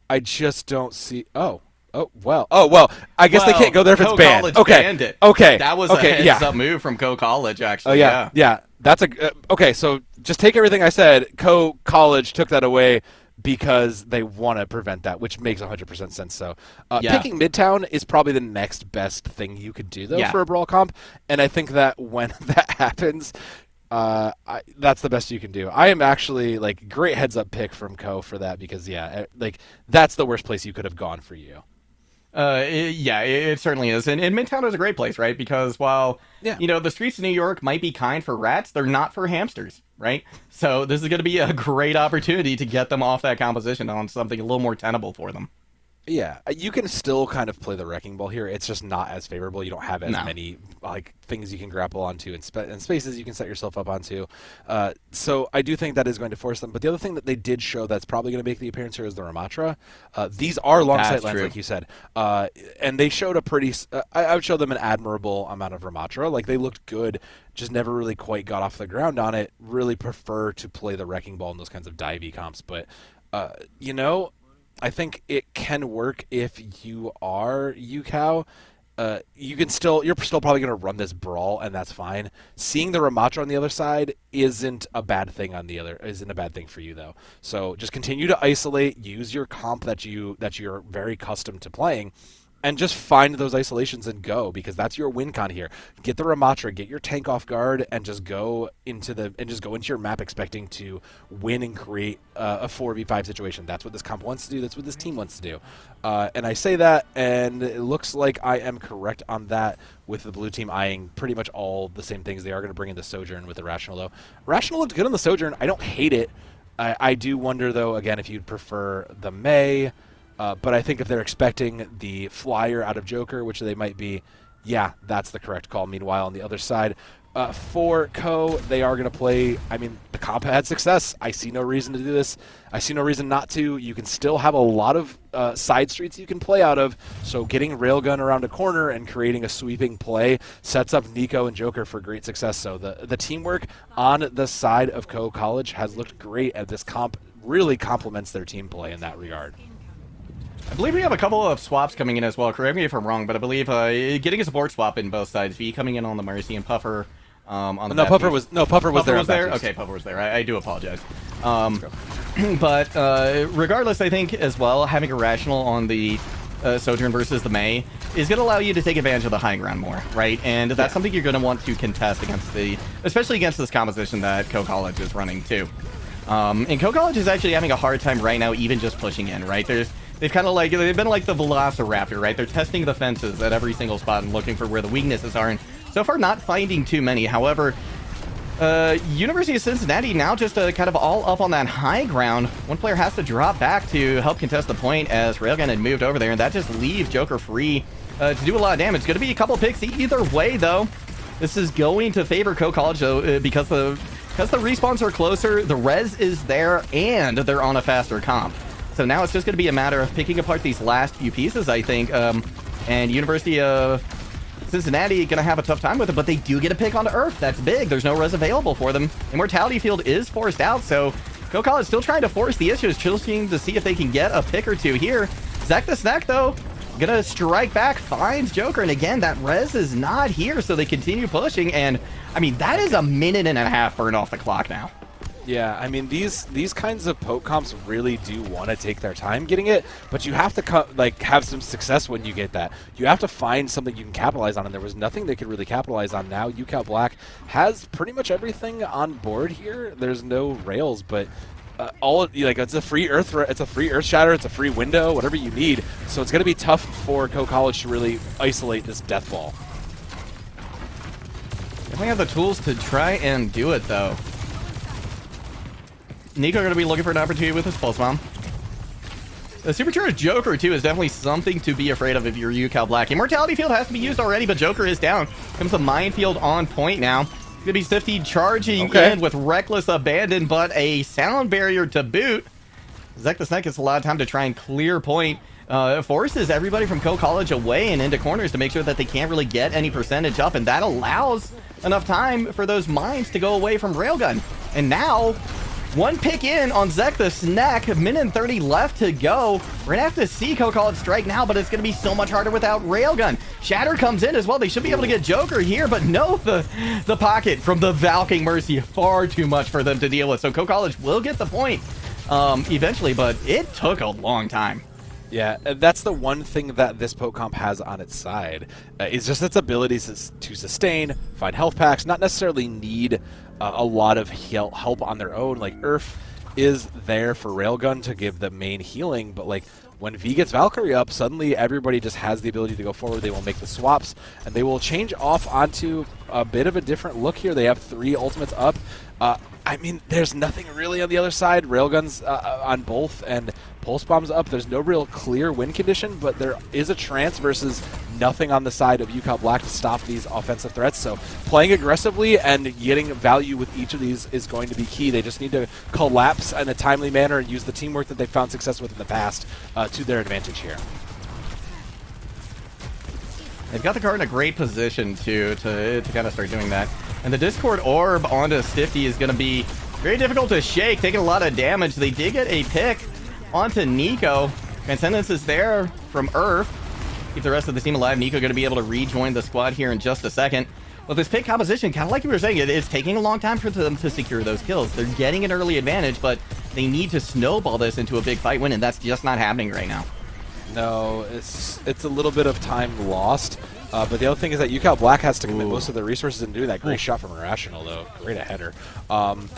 I just don't see. Oh, well. I guess they can't go there if it's banned. Okay. Banned it. Okay. That was a heads-up move from Co-College, actually. Yeah. That's okay. So just take everything I said. Co-College took that away because they want to prevent that, which makes 100% sense. So picking Midtown is probably the next best thing you could do, though, for a Brawl comp. And I think that when that happens, that's the best you can do. I am actually great heads up pick from Co for that, because that's the worst place you could have gone for you. It certainly is, and Midtown is a great place, right? Because while the streets of New York might be kind for rats, they're not for hamsters, right? So this is going to be a great opportunity to get them off that composition on something a little more tenable for them. Yeah, you can still kind of play the Wrecking Ball here. It's just not as favorable. You don't have as many things you can grapple onto and spaces you can set yourself up onto. So I do think that is going to force them. But the other thing that they did show that's probably going to make the appearance here is the Ramatra. These are long sight lines, like you said. And they showed a pretty... I would show them an admirable amount of Ramatra. Like, they looked good, just never really quite got off the ground on it. Really prefer to play the Wrecking Ball in those kinds of divey comps. But, I think it can work if you are UCal. You're still probably going to run this Brawl, and that's fine. Seeing the Ramatra on the other side isn't a bad thing for you, though. So just continue to isolate, use your comp that you're very accustomed to playing, and just find those isolations and go, because that's your win con here. Get the Ramatra, get your tank off guard, and just go into your map expecting to win and create a 4v5 situation. That's what this comp wants to do. That's what this team wants to do. And I say that, and it looks like I am correct on that, with the blue team eyeing pretty much all the same things. They are going to bring in the Sojourn with the Rational, though. Rational looked good on the Sojourn. I don't hate it. I do wonder, though, again, if you'd prefer the Mei. But I think if they're expecting the flyer out of Joker, which they might be, that's the correct call. Meanwhile, on the other side, for Co, they are going to play. I mean, the comp had success. I see no reason to do this. I see no reason not to. You can still have a lot of side streets you can play out of. So getting Railgun around a corner and creating a sweeping play sets up Nico and Joker for great success. So the teamwork on the side of Co College has looked great, and this comp really complements their team play in that regard. I believe we have a couple of swaps coming in as well. Correct me if I'm wrong, but I believe getting a support swap in both sides. V coming in on the Mercy and Puffer on the Puffer was there. Okay, Puffer was there. I do apologize. But regardless, I think as well, having a Rational on the Sojourn versus the Mei is going to allow you to take advantage of the high ground more, right? And that's something you're going to want to contest especially against this composition that Co-College is running too. And Co-College is actually having a hard time right now even just pushing in, right? There's they've kind of like, they've been like the Velociraptor, right? They're testing the fences at every single spot and looking for where the weaknesses are, and so far not finding too many. However, University of Cincinnati now just kind of all up on that high ground. One player has to drop back to help contest the point as Railgun had moved over there, and that just leaves Joker free to do a lot of damage. It's going to be a couple picks either way, though. This is going to favor Co College, though, because the respawns are closer, the res is there, and they're on a faster comp. So now it's just going to be a matter of picking apart these last few pieces, I think. And University of Cincinnati going to have a tough time with it, but they do get a pick onto Earth. That's big. There's no res available for them. Immortality Field is forced out, so Co College still trying to force the issues, chilling to see if they can get a pick or two here. Zach the Snack, though, gonna strike back, finds Joker, and again, that res is not here, so they continue pushing, and I mean, that is a minute and a half burned off the clock now. Yeah, I mean, these kinds of poke comps really do want to take their time getting it, but you have to have some success when you get that. You have to find something you can capitalize on, and there was nothing they could really capitalize on. Now UCal Black has pretty much everything on board here. There's no rails, but it's a free earth shatter, it's a free window, whatever you need. So it's going to be tough for Co College to really isolate this death ball. Definitely have the tools to try and do it, though. Nico going to be looking for an opportunity with his pulse bomb. The supercharged Joker, too, is definitely something to be afraid of if you're UCal Black. Immortality Field has to be used already, but Joker is down. Comes the Minefield on point now. Gonna be Sifty charging in with reckless abandon, but a sound barrier to boot. Zek the Snack gets a lot of time to try and clear point. Forces everybody from Co College away and into corners to make sure that they can't really get any percentage up, and that allows enough time for those mines to go away from Railgun. And now, one pick in on Zek the Snack, a minute and 30 left to go. We're gonna have to see Co College strike now, but it's gonna be so much harder without Railgun. Shatter comes in as well. They should be able to get Joker here, but no, the pocket from the Valking Mercy, far too much for them to deal with. So Co College will get the point eventually, but it took a long time. Yeah, that's the one thing that this poke comp has on its side, is just its ability to sustain, find health packs, not necessarily need a lot of help on their own. Like, Earth is there for Railgun to give the main healing, but like when V gets Valkyrie up, suddenly everybody just has the ability to go forward. They will make the swaps, and they will change off onto a bit of a different look here. They have 3 ultimates up. I mean, there's nothing really on the other side. Railgun's on both, and Pulse Bomb's up. There's no real clear win condition, but there is a trance versus nothing on the side of UCal Black to stop these offensive threats. So playing aggressively and getting value with each of these is going to be key. They just need to collapse in a timely manner and use the teamwork that they've found success with in the past to their advantage here. They've got the card in a great position to kind of start doing that. And the Discord Orb onto Stifty is going to be very difficult to shake, taking a lot of damage. They did get a pick onto Nico. Transcendence is there from Earth. Keep the rest of the team alive. Nico going to be able to rejoin the squad here in just a second. Well, this pick composition, kind of like we were saying, it's taking a long time for them to secure those kills. They're getting an early advantage, but they need to snowball this into a big fight win, and that's just not happening right now. No, it's a little bit of time lost. But the other thing is that UCal Black has to commit most of their resources into doing that. Great shot from Irrational, though. Great a header.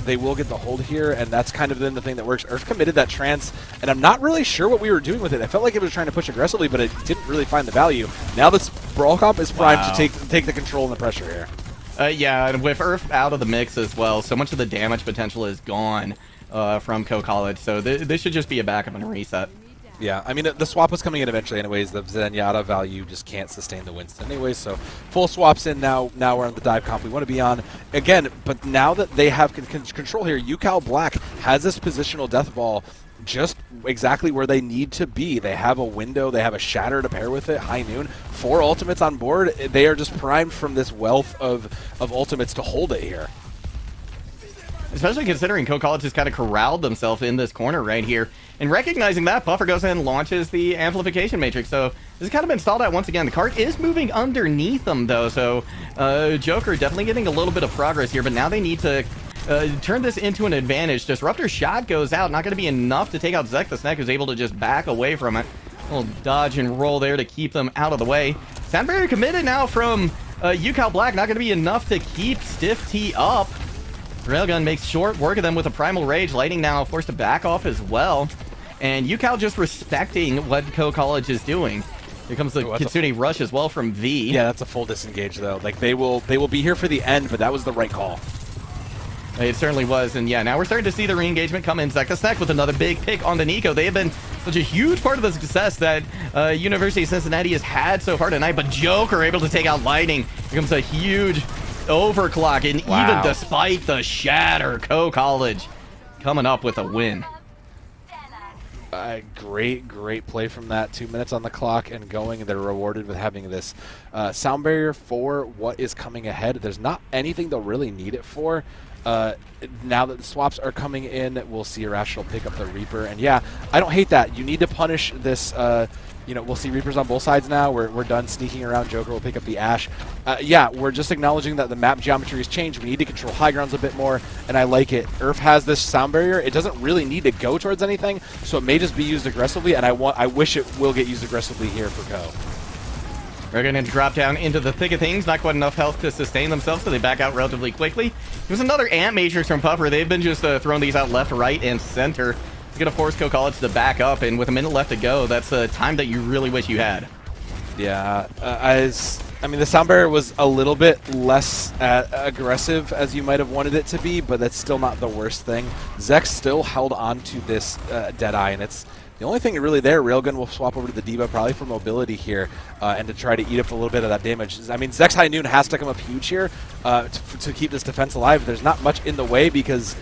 They will get the hold here, and that's kind of then the thing that works. Earth committed that trance, and I'm not really sure what we were doing with it. I felt like it was trying to push aggressively, but it didn't really find the value. Now this Brawl Comp is primed to take the control and the pressure here. Yeah, and with Earth out of the mix as well, so much of the damage potential is gone from Co College, so this should just be a backup and a reset. Yeah, I mean, the swap was coming in eventually anyways. The Zenyatta value just can't sustain the Winston anyways, so full swaps in now. Now we're on the dive comp we want to be on. Again, but now that they have control here, UCal Black has this positional death ball just exactly where they need to be. They have a window, they have a shatter to pair with it, high noon, 4 ultimates on board. They are just primed from this wealth of ultimates to hold it here. Especially considering Co College has kind of corralled themselves in this corner right here. And recognizing that, Puffer goes ahead and launches the Amplification Matrix. So this has kind of been stalled out once again. The cart is moving underneath them, though. So Joker definitely getting a little bit of progress here. But now they need to turn this into an advantage. Disruptor Shot goes out. Not going to be enough to take out Zek the Snack, who's able to just back away from it. A little dodge and roll there to keep them out of the way. Sound barrier committed now from UCal Black. Not going to be enough to keep Stiff T up. Railgun makes short work of them with a Primal Rage. Lightning now forced to back off as well. and UCal just respecting what Co College is doing. Here comes the Kitsune rush as well from V. Yeah, that's a full disengage though. Like they will be here for the end, but that was the right call. It certainly was, and yeah, now we're starting to see the re-engagement come in. NECC with another big pick on the Nico. They have been such a huge part of the success that University of Cincinnati has had so far tonight, but Joker able to take out Lightning. Here comes a huge overclock, and even despite the shatter, Co College coming up with a win. Great play from that. 2 minutes on the clock and going, and they're rewarded with having this sound barrier for what is coming ahead. There's not anything they'll really need it for. Now that the swaps are coming in, we'll see Irrational pick up the Reaper. And yeah, I don't hate that. You need to punish this. We'll see Reapers on both sides now. We're done sneaking around. Joker will pick up the Ash. Yeah, we're just acknowledging that the map geometry has changed. We need to control high grounds a bit more, and I like it. Earth has this sound barrier. It doesn't really need to go towards anything, so it may just be used aggressively, and I wish it will get used aggressively here for Go. They're going to drop down into the thick of things. Not quite enough health to sustain themselves, so they back out relatively quickly. There's another Ant Matrix from Puffer. They've been just throwing these out left, right, and center. It's going to force Co College to back up, and with a minute left to go, that's a time that you really wish you had. Yeah, I mean, the sound barrier was a little bit less aggressive as you might have wanted it to be, but that's still not the worst thing. Zek still held on to this Deadeye, and it's the only thing really there. Railgun will swap over to the Diva probably for mobility here and to try to eat up a little bit of that damage. I mean, Zek's High Noon has to come up huge here to keep this defense alive. There's not much in the way because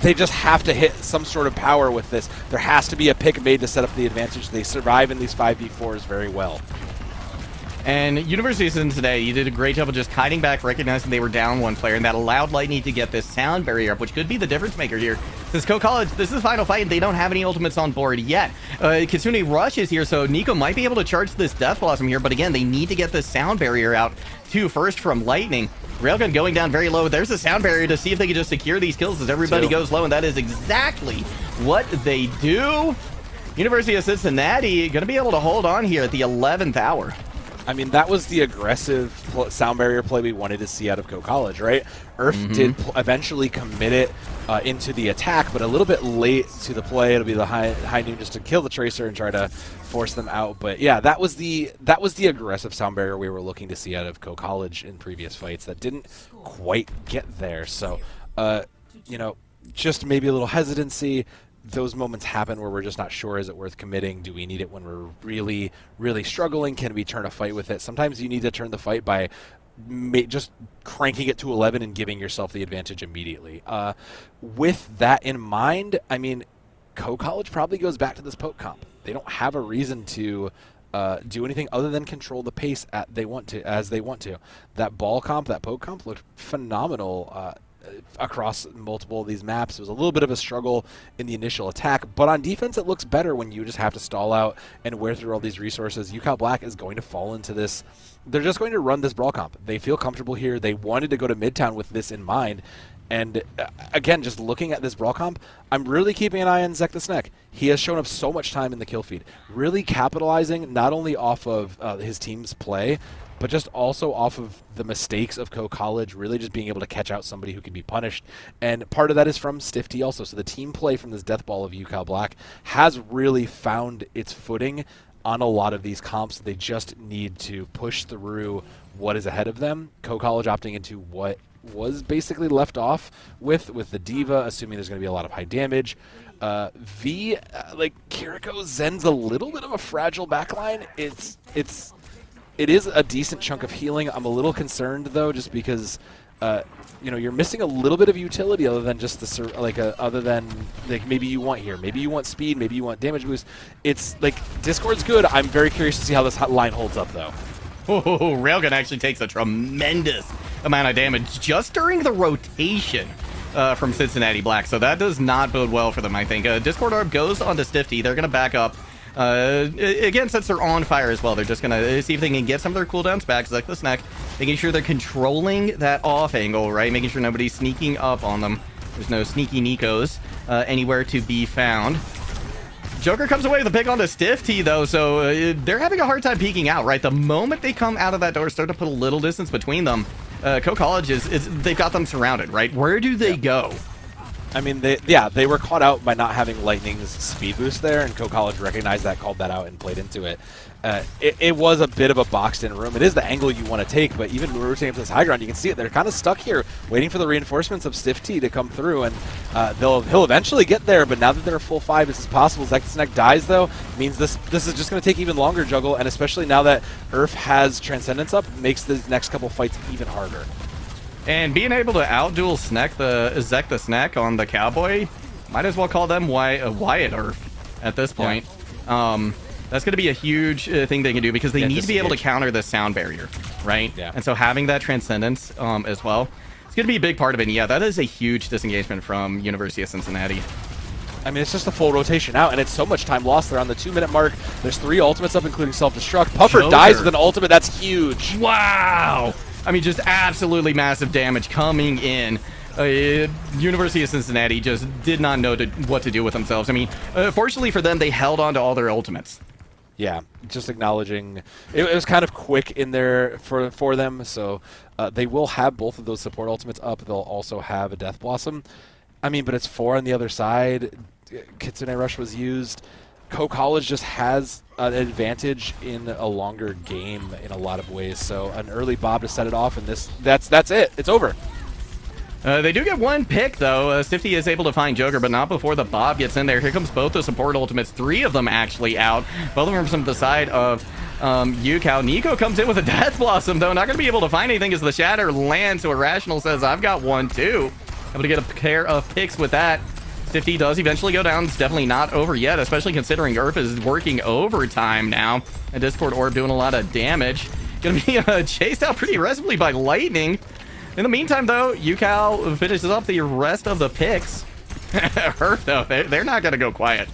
they just have to hit some sort of power with this. There has to be a pick made to set up the advantage. They survive in these 5v4s very well. And University of Cincinnati, you did a great job of just kiting back, recognizing they were down one player, and that allowed Lightning to get this sound barrier up, which could be the difference maker here. Since Co College, this is the final fight, and they don't have any ultimates on board yet. Kitsune Rush is here, so Nico might be able to charge this Death Blossom here, but again, they need to get this sound barrier out too first from Lightning. Railgun going down very low. There's a sound barrier to see if they can just secure these kills as everybody goes low, and that is exactly what they do. University of Cincinnati going to be able to hold on here at the 11th hour. I mean, that was the aggressive sound barrier play we wanted to see out of Co College, right? Earth did eventually commit it into the attack, but a little bit late to the play. It'll be the high noon just to kill the Tracer and try to force them out. But yeah, that was the aggressive sound barrier we were looking to see out of Co College in previous fights that didn't quite get there. So, just maybe a little hesitancy. Those moments happen where we're just not sure, is it worth committing? Do we need it when we're really, really struggling? Can we turn a fight with it? Sometimes you need to turn the fight by just cranking it to 11 and giving yourself the advantage immediately. With that in mind, I mean, Co College probably goes back to this poke comp. They don't have a reason to do anything other than control the pace as they want to. That ball comp, that poke comp looked phenomenal across multiple of these maps. It was a little bit of a struggle in the initial attack, but on defense it looks better when you just have to stall out and wear through all these resources. UCal Black is going to fall into this. They're just going to run this brawl comp. They feel comfortable here. They wanted to go to Midtown with this in mind. And again, just looking at this brawl comp, I'm really keeping an eye on Zek the Snek. He has shown up so much time in the kill feed, really capitalizing not only off of his team's play, but just also off of the mistakes of Co College, really just being able to catch out somebody who can be punished. And part of that is from Stiff T also. So the team play from this death ball of UCal Black has really found its footing on a lot of these comps. They just need to push through what is ahead of them. Co College opting into what was basically left off with the Diva, assuming there's going to be a lot of high damage. V, like Kiriko Zen's a little bit of a fragile backline. It is a decent chunk of healing. I'm a little concerned though, just because you're missing a little bit of utility other than just the maybe you want here, maybe you want speed, maybe you want damage boost. It's like Discord's good. I'm very curious to see how this line holds up though. Oh, Railgun actually takes a tremendous amount of damage just during the rotation from Cincinnati Black, so that does not bode well for them, I think. Discord Orb goes onto Stiff T. They're going to back up. Again, since they're on fire as well, they're just going to see if they can get some of their cooldowns back, like the Snek, making sure they're controlling that off angle, right? Making sure nobody's sneaking up on them. There's no sneaky Nikos anywhere to be found. Joker comes away with a pick onto Stiff T, though, so they're having a hard time peeking out, right? The moment they come out of that door, start to put a little distance between them, Co College they've got them surrounded, right? Where do they go? I mean, they were caught out by not having Lightning's speed boost there, and Co College recognized that, called that out, and played into it. It was a bit of a boxed-in room. It is the angle you want to take, but even rotating up to this high ground, you can see it. They're kind of stuck here, waiting for the reinforcements of Stiff T to come through, and he'll eventually get there. But now that they're full 5, this is possible. Zektasnek dies though, means this is just going to take even longer juggle, and especially now that Earth has Transcendence up, makes the next couple fights even harder. And being able to outduel Zektasnek on the Cowboy, might as well call them Wyatt Earth at this point. Yeah. That's going to be a huge thing they can do, because they need to be able to counter the sound barrier, right? Yeah. And so having that Transcendence as well, it's going to be a big part of it. And yeah, that is a huge disengagement from University of Cincinnati. I mean, it's just a full rotation out, and it's so much time lost. They're on the 2-minute mark. There's 3 ultimates up, including self-destruct. Puffer dies with an ultimate. That's huge. Wow! I mean, just absolutely massive damage coming in. University of Cincinnati just did not know what to do with themselves. I mean, fortunately for them, they held on to all their ultimates. Yeah, just acknowledging it was kind of quick in there for them, so they will have both of those support ultimates up. They'll also have a Death Blossom. I mean, but it's 4 on the other side. Kitsune Rush was used. Co College just has an advantage in a longer game in a lot of ways, so an early Bob to set it off, and that's it. It's over. They do get 1 pick, though. Stifty is able to find Joker, but not before the Bob gets in there. Here comes both the support ultimates, 3 of them actually out. Both of them from the side of UCal. Nico comes in with a Death Blossom, though. Not going to be able to find anything as the Shatter lands, so Irrational says, I've got 1, too. Able to get a pair of picks with that. Stifty does eventually go down. It's definitely not over yet, especially considering Earth is working overtime now. A Discord Orb doing a lot of damage. Going to be chased out pretty aggressively by Lightning. In the meantime, though, UCal finishes up the rest of the picks. Earth, though, they're not going to go quiet.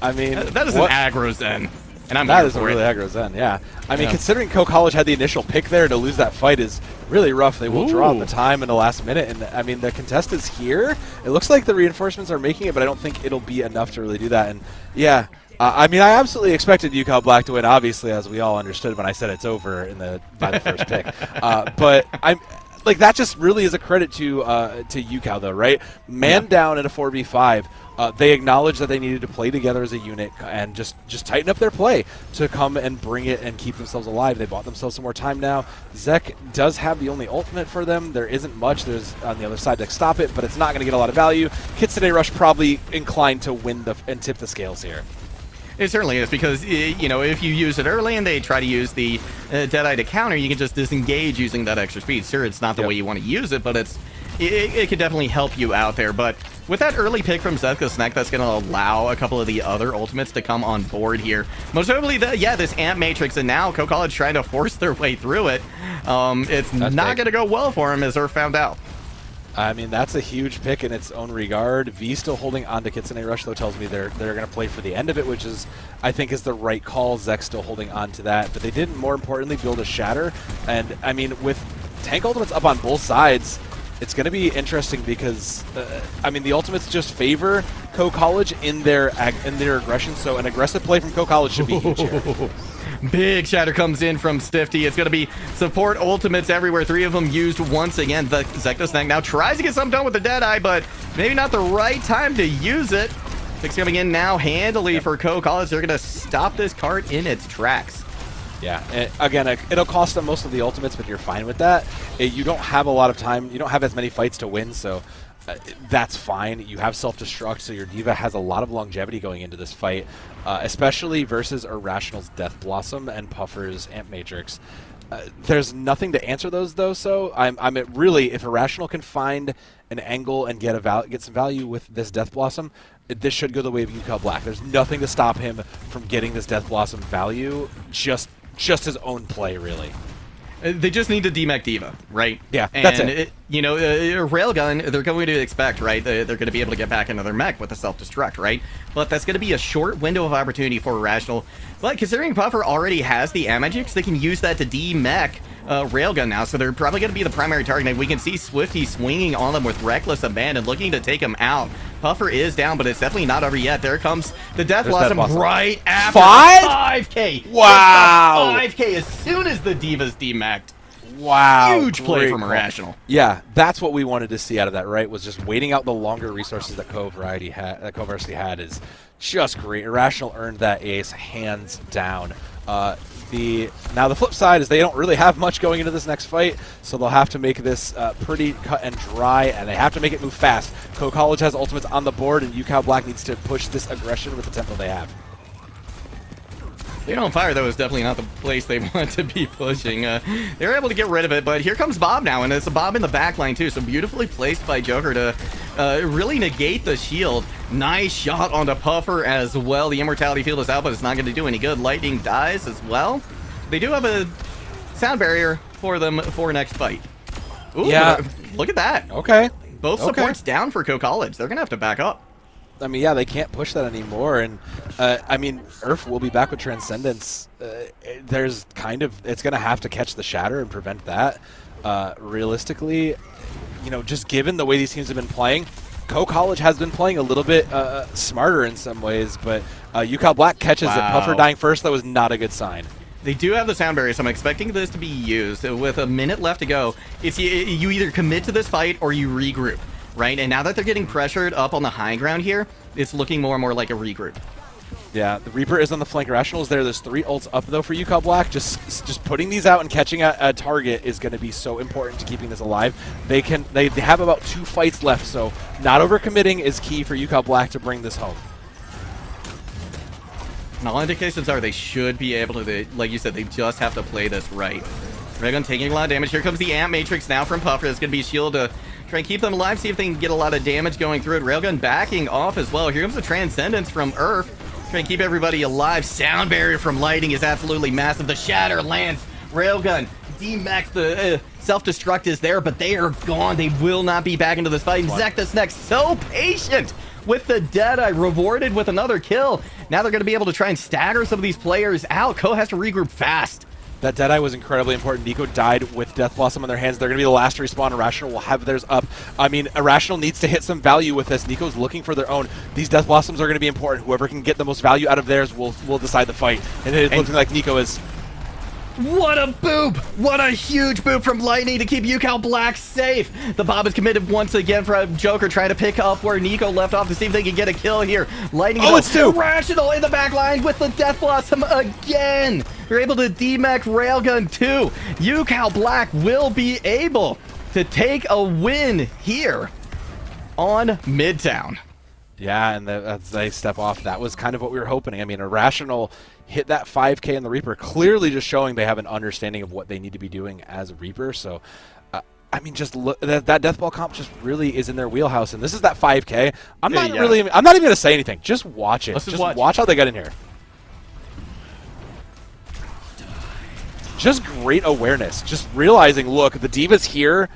I mean, that is an aggro Zen. And that is a really aggro Zen, yeah. I mean, considering Co College had the initial pick there, to lose that fight is really rough. They will draw the time in the last minute, and I mean, the contest is here. It looks like the reinforcements are making it, but I don't think it'll be enough to really do that. And yeah, I mean, I absolutely expected UCal Black to win, obviously, as we all understood when I said it's over by the first pick. But I'm. Like, that just really is a credit to UCal, though, right? Man down in a 4v5, they acknowledged that they needed to play together as a unit and just tighten up their play to come and bring it and keep themselves alive. They bought themselves some more time now. Zek does have the only ultimate for them. There isn't much. There's on the other side to stop it, but it's not going to get a lot of value. Kitsune Rush probably inclined to win and tip the scales here. It certainly is, because, you know, if you use it early and they try to use the Deadeye to counter, you can just disengage using that extra speed. Sure, it's not the way you want to use it, but it could definitely help you out there. But with that early pick from Zektasnek, that's going to allow a couple of the other ultimates to come on board here. Most notably, this Amp Matrix, and now Co College trying to force their way through it. It's not going to go well for him, as Earth found out. I mean, that's a huge pick in its own regard. V still holding on to Kitsune Rush, though, tells me they're going to play for the end of it, which is, I think, is the right call. Zek still holding on to that. But they did, more importantly, build a Shatter. And, I mean, with tank ultimates up on both sides, it's going to be interesting because, I mean, the ultimates just favor Co College in their aggression. So an aggressive play from Co College should be huge here. Big Shatter comes in from Stifty. It's going to be support ultimates everywhere. 3 of them used once again. The Zektasnek now tries to get something done with the Deadeye, but maybe not the right time to use it. Picks coming in now handily for Co College. They're going to stop this cart in its tracks. Yeah, and again, it'll cost them most of the ultimates, but you're fine with that. You don't have a lot of time. You don't have as many fights to win, so that's fine. You have self-destruct, so your Diva has a lot of longevity going into this fight, especially versus Irrational's Death Blossom and Puffer's Amp Matrix. There's nothing to answer those, though, so I'm really, if Irrational can find an angle and get some value with this Death Blossom, this should go the way of UCal Black. There's nothing to stop him from getting this Death Blossom value, just his own play, really. They just need to demech Diva, right? Yeah, and that's it. You know, Railgun, they're going to expect, right? They're going to be able to get back into their mech with a self-destruct, right? But that's going to be a short window of opportunity for Irrational. But considering Puffer already has the Amagix, they can use that to demech Railgun now, so they're probably going to be the primary target. We can see Swifty swinging on them with Reckless Abandon, looking to take him out. Puffer is down, but it's definitely not over yet. There comes the Death Blossom right after 5K. Wow! 5K as soon as the Diva's demeched. Wow. Huge play great from call. Irrational. Yeah, that's what we wanted to see out of that, right? Was just waiting out the longer resources that Varsity had is just great. Irrational earned that ace hands down. Now the flip side is they don't really have much going into this next fight, so they'll have to make this pretty cut and dry, and they have to make it move fast. College has ultimates on the board, and UCal Black needs to push this aggression with the tempo they have. Being on fire, though, is definitely not the place they want to be pushing. They were able to get rid of it, but here comes Bob now, and it's a Bob in the back line, too. So beautifully placed by Joker to really negate the shield. Nice shot onto Puffer as well. The Immortality Field is out, but it's not going to do any good. Lightning dies as well. They do have a sound barrier for them for next fight. Ooh, yeah. Look at that. Okay. Both supports down for College. They're going to have to back up. I mean, yeah, they can't push that anymore, and I mean, Urf will be back with Transcendence. It's going to have to catch the Shatter and prevent that. Realistically, just given the way these teams have been playing, College has been playing a little bit smarter in some ways, but UCal Black catches it. Puffer dying first, that was not a good sign. They do have the sound barrier, so I'm expecting this to be used. With a minute left to go, it's you either commit to this fight or you regroup. Right, and now that they're getting pressured up on the high ground here, it's looking more and more like a regroup. Yeah, the Reaper is on the flank. Irrational's there. There's 3 ults up, though, for UCal Black. Just putting these out and catching a target is going to be so important to keeping this alive. They have about 2 fights left, so not overcommitting is key for UCal Black to bring this home. And all indications are they should be able to, like you said, they just have to play this right. Railgun taking a lot of damage. Here comes the Amp Matrix now from Puffer. That's going to be a shield to try and keep them alive, see if they can get a lot of damage going through it. Railgun backing off as well. Here comes the Transcendence from Earth. Trying to keep everybody alive. Sound barrier from Lighting is absolutely massive. The Shatter lands. Railgun, D-Max, the self-destruct is there, but they are gone. They will not be back into this fight. Zekthus next, so patient with the Deadeye, rewarded with another kill. Now they're going to be able to try and stagger some of these players out. Ko has to regroup fast. That Deadeye was incredibly important. Nico died with Death Blossom on their hands. They're going to be the last to respawn. Irrational will have theirs up. I mean, Irrational needs to hit some value with this. Nico's looking for their own. These Death Blossoms are going to be important. Whoever can get the most value out of theirs will decide the fight. And it's looking like Nico is... What a boop! What a huge boop from Lightning to keep UCal Black safe. The Bob is committed once again for a Joker trying to pick up where Nico left off to see if they can get a kill here. Lightning, it's 2! Irrational in the back line with the Death Blossom again. They're able to D-Mech Railgun 2. UCal Black will be able to take a win here on Midtown. Yeah, and as they step off, that was kind of what we were hoping. I mean, Irrational hit that 5K in the Reaper, clearly just showing they have an understanding of what they need to be doing as a Reaper. So, I mean, just look, that Deathball comp just really is in their wheelhouse, and this is that 5K. I'm not even going to say anything. Just watch it. Let's just watch how they got in here. Just great awareness. Just realizing, look, the Diva's here.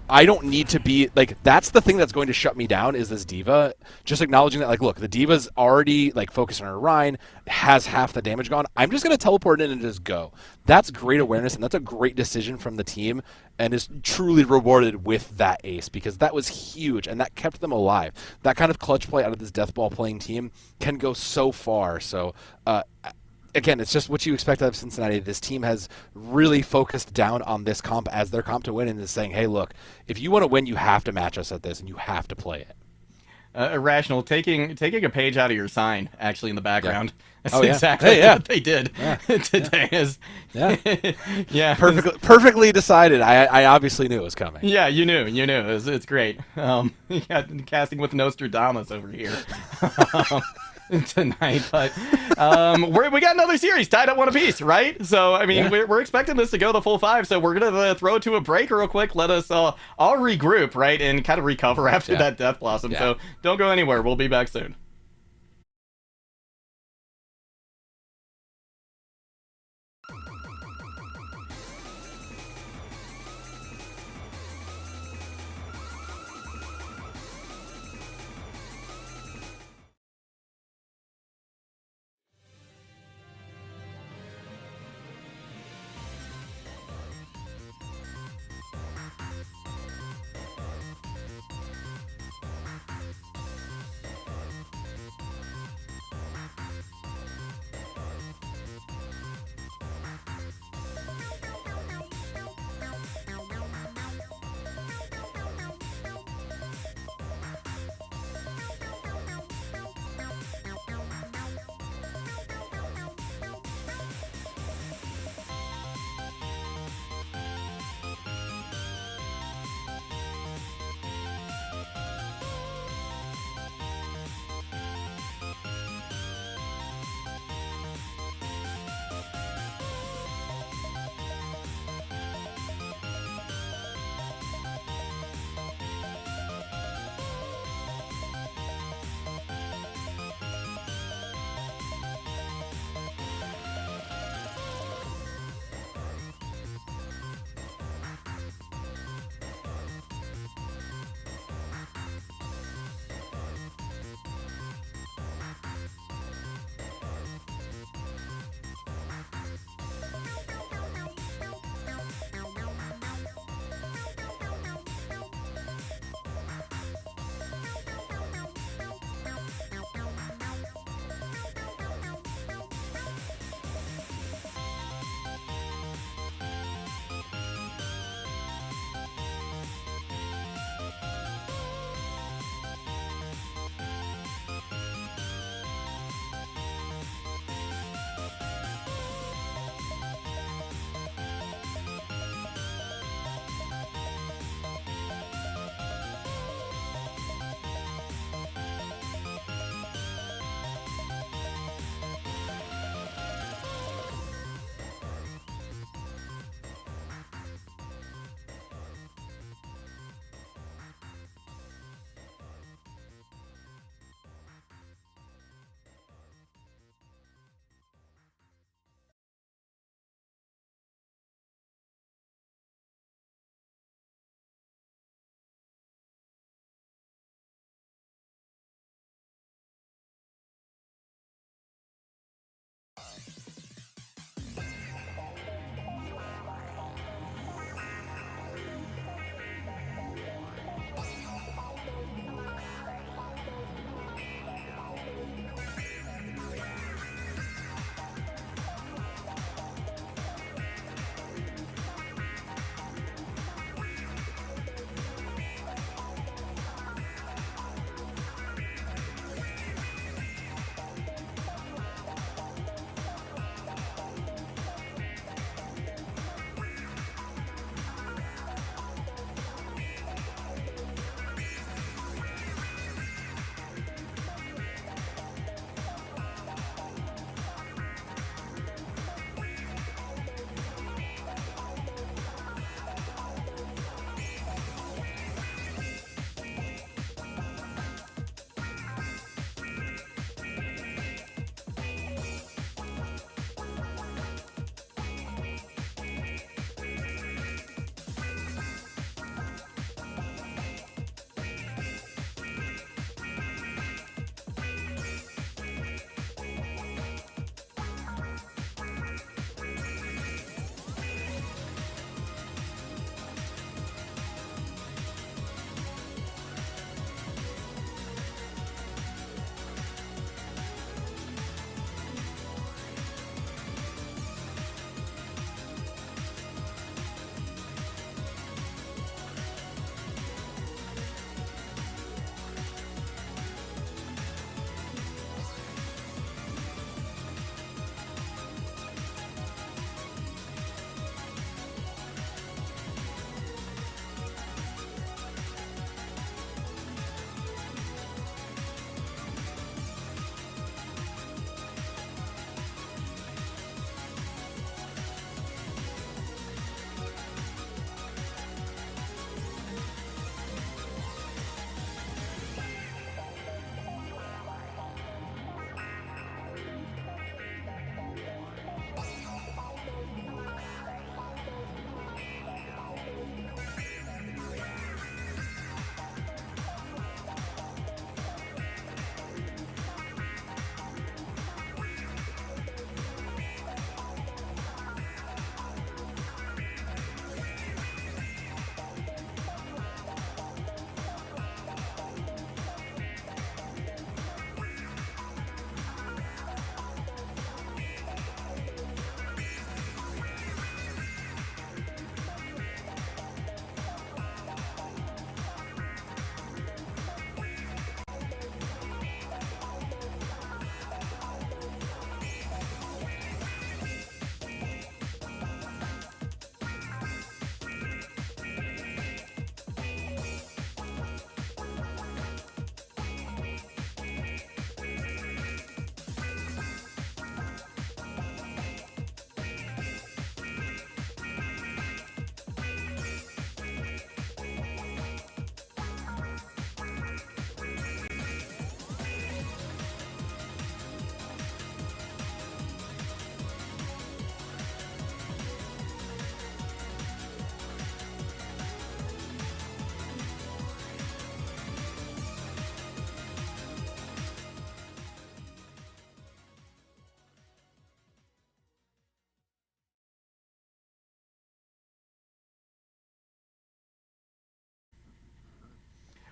I don't need to be, like, that's the thing that's going to shut me down is this Diva. Just acknowledging that, like, look, the Diva's already, like, focused on her Rhine, has half the damage gone. I'm just going to teleport in and just go. That's great awareness, and that's a great decision from the team, and is truly rewarded with that ace, because that was huge, and that kept them alive. That kind of clutch play out of this Deathball playing team can go so far. So, again, it's just what you expect out of Cincinnati. This team has really focused down on this comp as their comp to win and is saying, hey, look, if you want to win, you have to match us at this, and you have to play it. Irrational, taking a page out of your sign, actually, in the background. Yeah. That's exactly what they did today. Yeah. Perfectly decided. I obviously knew it was coming. Yeah, you knew. It's great. Casting with Nostradamus over here. Tonight, but we got another series tied up one apiece, right? So I mean, we're expecting this to go the full 5, so we're gonna throw to a break real quick. Let us all regroup, right, and kind of recover after that Death Blossom. So don't go anywhere. We'll be back soon.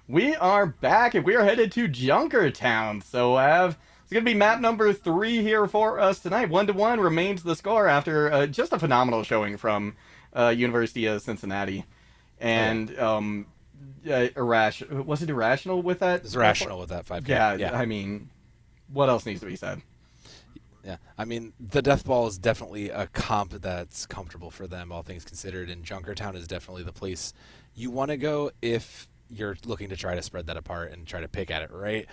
We are back, and we are headed to Junkertown. So, it's going to be map number 3 here for us tonight. 1-1 remains the score after just a phenomenal showing from University of Cincinnati. And, was it irrational with that? It's irrational with that 5K. Yeah, I mean, what else needs to be said? Yeah, I mean, the Death Ball is definitely a comp that's comfortable for them, all things considered, and Junkertown is definitely the place you want to go if you're looking to try to spread that apart and try to pick at it, right?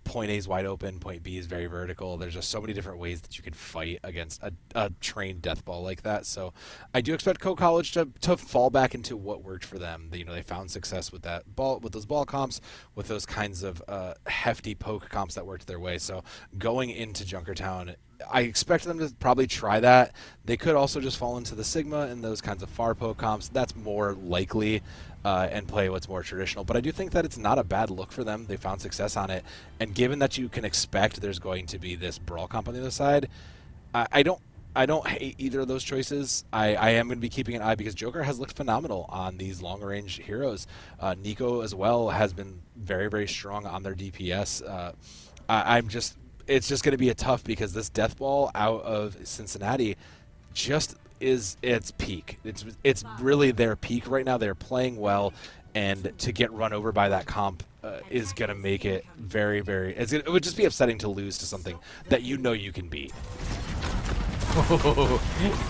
Point A is wide open, point B is very vertical. There's just so many different ways that you can fight against a trained Death Ball like that. So I do expect Co-College to fall back into what worked for them. They found success with that ball, with those ball comps, with those kinds of hefty poke comps that worked their way. So going into Junkertown, I expect them to probably try that. They could also just fall into the Sigma and those kinds of far poke comps. That's more likely. And play what's more traditional. But I do think that it's not a bad look for them. They found success on it. And given that you can expect there's going to be this brawl comp on the other side, I don't hate either of those choices. I am going to be keeping an eye because Joker has looked phenomenal on these long-range heroes. Nico as well has been very, very strong on their DPS. It's just going to be a tough because this Death Ball out of Cincinnati just is its peak. It's really their peak right now. They're playing well, and to get run over by that comp is going to make it very, very... It would just be upsetting to lose to something that you know you can beat.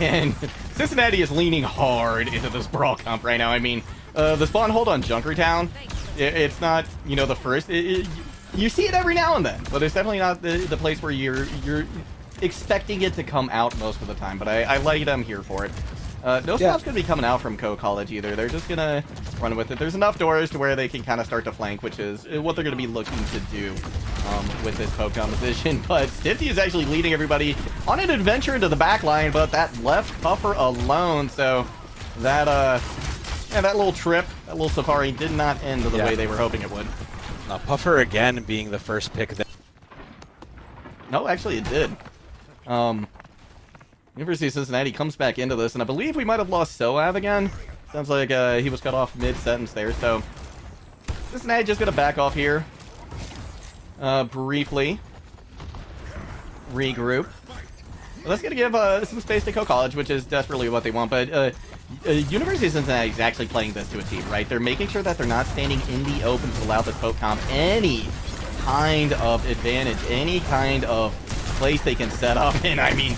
And Cincinnati is leaning hard into this brawl comp right now. I mean, the spawn hold on Junkertown, it's not, the first... you see it every now and then, but it's definitely not the place where you're expecting it to come out most of the time, but I like them here for it. No stuff's going to be coming out from Co-College either. They're just going to run with it. There's enough doors to where they can kind of start to flank, which is what they're going to be looking to do with this poke composition. But Stifty is actually leading everybody on an adventure into the back line, but that left Puffer alone. So that little trip, that little safari did not end the way they were hoping it would. Now, Puffer again being the first pick. No, actually it did. University of Cincinnati comes back into this, and I believe we might have lost Soav again. Sounds like he was cut off mid-sentence there, so Cincinnati just gonna back off here. Briefly. Regroup. Well, that's gonna give some space to Co-College, which is desperately what they want, but University of Cincinnati is actually playing this to a T, right? They're making sure that they're not standing in the open to allow the poke comp any kind of advantage, any kind of place they can set up, and I mean,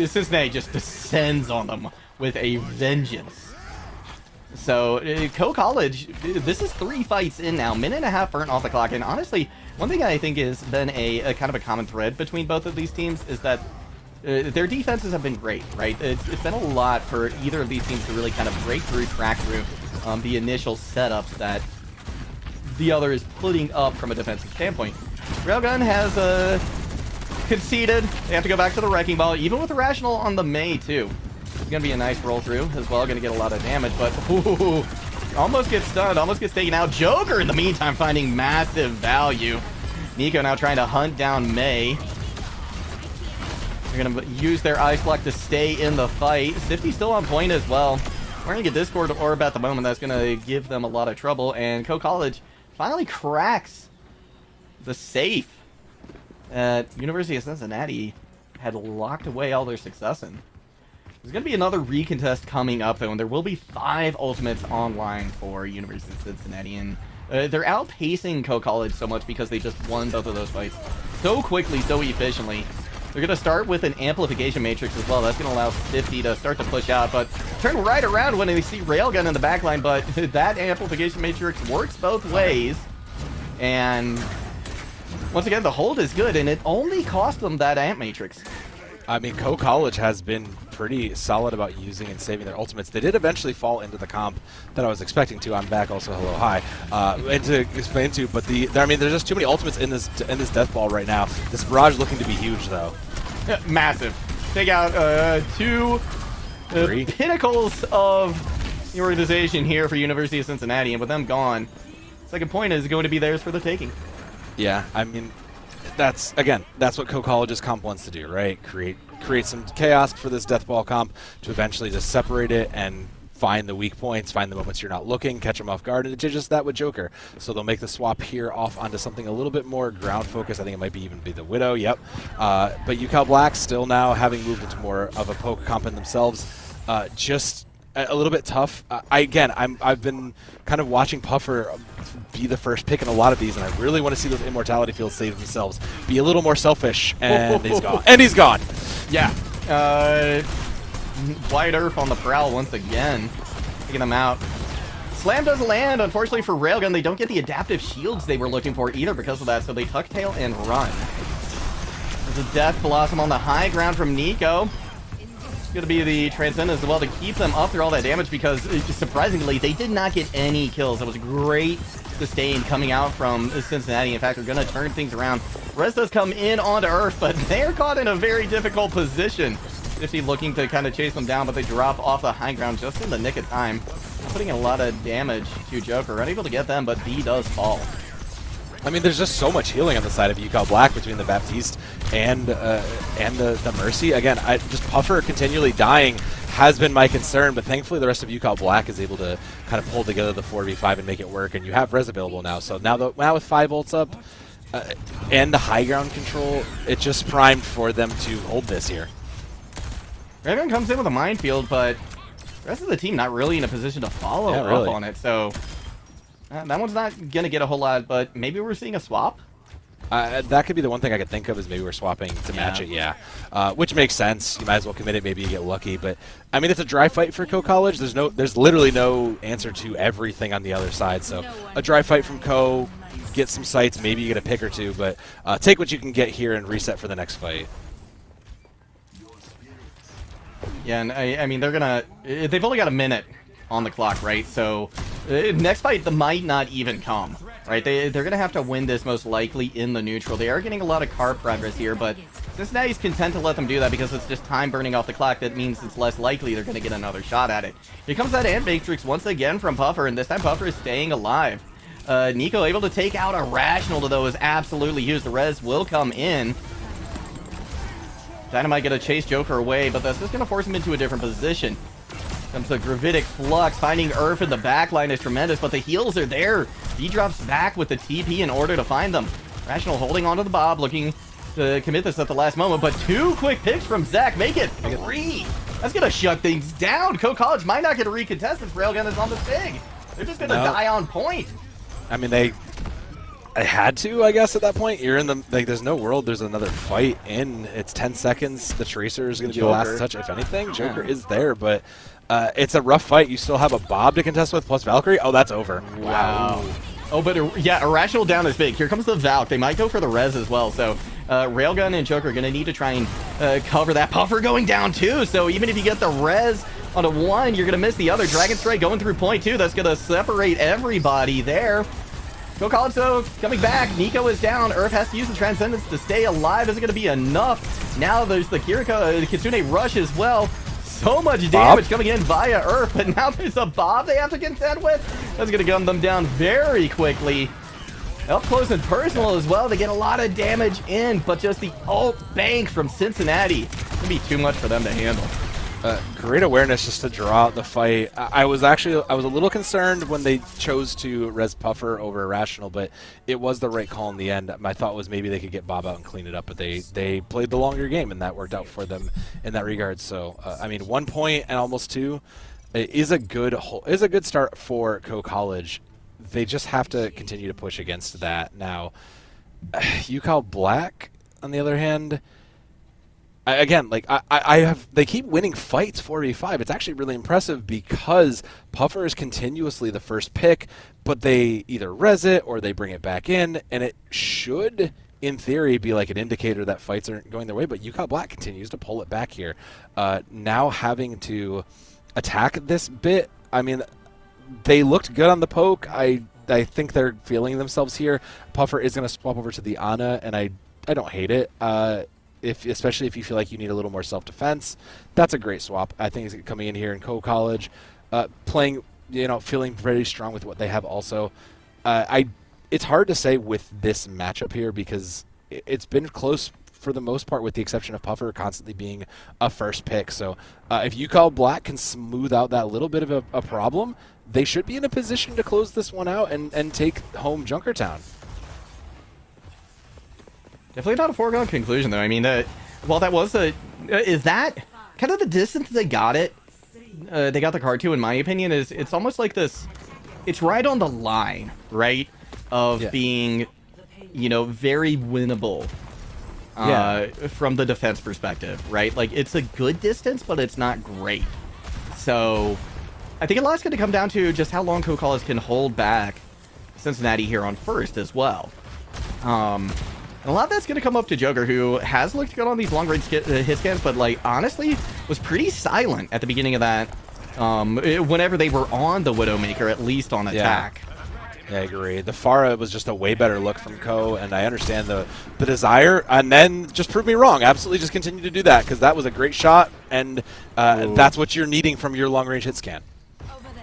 Cincinnati just descends on them with a vengeance. So, Co-College, this is 3 fights in now, minute and a half burnt off the clock, and honestly, one thing I think has been a kind of a common thread between both of these teams is that their defenses have been great, right? It's been a lot for either of these teams to really kind of break through, track through the initial setups that the other is putting up from a defensive standpoint. Railgun has conceded. They have to go back to the Wrecking Ball, even with Irrational on the May, too. It's going to be a nice roll through as well. Going to get a lot of damage, but ooh, almost gets stunned, almost gets taken out. Joker, in the meantime, finding massive value. Nico now trying to hunt down May. They're going to use their Ice Block to stay in the fight. Sifty still on point as well. Wearing a Discord Orb at the moment, that's going to give them a lot of trouble, and Co-College finally cracks the safe at University of Cincinnati had locked away all their success in. There's going to be another recontest coming up, though, and there will be 5 ultimates online for University of Cincinnati, and they're outpacing Co-College so much because they just won both of those fights so quickly, so efficiently. They're going to start with an amplification matrix as well. That's going to allow Stifty to start to push out, but turn right around when they see Railgun in the backline, but that amplification matrix works both ways, and once again, the hold is good, and it only cost them that amp matrix. I mean, Co-College has been pretty solid about using and saving their ultimates. They did eventually fall into the comp that I was expecting to. I'm back also, hello, hi. And to explain to, but there's just too many ultimates in this Death Ball right now. This barrage looking to be huge, though. Massive. Take out 2 pinnacles of the organization here for University of Cincinnati, and with them gone, second point is going to be theirs for the taking. Yeah, I mean, that's what Co-College's comp wants to do, right? Create some chaos for this Death Ball comp to eventually just separate it and find the weak points, find the moments you're not looking, catch them off guard, and it's just that with Joker. So they'll make the swap here off onto something a little bit more ground focused. I think it might be even be the Widow, yep. But UCal Black still now having moved into more of a poke comp in themselves, just a little bit tough. I've been kind of watching Puffer be the first pick in a lot of these, and I really want to see those immortality fields save themselves. Be a little more selfish, and he's gone. And he's gone. Yeah. White Earth on the prowl once again, taking them out. Slam does land. Unfortunately for Railgun, they don't get the adaptive shields they were looking for either because of that, so they tuck tail and run. There's a Death Blossom on the high ground from Nico. It's going to be the Transcendence as well to keep them up through all that damage because, surprisingly, they did not get any kills. It was great sustain coming out from Cincinnati. In fact, they're going to turn things around. Rez does come in onto Earth, but they're caught in a very difficult position. 50 looking to kind of chase them down, but they drop off the high ground just in the nick of time, putting a lot of damage to Joker. Unable to get them, but B does fall. I mean, there's just so much healing on the side of UCal Black between the Baptiste and the Mercy. Again, just Puffer continually dying has been my concern, but thankfully the rest of UCal Black is able to kind of pull together the 4v5 and make it work, and you have Res available now. So now with 5 ults up and the high ground control, it's just primed for them to hold this here. Raven comes in with a minefield, but the rest of the team not really in a position to follow up on it, so that one's not going to get a whole lot, but maybe we're seeing a swap? That could be the one thing I could think of is maybe we're swapping to match it, which makes sense. You might as well commit it, maybe you get lucky, but I mean, it's a dry fight for Co College. There's literally no answer to everything on the other side, so a dry fight from Co, get some sights, maybe you get a pick or two, but take what you can get here and reset for the next fight. Yeah, and I mean, they've only got a minute on the clock, right? So next fight might not even come, right? They're going to have to win this most likely in the neutral. They are getting a lot of car progress here, but Cincinnati's content to let them do that because it's just time burning off the clock. That means it's less likely they're going to get another shot at it. Here comes that Ant Matrix once again from Puffer, and this time Puffer is staying alive. Nico able to take out Irrational, though, is absolutely huge. The res will come in. Dynamite gonna chase Joker away, but that's just gonna force him into a different position. Comes the Gravitic Flux, finding Earth in the back line is tremendous, but the heals are there. B drops back with the TP in order to find them. Rational holding onto the Bob, looking to commit this at the last moment, but 2 quick picks from Zach make it 3. That's gonna shut things down. Co College might not get a recontest if Railgun is on the Sig. They're just gonna die on point. I mean, they had to, I guess, at that point. You're in the, like, there's no world there's another fight in. It's 10 seconds. The Tracer is going to be the last touch, if anything. Joker is there, but it's a rough fight. You still have a Bob to contest with, plus Valkyrie. Oh, that's over. Wow. Oh, but yeah, Irrational down is big. Here comes the Valk. They might go for the res as well, so Railgun and Joker are going to need to try and cover that. Puffer going down, too, so even if you get the res on a 1, you're going to miss the other. Dragon Strike going through point, too. That's going to separate everybody there. Co College, though, coming back. Nico is down. Earth has to use the Transcendence to stay alive. Is it going to be enough? Now there's the Kiriko, the Kitsune Rush as well. So much damage coming in via Earth, but now there's a Bob they have to contend with. That's going to gun them down very quickly. Up close and personal as well. They get a lot of damage in, but just the ult bank from Cincinnati. It's going to be too much for them to handle. Great awareness just to draw out the fight. I was a little concerned when they chose to res Puffer over Irrational, but it was the right call in the end. My thought was maybe they could get Bob out and clean it up, but they played the longer game, and that worked out for them in that regard. So, I mean, 1 point and almost 2 is a good start for Co College. They just have to continue to push against that. Now, UCal Black, on the other hand, they keep winning fights 4v5. It's actually really impressive because Puffer is continuously the first pick, but they either res it or they bring it back in, and it should, in theory, be like an indicator that fights aren't going their way, but UCal Black continues to pull it back here. Now having to attack this bit, I mean, they looked good on the poke. I think they're feeling themselves here. Puffer is going to swap over to the Ana, and I don't hate it. Especially if you feel like you need a little more self-defense, that's a great swap. I think he's coming in here in Co College, playing, feeling very strong with what they have. Also, it's hard to say with this matchup here because it's been close for the most part, with the exception of Puffer constantly being a first pick. So if UCall Black can smooth out that little bit of a problem, they should be in a position to close this one out and take home Junkertown. Definitely not a foregone conclusion, though. I mean, while that was is that kind of the distance they got it? They got the card to, in my opinion, is it's almost like this. It's right on the line, right, of being, you know, very winnable. From the defense perspective, right? Like, it's a good distance, but it's not great. So, I think a lot's going to come down to just how long Co-College can hold back Cincinnati here on first as well. And a lot of that's going to come up to Joker, who has looked good on these long-range hit scans, but, like, honestly, was pretty silent at the beginning of that, whenever they were on the Widowmaker, at least on attack. Yeah, I agree. The Pharah was just a way better look from Ko, and I understand the desire, and then just prove me wrong. Absolutely just continue to do that, because that was a great shot, and that's what you're needing from your long-range hit scan.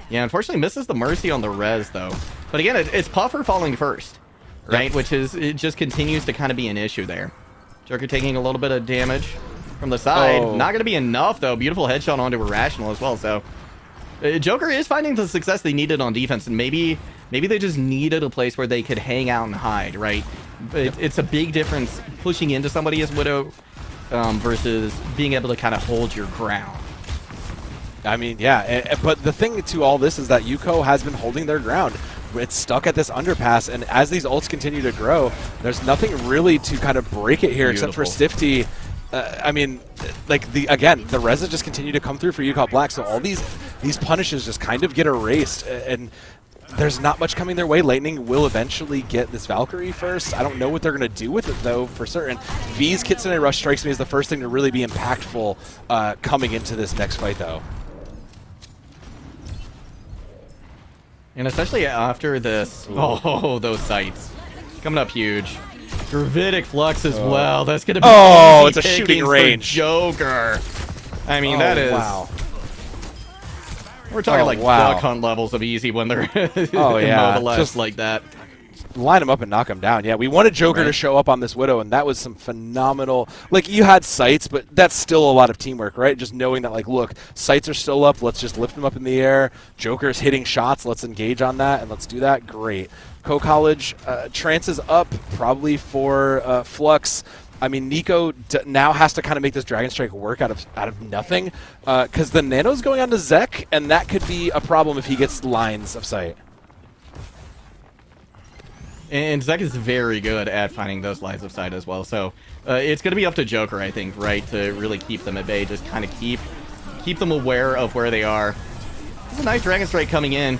Yeah, unfortunately misses the Mercy on the res, though. But again, it's Puffer falling first, right? Which is, it just continues to kind of be an issue there. Joker taking a little bit of damage from the side. Not going to be enough, though. Beautiful headshot onto Irrational as well, so Joker is finding the success they needed on defense, and maybe they just needed a place where they could hang out and hide, right? It's a big difference pushing into somebody as Widow versus being able to kind of hold your ground. I mean, yeah, but the thing to all this is that UCO has been holding their ground. It's stuck at this underpass, and as these ults continue to grow, there's nothing really to kind of break it here except for Stifty. I mean, like, the res just continue to come through for UCO Black, so all these punishes just kind of get erased, and there's not much coming their way. Lightning will eventually get this Valkyrie first. I don't know what they're going to do with it, though, for certain. V's Kitsune Rush strikes me as the first thing to really be impactful coming into this next fight, though. And especially after this, those sights coming up huge. Gravitic Flux as well. That's going to be easy it's a shooting range. Joker. I mean, that is... Wow. We're talking Duck Hunt levels of easy when they're immobilized just like that. Line him up and knock him down. Yeah, we wanted Joker to show up on this Widow, and that was some phenomenal... Like, you had sights, but that's still a lot of teamwork, right? Just knowing that, like, look, sights are still up. Let's just lift them up in the air. Joker's hitting shots. Let's engage on that, and let's do that. Great. Co-College, Trance is up, probably for Flux. I mean, Nico now has to kind of make this Dragon Strike work out of nothing, because the Nano's going on to Zek, and that could be a problem if he gets lines of sight. And Zek is very good at finding those lines of sight as well, so it's going to be up to Joker, I think, right, to really keep them at bay, just kind of keep them aware of where they are. This is a nice Dragon Strike coming in.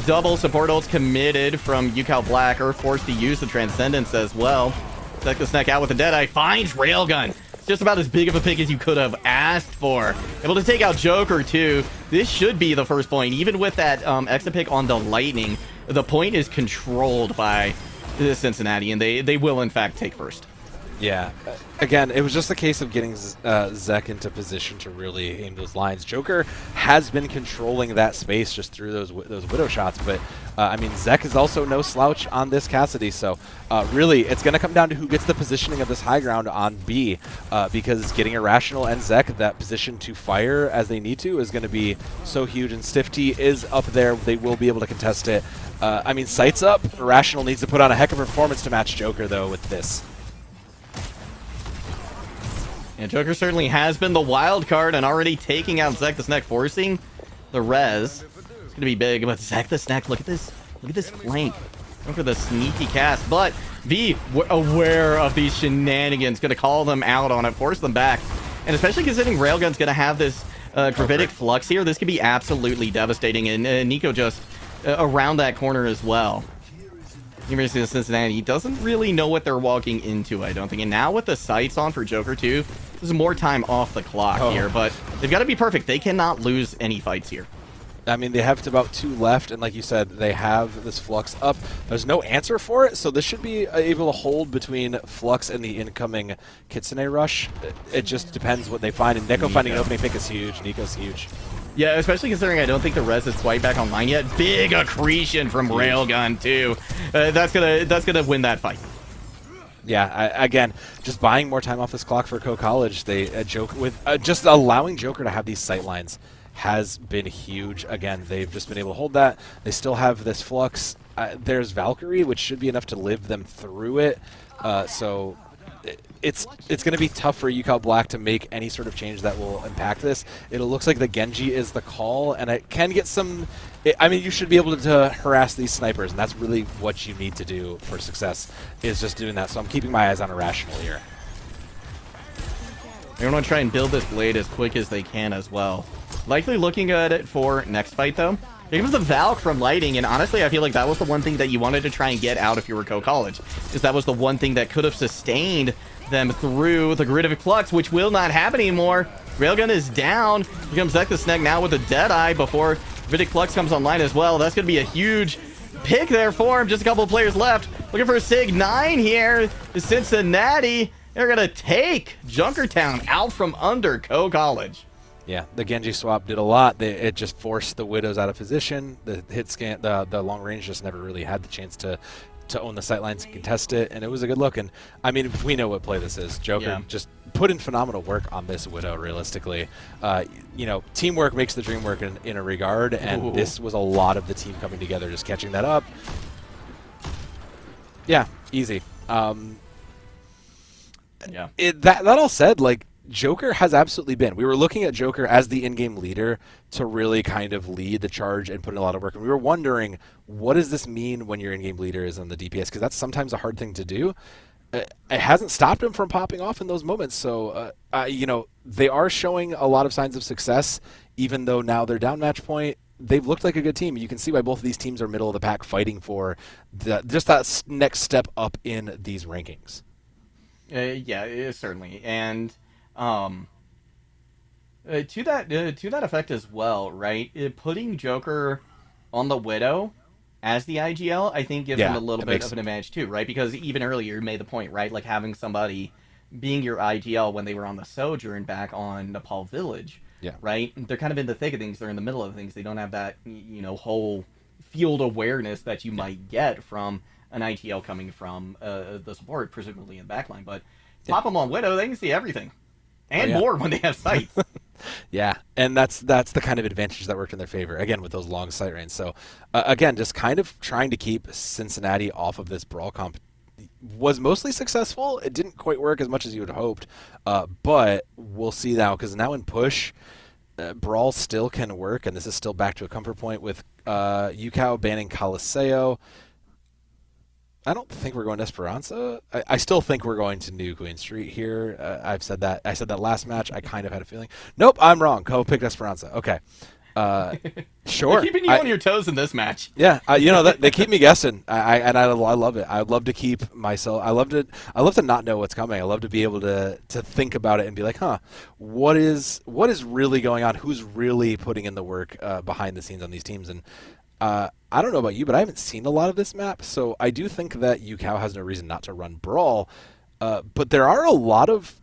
Double support ults committed from UCal Black, are forced to use the Transcendence as well. Zek the Snack out with the Deadeye, finds Railgun. Just about as big of a pick as you could have asked for. Able to take out Joker, too. This should be the first point. Even with that exit pick on the Lightning, the point is controlled by Cincinnati, and they will, in fact, take first. Yeah. Again, it was just a case of getting Zek into position to really aim those lines. Joker has been controlling that space just through those Widow shots, but I mean, Zek is also no slouch on this Cassidy, so really, it's going to come down to who gets the positioning of this high ground on B, because getting Irrational and Zek that position to fire as they need to is going to be so huge, and Stifty is up there. They will be able to contest it. I mean, sights up. Irrational needs to put on a heck of a performance to match Joker, though, with this. And Joker certainly has been the wild card and already taking out Zek the Snack, forcing the res. It's going to be big, but Zek the Snack, look at this flank. Going for the sneaky cast, but V, aware of these shenanigans, going to call them out on it, force them back. And especially considering Railgun's going to have this Gravitic Flux here, this could be absolutely devastating. And Nico just around that corner as well. University of Cincinnati doesn't really know what they're walking into, I don't think. And now with the sights on for Joker, too, there's more time off the clock here, but they've got to be perfect. They cannot lose any fights here. I mean, they have about 2 left, and like you said, they have this Flux up. There's no answer for it, so this should be able to hold between Flux and the incoming Kitsune Rush. It just depends what they find, and Nico finding an opening pick is huge. Nico's huge. Yeah, especially considering I don't think the res is quite back online yet. Big accretion from Railgun, too. That's gonna win that fight. Yeah, again, just buying more time off this clock for College. They joke with just allowing Joker to have these sight lines has been huge. Again, they've just been able to hold that. They still have this flux. There's Valkyrie, which should be enough to live them through it. So it's going to be tough for UCal Black to make any sort of change that will impact this. It looks like the Genji is the call, and it can get some... I mean, you should be able to harass these snipers, and that's really what you need to do for success, is just doing that. So I'm keeping my eyes on Irrational here. They're going to try and build this blade as quick as they can as well. Likely looking at it for next fight, though. Here comes the Valk from Lighting, and honestly, I feel like that was the one thing that you wanted to try and get out if you were College, is that was the one thing that could have sustained them through the grid of Flux, which will not happen anymore. Railgun is down. Here comes Zek the Snag now with a Deadeye before Riddick Flux comes online as well. That's going to be a huge pick there for him. Just a couple of players left. Looking for a Sig 9 here. The Cincinnati. They're going to take Junkertown out from under College. Yeah, the Genji swap did a lot. It just forced the Widows out of position. The hit scan, the long range just never really had the chance to own the sightlines and contest it, and it was a good look. And I mean, we know what play this is. Joker just put in phenomenal work on this Widow. Realistically, you know, teamwork makes the dream work in a regard, and this was a lot of the team coming together, just catching that up. Yeah, easy. That all said, like, Joker has absolutely been. We were looking at Joker as the in-game leader to really kind of lead the charge and put in a lot of work. And we were wondering, what does this mean when your in-game leader is on the DPS? Because that's sometimes a hard thing to do. It hasn't stopped him from popping off in those moments. So, you know, they are showing a lot of signs of success, even though now they're down match point. They've looked like a good team. You can see why both of these teams are middle of the pack fighting for just that next step up in these rankings. Yeah, certainly. And... to that effect as well, right? Putting Joker on the Widow as the IGL, I think, gives him a little bit of an advantage too, right? Because even earlier you made the point, right? Like having somebody being your IGL when they were on the Sojourn back on Nepal Village, right? They're kind of in the thick of things. They're in the middle of things. They don't have that, you know, whole field awareness that you might get from an IGL coming from the support, presumably in the backline. But pop them on Widow, they can see everything. And more when they have sights. Yeah, and that's the kind of advantage that worked in their favor, again, with those long sight range. So, again, just kind of trying to keep Cincinnati off of this brawl comp was mostly successful. It didn't quite work as much as you would have hoped, but we'll see now, because now in push, brawl still can work, and this is still back to a comfort point with UCAO banning Caliseo. I don't think we're going to Esperanza. I still think we're going to New Queen Street here. I've said that. I said that last match. I kind of had a feeling. Nope, I'm wrong. Co picked Esperanza. Okay. Sure. They're keeping you on your toes in this match. Yeah, you know, they keep me guessing. I love it. I would love to keep myself. I love to not know what's coming. I love to be able to think about it and be like, huh, what is really going on? Who's really putting in the work behind the scenes on these teams? And I don't know about you, but I haven't seen a lot of this map, so I do think that UCAO has no reason not to run Brawl. But there are a lot of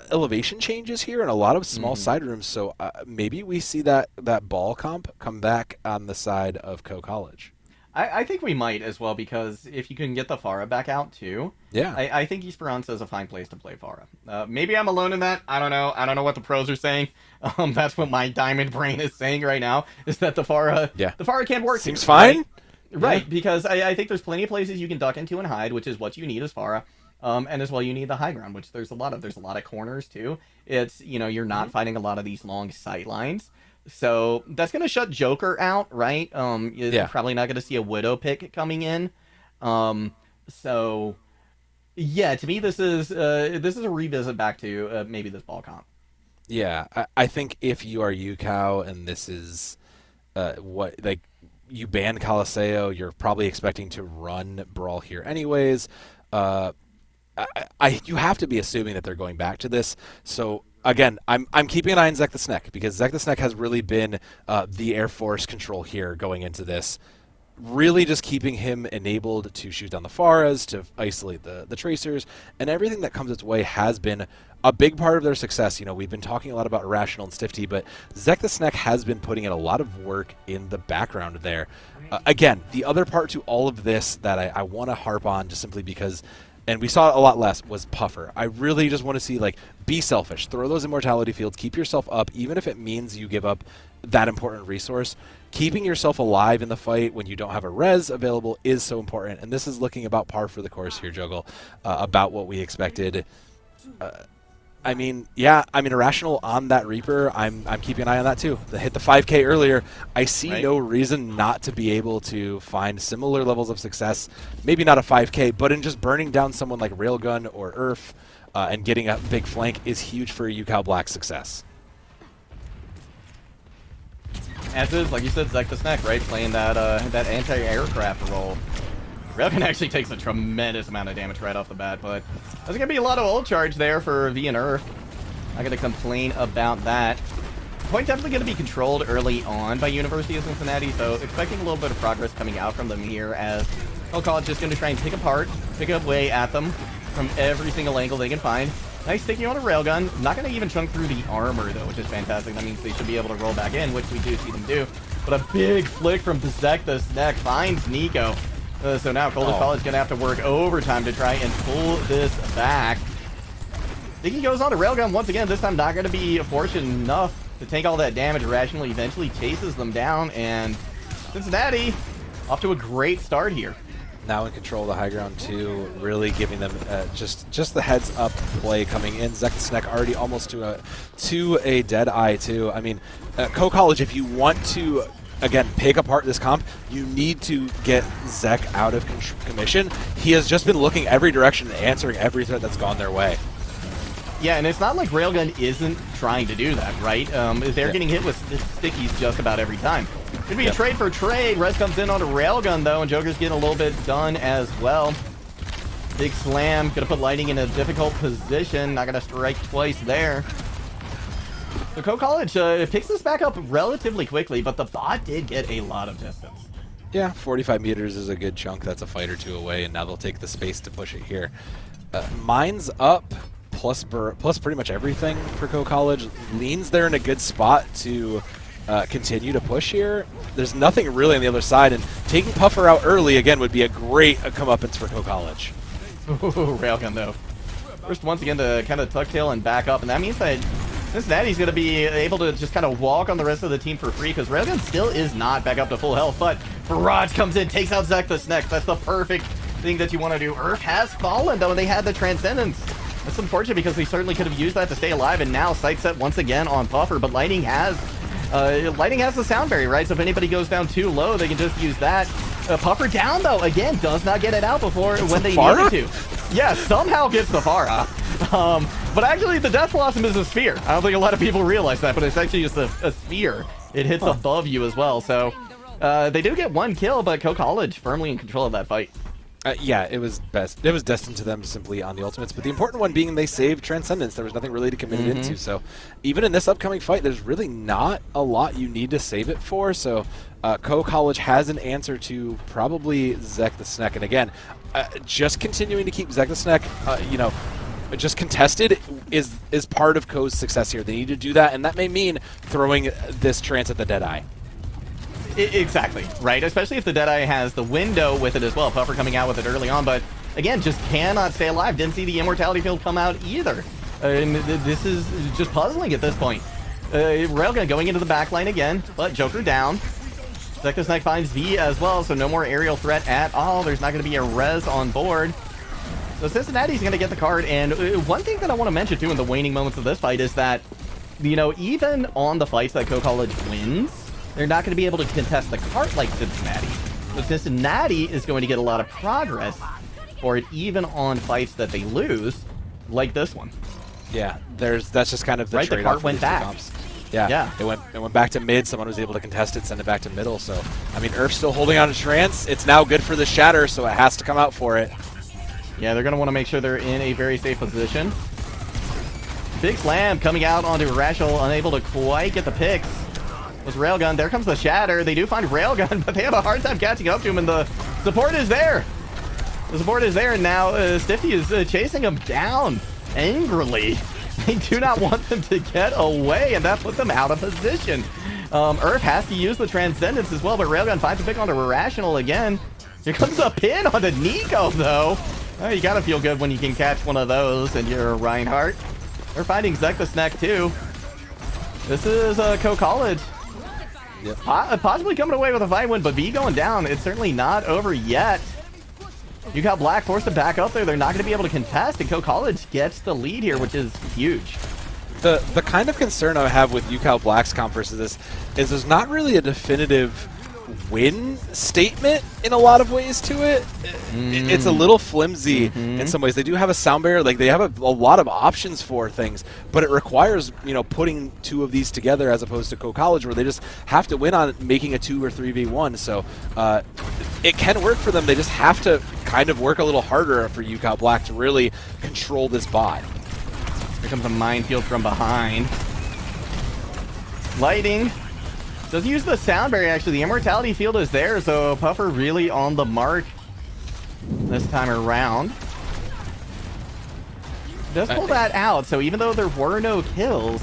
elevation changes here and a lot of small side rooms, so maybe we see that ball comp come back on the side of College. I think we might as well, because if you can get the Pharah back out too, I think Esperanza is a fine place to play Pharah. Maybe I'm alone in that. I don't know. I don't know what the pros are saying. That's what my diamond brain is saying right now, is that the Pharah can't work. Seems fine. Right, because I think there's plenty of places you can duck into and hide, which is what you need as Pharah. And as well, you need the high ground, which there's a lot of corners too. It's, you know, you're not fighting a lot of these long sight lines. So that's going to shut Joker out, right? You're probably not going to see a Widow pick coming in. So yeah, to me, this is a revisit back to maybe this ball comp. Yeah, I think if you are UCAO and this is what, like, you ban Caliseo, you're probably expecting to run Brawl here anyways. You have to be assuming that they're going back to this. So again, I'm keeping an eye on Zek the Snake, because Zek the Snake has really been the Air Force control here going into this. Really just keeping him enabled to shoot down the Pharas, to isolate the Tracers, and everything that comes its way has been a big part of their success. You know, we've been talking a lot about Irrational and Stifty, but Zek the Snake has been putting in a lot of work in the background there. Again, the other part to all of this that I want to harp on, just simply because and we saw it a lot less, was Puffer. I really just want to see, like, be selfish. Throw those immortality fields. Keep yourself up, even if it means you give up that important resource. Keeping yourself alive in the fight when you don't have a res available is so important, and this is looking about par for the course here, Juggle, about what we expected. I mean, Irrational on that Reaper, I'm keeping an eye on that too. They hit the 5K earlier. I see no reason not to be able to find similar levels of success, maybe not a 5K, but in just burning down someone like Railgun or Urf and getting a big flank is huge for UCal Black's success. As is, like you said, Zek the Snack, right? Playing that anti-aircraft role. Railgun actually takes a tremendous amount of damage right off the bat, but there's going to be a lot of ult charge there for V and Earth. Not going to complain about that. Point definitely going to be controlled early on by University of Cincinnati, so expecting a little bit of progress coming out from them here as College is going to try and pick away at them from every single angle they can find. Nice sticking on a Railgun. Not going to even chunk through the armor, though, which is fantastic. That means they should be able to roll back in, which we do see them do. But a big flick from Zek the Snack finds Nico. So now College going to have to work overtime to try and pull this back. Thinking goes on to Railgun once again. This time not going to be fortunate enough to take all that damage. Rational eventually chases them down, and Cincinnati off to a great start here. Now in control of the high ground too, really giving them just the heads up play coming in. Zek the Snack already almost to a dead eye too. I mean, College, if you want to again pick apart this comp, you need to get Zek out of commission. He has just been looking every direction and answering every threat that's gone their way. Yeah, and it's not like Railgun isn't trying to do that, right? They're getting hit with stickies just about every time. Could be a trade for trade. Res comes in on a Railgun, though, and Joker's getting a little bit done as well. Big slam. Gonna put Lightning in a difficult position. Not gonna strike twice there. So College picks this back up relatively quickly, but the bot did get a lot of distance. Yeah, 45 meters is a good chunk. That's a fight or two away, and now they'll take the space to push it here. Mine's up. Plus pretty much everything for College. Leans there in a good spot to continue to push here. There's nothing really on the other side, and taking Puffer out early again would be a great comeuppance for College. Ooh, Railgun though. First once again to kind of tuck tail and back up, and that means that Cincinnati's going to be able to just kind of walk on the rest of the team for free because Railgun still is not back up to full health, but Barrage comes in, takes out Zek the Snack. That's the perfect thing that you want to do. Urf has fallen though, and they had the Transcendence. That's unfortunate because they certainly could have used that to stay alive, and now sight set once again on Puffer, but Lightning has the sound barrier, right? So if anybody goes down too low, they can just use that. Puffer down, though, again, does not get it out before when they need to. Yeah, somehow gets the Pharah. But actually, the Death Blossom is a sphere. I don't think a lot of people realize that, but it's actually just a sphere. It hits above you as well, so they do get one kill, but College firmly in control of that fight. Yeah, it was best. It was destined to them simply on the ultimates, but the important one being they saved Transcendence. There was nothing really to commit it into, so even in this upcoming fight, there's really not a lot you need to save it for, so College has an answer to probably Zek the Snack, and again, just continuing to keep Zek the Snack, just contested is part of Co's success here. They need to do that, and that may mean throwing this Trance at the Deadeye. Exactly, right? Especially if the Deadeye has the window with it as well. Puffer coming out with it early on, but again, just cannot stay alive. Didn't see the Immortality Field come out either. And this is just puzzling at this point. Railgun going into the back line again, but Joker down. Zek the Snack finds V as well, so no more aerial threat at all. There's not going to be a res on board. So Cincinnati's going to get the card, and one thing that I want to mention too in the waning moments of this fight is that, even on the fights that College wins, they're not going to be able to contest the cart like Cincinnati. So Cincinnati is going to get a lot of progress for it, even on fights that they lose, like this one. Yeah, that's just kind of the trade-off. The cart went back. Comps. Yeah, it went back to mid. Someone was able to contest it, send it back to middle. So, I mean, Urf's still holding on to Trance. It's now good for the Shatter, so it has to come out for it. Yeah, they're going to want to make sure they're in a very safe position. Big slam coming out onto Irrational, unable to quite get the picks. Was Railgun. There comes the Shatter. They do find Railgun, but they have a hard time catching up to him, and the support is there. The support is there, and now Stifty is chasing him down angrily. They do not want them to get away, and that puts them out of position. Urf has to use the Transcendence as well, but Railgun finds a pick onto Irrational again. Here comes a pin onto Nico, though. Oh, you gotta feel good when you can catch one of those and you're Reinhardt. They're finding Zek the Snack too. This is Co-College. Yep. Possibly coming away with a fight win, but V going down. It's certainly not over yet. You got Black forced to back up there. They're not going to be able to contest, and Co-College gets the lead here, which is huge. The kind of concern I have with UCal Black's comp versus this is there's not really a definitive win statement in a lot of ways to it. It's a little flimsy in some ways. They do have a sound barrier, like they have a lot of options for things, but it requires, you know, putting two of these together as opposed to Co-College where they just have to win on making a 2 or 3v1. So it can work for them. They just have to kind of work a little harder for UCal Black to really control this bot. Here comes a minefield from behind. Lighting. Doesn't use the sound barrier, actually. The immortality field is there, so Puffer really on the mark this time around. Does pull that out, so even though there were no kills,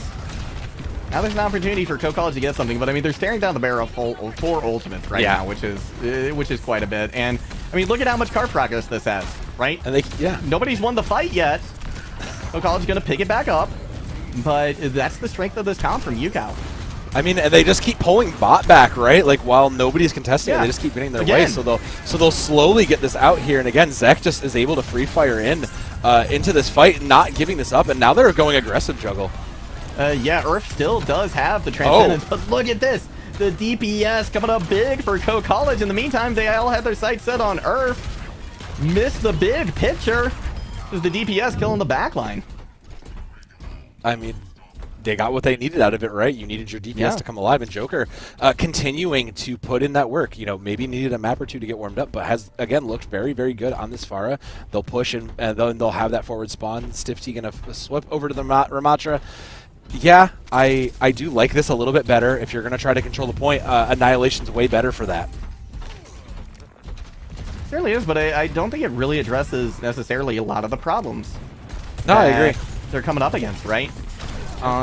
now there's an opportunity for Co-College to get something. But I mean, they're staring down the barrel of 4 ultimates right now, which is quite a bit. And I mean, look at how much card progress this has, right? And Nobody's won the fight yet. Co-College is going to pick it back up, but that's the strength of this comp from UCal. I mean, and they just keep pulling bot back, right? Like while nobody's contesting it, they just keep getting their way. So they'll slowly get this out here. And again, Zek just is able to free fire into this fight, not giving this up. And now they're going aggressive juggle. Yeah, Earth still does have the transcendence, but look at this. The DPS coming up big for Co-College. In the meantime, they all have their sights set on Earth. Missed the big picture. This is the DPS killing the backline. I mean, they got what they needed out of it, right? You needed your DPS to come alive, and Joker continuing to put in that work. You know, maybe needed a map or two to get warmed up, but has, again, looked very, very good on this Pharah. They'll push, and then they'll have that forward spawn. Stiff T going to swip over to the Ramatra. Yeah, I do like this a little bit better. If you're going to try to control the point, Annihilation's way better for that. It certainly is, but I don't think it really addresses necessarily a lot of the problems. No, I agree. They're coming up against, right?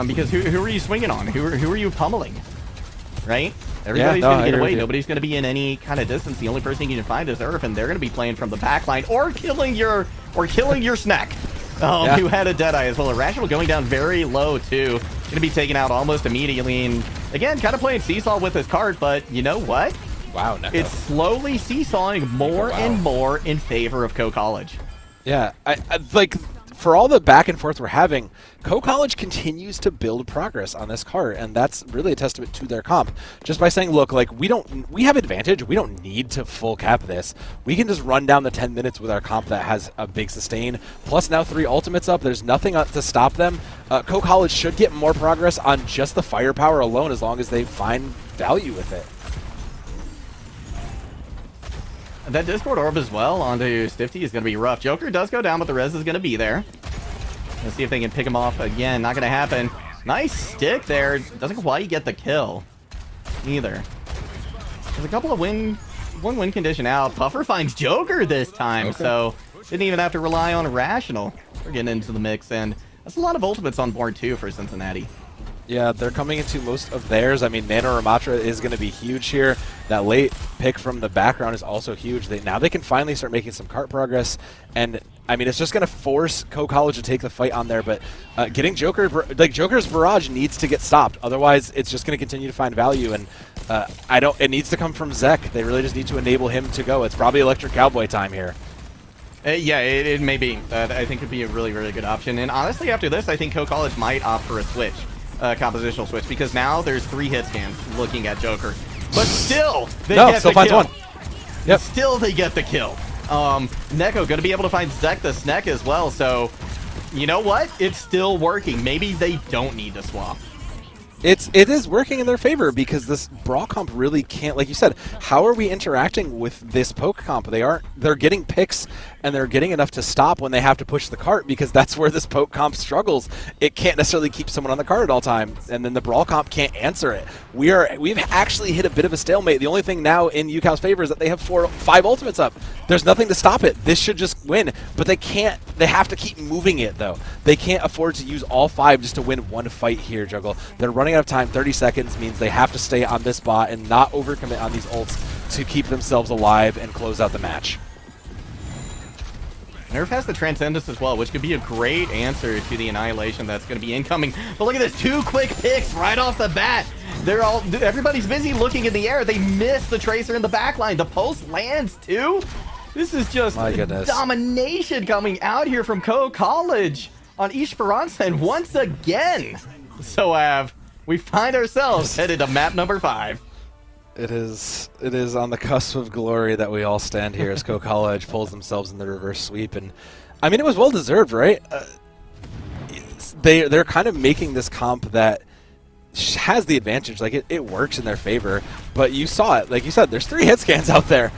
Because who are you swinging on? Who are you pummeling? Right? Everybody's going to get away. Nobody's going to be in any kind of distance. The only person you can find is Earth, and they're going to be playing from the back line or killing your snack. Who had a Deadeye as well. Irrational going down very low, too. Going to be taken out almost immediately. And again, kind of playing seesaw with his card, but you know what? Wow, NECC. It's slowly seesawing more and more in favor of Co-College. Yeah, I like, for all the back and forth we're having, Co-College continues to build progress on this card, and that's really a testament to their comp. Just by saying, look, like we have advantage. We don't need to full cap this. We can just run down the 10 minutes with our comp that has a big sustain. Plus now 3 ultimates up. There's nothing to stop them. Co-College should get more progress on just the firepower alone as long as they find value with it. That Discord orb as well onto Stifty is going to be rough. Joker does go down, but the res is going to be there. Let's see if they can pick him off again. Not going to happen. Nice stick there. Doesn't quite get the kill either. There's a couple of one win condition out. Puffer finds Joker this time, so didn't even have to rely on Irrational. We're getting into the mix, and that's a lot of ultimates on board too for Cincinnati. Yeah, they're coming into most of theirs. I mean, Nano Ramatra is going to be huge here. That late pick from the background is also huge. Now they can finally start making some cart progress. And, I mean, it's just going to force Co-College to take the fight on there. But getting Joker's barrage needs to get stopped. Otherwise, it's just going to continue to find value. And it needs to come from Zek. They really just need to enable him to go. It's probably Electric Cowboy time here. Yeah, it may be. I think it'd be a really, really good option. And honestly, after this, I think Co-College might opt for a switch. Compositional switch, because now there's 3 hit scans looking at Joker, but still they get the finds kill. One. Yep. Still they get the kill. Neko gonna be able to find Zek the Snack as well, so you know what? It's still working. Maybe they don't need to swap. It is working in their favor because this Brawl comp really can't, like you said, how are we interacting with this poke comp? They're getting picks and they're getting enough to stop when they have to push the cart, because that's where this poke comp struggles. It can't necessarily keep someone on the cart at all times, and then the Brawl comp can't answer it. We've actually hit a bit of a stalemate. The only thing now in UCal's favor is that they have 5 ultimates up. There's nothing to stop it. This should just win, but they can't. They have to keep moving it, though. They can't afford to use all 5 just to win one fight here, Juggle. They're running out of time. 30 seconds means they have to stay on this bot and not overcommit on these ults to keep themselves alive and close out the match. Nerf has the Transcendence as well, which could be a great answer to the Annihilation that's going to be incoming. But look at this, 2 quick picks right off the bat. Everybody's busy looking in the air. They miss the Tracer in the backline. The post lands too. This is just domination coming out here from College on Esperanza, and once again, so we find ourselves headed to map number 5. It is on the cusp of glory that we all stand here as College pulls themselves in the reverse sweep, and I mean it was well deserved, right? They're kind of making this comp that has the advantage, like it works in their favor. But you saw it, like you said, there's 3 hit scans out there.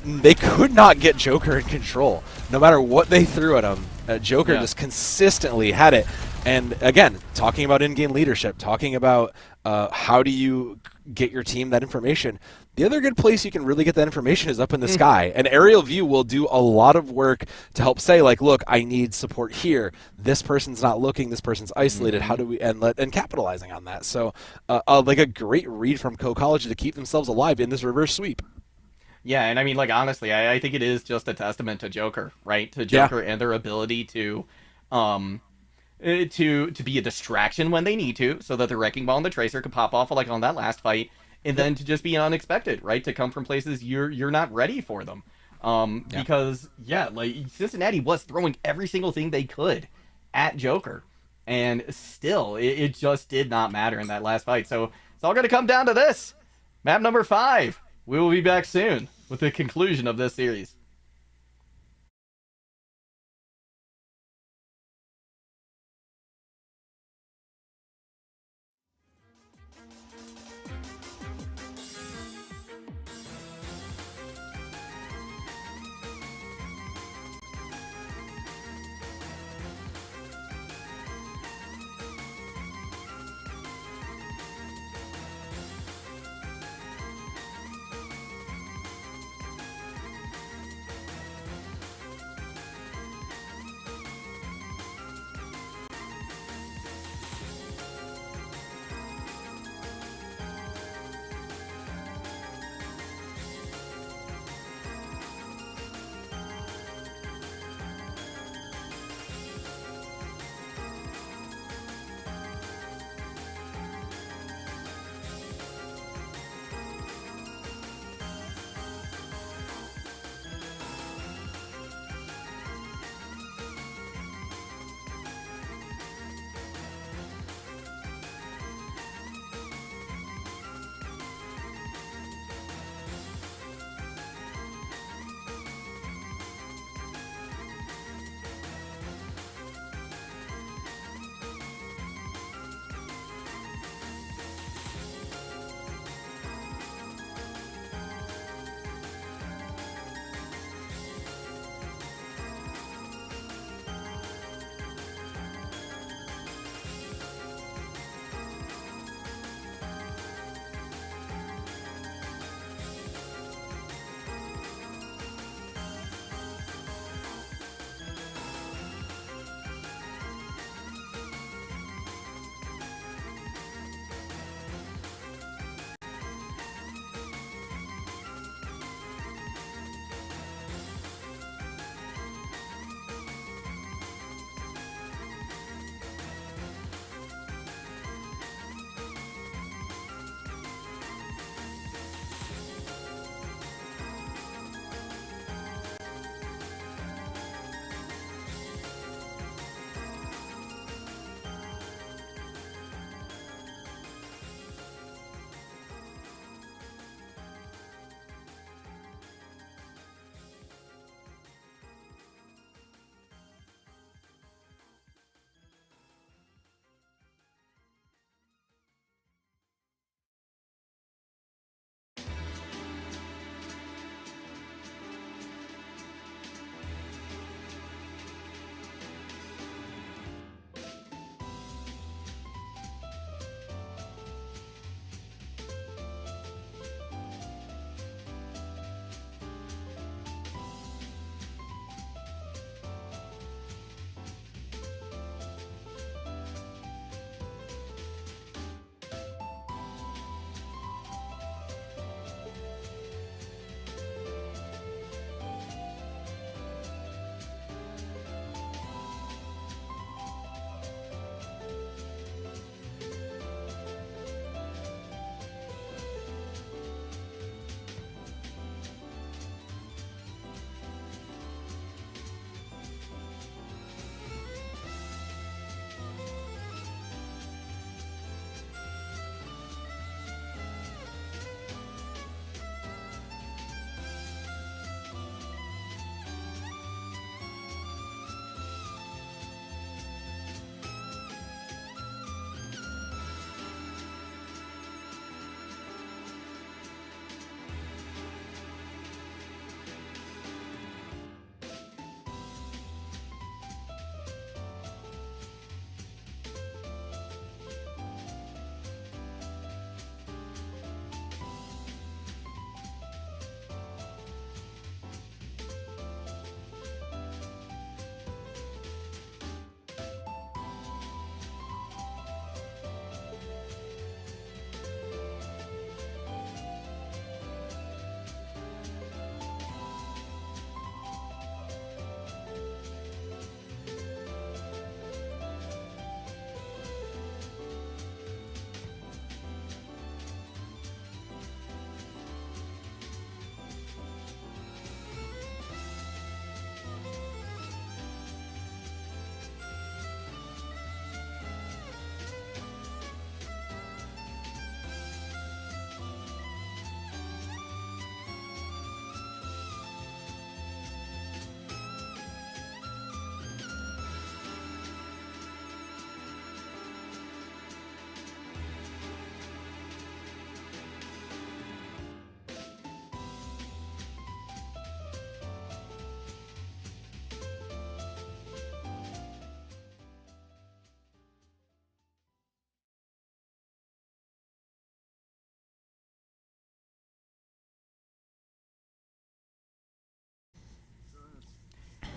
They could not get Joker in control, no matter what they threw at him. Joker just consistently had it. And again, talking about in-game leadership, talking about how do you get your team that information. The other good place you can really get that information is up in the sky. And aerial view will do a lot of work to help say, like, look, I need support here. This person's not looking. This person's isolated. How do we and capitalizing on that? So, like a great read from College to keep themselves alive in this reverse sweep. Yeah, and I mean, like, honestly, I think it is just a testament to Joker, right? To Joker and their ability to be a distraction when they need to, so that the Wrecking Ball and the Tracer can pop off like on that last fight, and then to just be unexpected, right? To come from places you're not ready for them. Because like Cincinnati was throwing every single thing they could at Joker, and still it just did not matter in that last fight. So it's all going to come down to this. Map number 5. We will be back soon with the conclusion of this series.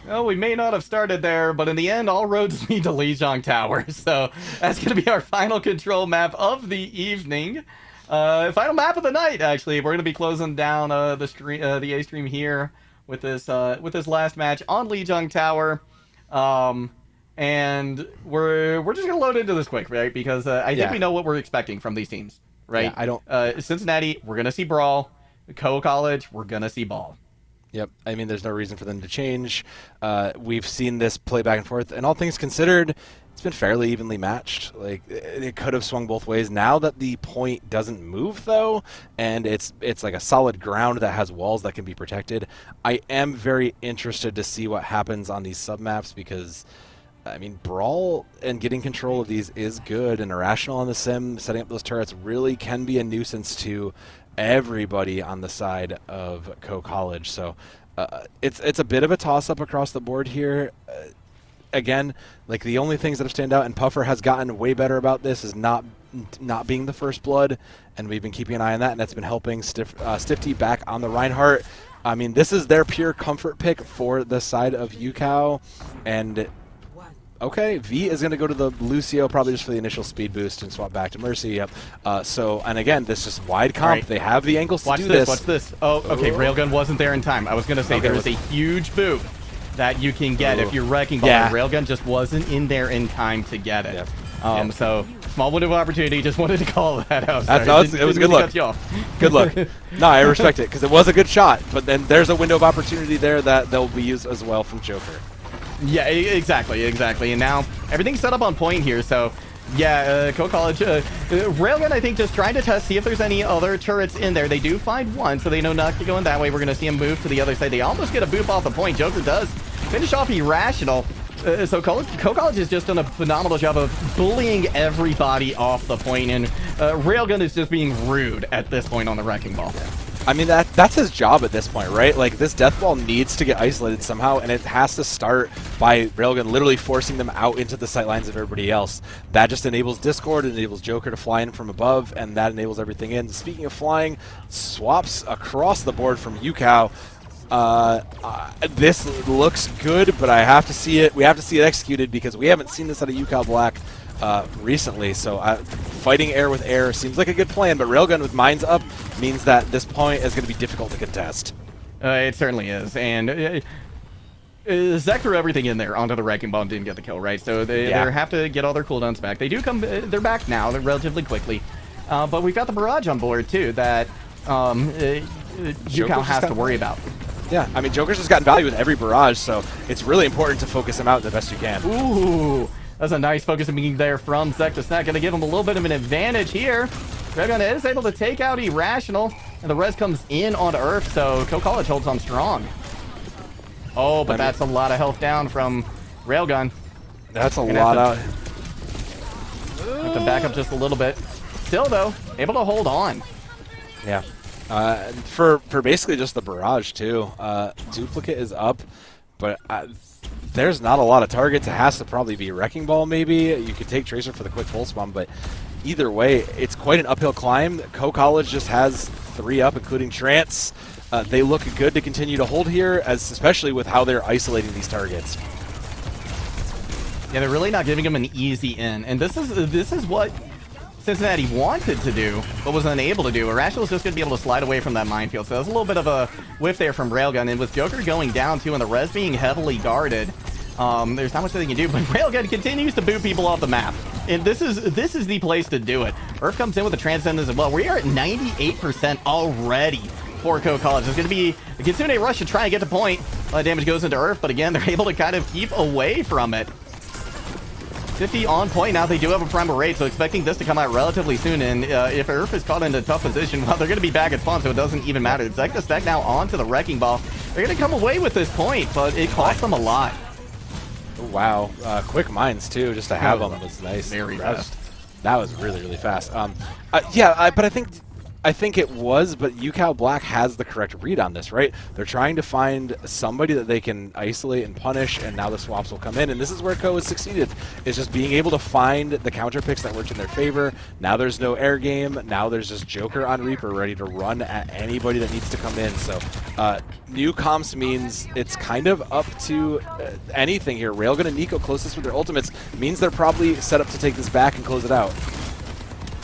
Oh, we may not have started there, but in the end, all roads lead to Lijiang Tower. So that's going to be our final control map of the evening. Final map of the night, actually. We're going to be closing down the A stream here with this last match on Lijiang Tower. And we're just going to load into this quick, right? Because I think we know what we're expecting from these teams, right? Yeah, I don't... Cincinnati, we're going to see Brawl. College, we're going to see Ball. Yep. I mean, there's no reason for them to change. We've seen this play back and forth, and all things considered, it's been fairly evenly matched. Like, it could have swung both ways. Now that the point doesn't move, though, and it's like a solid ground that has walls that can be protected, I am very interested to see what happens on these submaps because, I mean, Brawl and getting control of these is good, and Irrational on the sim, setting up those turrets really can be a nuisance to everybody on the side of College. So it's a bit of a toss-up across the board here. Again, like the only things that have stand out, and Puffer has gotten way better about this, is not being the first blood, and we've been keeping an eye on that, and that's been helping Stiff T back on the Reinhardt. I mean, this is their pure comfort pick for the side of UCal, and okay, V is going to go to the Lucio probably just for the initial speed boost and swap back to Mercy. Yep. And again, this is wide comp. Right. They have the angles to do this. Watch this. Oh, okay. Railgun wasn't there in time. I was going to say there is a huge boot that you can get if you're Wrecking Ball. Yeah. Railgun just wasn't in there in time to get it. Yep. So small window of opportunity. Just wanted to call that out. It was a good look. Good look. No, I respect it because it was a good shot. But then there's a window of opportunity there that they'll be used as well from Joker. Yeah, exactly. And now everything's set up on point here, so yeah, College, Railgun, I think, just trying to test, see if there's any other turrets in there. They do find one, so they know not to go in that way. We're going to see him move to the other side. They almost get a boop off the point. Joker does finish off Irrational. So College has just done a phenomenal job of bullying everybody off the point, and Railgun is just being rude at this point on the Wrecking Ball. Yeah. I mean, that's his job at this point, right? Like, this Death Ball needs to get isolated somehow, and it has to start by Railgun literally forcing them out into the sight lines of everybody else. That just enables Discord, it enables Joker to fly in from above, and that enables everything in. Speaking of flying, swaps across the board from UCal. This looks good, but I have to see it. We have to see it executed because we haven't seen this out of UCal Black recently. So fighting air with air seems like a good plan, but Railgun with mines up means that this point is going to be difficult to contest. It certainly is, and Zek threw everything in there onto the Wrecking Ball and didn't get the kill, right? So they have to get all their cooldowns back. They do come, they're back now, they're relatively quickly, but we've got the barrage on board too that UCal has to worry about. Yeah, I mean, Joker's just gotten value with every barrage, so it's really important to focus him out the best you can. Ooh, that's a nice focus of being there from Zek to Snack. Going to give him a little bit of an advantage here. Railgun is able to take out Irrational, and the res comes in onto Earth, so College holds on strong. Oh, but that's a lot of health down from Railgun. That's a lot out. Have to back up just a little bit. Still, though, able to hold on. Yeah. For basically just the barrage too. Duplicate is up, but there's not a lot of targets. It has to probably be Wrecking Ball maybe. You could take Tracer for the quick pulse bomb, but either way, it's quite an uphill climb. College just has 3 up, including Trance. They look good to continue to hold here, especially with how they're isolating these targets. Yeah, they're really not giving them an easy in, and this is what Cincinnati wanted to do, but was unable to do. Irrational is just going to be able to slide away from that minefield. So that's a little bit of a whiff there from Railgun. And with Joker going down, too, and the res being heavily guarded, there's not much that they can do. But Railgun continues to boot people off the map. And this is the place to do it. Earth comes in with the Transcendence as well. We are at 98% already for College. It's going to be a Kitsune rush to try and get to point. A lot of damage goes into Earth, but again, they're able to kind of keep away from it. 50 on point now. They do have a primal raid, so expecting this to come out relatively soon. And if Earth is caught in a tough position, well, they're going to be back at spawn, so it doesn't even matter. It's like the stack now onto the Wrecking Ball. They're going to come away with this point, but it cost them a lot. Wow. Quick mines, too, just to have them was nice. Very fast. That was really, really fast. But I think I think it was, but UCal Black has the correct read on this, right? They're trying to find somebody that they can isolate and punish, and now the swaps will come in. And this is where Co has succeeded, is just being able to find the counter picks that work in their favor. Now there's no air game. Now there's just Joker on Reaper ready to run at anybody that needs to come in. So new comps means it's kind of up to anything here. Railgun and Nico closest with their ultimates means they're probably set up to take this back and close it out.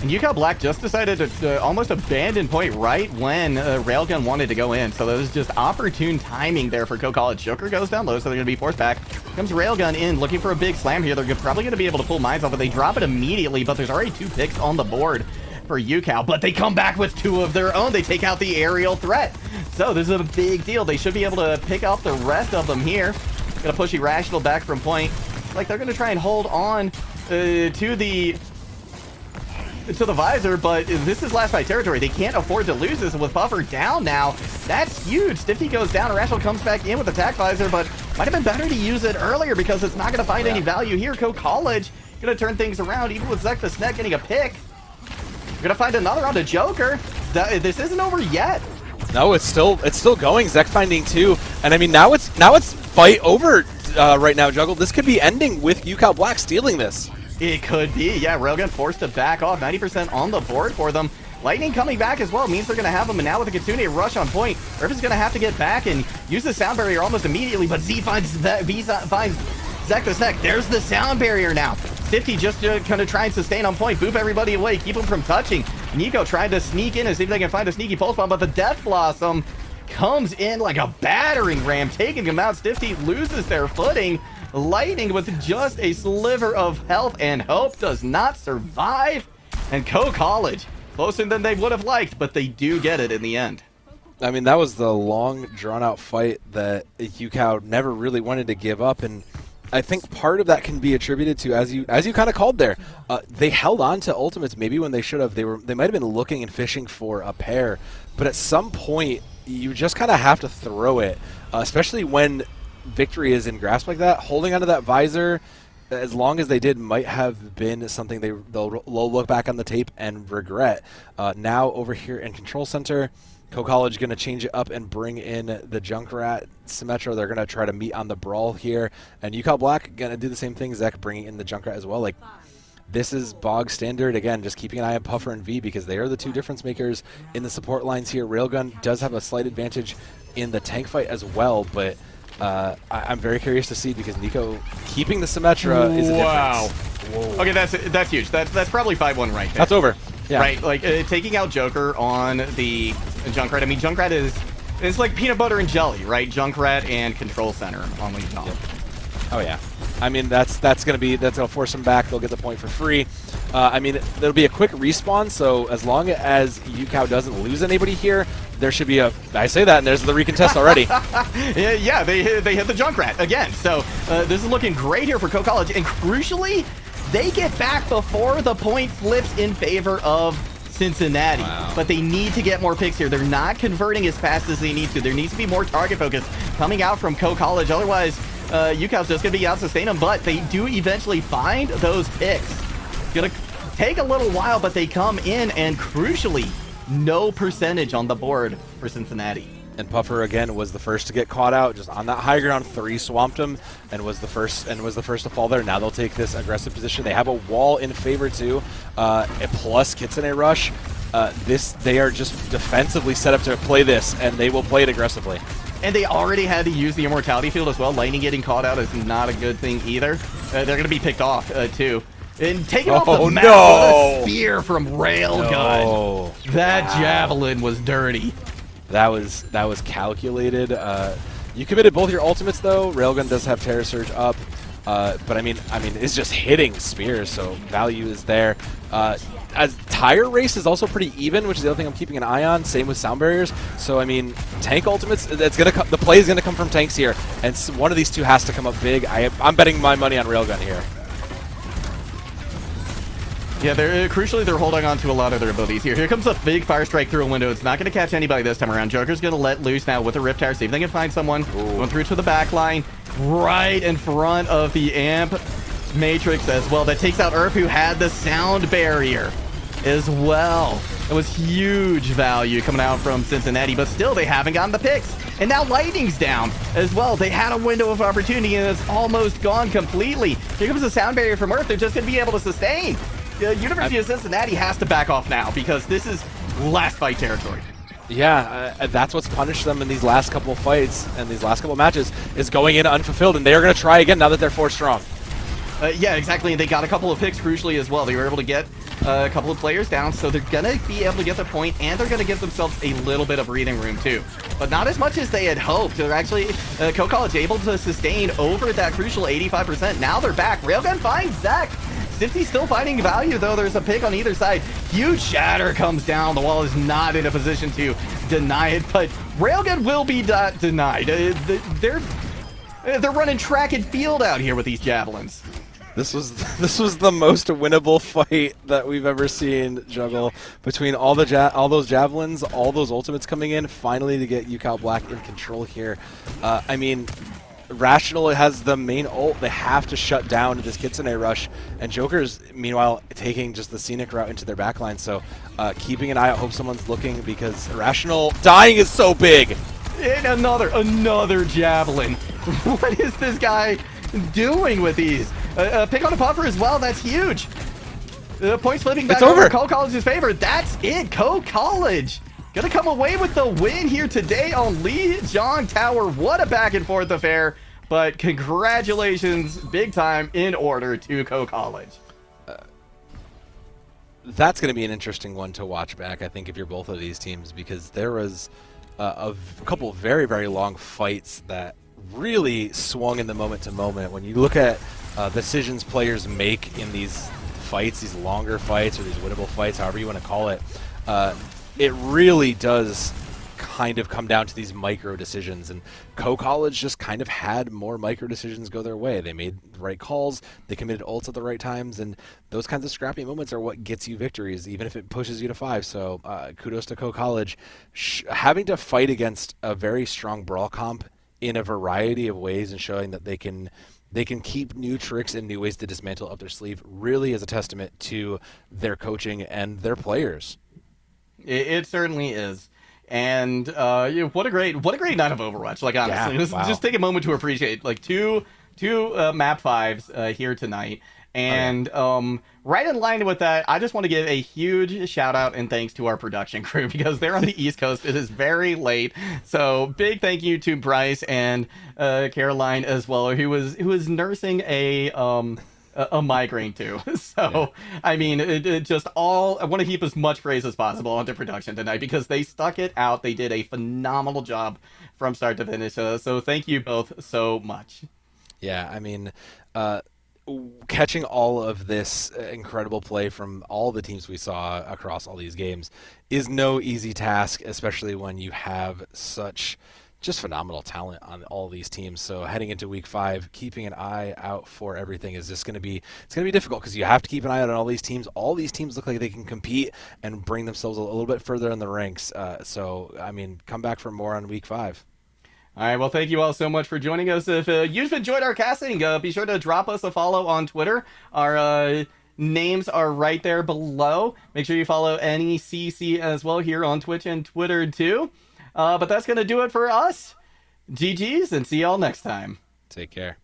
And UCal Black just decided to almost abandon point right when Railgun wanted to go in. So that was just opportune timing there for Co College. Joker goes down low, so they're going to be forced back. Comes Railgun in, looking for a big slam here. They're probably going to be able to pull mines off, but they drop it immediately. But there's already 2 picks on the board for UCal. But they come back with 2 of their own. They take out the aerial threat. So this is a big deal. They should be able to pick up the rest of them here. Going to push Irrational back from point. Like they're going to try and hold on to the visor, but this is last fight territory. They can't afford to lose this, and with Buffer down now, that's huge. Stifty goes down, Irrational comes back in with attack visor, but might have been better to use it earlier because it's not going to find any value here. Co College going to turn things around, even with Zek the Snack getting a pick. Going to find another on the Joker. This isn't over yet. No, it's still going. Zek finding 2, and I mean now it's fight over right now. Juggle. This could be ending with UCal Black stealing this. It could be, yeah. Railgun forced to back off. 90% on the board for them. Lightning coming back as well means they're going to have them, and now with the Kitsune rush on point, Rip is going to have to get back and use the sound barrier almost immediately, but Z finds Zek the Snack. There's the sound barrier now. Stifty just going to try and sustain on point, boop everybody away, keep them from touching. Nico trying to sneak in and see if they can find a sneaky pulse bomb, but the Death Blossom comes in like a battering ram, taking them out. Stifty loses their footing. Lightning with just a sliver of health and hope does not survive. And Co College, closer than they would have liked, but they do get it in the end. I mean, that was the long, drawn-out fight that UCal never really wanted to give up, and I think part of that can be attributed to, as you kind of called there, they held on to ultimates maybe when they should have. They might have been looking and fishing for a pair, but at some point you just kind of have to throw it, especially when victory is in grasp like that. Holding onto that visor as long as they did might have been something they'll look back on the tape and regret. Now over here in Control Center, Co College going to change it up and bring in the Junkrat Symmetra. They're going to try to meet on the brawl here, and UCal Black going to do the same thing. Zek bringing in the Junkrat as well. Like, this is bog standard. Again, just keeping an eye on Puffer and V because they are the 2 difference makers in the support lines here. Railgun does have a slight advantage in the tank fight as well, but I'm very curious to see because Nico keeping the Symmetra is a difference. Whoa. Okay, that's huge. That's probably 5-1 right there. That's over. Yeah. Right, like taking out Joker on the Junkrat. I mean, Junkrat is like peanut butter and jelly, right? Junkrat and Control Center on League Top. Yep. Oh yeah. I mean, that's gonna force them back. They'll get the point for free. I mean, there'll be a quick respawn. So as long as UCal doesn't lose anybody here, there should be a. I say that, and there's the recontest already. Yeah, they hit the Junkrat again. So this is looking great here for Co College, and crucially, they get back before the point flips in favor of Cincinnati. Wow. But they need to get more picks here. They're not converting as fast as they need to. There needs to be more target focus coming out from Co College. Otherwise, UCal's just going to be out-sustain them, but they do eventually find those picks. It's going to take a little while, but they come in, and crucially, no percentage on the board for Cincinnati. And Puffer again was the first to get caught out, just on that high ground. 3 swamped him, and was the first to fall there. Now they'll take this aggressive position. They have a wall in favor too, plus Kitsune rush. They are just defensively set up to play this, and they will play it aggressively. And they already had to use the Immortality Field as well. Lightning getting caught out is not a good thing either. They're going to be picked off too. And taking off the map with a spear from Railgun. No. That javelin was dirty. That was calculated. You committed both your ultimates though. Railgun does have Terror Surge up, but I mean, it's just hitting spears, so value is there. As tire race is also pretty even, which is the other thing I'm keeping an eye on. Same with sound barriers. So I mean, tank ultimates. The play is gonna come from tanks here, and one of these 2 has to come up big. I'm betting my money on Railgun here. Yeah, crucially, they're holding on to a lot of their abilities here. Here comes a big fire strike through a window. It's not going to catch anybody this time around. Joker's going to let loose now with a Rip Tower. See if they can find someone. Going through to the back line, right in front of the Amp Matrix as well. That takes out Earth, who had the sound barrier. as well. It was huge value coming out from Cincinnati, but still they haven't gotten the picks. And now Lightning's down as well. They had a window of opportunity and it's almost gone completely. Here comes the sound barrier from Earth. They're just going to be able to sustain. University of Cincinnati has to back off now because this is last fight territory. Yeah, that's what's punished them in these last couple of fights and these last couple of matches is going in unfulfilled, and they are going to try again now that they're 4 strong. Yeah, exactly. And they got a couple of picks crucially as well. They were able to get a couple of players down, so they're going to be able to get the point, and they're going to give themselves a little bit of breathing room too. But not as much as they had hoped. They're actually, Co-College able to sustain over that crucial 85%. Now they're back. Railgun finds Zach. Cincy's still finding value, though. There's a pick on either side. Huge shatter comes down. The wall is not in a position to deny it, but Railgun will be denied. They're running track and field out here with these javelins. This was the most winnable fight that we've ever seen, Juggle, between all those javelins, all those ultimates coming in, finally to get UCal Black in control here. I mean, Rational has the main ult. They have to shut down this Kitsune rush, and Joker's meanwhile taking just the scenic route into their backline. So keeping an eye out, hope someone's looking, because Rational dying is so big. And another javelin. What is this guy doing with these? Pick on a puffer as well. That's huge. Points flipping back over Co-College's favor. That's it. Co-College gonna come away with the win here today on Lee Jong Tower. What a back and forth affair. But congratulations, big time in order to Co-College. That's going to be an interesting one to watch back, I think, if you're both of these teams, because there was a couple of very, very long fights that really swung in the moment to moment. When you look at decisions players make in these fights, these longer fights or these winnable fights, however you want to call it, it really does kind of come down to these micro decisions, and Co-College just kind of had more micro decisions go their way. They made the right calls, they committed ults at the right times, and those kinds of scrappy moments are what gets you victories, even if it pushes you to 5. So kudos to Co-College. Having to fight against a very strong brawl comp in a variety of ways and showing that they can keep new tricks and new ways to dismantle up their sleeve really is a testament to their coaching and their players. It certainly is. And what a great night of Overwatch. Like, honestly, Yeah, wow. Just take a moment to appreciate like two map 5s here tonight. And right in line with that, I just want to give a huge shout out and thanks to our production crew, because they're on the East Coast. It is very late, so big thank you to Bryce and Caroline as well, who was nursing a migraine too. So yeah. I mean, it just all, I want to heap as much praise as possible onto production tonight, because they stuck it out. They did a phenomenal job from start to finish. So thank you both so much. Yeah, I mean, catching all of this incredible play from all the teams we saw across all these games is no easy task, especially when you have such just phenomenal talent on all these teams. So heading into week 5, keeping an eye out for everything is just going to be difficult, because you have to keep an eye out on all these teams. All these teams look like they can compete and bring themselves a little bit further in the ranks. So I mean, come back for more on week 5. All right, well, thank you all so much for joining us. If you've enjoyed our casting, be sure to drop us a follow on Twitter. Our names are right there below. Make sure you follow NECC as well here on Twitch and Twitter too. But that's going to do it for us. GG's, and see y'all next time. Take care.